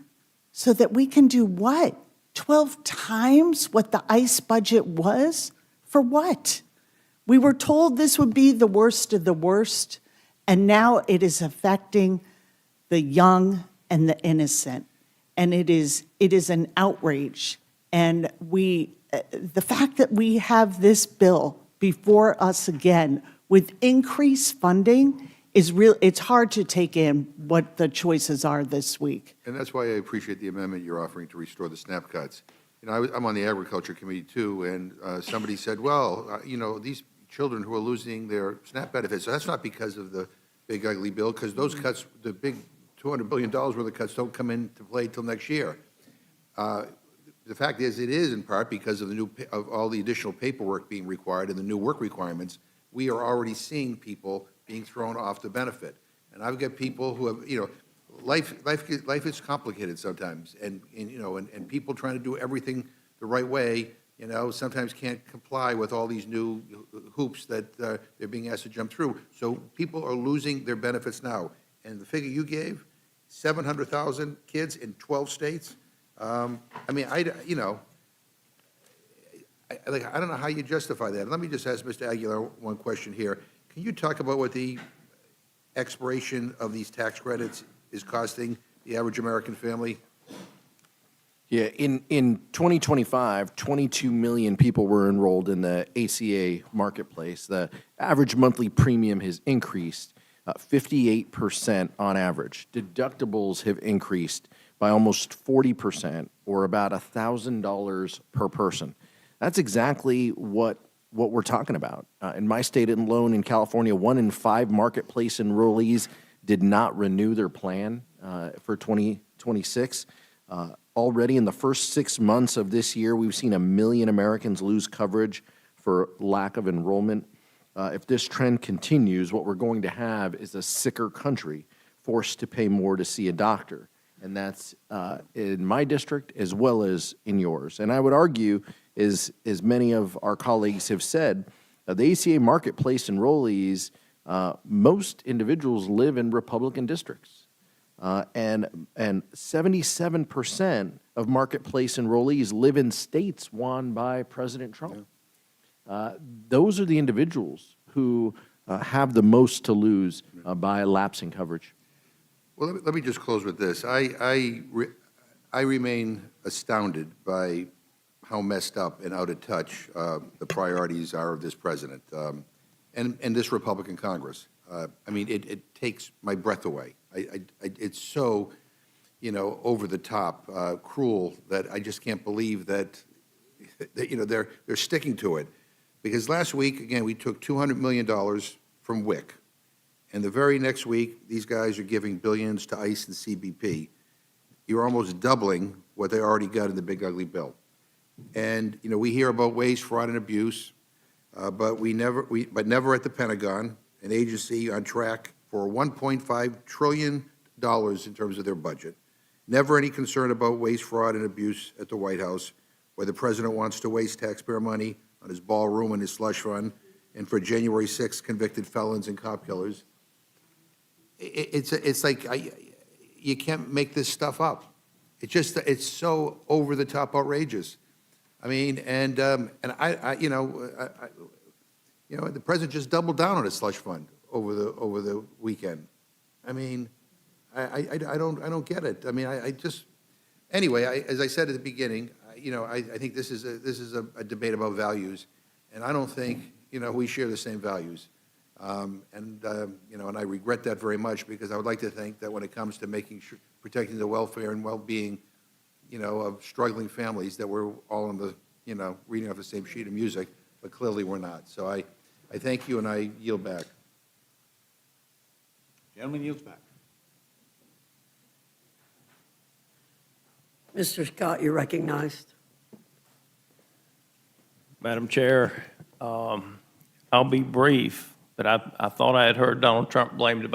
so that we can do what? 12 times what the ICE budget was? For what? We were told this would be the worst of the worst, and now it is affecting the young and the innocent. And it is an outrage. And the fact that we have this bill before us again with increased funding is real. It's hard to take in what the choices are this week. And that's why I appreciate the amendment you're offering to restore the SNAP cuts. You know, I'm on the Agriculture Committee too, and somebody said, well, you know, these children who are losing their SNAP benefits, so that's not because of the big ugly bill, because those cuts, the big $200 billion worth of cuts don't come into play till next year. the fact is, it is in part because of of all the additional paperwork being required and the new work requirements. We are already seeing people being thrown off the benefit. And I've got people who have, life is complicated sometimes, and people trying to do everything the right way, sometimes can't comply with all these new hoops that they're being asked to jump through. So people are losing their benefits now. And the figure you gave, 700,000 kids in 12 states. I don't know how you justify that. Let me just ask Mr. Aguilar one question here. Can you talk about what the expiration of these tax credits is costing the average American family? Yeah, in 2025, 22 million people were enrolled in the ACA marketplace. The average monthly premium has increased 58% on average. Deductibles have increased by almost 40%, or about $1,000 per person. That's exactly what we're talking about. In my state alone, in California, 1 in 5 marketplace enrollees did not renew their plan for 2026. Already in the first 6 months of this year, we've seen 1 million Americans lose coverage for lack of enrollment. If this trend continues, what we're going to have is a sicker country forced to pay more to see a doctor. And that's in my district as well as in yours. And I would argue, as many of our colleagues have said, the ACA marketplace enrollees, most individuals live in Republican districts. And 77% of marketplace enrollees live in states won by President Trump. Those are the individuals who have the most to lose by lapsing coverage. Well, let me just close with this. I remain astounded by how messed up and out of touch the priorities are of this president and this Republican Congress. It takes my breath away. It's so, over the top, cruel, that I just can't believe that they're sticking to it. Because last week, again, we took $200 million from WIC. And the very next week, these guys are giving billions to ICE and CBP. You're almost doubling what they already got in the big ugly bill. And, we hear about waste, fraud, and abuse, but never at the Pentagon, an agency on track for $1.5 trillion in terms of their budget. Never any concern about waste, fraud, and abuse at the White House, where the president wants to waste taxpayer money on his ballroom and his slush fund, and for January 6th convicted felons and cop killers. It's like you can't make this stuff up. It's so over the top outrageous. The president just doubled down on his slush fund over the weekend. I don't get it. Anyway, as I said at the beginning, I think this is a debate about values, and I don't think we share the same values. And I regret that very much, because I would like to think that when it comes to protecting the welfare and well-being, of struggling families, that we're all on the, reading off the same sheet of music, but clearly we're not. So I thank you, and I yield back. Gentleman yields back. Mr. Scott, you're recognized. Madam Chair, I'll be brief, but I thought I had heard Donald Trump blamed for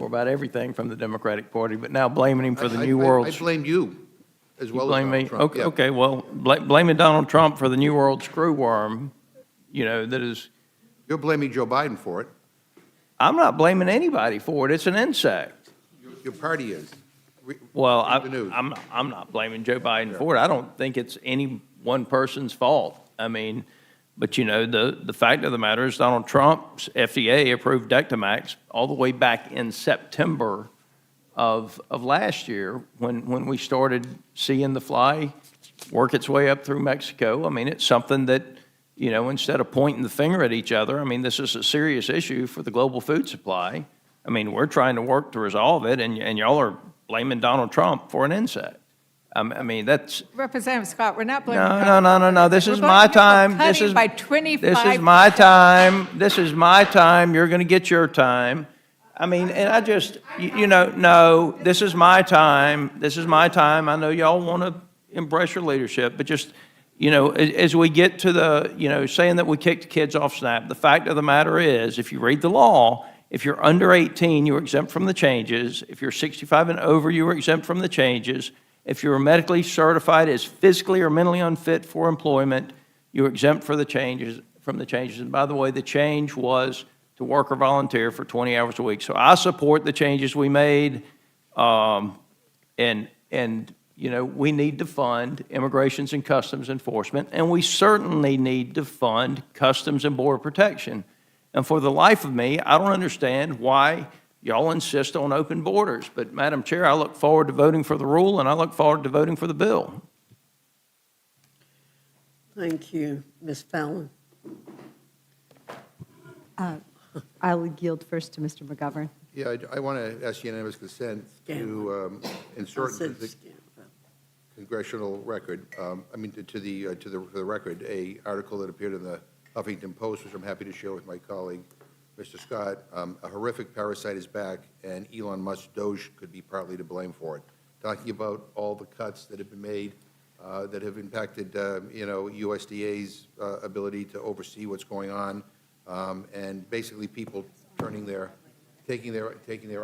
about everything from the Democratic Party, but now blaming him for the New World. I blame you as well as blame Donald me? Trump. Okay, Yeah. okay, well, blaming Donald Trump for the New World screwworm, that is. You're blaming Joe Biden for it. I'm not blaming anybody for it. It's an insect. Your party is. Well, Read the news. I'm not blaming Joe Biden for it. I don't think it's any one person's fault. But the fact of the matter is Donald Trump's FDA approved Dectomax all the way back in September of last year when we started seeing the fly work its way up through Mexico. It's something that, instead of pointing the finger at each other, this is a serious issue for the global food supply. We're trying to work to resolve it, and y'all are blaming Donald Trump for an insect. That's. Representative Scott, we're not blaming. No. This is my time. This is by 25%. This is my time. This is my time. You're going to get your time. And I just, no, this is my time. This is my time. I know y'all want to, embrace your leadership, but just, you know, as we get to the, you know, saying that we kicked kids off SNAP, the fact of the matter is, if you read the law, if you're under 18, you're exempt from the changes. If you're 65 and over, you are exempt from the changes. If you're medically certified as physically or mentally unfit for employment, you're exempt from the changes. And by the way, the change was to work or volunteer for 20 hours a week. So I support the changes we made, and you know, we need to fund Immigrations and Customs Enforcement, and we certainly need to fund Customs and Border Protection. And for the life of me, I don't understand why y'all insist on open borders. But Madam Chair, I look forward to voting for the rule, and I look forward to voting for the bill. Thank you. Ms. Fallon? I'll yield first to Mr. McGovern. Yeah, I want to ask unanimous consent to insert I said the scan. congressional record, to the record, a article that appeared in the Huffington Post, which I'm happy to share with my colleague, Mr. Scott. A horrific parasite is back, and Elon Musk's Doge could be partly to blame for it. Talking about all the cuts that have been made that have impacted, USDA's ability to oversee what's going on, and basically people taking their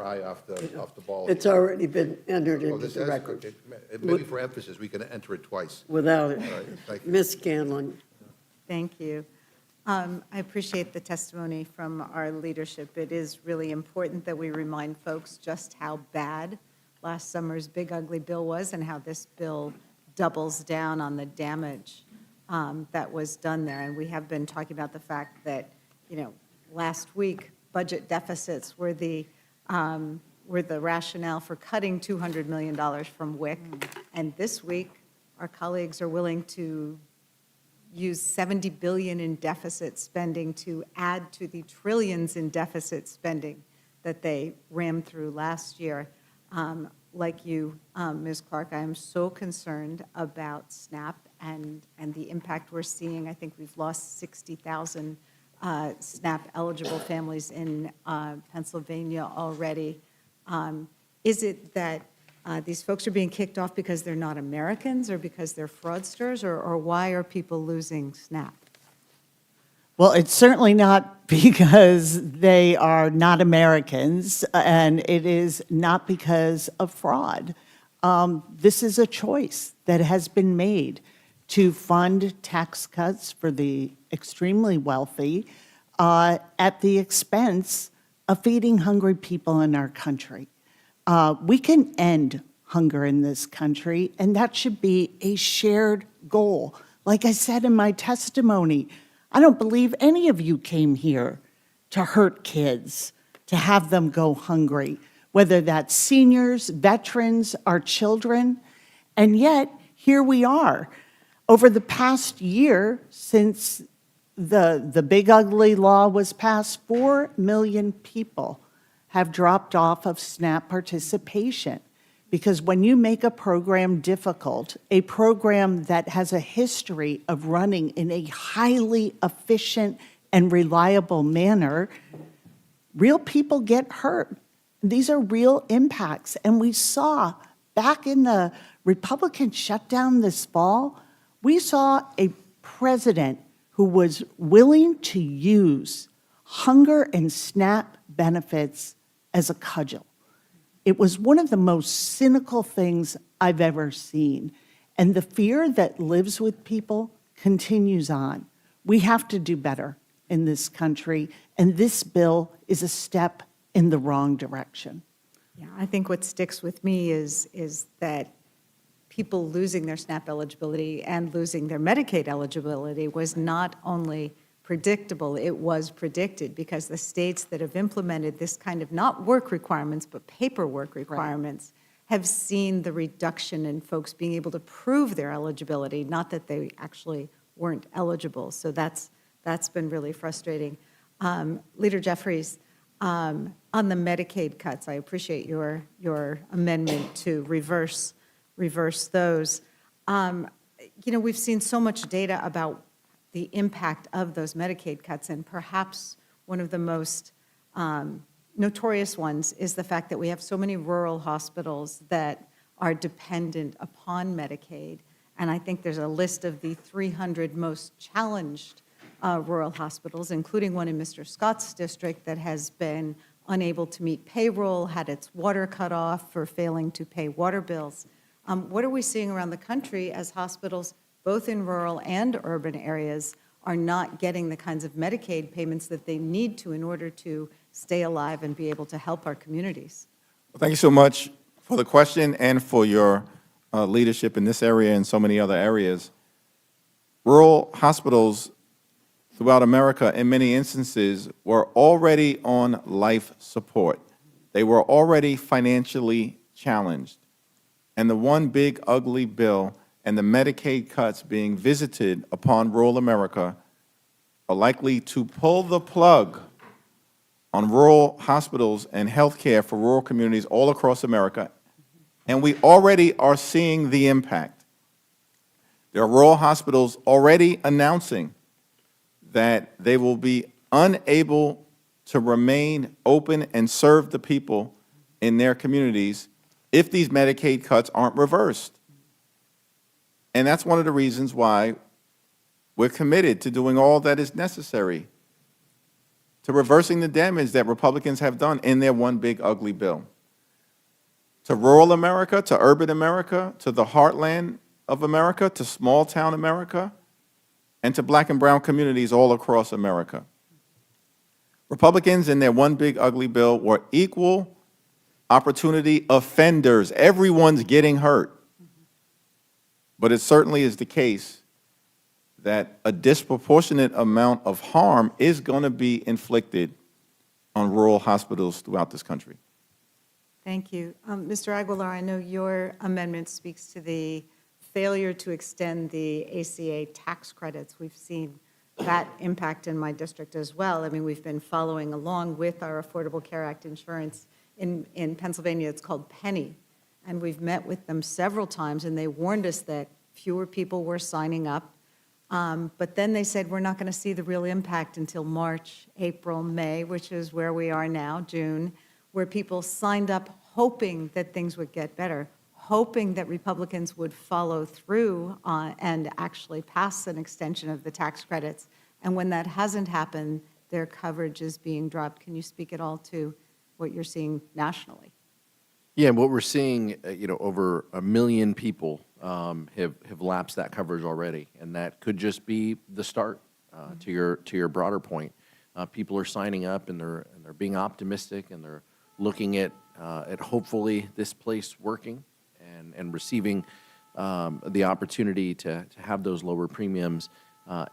eye off the ball. It's already been entered Oh, into this the has- record Maybe for emphasis, we can enter it twice. without it. All right, thank you. Ms. Scanlon? Thank you. I appreciate the testimony from our leadership. It is really important that we remind folks just how bad last summer's big ugly bill was and how this bill doubles down on the damage that was done there. And we have been talking about the fact that, last week, budget deficits were the rationale for cutting $200 million from WIC. And this week, our colleagues are willing to use $70 billion in deficit spending to add to the trillions in deficit spending that they rammed through last year. Like you, Ms. Clark, I am so concerned about SNAP and the impact we're seeing. I think we've lost 60,000 SNAP-eligible families in Pennsylvania already. Is it that these folks are being kicked off because they're not Americans or because they're fraudsters, or why are people losing SNAP? Well, it's certainly not because they are not Americans, and it is not because of fraud. This is a choice that has been made to fund tax cuts for the extremely wealthy at the expense of feeding hungry people in our country. We can end hunger in this country, and that should be a shared goal. Like I said in my testimony, I don't believe any of you came here to hurt kids, to have them go hungry, whether that's seniors, veterans, our children. And yet, here we are. Over the past year, since the big ugly law was passed, 4 million people have dropped off of SNAP participation. Because when you make a program difficult, a program that has a history of running in a highly efficient and reliable manner, real people get hurt. These are real impacts. And we saw back in the Republican shutdown this fall, we saw a president who was willing to use hunger and SNAP benefits as a cudgel. It was one of the most cynical things I've ever seen. And the fear that lives with people continues on. We have to do better in this country, and this bill is a step in the wrong direction. Yeah, I think what sticks with me is that people losing their SNAP eligibility and losing their Medicaid eligibility was not only predictable, it was predicted, because the states that have implemented this kind of not work requirements, but paperwork requirements, have seen the reduction in folks being able to prove their eligibility, not that they actually weren't eligible. So that's been really frustrating. Leader Jeffries, on the Medicaid cuts, I appreciate your amendment to reverse those. We've seen so much data about the impact of those Medicaid cuts, and perhaps one of the most notorious ones is the fact that we have so many rural hospitals that are dependent upon Medicaid, And I think there's a list of the 300 most challenged rural hospitals, including one in Mr. Scott's district that has been unable to meet payroll, had its water cut off for failing to pay water bills. What are we seeing around the country as hospitals, both in rural and urban areas, are not getting the kinds of Medicaid payments that they need to in order to stay alive and be able to help our communities? Well, thank you so much for the question and for your leadership in this area and so many other areas. Rural hospitals throughout America, in many instances, were already on life support. They were already financially challenged. And the one big ugly bill and the Medicaid cuts being visited upon rural America are likely to pull the plug on rural hospitals and health care for rural communities all across America. And we already are seeing the impact. There are rural hospitals already announcing that they will be unable to remain open and serve the people in their communities if these Medicaid cuts aren't reversed. And that's one of the reasons why we're committed to doing all that is necessary to reversing the damage that Republicans have done in their one big ugly bill. To rural America, to urban America, to the heartland of America, to small town America, and to black and brown communities all across America. Republicans in their one big ugly bill were equal opportunity offenders. Everyone's getting hurt. But it certainly is the case that a disproportionate amount of harm is going to be inflicted on rural hospitals throughout this country. Thank you. Mr. Aguilar, I know your amendment speaks to the failure to extend the ACA tax credits. We've seen that impact in my district as well. I mean, we've been following along with our Affordable Care Act insurance. In Pennsylvania, it's called Penny. And we've met with them several times, and they warned us that fewer people were signing up. But then they said, we're not going to see the real impact until March, April, May, which is where we are now, June, where people signed up hoping that things would get better, hoping that Republicans would follow through and actually pass an extension of the tax credits. And when that hasn't happened, their coverage is being dropped. Can you speak at all to what you're seeing nationally? Yeah, and what we're seeing, over 1 million people have lapsed that coverage already, and that could just be the start. To your broader point, people are signing up and they're being optimistic and they're looking at hopefully this place working and receiving the opportunity to have those lower premiums.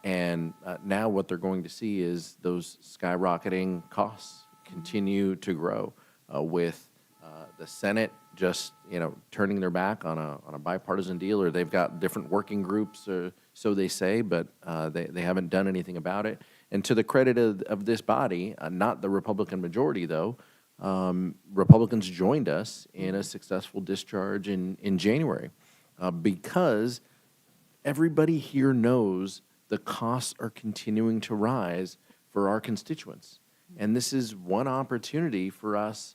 And now what they're going to see is those skyrocketing costs continue to grow with the Senate just turning their back on a bipartisan deal, or they've got different working groups, or so they say, but they haven't done anything about it. And to the credit of this body, not the Republican majority though, Republicans joined us in a successful discharge in January because everybody here knows the costs are continuing to rise for our constituents. And this is one opportunity for us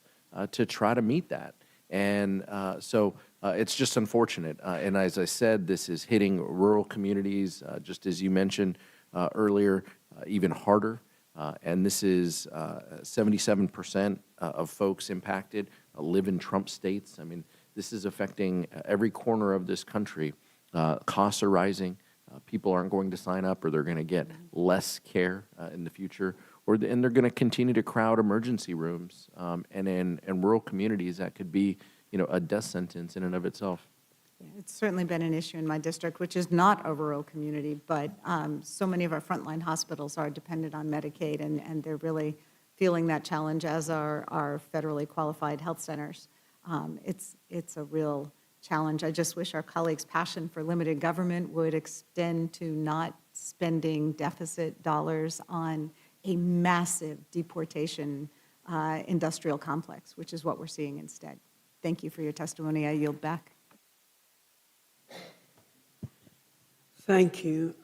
to try to meet that. And so it's just unfortunate. And as I said, this is hitting rural communities, just as you mentioned earlier, even harder. And this is 77% of folks impacted live in Trump states. I mean, this is affecting every corner of this country. Costs are rising. People aren't going to sign up, or they're going to get less care in the future. And they're going to continue to crowd emergency rooms. And in rural communities, that could be, a death sentence in and of itself. It's certainly been an issue in my district, which is not a rural community, but so many of our frontline hospitals are dependent on Medicaid, and they're really feeling that challenge, as are our federally qualified health centers. It's a real challenge. I just wish our colleagues' passion for limited government would extend to not spending deficit dollars on a massive deportation industrial complex, which is what we're seeing instead. Thank you for your testimony. I yield back. Thank you.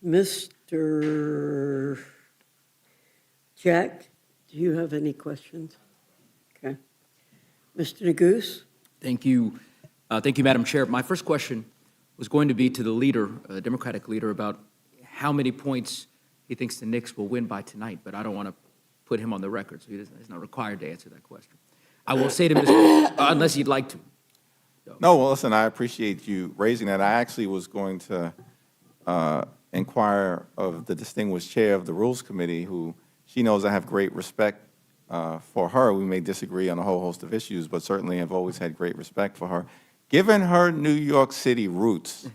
Mr. Jack, do you have any questions? Okay. Mr. Neguse? Thank you. Thank you, Madam Chair. My first question was going to be to the leader, the Democratic leader, about how many points he thinks the Knicks will win by tonight, but I don't want to put him on the record, so he's not required to answer that question. I will say to Mr. Unless you'd like to. No, well, listen, I appreciate you raising that. I actually was going to inquire of the distinguished chair of the Rules Committee, who she knows I have great respect for her. We may disagree on a whole host of issues, but certainly have always had great respect for her. Given her New York City roots,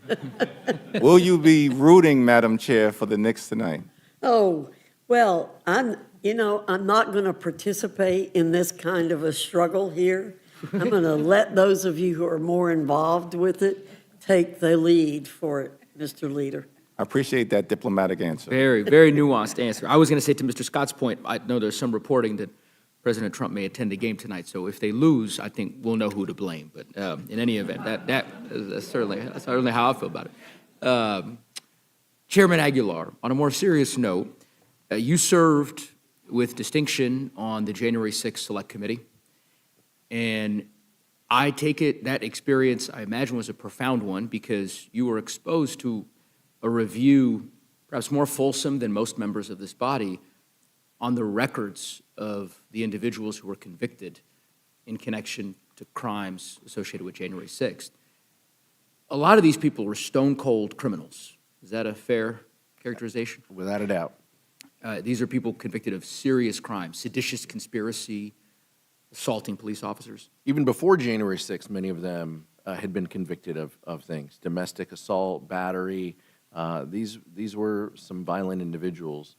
will you be rooting, Madam Chair, for the Knicks tonight? Oh, well, I'm not going to participate in this kind of a struggle here. I'm going to let those of you who are more involved with it take the lead for it, Mr. Leader. I appreciate that diplomatic answer. Very, very nuanced answer. I was going to say to Mr. Scott's point, I know there's some reporting that President Trump may attend the game tonight, so if they lose, I think we'll know who to blame. But in any event, that's certainly how I feel about it. Chairman Aguilar, on a more serious note, you served with distinction on the January 6th Select Committee, and I take it that experience, I imagine, was a profound one because you were exposed to a review, perhaps more fulsome than most members of this body, on the records of the individuals who were convicted in connection to crimes associated with January 6th. A lot of these people were stone-cold criminals. Is that a fair characterization? Without a doubt. These are people convicted of serious crimes, seditious conspiracy, assaulting police officers. Even before January 6th, many of them had been convicted of things, domestic assault, battery. These were some violent individuals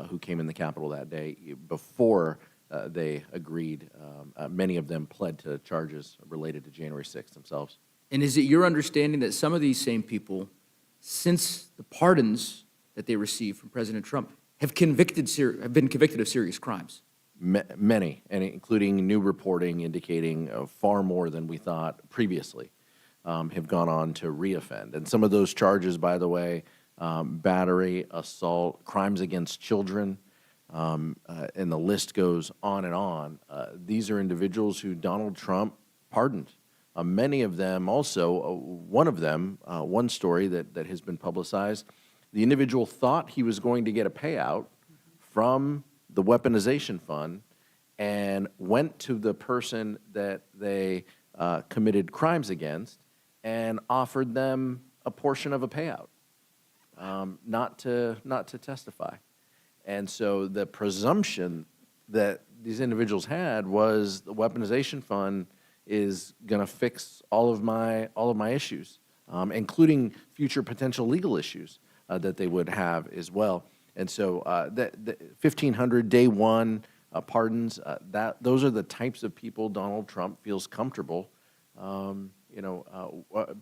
who came in the Capitol that day. Before they agreed, many of them pled to charges related to January 6th themselves. And is it your understanding that some of these same people, since the pardons that they received from President Trump, have been convicted of serious crimes? Many, and including new reporting indicating far more than we thought previously, have gone on to reoffend. And some of those charges, by the way, battery, assault, crimes against children, and the list goes on and on. These are individuals who Donald Trump pardoned. Many of them also, one of them, one story that has been publicized, the individual thought he was going to get a payout from the weaponization fund and went to the person that they committed crimes against and offered them a portion of a payout, not to testify. And so the presumption that these individuals had was the weaponization fund is going to fix all of my issues, including future potential legal issues that they would have as well. And so the 1,500 day one pardons, those are the types of people Donald Trump feels comfortable,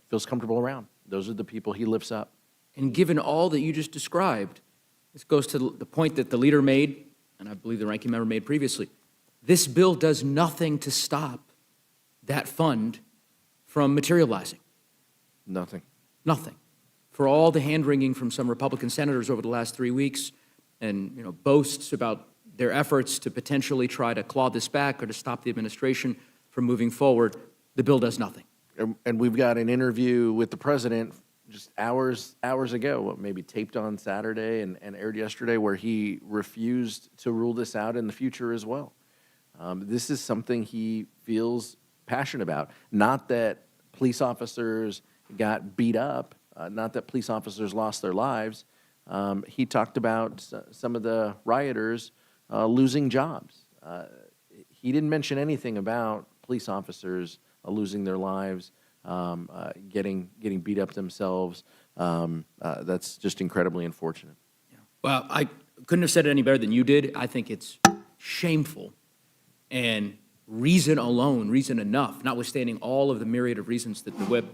feels comfortable around. Those are the people he lifts up. And given all that you just described, this goes to the point that the leader made, and I believe the ranking member made previously. This bill does nothing to stop that fund from materializing. Nothing. Nothing. For all the hand-wringing from some Republican senators over the last 3 weeks and boasts about their efforts to potentially try to claw this back or to stop the administration from moving forward, the bill does nothing. And we've got an interview with the president just hours ago, maybe taped on Saturday and aired yesterday, where he refused to rule this out in the future as well. This is something he feels passionate about. Not that police officers got beat up, not that police officers lost their lives. He talked about some of the rioters losing jobs. He didn't mention anything about police officers losing their lives, getting beat up themselves. That's just incredibly unfortunate. Yeah. Well, I couldn't have said it any better than you did. I think it's shameful, and reason alone, reason enough, notwithstanding all of the myriad of reasons that the whip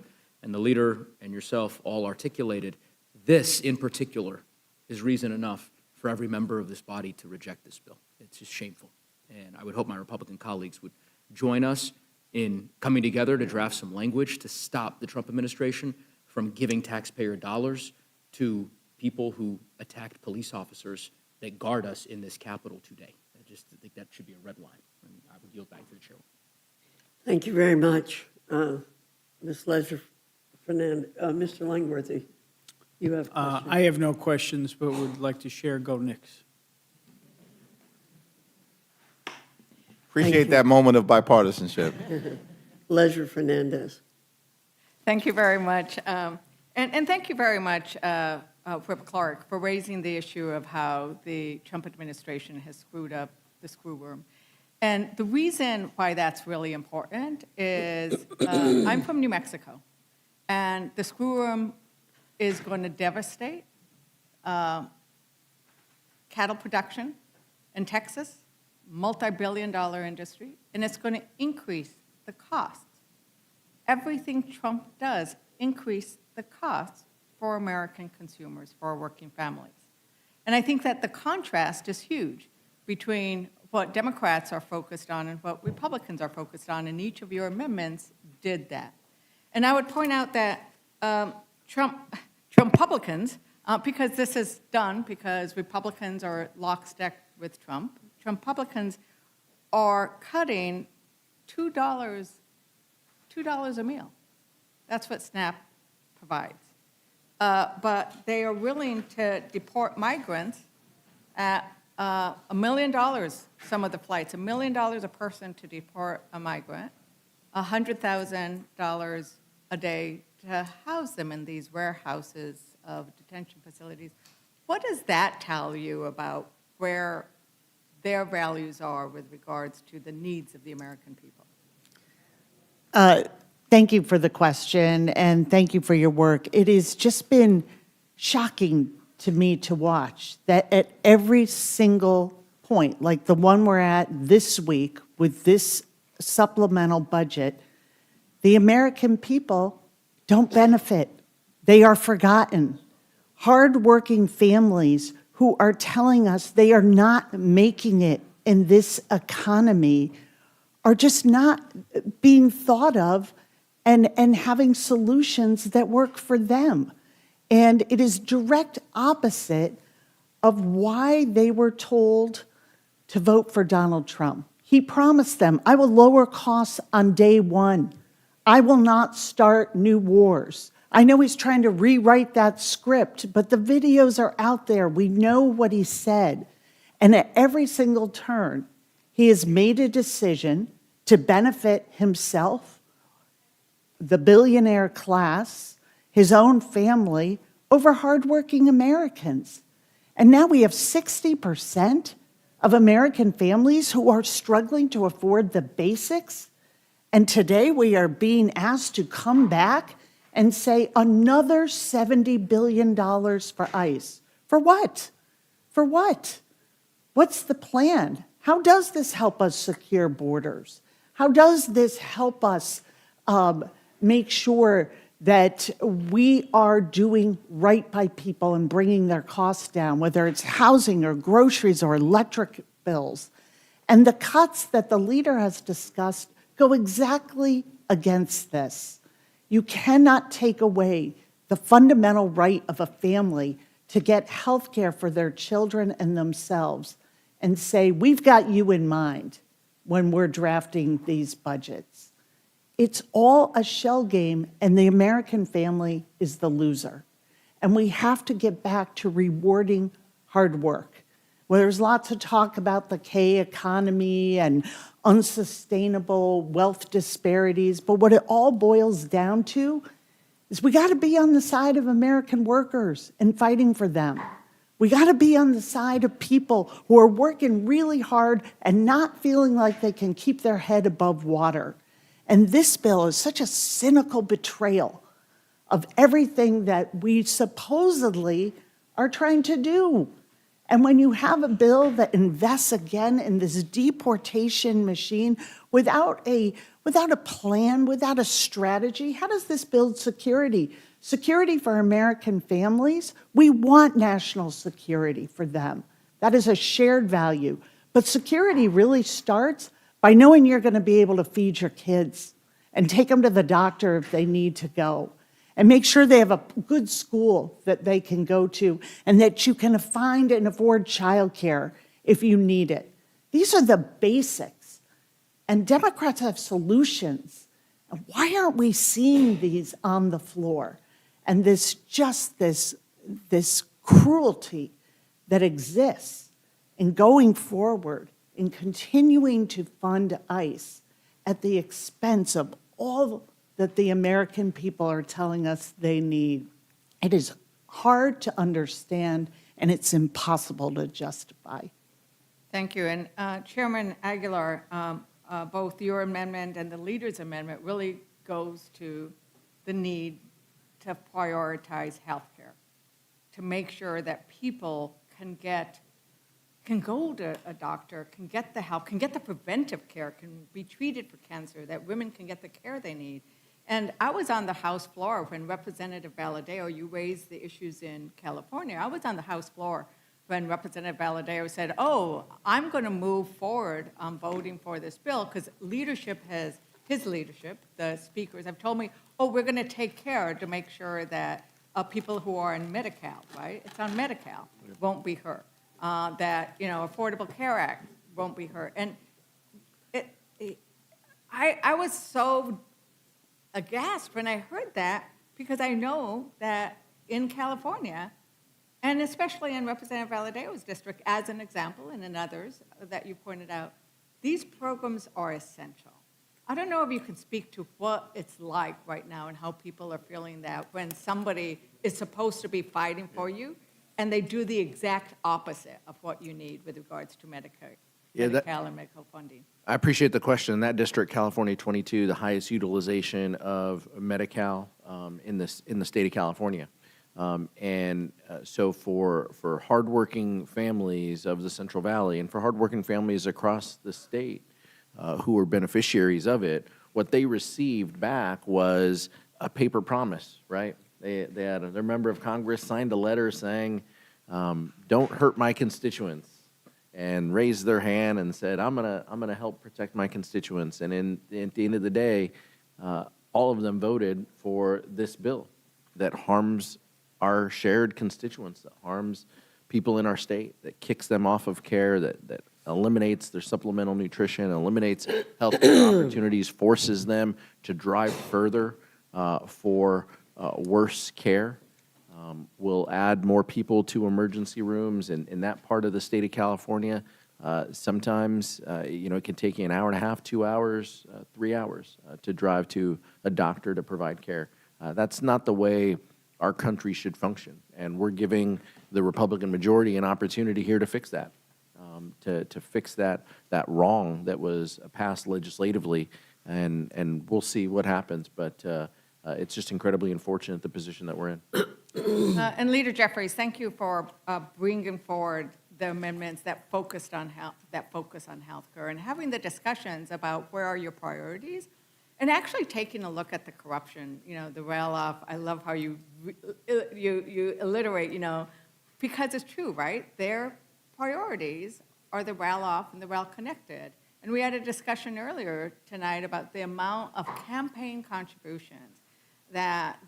and the leader and yourself all articulated, this in particular is reason enough for every member of this body to reject this bill. It's just shameful. And I would hope my Republican colleagues would join us in coming together to draft some language to stop the Trump administration from giving taxpayer dollars to people who attacked police officers that guard us in this Capitol today. I just think that should be a red line. And I would yield back to the chair. Thank you very much. Ms. Ledger Fernandez, Mr. Langworthy, you have questions? I have no questions, but would like to share Go Knicks. Appreciate that moment of bipartisanship. Ledger Fernandez. Thank you very much. And thank you very much, Whip Clark, for raising the issue of how the Trump administration has screwed up the screw room. And the reason why that's really important is I'm from New Mexico, and the screw room is going to devastate cattle production in Texas, multi-billion-dollar industry, and it's going to increase the costs. Everything Trump does increase the costs for American consumers, for our working families. And I think that the contrast is huge between what Democrats are focused on and what Republicans are focused on, and each of your amendments did that. And I would point out that Trump-publicans, because this is done because Republicans are lockstep with Trump, Trump-publicans are cutting $2 a meal. That's what SNAP provides. But they are willing to deport migrants at $1 million, some of the flights, $1 million a person to deport a migrant, $100,000 a day to house them in these warehouses of detention facilities. What does that tell you about where their values are with regards to the needs of the American people? Thank you for the question, and thank you for your work. It has just been shocking to me to watch that at every single point, like the one we're at this week with this supplemental budget, the American people don't benefit. They are forgotten. Hardworking families who are telling us they are not making it in this economy are just not being thought of and having solutions that work for them. And it is direct opposite of why they were told to vote for Donald Trump. He promised them, I will lower costs on day one. I will not start new wars. I know he's trying to rewrite that script, but the videos are out there. We know what he said. And at every single turn, he has made a decision to benefit himself, the billionaire class, his own family, over hardworking Americans. And now we have 60% of American families who are struggling to afford the basics. And today we are being asked to come back and say another $70 billion for ICE. For what? For what? What's the plan? How does this help us secure borders? How does this help us make sure that we are doing right by people and bringing their costs down, whether it's housing or groceries or electric bills? And the cuts that the leader has discussed go exactly against this. You cannot take away the fundamental right of a family to get health care for their children and themselves and say, we've got you in mind when we're drafting these budgets. It's all a shell game, and the American family is the loser. And we have to get back to rewarding hard work. Well, there's lots of talk about the K economy and unsustainable wealth disparities, but what it all boils down to is we got to be on the side of American workers and fighting for them. We got to be on the side of people who are working really hard and not feeling like they can keep their head above water. And this bill is such a cynical betrayal of everything that we supposedly are trying to do. And when you have a bill that invests again in this deportation machine without a plan, without a strategy, how does this build security? Security for American families? We want national security for them. That is a shared value. But security really starts by knowing you're going to be able to feed your kids and take them to the doctor if they need to go, and make sure they have a good school that they can go to, and that you can find and afford childcare if you need it. These are the basics. And Democrats have solutions. Why aren't we seeing these on the floor? And this cruelty that exists in going forward, in continuing to fund ICE at the expense of all that the American people are telling us they need. It is hard to understand, and it's impossible to justify. Thank you. And Chairman Aguilar, both your amendment and the leader's amendment really goes to the need to prioritize healthcare, to make sure that people can go to a doctor, can get the help, can get the preventive care, can be treated for cancer, that women can get the care they need. And I was on the House floor when Representative Valadao, you raised the issues in California. I was on the House floor when Representative Valadao said, oh, I'm going to move forward on voting for this bill because his leadership, the speakers have told me, oh, we're going to take care to make sure that people who are in Medi-Cal, right? It's on Medi-Cal, won't be hurt. That, Affordable Care Act won't be hurt. And I was so aghast when I heard that because I know that in California, and especially in Representative Valadao's district, as an example, and in others that you pointed out, these programs are essential. I don't know if you can speak to what it's like right now and how people are feeling that when somebody is supposed to be fighting for you and they do the exact opposite of what you need with regards to Medicare, Medi-Cal and medical funding. I appreciate the question. That district, California 22, the highest utilization of Medi-Cal in the state of California. So for hardworking families of the Central Valley and for hardworking families across the state who were beneficiaries of it, what they received back was a paper promise, right? Their member of Congress signed a letter saying, don't hurt my constituents, and raised their hand and said, I'm gonna help protect my constituents. And at the end of the day, all of them voted for this bill that harms our shared constituents, that harms people in our state, that kicks them off of care, that eliminates their supplemental nutrition, eliminates health opportunities, forces them to drive further for worse care. Will add more people to emergency rooms in that part of the state of California. Sometimes, it can take you an hour and a half, 2 hours, 3 hours to drive to a doctor to provide care. That's not the way our country should function. And we're giving the Republican majority an opportunity here to fix that, to fix that wrong that was passed legislatively. And we'll see what happens. But it's just incredibly unfortunate, the position that we're in. And Leader Jeffries, thank you for bringing forward the amendments that focus on healthcare and having the discussions about where are your priorities, and actually taking a look at the corruption. The rail-off. I love how you alliterate. Because it's true, right? Their priorities are the rail-off and the rail-connected. And we had a discussion earlier tonight about the amount of campaign contributions that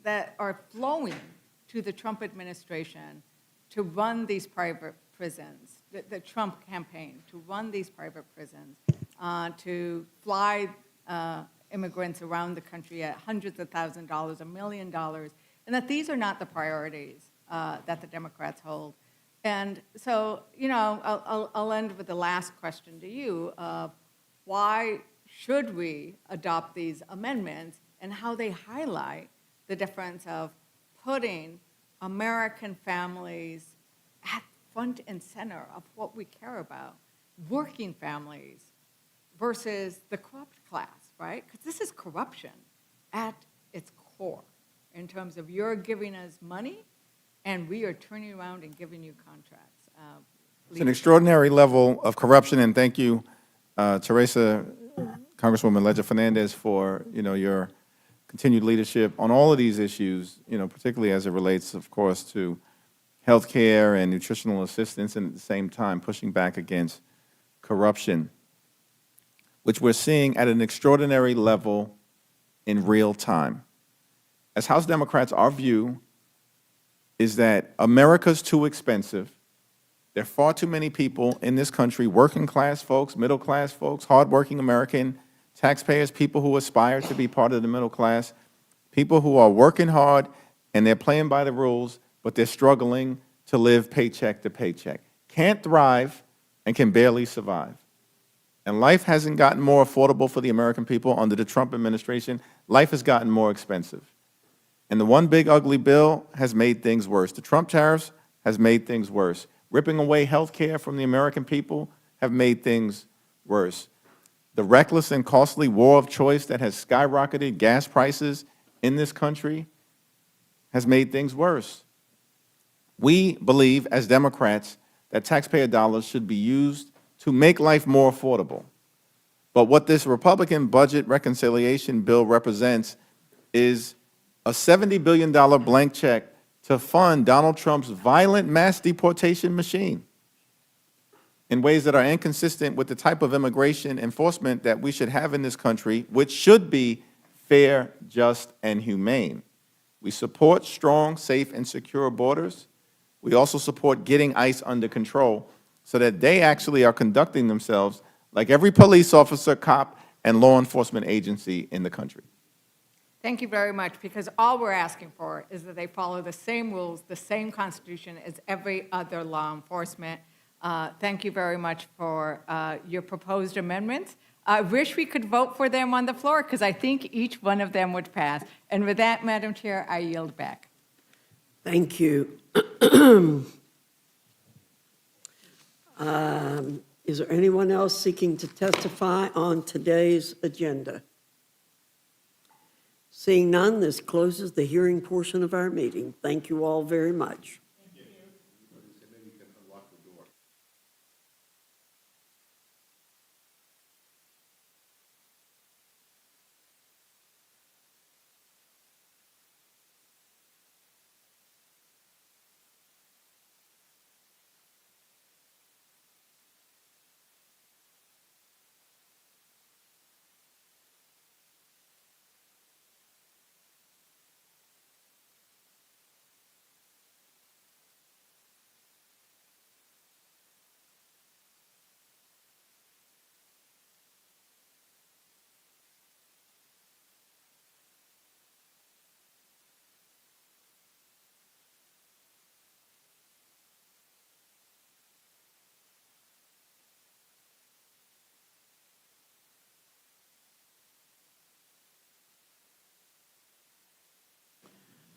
that are flowing to the Trump administration to run these private prisons, the Trump campaign to run these private prisons, to fly immigrants around the country at hundreds of thousands of dollars, $1 million, and that these are not the priorities that the Democrats hold. And so, I'll end with the last question to you of why should we adopt these amendments and how they highlight the difference of putting American families at front and center of what we care about, working families versus the corrupt class, right? Because this is corruption at its core in terms of you're giving us money and we are turning around and giving you contracts. It's an extraordinary level of corruption, and thank you, Teresa, Congresswoman Leger Fernandez, for your continued leadership on all of these issues, particularly as it relates, of course, to health care and nutritional assistance, and at the same time pushing back against corruption, which we're seeing at an extraordinary level in real time. As House Democrats, our view is that America's too expensive. There are far too many people in this country, working class folks, middle class folks, hardworking American taxpayers, people who aspire to be part of the middle class, people who are working hard and they're playing by the rules, but they're struggling to live paycheck to paycheck, can't thrive and can barely survive. And life hasn't gotten more affordable for the American people under the Trump administration. Life has gotten more expensive. And the one big ugly bill has made things worse. The Trump tariffs has made things worse. Ripping away health care from the American people have made things worse. The reckless and costly war of choice that has skyrocketed gas prices in this country has made things worse. We believe, as Democrats, that taxpayer dollars should be used to make life more affordable. But what this Republican budget reconciliation bill represents is a $70 billion blank check to fund Donald Trump's violent mass deportation machine in ways that are inconsistent with the type of immigration enforcement that we should have in this country, which should be fair, just, and humane. We support strong, safe, and secure borders. We also support getting ICE under control so that they actually are conducting themselves like every police officer, cop, and law enforcement agency in the country. Thank you very much, because all we're asking for is that they follow the same rules, the same Constitution as every other law enforcement. Thank you very much for your proposed amendments. I wish we could vote for them on the floor, because I think each one of them would pass. And with that, Madam Chair, I yield back. Thank you. Is there anyone else seeking to testify on today's agenda? Seeing none, this closes the hearing portion of our meeting. Thank you all very much.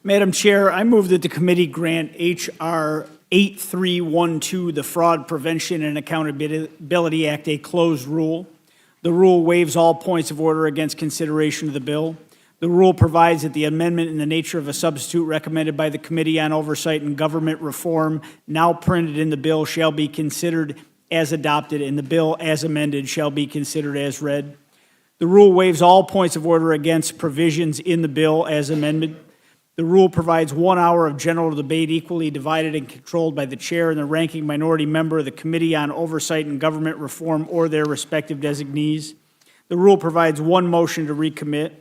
Madam Chair, I move that the committee grant H.R. 8312, the Fraud Prevention and Accountability Act, a closed rule. The rule waives all points of order against consideration of the bill. The rule provides that the amendment in the nature of a substitute recommended by the Committee on Oversight and Government Reform, now printed in the bill, shall be considered as adopted, and the bill as amended shall be considered as read. The rule waives all points of order against provisions in the bill as amended. The rule provides 1 hour of general debate equally divided and controlled by the chair and the ranking minority member of the Committee on Oversight and Government Reform or their respective designees. The rule provides 1 motion to recommit.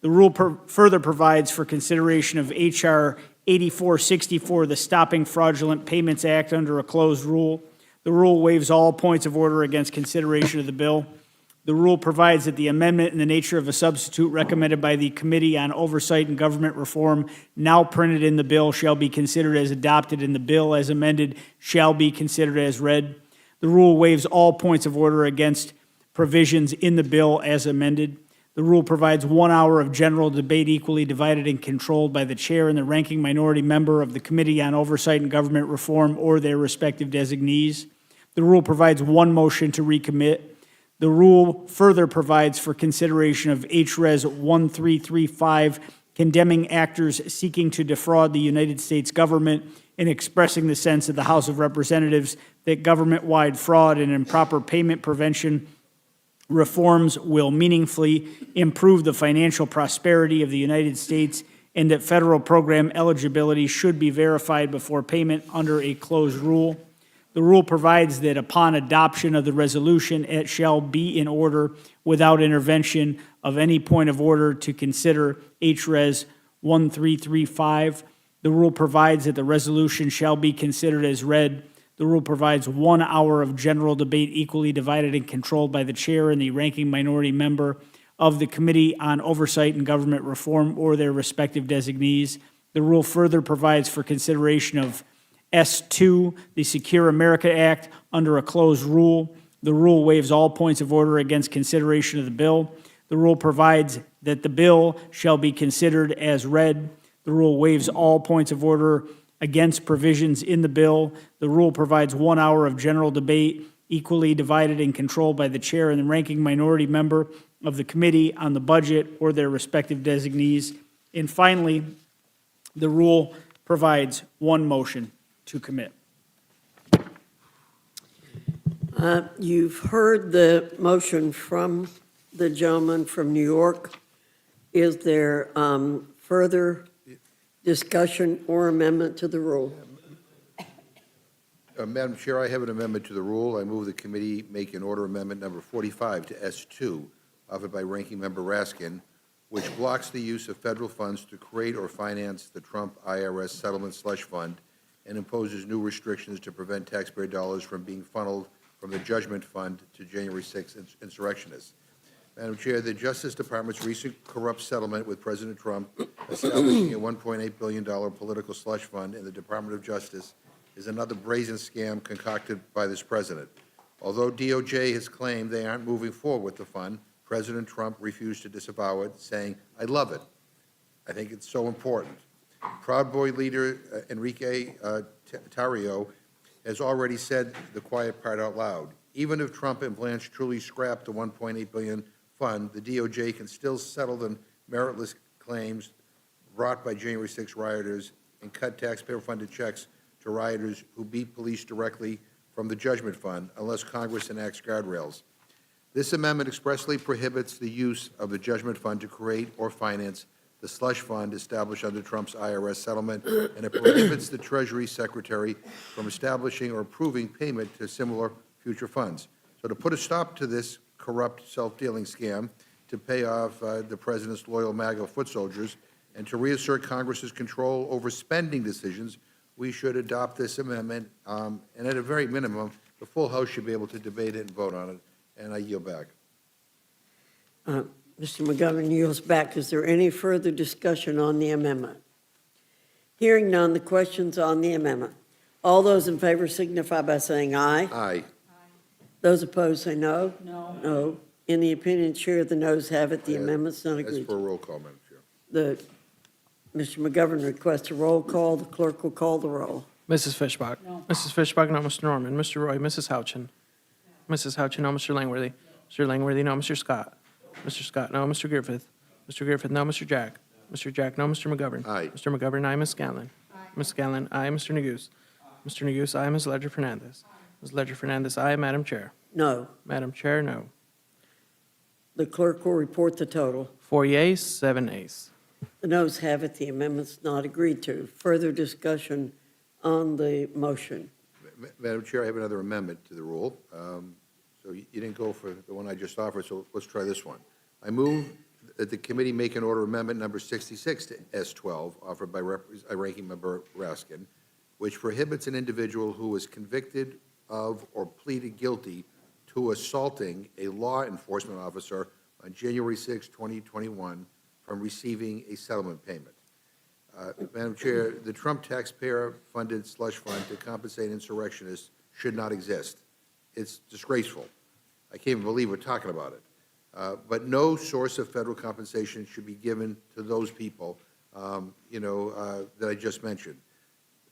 The rule further provides for consideration of H.R. 8464, the Stopping Fraudulent Payments Act, under a closed rule. The rule waives all points of order against consideration of the bill. The rule provides that the amendment in the nature of a substitute recommended by the Committee on Oversight and Government Reform, now printed in the bill, shall be considered as adopted, and the bill as amended shall be considered as read. The rule waives all points of order against provisions in the bill as amended. The rule provides 1 hour of general debate equally divided and controlled by the chair and the ranking minority member of the Committee on Oversight and Government Reform or their respective designees. The rule provides 1 motion to recommit. The rule further provides for consideration of H.Res. 1335, condemning actors seeking to defraud the United States government and expressing the sense of the House of Representatives that government-wide fraud and improper payment prevention reforms will meaningfully improve the financial prosperity of the United States, and that federal program eligibility should be verified before payment under a closed rule. The rule provides that upon adoption of the resolution, it shall be in order without intervention of any point of order to consider H.Res. 1335. The rule provides that the resolution shall be considered as read. The rule provides 1 hour of general debate equally divided and controlled by the chair and the ranking minority member of the Committee on Oversight and Government Reform or their respective designees. The rule further provides for consideration of S2, the Secure America Act, under a closed rule. The rule waives all points of order against consideration of the bill. The rule provides that the bill shall be considered as read. The rule waives all points of order against provisions in the bill. The rule provides 1 hour of general debate, equally divided and controlled by the chair and the ranking minority member of the Committee on the Budget or their respective designees. And finally, the rule provides 1 motion to commit. You've heard the motion from the gentleman from New York. Is there further discussion or amendment to the rule? Madam Chair, I have an amendment to the rule. I move the committee make an order amendment number 45 to S2, offered by Ranking Member Raskin, which blocks the use of federal funds to create or finance the Trump IRS settlement slush fund and imposes new restrictions to prevent taxpayer dollars from being funneled from the judgment fund to January 6 insurrectionists. Madam Chair, the Justice Department's recent corrupt settlement with President Trump, establishing a $1.8 billion political slush fund in the Department of Justice, is another brazen scam concocted by this president. Although DOJ has claimed they aren't moving forward with the fund, President Trump refused to disavow it, saying, "I love it. I think it's so important." Proud Boy leader Enrique Tarrio has already said the quiet part out loud. Even if Trump and Blanche truly scrapped the $1.8 billion fund, the DOJ can still settle the meritless claims brought by January 6 rioters and cut taxpayer-funded checks to rioters who beat police directly from the judgment fund unless Congress enacts guardrails. This amendment expressly prohibits the use of the judgment fund to create or finance the slush fund established under Trump's IRS settlement, and it prohibits the Treasury Secretary from establishing or approving payment to similar future funds. So to put a stop to this corrupt self-dealing scam, to pay off the President's loyal MAGA foot soldiers, and to reassert Congress's control over spending decisions, we should adopt this amendment, and at a very minimum, the full House should be able to debate it and vote on it, and I yield back. Mr. McGovern yields back. Is there any further discussion on the amendment? Hearing none, the question's on the amendment. All those in favor signify by saying aye. Aye. Those opposed say no. No. No. In the opinion of the chair, the noes have it. The amendment's not As agreed for a to. roll call, Madam Chair. Mr. McGovern requests a roll call. The clerk will call the roll. Mrs. Fishbach. No. Mrs. Fishbach, no. Mr. Norman. Mr. Roy. Mrs. Houchin. Mrs. Houchin, no. Mr. Langworthy. Mr. Langworthy, no. Mr. Scott. Mr. Scott, no. Mr. Griffith. Mr. Griffith, no. Mr. Jack. Mr. Jack, no. Mr. McGovern. Aye. Mr. McGovern, aye. Ms. Scanlon. Ms. Scanlon, aye. Mr. Neguse. Mr. Neguse, aye. Ms. Ledger Fernandez. Ms. Ledger Fernandez, aye. Madam Chair. No. Madam Chair, no. The clerk will report the total. 4 yeas, 7 nays. The noes have it. The amendment's not agreed to. Further discussion on the motion. Madam Chair, I have another amendment to the rule. So you didn't go for the one I just offered, so let's try this one. I move that the committee make an order amendment number 66 to S12, offered by Ranking Member Raskin, which prohibits an individual who was convicted of or pleaded guilty to assaulting a law enforcement officer on January 6, 2021, from receiving a settlement payment. Madam Chair, the Trump taxpayer-funded slush fund to compensate insurrectionists should not exist. It's disgraceful. I can't even believe we're talking about it. But no source of federal compensation should be given to those people, that I just mentioned.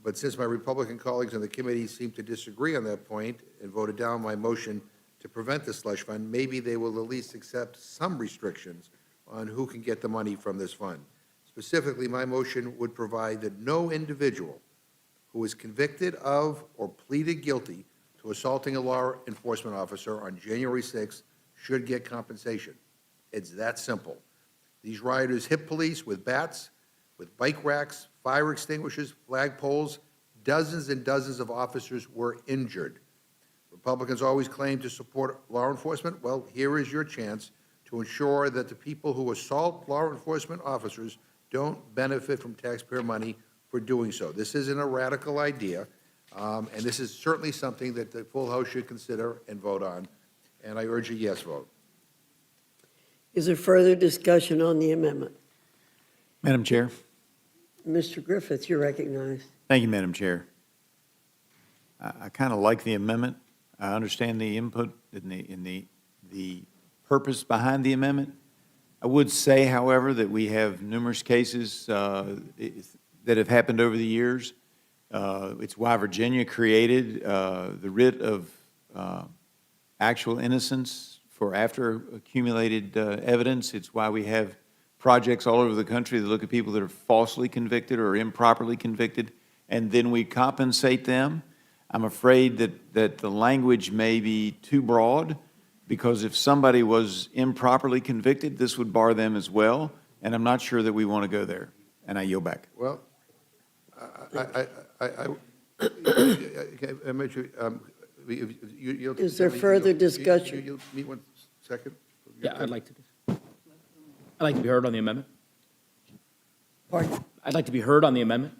But since my Republican colleagues on the committee seem to disagree on that point and voted down my motion to prevent the slush fund, maybe they will at least accept some restrictions on who can get the money from this fund. Specifically, my motion would provide that no individual who is convicted of or pleaded guilty to assaulting a law enforcement officer on January 6th should get compensation. It's that simple. These rioters hit police with bats, with bike racks, fire extinguishers, flagpoles. Dozens and dozens of officers were injured. Republicans always claim to support law enforcement. Well, here is your chance to ensure that the people who assault law enforcement officers don't benefit from taxpayer money for doing so. This isn't a radical idea, and this is certainly something that the full House should consider and vote on, and I urge a yes vote. Is there further discussion on the amendment? Madam Chair. Mr. Griffith, you're recognized. Thank you, Madam Chair. I kind of like the amendment. I understand the input and the purpose behind the amendment. I would say, however, that we have numerous cases that have happened over the years. It's why Virginia created the writ of actual innocence for after accumulated evidence. It's why we have projects all over the country that look at people that are falsely convicted or improperly convicted, and then we compensate them. I'm afraid that the language may be too broad, because if somebody was improperly convicted, this would bar them as well, and I'm not sure that we want to go there. And I yield back. Well, Is there further discussion? You need 1 second? Yeah, I'd like to be heard on the amendment. Pardon? I'd like to be heard on the amendment.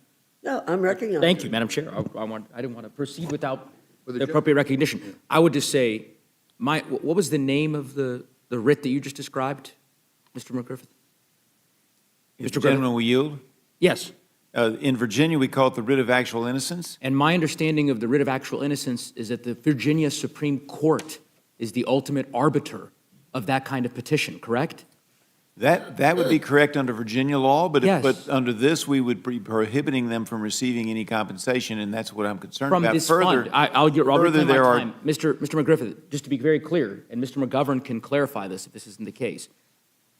No, I'm recognized. Thank you, Madam Chair. I didn't want to proceed without Well, the appropriate recognition. I would just say, what was the name of the writ that you just described, Mr. McGriffith? If the gentleman will yield? Yes. In Virginia, we call it the writ of actual innocence. And my understanding of the writ of actual innocence is that the Virginia Supreme Court is the ultimate arbiter of that kind of petition, correct? That would be correct under Virginia law, but Yes. but under this, we would be prohibiting them from receiving any compensation, and that's what I'm concerned From about. this Further, fund. I'll further, reclaim my there are time. Mr. McGriffith, just to be very clear, and Mr. McGovern can clarify this if this isn't the case,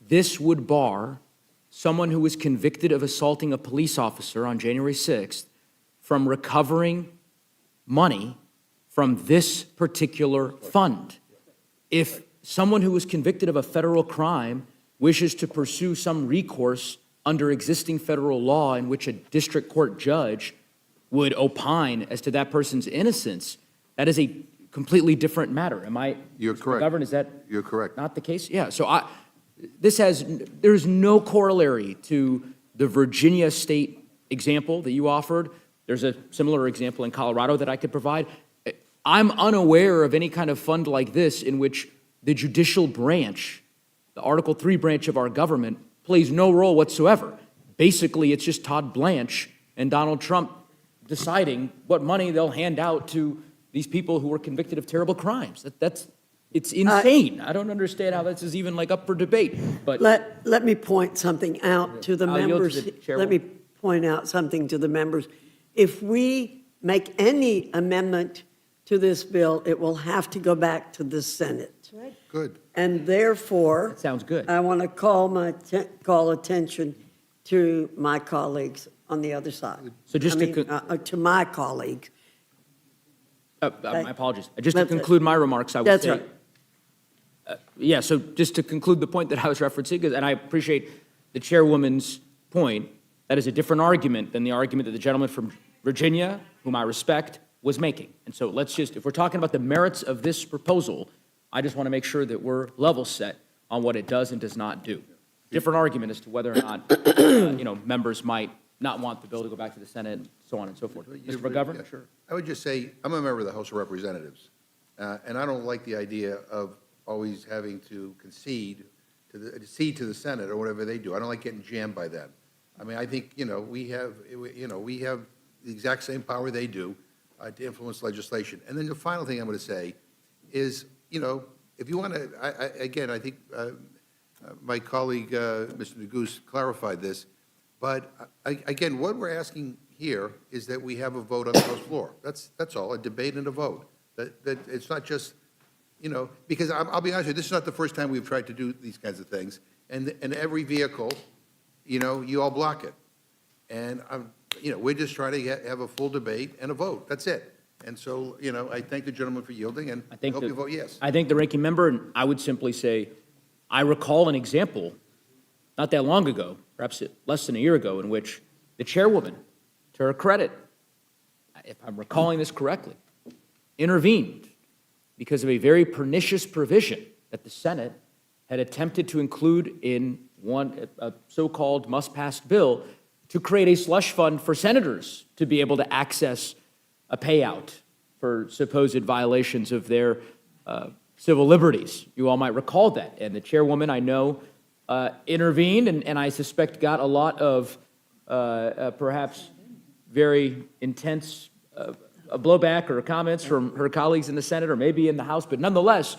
this would bar someone who was convicted of assaulting a police officer on January 6th from recovering money from this particular fund. If someone who was convicted of a federal crime wishes to pursue some recourse under existing federal law in which a district court judge would opine as to that person's innocence, that is a completely different matter. Am I? You're Mr. correct. McGovern, is that You're correct. not the case? Yeah, so there's no corollary to the Virginia state example that you offered. There's a similar example in Colorado that I could provide. I'm unaware of any kind of fund like this in which the judicial branch, the Article 3 branch of our government, plays no role whatsoever. Basically, it's just Todd Blanche and Donald Trump deciding what money they'll hand out to these people who were convicted of terrible crimes. It's insane. I don't understand how this is even like up for debate, but. Let me point something out to the I'll yield to members. the chairwoman. Let me point out something to the members. If we make any amendment to this bill, it will have to go back to the Senate. Good. And therefore. That sounds good. I want to call attention to my colleagues on the other side. So just to my colleagues. My apologies. Just to conclude my remarks, I would say. That's right. Yeah, so just to conclude the point that I was referencing, and I appreciate the chairwoman's point, that is a different argument than the argument that the gentleman from Virginia, whom I respect, was making. And so if we're talking about the merits of this proposal, I just want to make sure that we're level set on what it does and does not do. Different argument as to whether or not, members might not want the bill to go back to the Senate, and so on and so forth. Mr. McGovern? Yeah, sure. I would just say, I'm a member of the House of Representatives, and I don't like the idea of always having to concede to the Senate or whatever they do. I don't like getting jammed by them. I mean, I think, we have the exact same power they do to influence legislation. And then the final thing I'm going to say is, if you want to, again, I think my colleague, Mr. Neguse, clarified this, but again, what we're asking here is that we have a vote on the House floor. That's all, a debate and a vote. That it's not just, because I'll be honest with you, this is not the first time we've tried to do these kinds of things, and every vehicle, you all block it. And we're just trying to have a full debate and a vote. That's it. And so, I thank the gentleman for yielding, and I hope you vote yes. I think the ranking member, and I would simply say, I recall an example not that long ago, perhaps less than a year ago, in which the chairwoman, to her credit, if I'm recalling this correctly, intervened because of a very pernicious provision that the Senate had attempted to include in a so-called must-pass bill to create a slush fund for senators to be able to access a payout for supposed violations of their civil liberties. You all might recall that. And the chairwoman, I know, intervened, and I suspect got a lot of perhaps very intense blowback or comments from her colleagues in the Senate or maybe in the House. But nonetheless,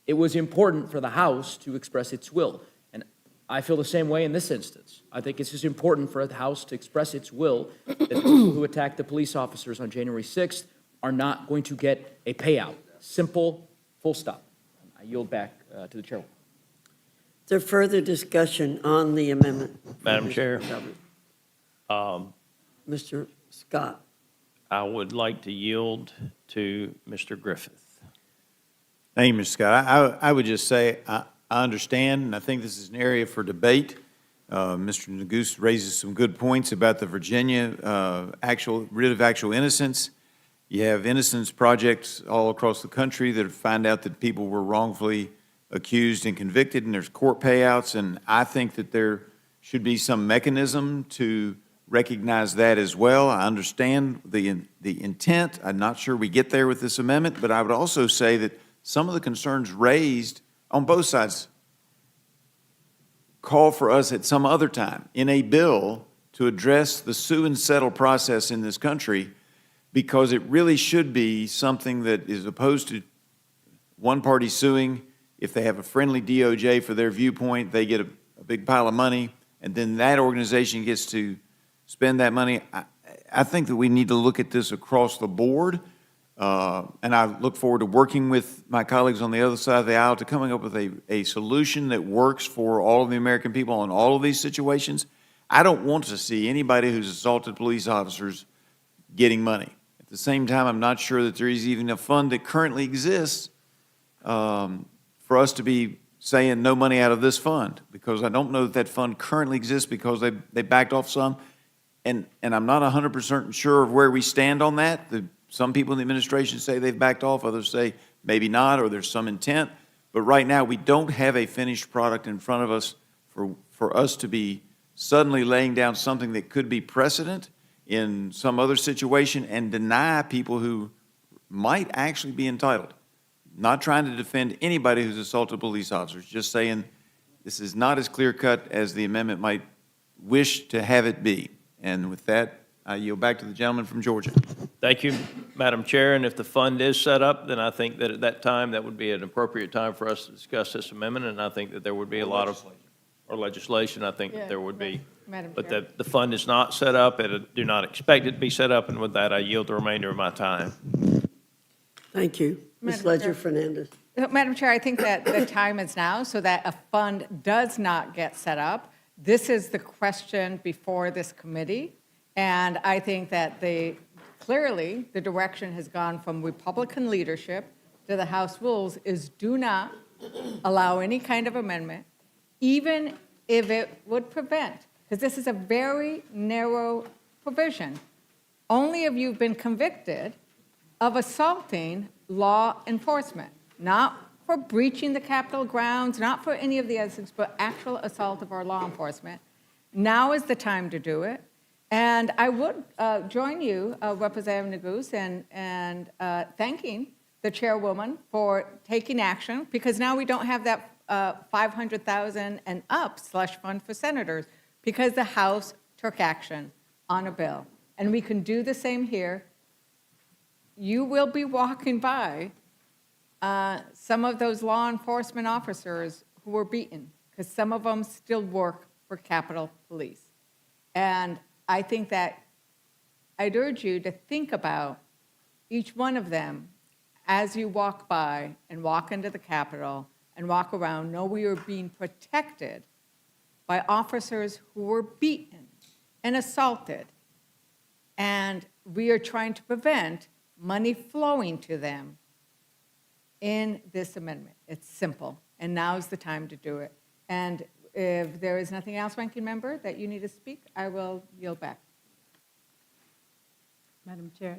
it was important for the House to express its will. And I feel the same way in this instance. I think it's just important for the House to express its will that the people who attacked the police officers on January 6th are not going to get a payout. Simple, full stop. I yield back to the chairwoman. Is there further discussion on the amendment? Madam Chair. Mr. Scott. I would like to yield to Mr. Griffith. Thank you, Mr. Scott. I would just say I understand, and I think this is an area for debate. Mr. Neguse raises some good points about the Virginia writ of actual innocence. You have innocence projects all across the country that find out that people were wrongfully accused and convicted, and there's court payouts, and I think that there should be some mechanism to recognize that as well. I understand the intent. I'm not sure we get there with this amendment, but I would also say that some of the concerns raised on both sides call for us at some other time in a bill to address the sue and settle process in this country, because it really should be something that is opposed to one party suing. If they have a friendly DOJ for their viewpoint, they get a big pile of money, and then that organization gets to spend that money. I think that we need to look at this across the board, and I look forward to working with my colleagues on the other side of the aisle to coming up with a solution that works for all of the American people in all of these situations. I don't want to see anybody who's assaulted police officers getting money. At the same time, I'm not sure that there is even a fund that currently exists for us to be saying no money out of this fund, because I don't know that fund currently exists because they backed off some. And I'm not 100% sure of where we stand on that. Some people in the administration say they've backed off, others say maybe not, or there's some intent. But right now, we don't have a finished product in front of us for us to be suddenly laying down something that could be precedent in some other situation and deny people who might actually be entitled. Not trying to defend anybody who's assaulted police officers, just saying this is not as clear-cut as the amendment might wish to have it be. And with that, I yield back to the gentleman from Georgia. Thank you, Madam Chair. And if the fund is set up, then I think that at that time, that would be an appropriate time for us to discuss this amendment. And I think that there would be a lot of, or legislation, I think that there would be. Madam But Chair. the fund is not set up, and I do not expect it to be set up. And with that, I yield the remainder of my time. Thank you. Ms. Madam Ledger Chair. Fernandez. Madam Chair, I think that the time is now so that a fund does not get set up. This is the question before this committee, and I think that clearly the direction has gone from Republican leadership to the House rules is do not allow any kind of amendment, even if it would prevent, because this is a very narrow provision. Only if you've been convicted of assaulting law enforcement, not for breaching the Capitol grounds, not for any of the other things, but actual assault of our law enforcement. Now is the time to do it. And I would join you, Representative Neguse, and thanking the chairwoman for taking action, because now we don't have that $500,000 and up slush fund for senators, because the House took action on a bill. And we can do the same here. You will be walking by some of those law enforcement officers who were beaten, because some of them still work for Capitol Police. And I think that I'd urge you to think about each one of them as you walk by and walk into the Capitol and walk around. Know we are being protected by officers who were beaten and assaulted. And we are trying to prevent money flowing to them in this amendment. It's simple, and now's the time to do it. And if there is nothing else, Ranking Member, that you need to speak, I will yield back. Madam Chair,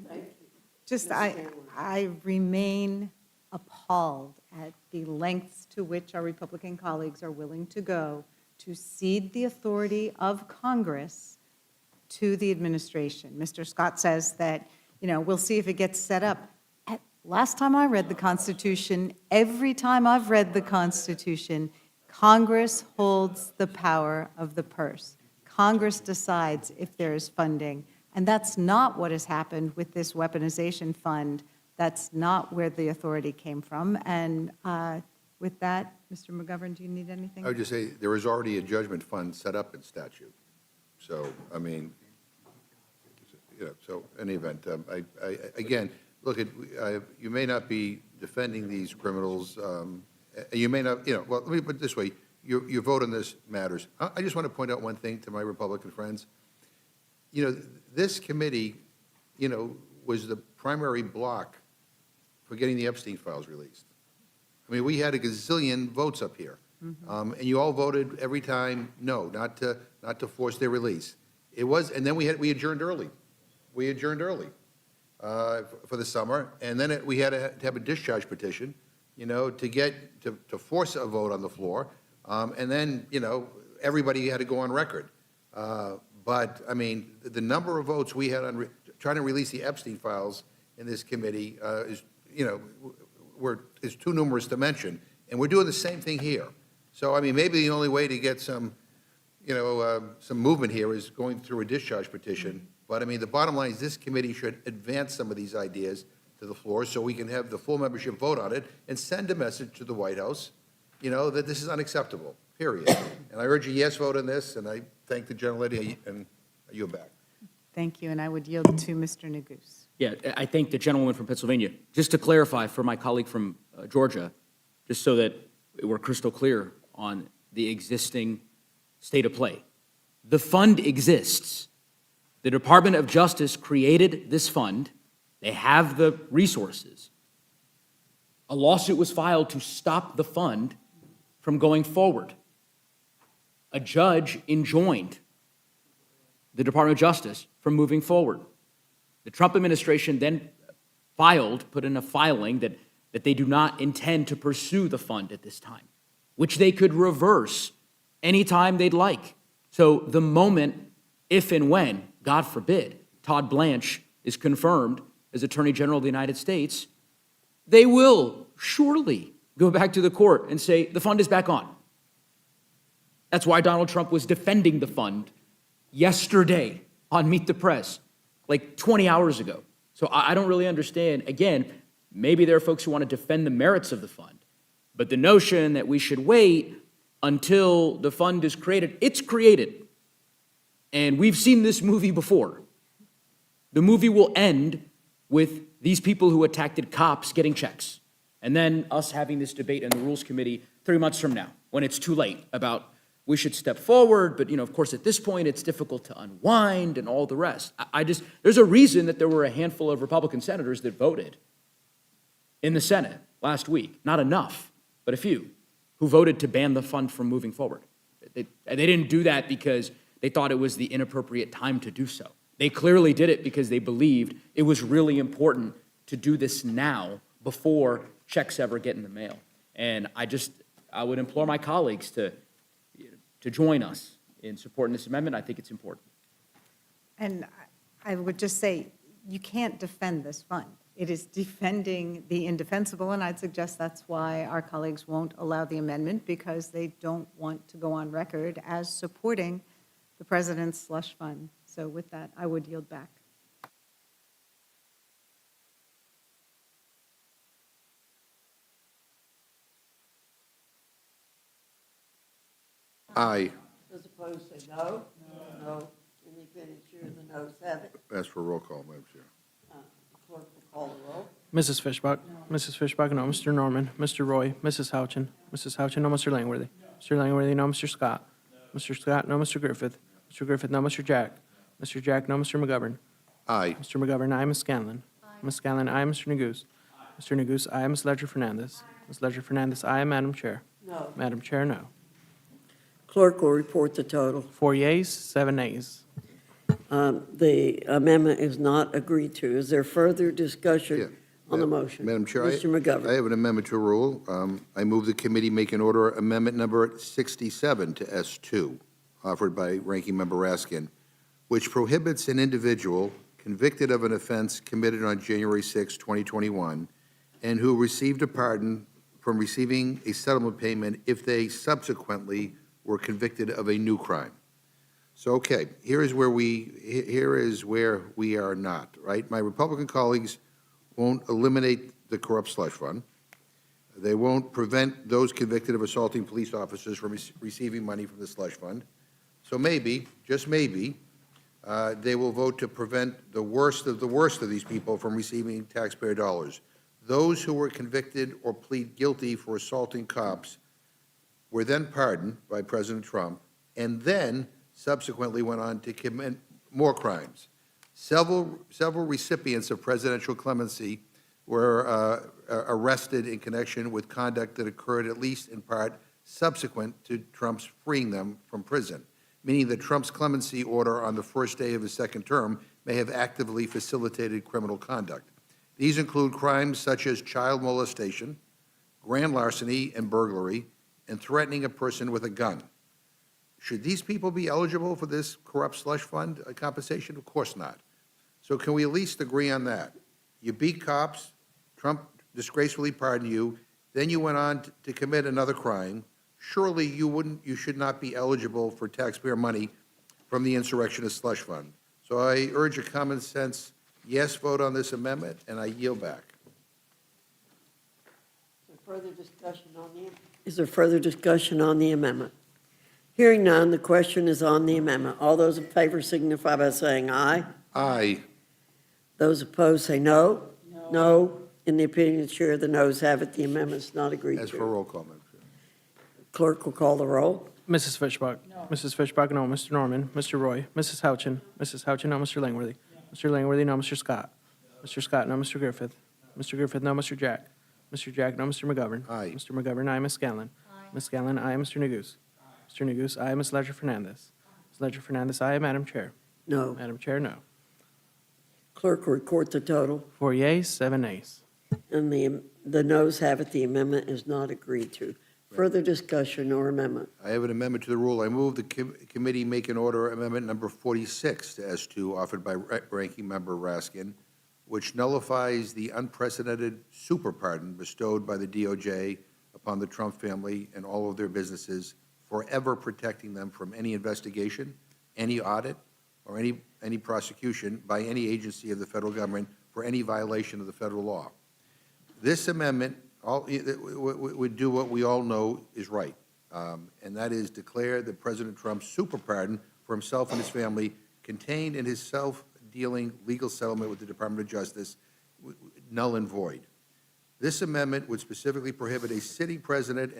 just I remain appalled at the lengths to which our Republican colleagues are willing to go to cede the authority of Congress to the administration. Mr. Scott says that, we'll see if it gets set up. Last time I read the Constitution, every time I've read the Constitution, Congress holds the power of the purse. Congress decides if there is funding, and that's not what has happened with this weaponization fund. That's not where the authority came from. And with that, Mr. McGovern, do you need anything? I would just say, there is already a judgment fund set up in statute. So, I mean, so in any event, again, look, you may not be defending these criminals, you may not, well, let me put it this way, your vote on this matters. I just want to point out one thing to my Republican friends. This committee, was the primary block for getting the Epstein files released. I mean, we had a gazillion votes up here. And you all voted every time, no, not to force their release. It was, and then we adjourned early. We adjourned early for the summer, and then we had to have a discharge petition, to force a vote on the floor, and then, everybody had to go on record. But, I mean, the number of votes we had on trying to release the Epstein files in this committee is too numerous to mention, and we're doing the same thing here. So, I mean, maybe the only way to get some movement here is going through a discharge petition. But, I mean, the bottom line is this committee should advance some of these ideas to the floor so we can have the full membership vote on it and send a message to the White House, that this is unacceptable, period. And I urge a yes vote on this, and I thank the gentlelady, and I yield back. Thank you, and I would yield to Mr. Neguse. Yeah, I thank the gentleman from Pennsylvania. Just to clarify for my colleague from Georgia, just so that we're crystal clear on the existing state of play. The fund exists. The Department of Justice created this fund. They have the resources. A lawsuit was filed to stop the fund from going forward. A judge enjoined the Department of Justice from moving forward. The Trump administration then put in a filing that they do not intend to pursue the fund at this time, which they could reverse anytime they'd like. So the moment, if and when, God forbid, Todd Blanche is confirmed as Attorney General of the United States, they will surely go back to the court and say, the fund is back on. That's why Donald Trump was defending the fund yesterday on Meet the Press, like 20 hours ago. So I don't really understand. Again, maybe there are folks who want to defend the merits of the fund, but the notion that we should wait until the fund is created, it's created. And we've seen this movie before. The movie will end with these people who attacked cops getting checks, and then us having this debate in the Rules Committee 3 months from now, when it's too late, about we should step forward, but of course at this point it's difficult to unwind and all the rest. There's a reason that there were a handful of Republican senators that voted in the Senate last week, not enough, but a few, who voted to ban the fund from moving forward. They didn't do that because they thought it was the inappropriate time to do so. They clearly did it because they believed it was really important to do this now before checks ever get in the mail. And I would implore my colleagues to join us in supporting this amendment. I think it's important. And I would just say, you can't defend this fund. It is defending the indefensible, and I'd suggest that's why our colleagues won't allow the amendment, because they don't want to go on record as supporting the president's slush fund. So with that, I would yield back. Aye. Those opposed say no. No. Independent chair, the noes have it. Ask for a roll call, Madam Chair. Clerk will call the roll. Mrs. Fishbach? Mrs. Fishbach, no. Mr. Norman? Mr. Roy? Mrs. Houchin? Mrs. Houchin, no. Mr. Langworthy? Mr. Langworthy, no. Mr. Scott? Mr. Scott, no. Mr. Griffith? Mr. Griffith, no. Mr. Jack? Mr. Jack, no. Mr. McGovern? Aye. Mr. McGovern, aye. Ms. Scanlon? Ms. Scanlon, aye. Mr. Neguse? Mr. Neguse, aye. Ms. Ledger Fernandez? Ms. Ledger Fernandez, aye. Madam Chair? No. Madam Chair, no. Clerk will report the total. 4 yeas, 7 nays. The amendment is not agreed to. Is there further discussion on the motion? Madam Chair, Mr. McGovern. I have an amendment to a rule. I move the committee make an order amendment number 67 to S2, offered by Ranking Member Raskin, which prohibits an individual convicted of an offense committed on January 6, 2021, and who received a pardon from receiving a settlement payment if they subsequently were convicted of a new crime. So, okay, here is where we are not, right? My Republican colleagues won't eliminate the corrupt slush fund. They won't prevent those convicted of assaulting police officers from receiving money from the slush fund. So maybe, just maybe, they will vote to prevent the worst of these people from receiving taxpayer dollars. Those who were convicted or plead guilty for assaulting cops were then pardoned by President Trump and then subsequently went on to commit more crimes. Several recipients of presidential clemency were arrested in connection with conduct that occurred at least in part subsequent to Trump's freeing them from prison, meaning that Trump's clemency order on the first day of his second term may have actively facilitated criminal conduct. These include crimes such as child molestation, grand larceny and burglary, and threatening a person with a gun. Should these people be eligible for this corrupt slush fund compensation? Of course not. So can we at least agree on that? You beat cops, Trump disgracefully pardoned you, then you went on to commit another crime. Surely you should not be eligible for taxpayer money from the insurrectionist slush fund. So I urge a common sense yes vote on this amendment, and I yield back. Is there further discussion on the amendment? Hearing none, the question is on the amendment. All those in favor signify by saying aye. Aye. Those opposed say no. No. In the opinion of the chair, the noes have it. The amendment is not agreed As for to. roll call, Madam Chair. Clerk will call the roll. Mrs. Fishbach? No. Mrs. Fishbach, no. Mr. Norman? Mr. Roy? Mrs. Houchin? Mrs. Houchin, no. Mr. Langworthy? Mr. Langworthy, no. Mr. Scott? Mr. Scott, no. Mr. Griffith? Mr. Griffith, no. Mr. Jack? Mr. Jack, no. Mr. McGovern? Aye. Mr. McGovern, aye. Ms. Scanlon? Ms. Scanlon, aye. Mr. Neguse? Mr. Neguse, aye. Ms. Ledger Fernandez? Ms. Ledger Fernandez, aye. Madam Chair? No. Madam Chair, no. Clerk will report the total. 4 yeas, 7 nays. And the noes have it. The amendment is not agreed to. Further discussion or amendment? I have an amendment to the rule. I move the committee make an order amendment number 46 to S2 offered by Ranking Member Raskin, which nullifies the unprecedented super pardon bestowed by the DOJ upon the Trump family and all of their businesses, forever protecting them from any investigation, any audit, or any prosecution by any agency of the federal government for any violation of the federal law. This amendment would do what we all know is right, and that is declare that President Trump's super pardon for himself and his family contained in his self-dealing legal settlement with the Department of Justice null and void. This amendment would specifically prohibit a sitting president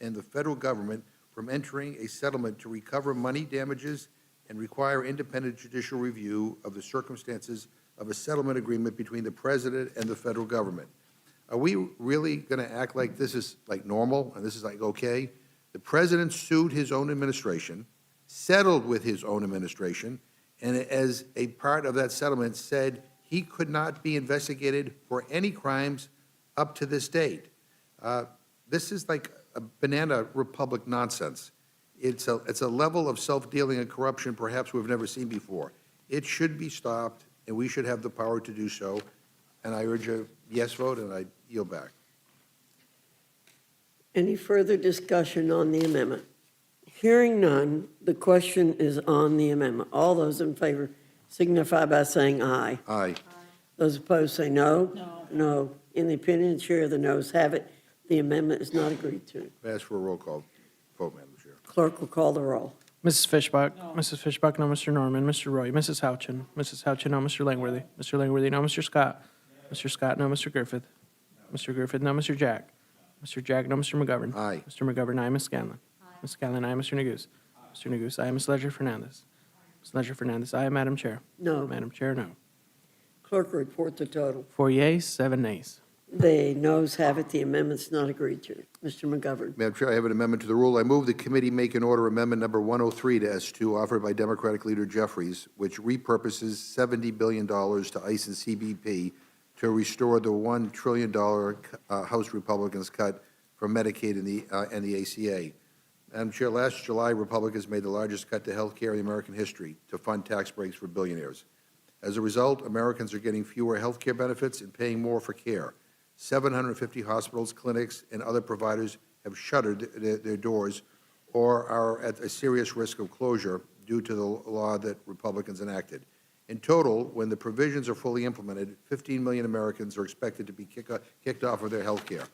and the federal government from entering a settlement to recover money damages and require independent judicial review of the circumstances of a settlement agreement between the president and the federal government. Are we really going to act like this is like normal and this is like okay? The president sued his own administration, settled with his own administration, and as a part of that settlement said he could not be investigated for any crimes up to this date. This is like a banana republic nonsense. It's a level of self-dealing and corruption perhaps we've never seen before. It should be stopped, and we should have the power to do so. And I urge a yes vote, and I yield back. Any further discussion on the amendment? Hearing none, the question is on the amendment. All those in favor signify by saying aye. Aye. Those opposed say no. No. In the opinion of the chair, the noes have it. The amendment is not agreed to. Ask for a roll call vote, Madam Chair. Clerk will call the roll. Mrs. Fishbach? No. Mrs. Fishbach, no. Mr. Norman? Mr. Roy? Mrs. Houchin? Mrs. Houchin, no. Mr. Langworthy? Mr. Langworthy, no. Mr. Scott? Mr. Scott, no. Mr. Griffith? Mr. Griffith, no. Mr. Jack? Mr. Jack, no. Mr. McGovern? Aye. Mr. McGovern, aye. Ms. Scanlon? Ms. Scanlon, aye. Mr. Neguse? Mr. Neguse, aye. Ms. Ledger Fernandez? Ms. Ledger Fernandez, aye. Madam Chair? No. Madam Chair, no. Clerk will report the total. 4 yeas, 7 nays. The noes have it. The amendment's not agreed to. Mr. McGovern. Madam Chair, I have an amendment to the rule. I move the committee make an order amendment number 103 to S2 offered by Democratic Leader Jeffries, which repurposes $70 billion to ICE and CBP to restore the $1 trillion House Republicans cut from Medicaid and the ACA. Madam Chair, last July, Republicans made the largest cut to health care in American history to fund tax breaks for billionaires. As a result, Americans are getting fewer health care benefits and paying more for care. 750 hospitals, clinics, and other providers have shuttered their doors or are at a serious risk of closure due to the law that Republicans enacted. In total, when the provisions are fully implemented, 15 million Americans are expected to be kicked off of their health care.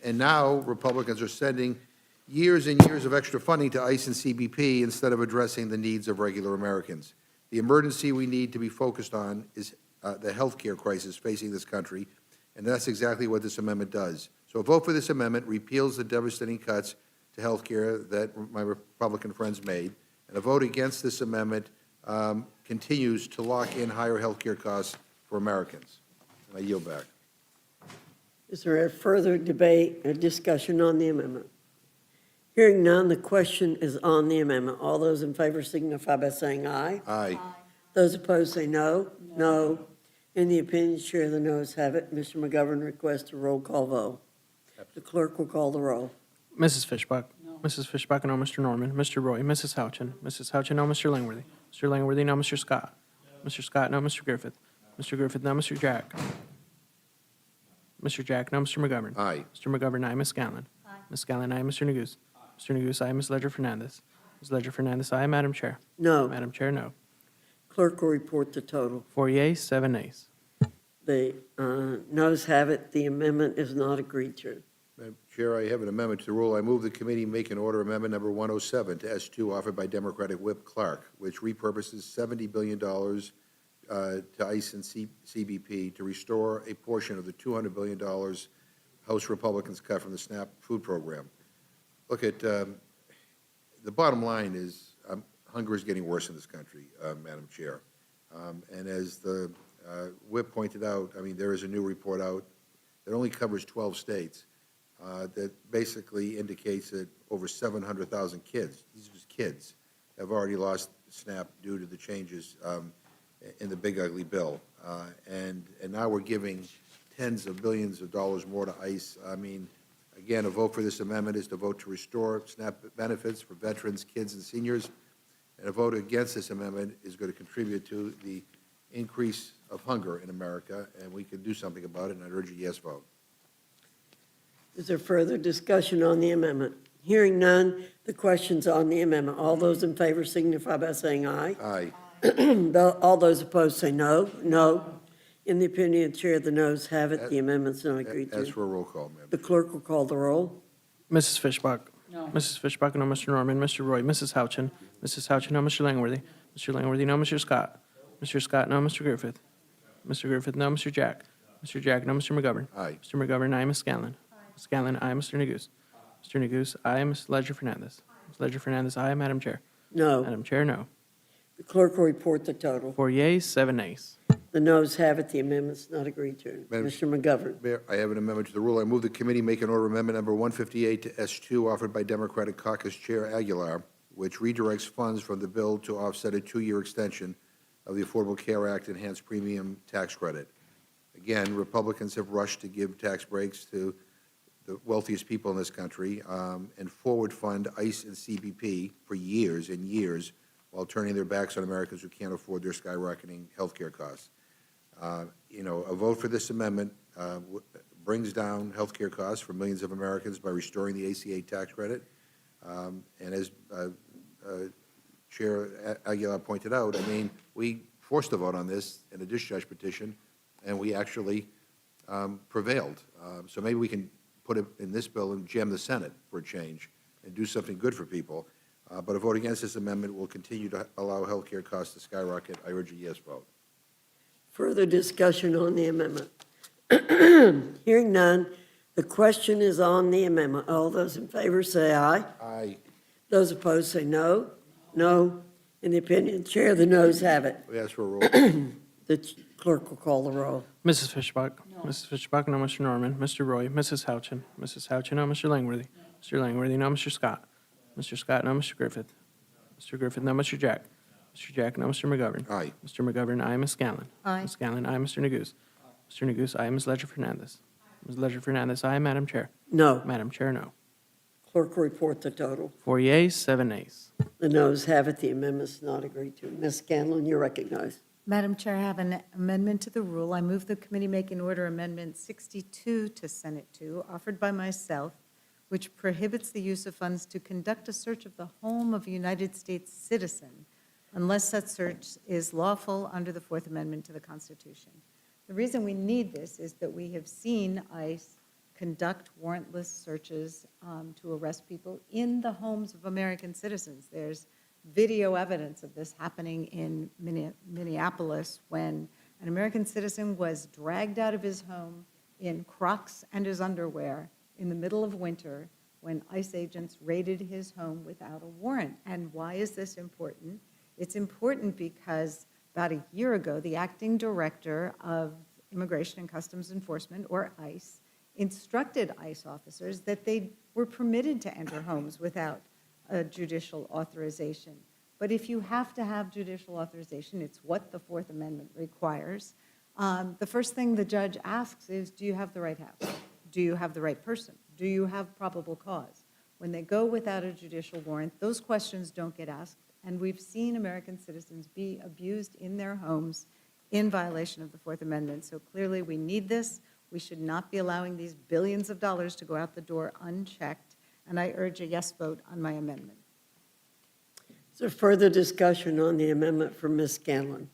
And now Republicans are sending years and years of extra funding to ICE and CBP instead of addressing the needs of regular Americans. The emergency we need to be focused on is the health care crisis facing this country, and that's exactly what this amendment does. So a vote for this amendment repeals the devastating cuts to health care that my Republican friends made, and a vote against this amendment continues to lock in higher health care costs for Americans. And I yield back. Is there a further debate or discussion on the amendment? Hearing none, the question is on the amendment. All those in favor signify by saying aye. Aye. Those opposed say no. No. In the opinion, chair, the noes have it. Mr. McGovern requests a roll call vote. The clerk will call the roll. Mrs. Fishbach? No. Mrs. Fishbach, no. Mr. Norman? Mr. Roy? Mrs. Houchin? Mrs. Houchin, no. Mr. Langworthy? Mr. Langworthy, no. Mr. Scott? Mr. Scott, no. Mr. Griffith? Mr. Griffith, no. Mr. Jack? Mr. Jack, no. Mr. McGovern? Aye. Mr. McGovern, aye. Ms. Scanlon? Aye. Ms. Scanlon, aye. Mr. Neguse? Mr. Neguse, aye. Ms. Ledger Fernandez? Ms. Ledger Fernandez, aye. Madam Chair? No. Madam Chair, no. Clerk will report the total. 4 yeas, 7 nays. The noes have it. The amendment is not agreed to. Madam Chair, I have an amendment to the rule. I move the committee make an order amendment number 107 to S2 offered by Democratic Whip Clark, which repurposes $70 billion to ICE and CBP to restore a portion of the $200 billion House Republicans cut from the SNAP food program. Look at the bottom line is hunger is getting worse in this country, Madam Chair. And as the Whip pointed out, I mean, there is a new report out that only covers 12 states that basically indicates that over 700,000 kids, these are just kids, have already lost SNAP due to the changes in the big ugly bill. And now we're giving tens of billions of dollars more to ICE. I mean, again, a vote for this amendment is to vote to restore SNAP benefits for veterans, kids, and seniors. And a vote against this amendment is going to contribute to the increase of hunger in America, and we can do something about it, and I urge a yes vote. Is there further discussion on the amendment? Hearing none, the question's on the amendment. All those in favor signify by saying aye. Aye. All those opposed say no. No. In the opinion of the chair, the noes have it. The amendment's not agreed to. As for a roll call, Madam The clerk will call the roll. Mrs. Fishbach? No. Mrs. Fishbach, no. Mr. Norman? Mr. Roy? Mrs. Houchin? Mrs. Houchin, no. Mr. Langworthy? Mr. Langworthy, no. Mr. Scott? Mr. Scott, no. Mr. Griffith? Mr. Griffith, no. Mr. Jack? Mr. Jack, no. Mr. McGovern? Aye. Mr. McGovern, aye. Ms. Scanlon? Ms. Scanlon, aye. Mr. Neguse? Mr. Neguse, aye. Ms. Ledger Fernandez? Ms. Ledger Fernandez, aye. Madam Chair? No. Madam Chair, no. The clerk will report the total. 4 yeas, 7 nays. The noes have it. The amendment's not agreed to. Madam- Mr. McGovern. Mayor, I have an amendment to the rule. I move the committee make an order amendment number 158 to S2 offered by Democratic Caucus Chair Aguilar, which redirects funds from the bill to offset a 2-year extension of the Affordable Care Act enhanced premium tax credit. Again, Republicans have rushed to give tax breaks to the wealthiest people in this country and forward fund ICE and CBP for years and years while turning their backs on Americans who can't afford their skyrocketing health care costs. A vote for this amendment brings down health care costs for millions of Americans by restoring the ACA tax credit. And as Chair Aguilar pointed out, I mean, we forced a vote on this in a discharge petition, and we actually prevailed. So maybe we can put it in this bill and jam the Senate for a change and do something good for people. But a vote against this amendment will continue to allow health care costs to skyrocket. I urge a yes vote. Further discussion on the amendment. Hearing none, the question is on the amendment. All those in favor say aye. Aye. Those opposed say no. No. In the opinion of the chair, the noes have it. We ask for a roll. The clerk will call the roll. Mrs. Fishbach? No. Mrs. Fishbach, no. Mr. Norman? Mr. Roy? Mrs. Houchin? Mrs. Houchin, no. Mr. Langworthy? Mr. Langworthy, no. Mr. Scott? Mr. Scott, no. Mr. Griffith? Mr. Griffith, no. Mr. Jack? Mr. Jack, no. Mr. McGovern? Aye. Mr. McGovern, aye. Ms. Scanlon? Aye. Ms. Scanlon, aye. Mr. Neguse? Mr. Neguse, aye. Ms. Ledger Fernandez? Ms. Ledger Fernandez, aye. Madam Chair? No. Madam Chair, no. Clerk will report the total. 4 yeas, 7 nays. The noes have it. The amendment's not agreed to. Ms. Scanlon, you're recognized. Madam Chair, I have an amendment to the rule. I move the committee make an order Amendment 62 to Senate 2, offered by myself, which prohibits the use of funds to conduct a search of the home of a United States citizen unless such search is lawful under the Fourth Amendment to the Constitution. The reason we need this is that we have seen ICE conduct warrantless searches to arrest people in the homes of American citizens. There's video evidence of this happening in Minneapolis when an American citizen was dragged out of his home in Crocs and his underwear in the middle of winter when ICE agents raided his home without a warrant. And why is this important? It's important because about a year ago, the acting director of Immigration and Customs Enforcement, or ICE, instructed ICE officers that they were permitted to enter homes without a judicial authorization. But if you have to have judicial authorization, it's what the Fourth Amendment requires. The first thing the judge asks is, do you have the right house? Do you have the right person? Do you have probable cause? When they go without a judicial warrant, those questions don't get asked, and we've seen American citizens be abused in their homes in violation of the Fourth Amendment. So clearly we need this. We should not be allowing these billions of dollars to go out the door unchecked, and I urge a yes vote on my amendment. Is there further discussion on the amendment from Ms. Scanlon?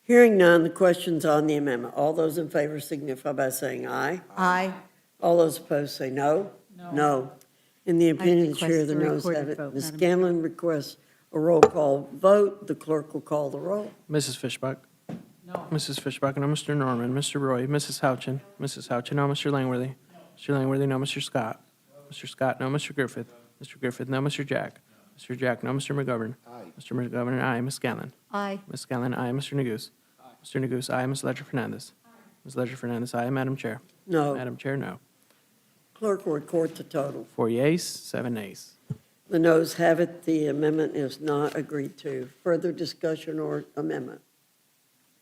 Hearing none, the question's on the amendment. All those in favor signify by saying aye. Aye. All those opposed say no. No. In the opinion of the chair, the noes have it. Ms. Scanlon requests a roll call vote. The clerk will call the roll. Mrs. Fishbach? No. Mrs. Fishbach, no. Mr. Norman? Mr. Roy? Mrs. Houchin? Mrs. Houchin, no. Mr. Langworthy? Mr. Langworthy, no. Mr. Scott? Mr. Scott, no. Mr. Griffith? Mr. Griffith, no. Mr. Jack? Mr. Jack, no. Mr. McGovern? Aye. Mr. McGovern, aye. Ms. Scanlon? Aye. Ms. Scanlon, aye. Mr. Neguse? Mr. Neguse, aye. Ms. Ledger Fernandez? Ms. Ledger Fernandez, aye. Madam Chair? No. Madam Chair, no. Clerk will record the total. 4 yeas, 7 nays. The noes have it. The amendment is not agreed to. Further discussion or amendment?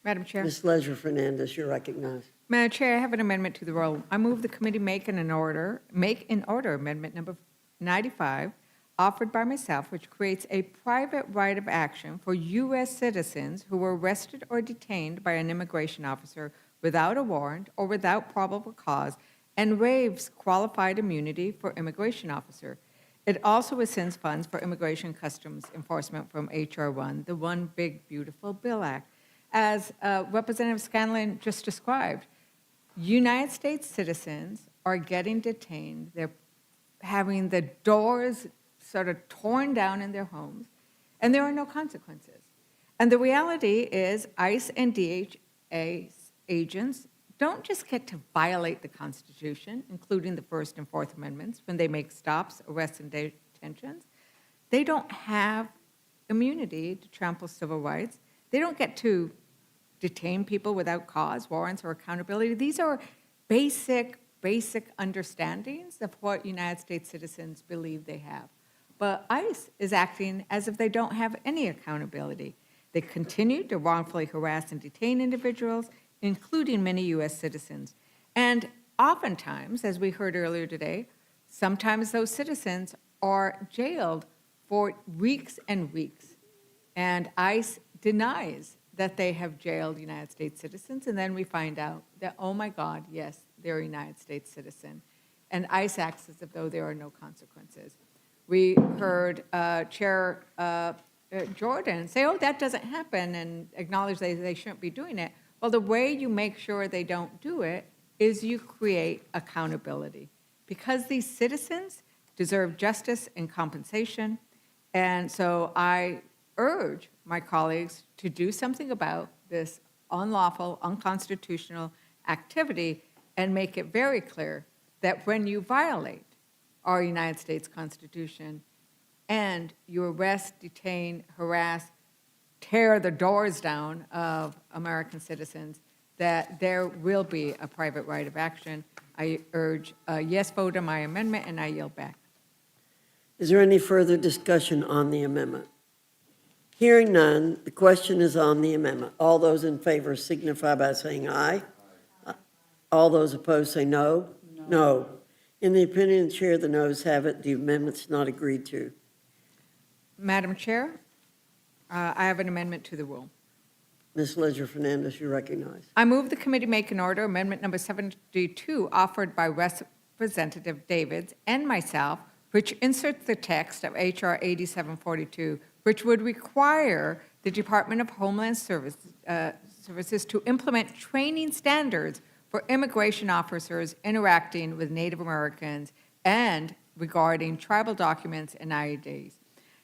Madam Chair. Ms. Ledger Fernandez, you're recognized. Madam Chair, I have an amendment to the roll. I move the committee make in order amendment number 95, offered by myself, which creates a private right of action for U.S. citizens who were arrested or detained by an immigration officer without a warrant or without probable cause, and waives qualified immunity for immigration officer. It also assigns funds for Immigration Customs Enforcement from H.R. 1, the One Big Beautiful Bill Act. As Representative Scanlon just described, United States citizens are getting detained. They're having the doors sort of torn down in their homes, and there are no consequences. And the reality is ICE and DHA agents don't just get to violate the Constitution, including the First and Fourth Amendments, when they make stops, arrests, and detentions. They don't have immunity to trample civil rights. They don't get to detain people without cause, warrants, or accountability. These are basic understandings of what United States citizens believe they have. But ICE is acting as if they don't have any accountability. They continue to wrongfully harass and detain individuals, including many U.S. citizens. And oftentimes, as we heard earlier today, sometimes those citizens are jailed for weeks and weeks. And ICE denies that they have jailed United States citizens, and then we find out that, oh my God, yes, they're a United States citizen. And ICE acts as if though there are no consequences. We heard Chair Jordan say, oh, that doesn't happen, and acknowledge they shouldn't be doing it. Well, the way you make sure they don't do it is you create accountability, because these citizens deserve justice and compensation. And so I urge my colleagues to do something about this unlawful, unconstitutional activity and make it very clear that when you violate our United States Constitution and you arrest, detain, harass, tear the doors down of American citizens, that there will be a private right of action. I urge a yes vote on my amendment, and I yield back. Is there any further discussion on the amendment? Hearing none, the question is on the amendment. All those in favor signify by saying aye. All those opposed say no. No. In the opinion of the chair, the noes have it. The amendment's not agreed to. Madam Chair, I have an amendment to the rule. Ms. Ledger Fernandez, you recognize. I move the committee make an order amendment number 72 offered by Representative Davids and myself, which inserts the text of H.R. 8742, which would require the Department of Homeland Services to implement training standards for immigration officers interacting with Native Americans and regarding tribal documents and IDs.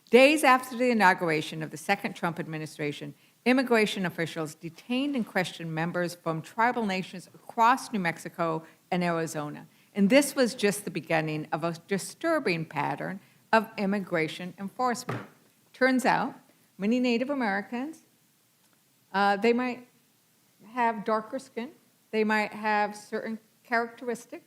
Days after the inauguration of the second Trump administration, immigration officials detained and questioned members from tribal nations across New Mexico and Arizona. And this was just the beginning of a disturbing pattern of immigration enforcement. Turns out, many Native Americans, they might have darker skin, they might have certain characteristics,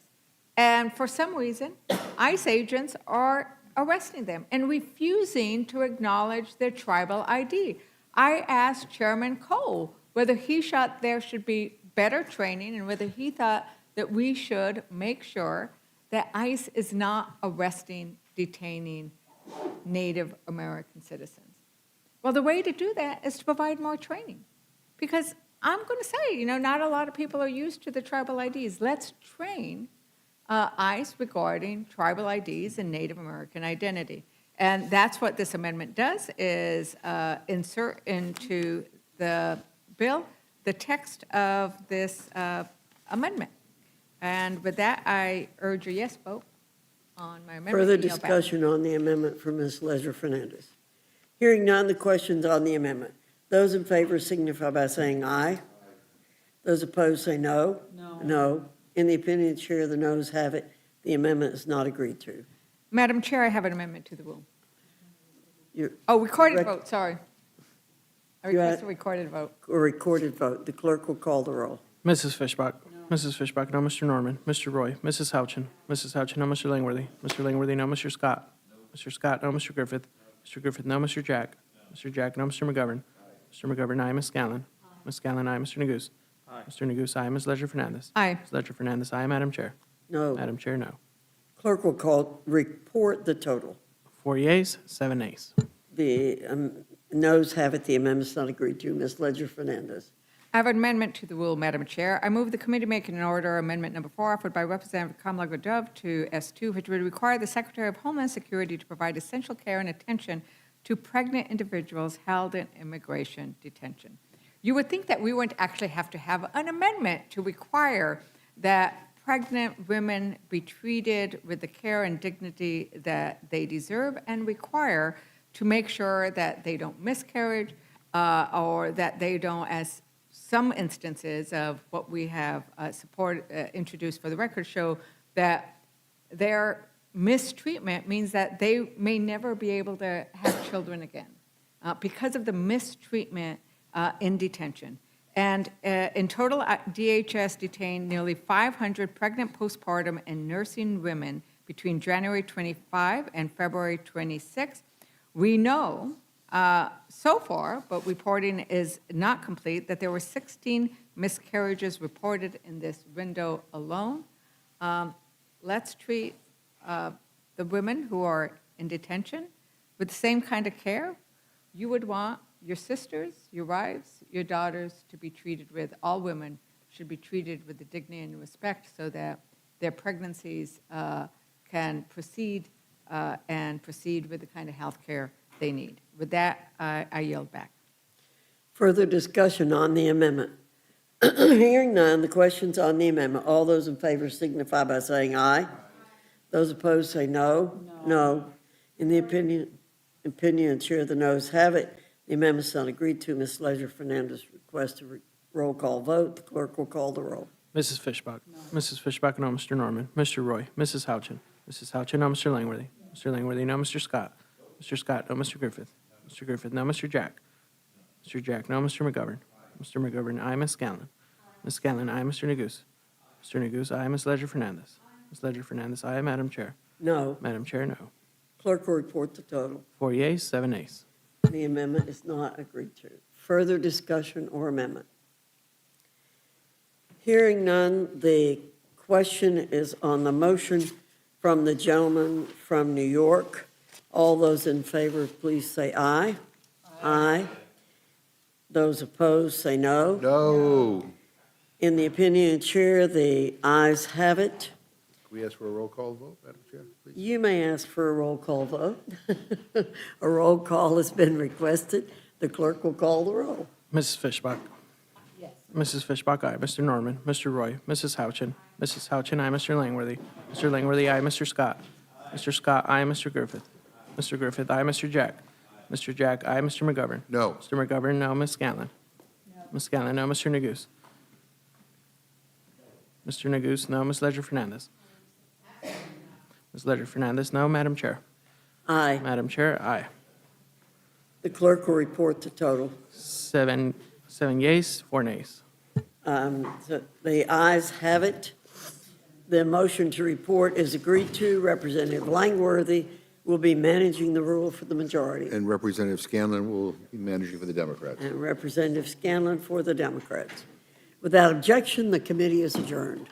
and for some reason, ICE agents are arresting them and refusing to acknowledge their tribal ID. I asked Chairman Cole whether he thought there should be better training and whether he thought that we should make sure that ICE is not arresting, detaining Native American citizens. Well, the way to do that is to provide more training. Because I'm going to say, not a lot of people are used to the tribal IDs. Let's train ICE regarding tribal IDs and Native American identity. And that's what this amendment does, is insert into the bill the text of this amendment. And with that, I urge a yes vote on my amendment. Further and yield back. discussion on the amendment from Ms. Ledger Fernandez. Hearing none, the questions on the amendment. Those in favor signify by saying aye. Those opposed say no. No. In the opinion of the chair, the noes have it. The amendment is not agreed to. Madam Chair, I have an amendment to the rule. You're- Recorded Rec- vote, sorry. I You request had- a recorded vote. A recorded vote. The clerk will call the roll. Mrs. Fishbach. Mrs. Fishbach, no. Mr. Norman. Mr. Roy. Mrs. Houchin. Mrs. Houchin, no. Mr. Langworthy. Mr. Langworthy, no. Mr. Scott. Mr. Scott, no. Mr. Griffith. Mr. Griffith, no. Mr. Jack. Mr. Jack, no. Mr. McGovern. Mr. McGovern, aye. Ms. Scanlon. Ms. Scanlon, aye. Mr. Neguse. Mr. Neguse, aye. Ms. Ledger Fernandez. Aye. Ms. Ledger Fernandez, aye. Madam Chair. No. Madam Chair, no. Clerk will report the total. 4 yeas, 7 nays. The noes have it. The amendment's not agreed to. Ms. Ledger Fernandez. I have an amendment to the rule, Madam Chair. I move the committee make an order amendment number 4 offered by Representative Kamala Dove to S2, which would require the Secretary of Homeland Security to provide essential care and attention to pregnant individuals held in immigration detention. You would think that we wouldn't actually have to have an amendment to require that pregnant women be treated with the care and dignity that they deserve and require to make sure that they don't miscarriage or that they don't, as some instances of what we have introduced for the record show, that their mistreatment means that they may never be able to have children again because of the mistreatment in detention. And in total, DHS detained nearly 500 pregnant postpartum and nursing women between January 25 and February 26. We know so far, but reporting is not complete, that there were 16 miscarriages reported in this window alone. Let's treat the women who are in detention with the same kind of care you would want your sisters, your wives, your daughters to be treated with. All women should be treated with the dignity and respect so that their pregnancies can proceed and proceed with the kind of health care they need. With that, I yield back. Further discussion on the amendment. Hearing none, the questions on the amendment. All those in favor signify by saying aye. Those opposed say no. No. In the opinion of the chair, the noes have it. The amendment's not agreed to. Ms. Ledger Fernandez requests a roll call vote. The clerk will call the roll. Mrs. Fishbach. Mrs. Fishbach, no. Mr. Norman. Mr. Roy. Mrs. Houchin. Mrs. Houchin, no. Mr. Langworthy. Mr. Langworthy, no. Mr. Scott. Mr. Scott, no. Mr. Griffith. Mr. Griffith, no. Mr. Jack. Mr. Jack, no. Mr. McGovern. Mr. McGovern, aye. Ms. Scanlon. Ms. Scanlon, aye. Mr. Neguse. Mr. Neguse, aye. Ms. Ledger Fernandez. Ms. Ledger Fernandez, aye. Madam Chair. No. Madam Chair, no. Clerk will report the total. 4 yeas, 7 nays. The amendment is not agreed to. Further discussion or amendment? Hearing none, the question is on the motion from the gentleman from New York. All those in favor, please say aye. Aye. Those opposed, say no. No. In the opinion of the chair, the ayes have it. Can we ask for a roll call vote, Madam Chair, please? You may ask for a roll call vote. A roll call has been requested. The clerk will call the roll. Mrs. Fishbach? Yes. Mrs. Fishbach, aye. Mr. Norman? Mr. Roy? Mrs. Houchin? Mrs. Houchin, aye. Mr. Langworthy? Mr. Langworthy, aye. Mr. Scott? Mr. Scott, aye. Mr. Griffith? Mr. Griffith, aye. Mr. Jack? Mr. Jack, aye. Mr. McGovern? No. Mr. McGovern, no. Ms. Scanlon? Ms. Scanlon, no. Mr. Neguse? Mr. Neguse, no. Ms. Ledger Fernandez? Ms. Ledger Fernandez, no. Madam Chair? Aye. Madam Chair, aye. The clerk will report the total. Seven yeas, 4 nays. So the ayes have it. The motion to report is agreed to. Representative Langworthy will be managing the rule for the majority, And Representative Scanlon will be managing for the Democrats. and Representative Scanlon for the Democrats. Without objection, the committee is adjourned.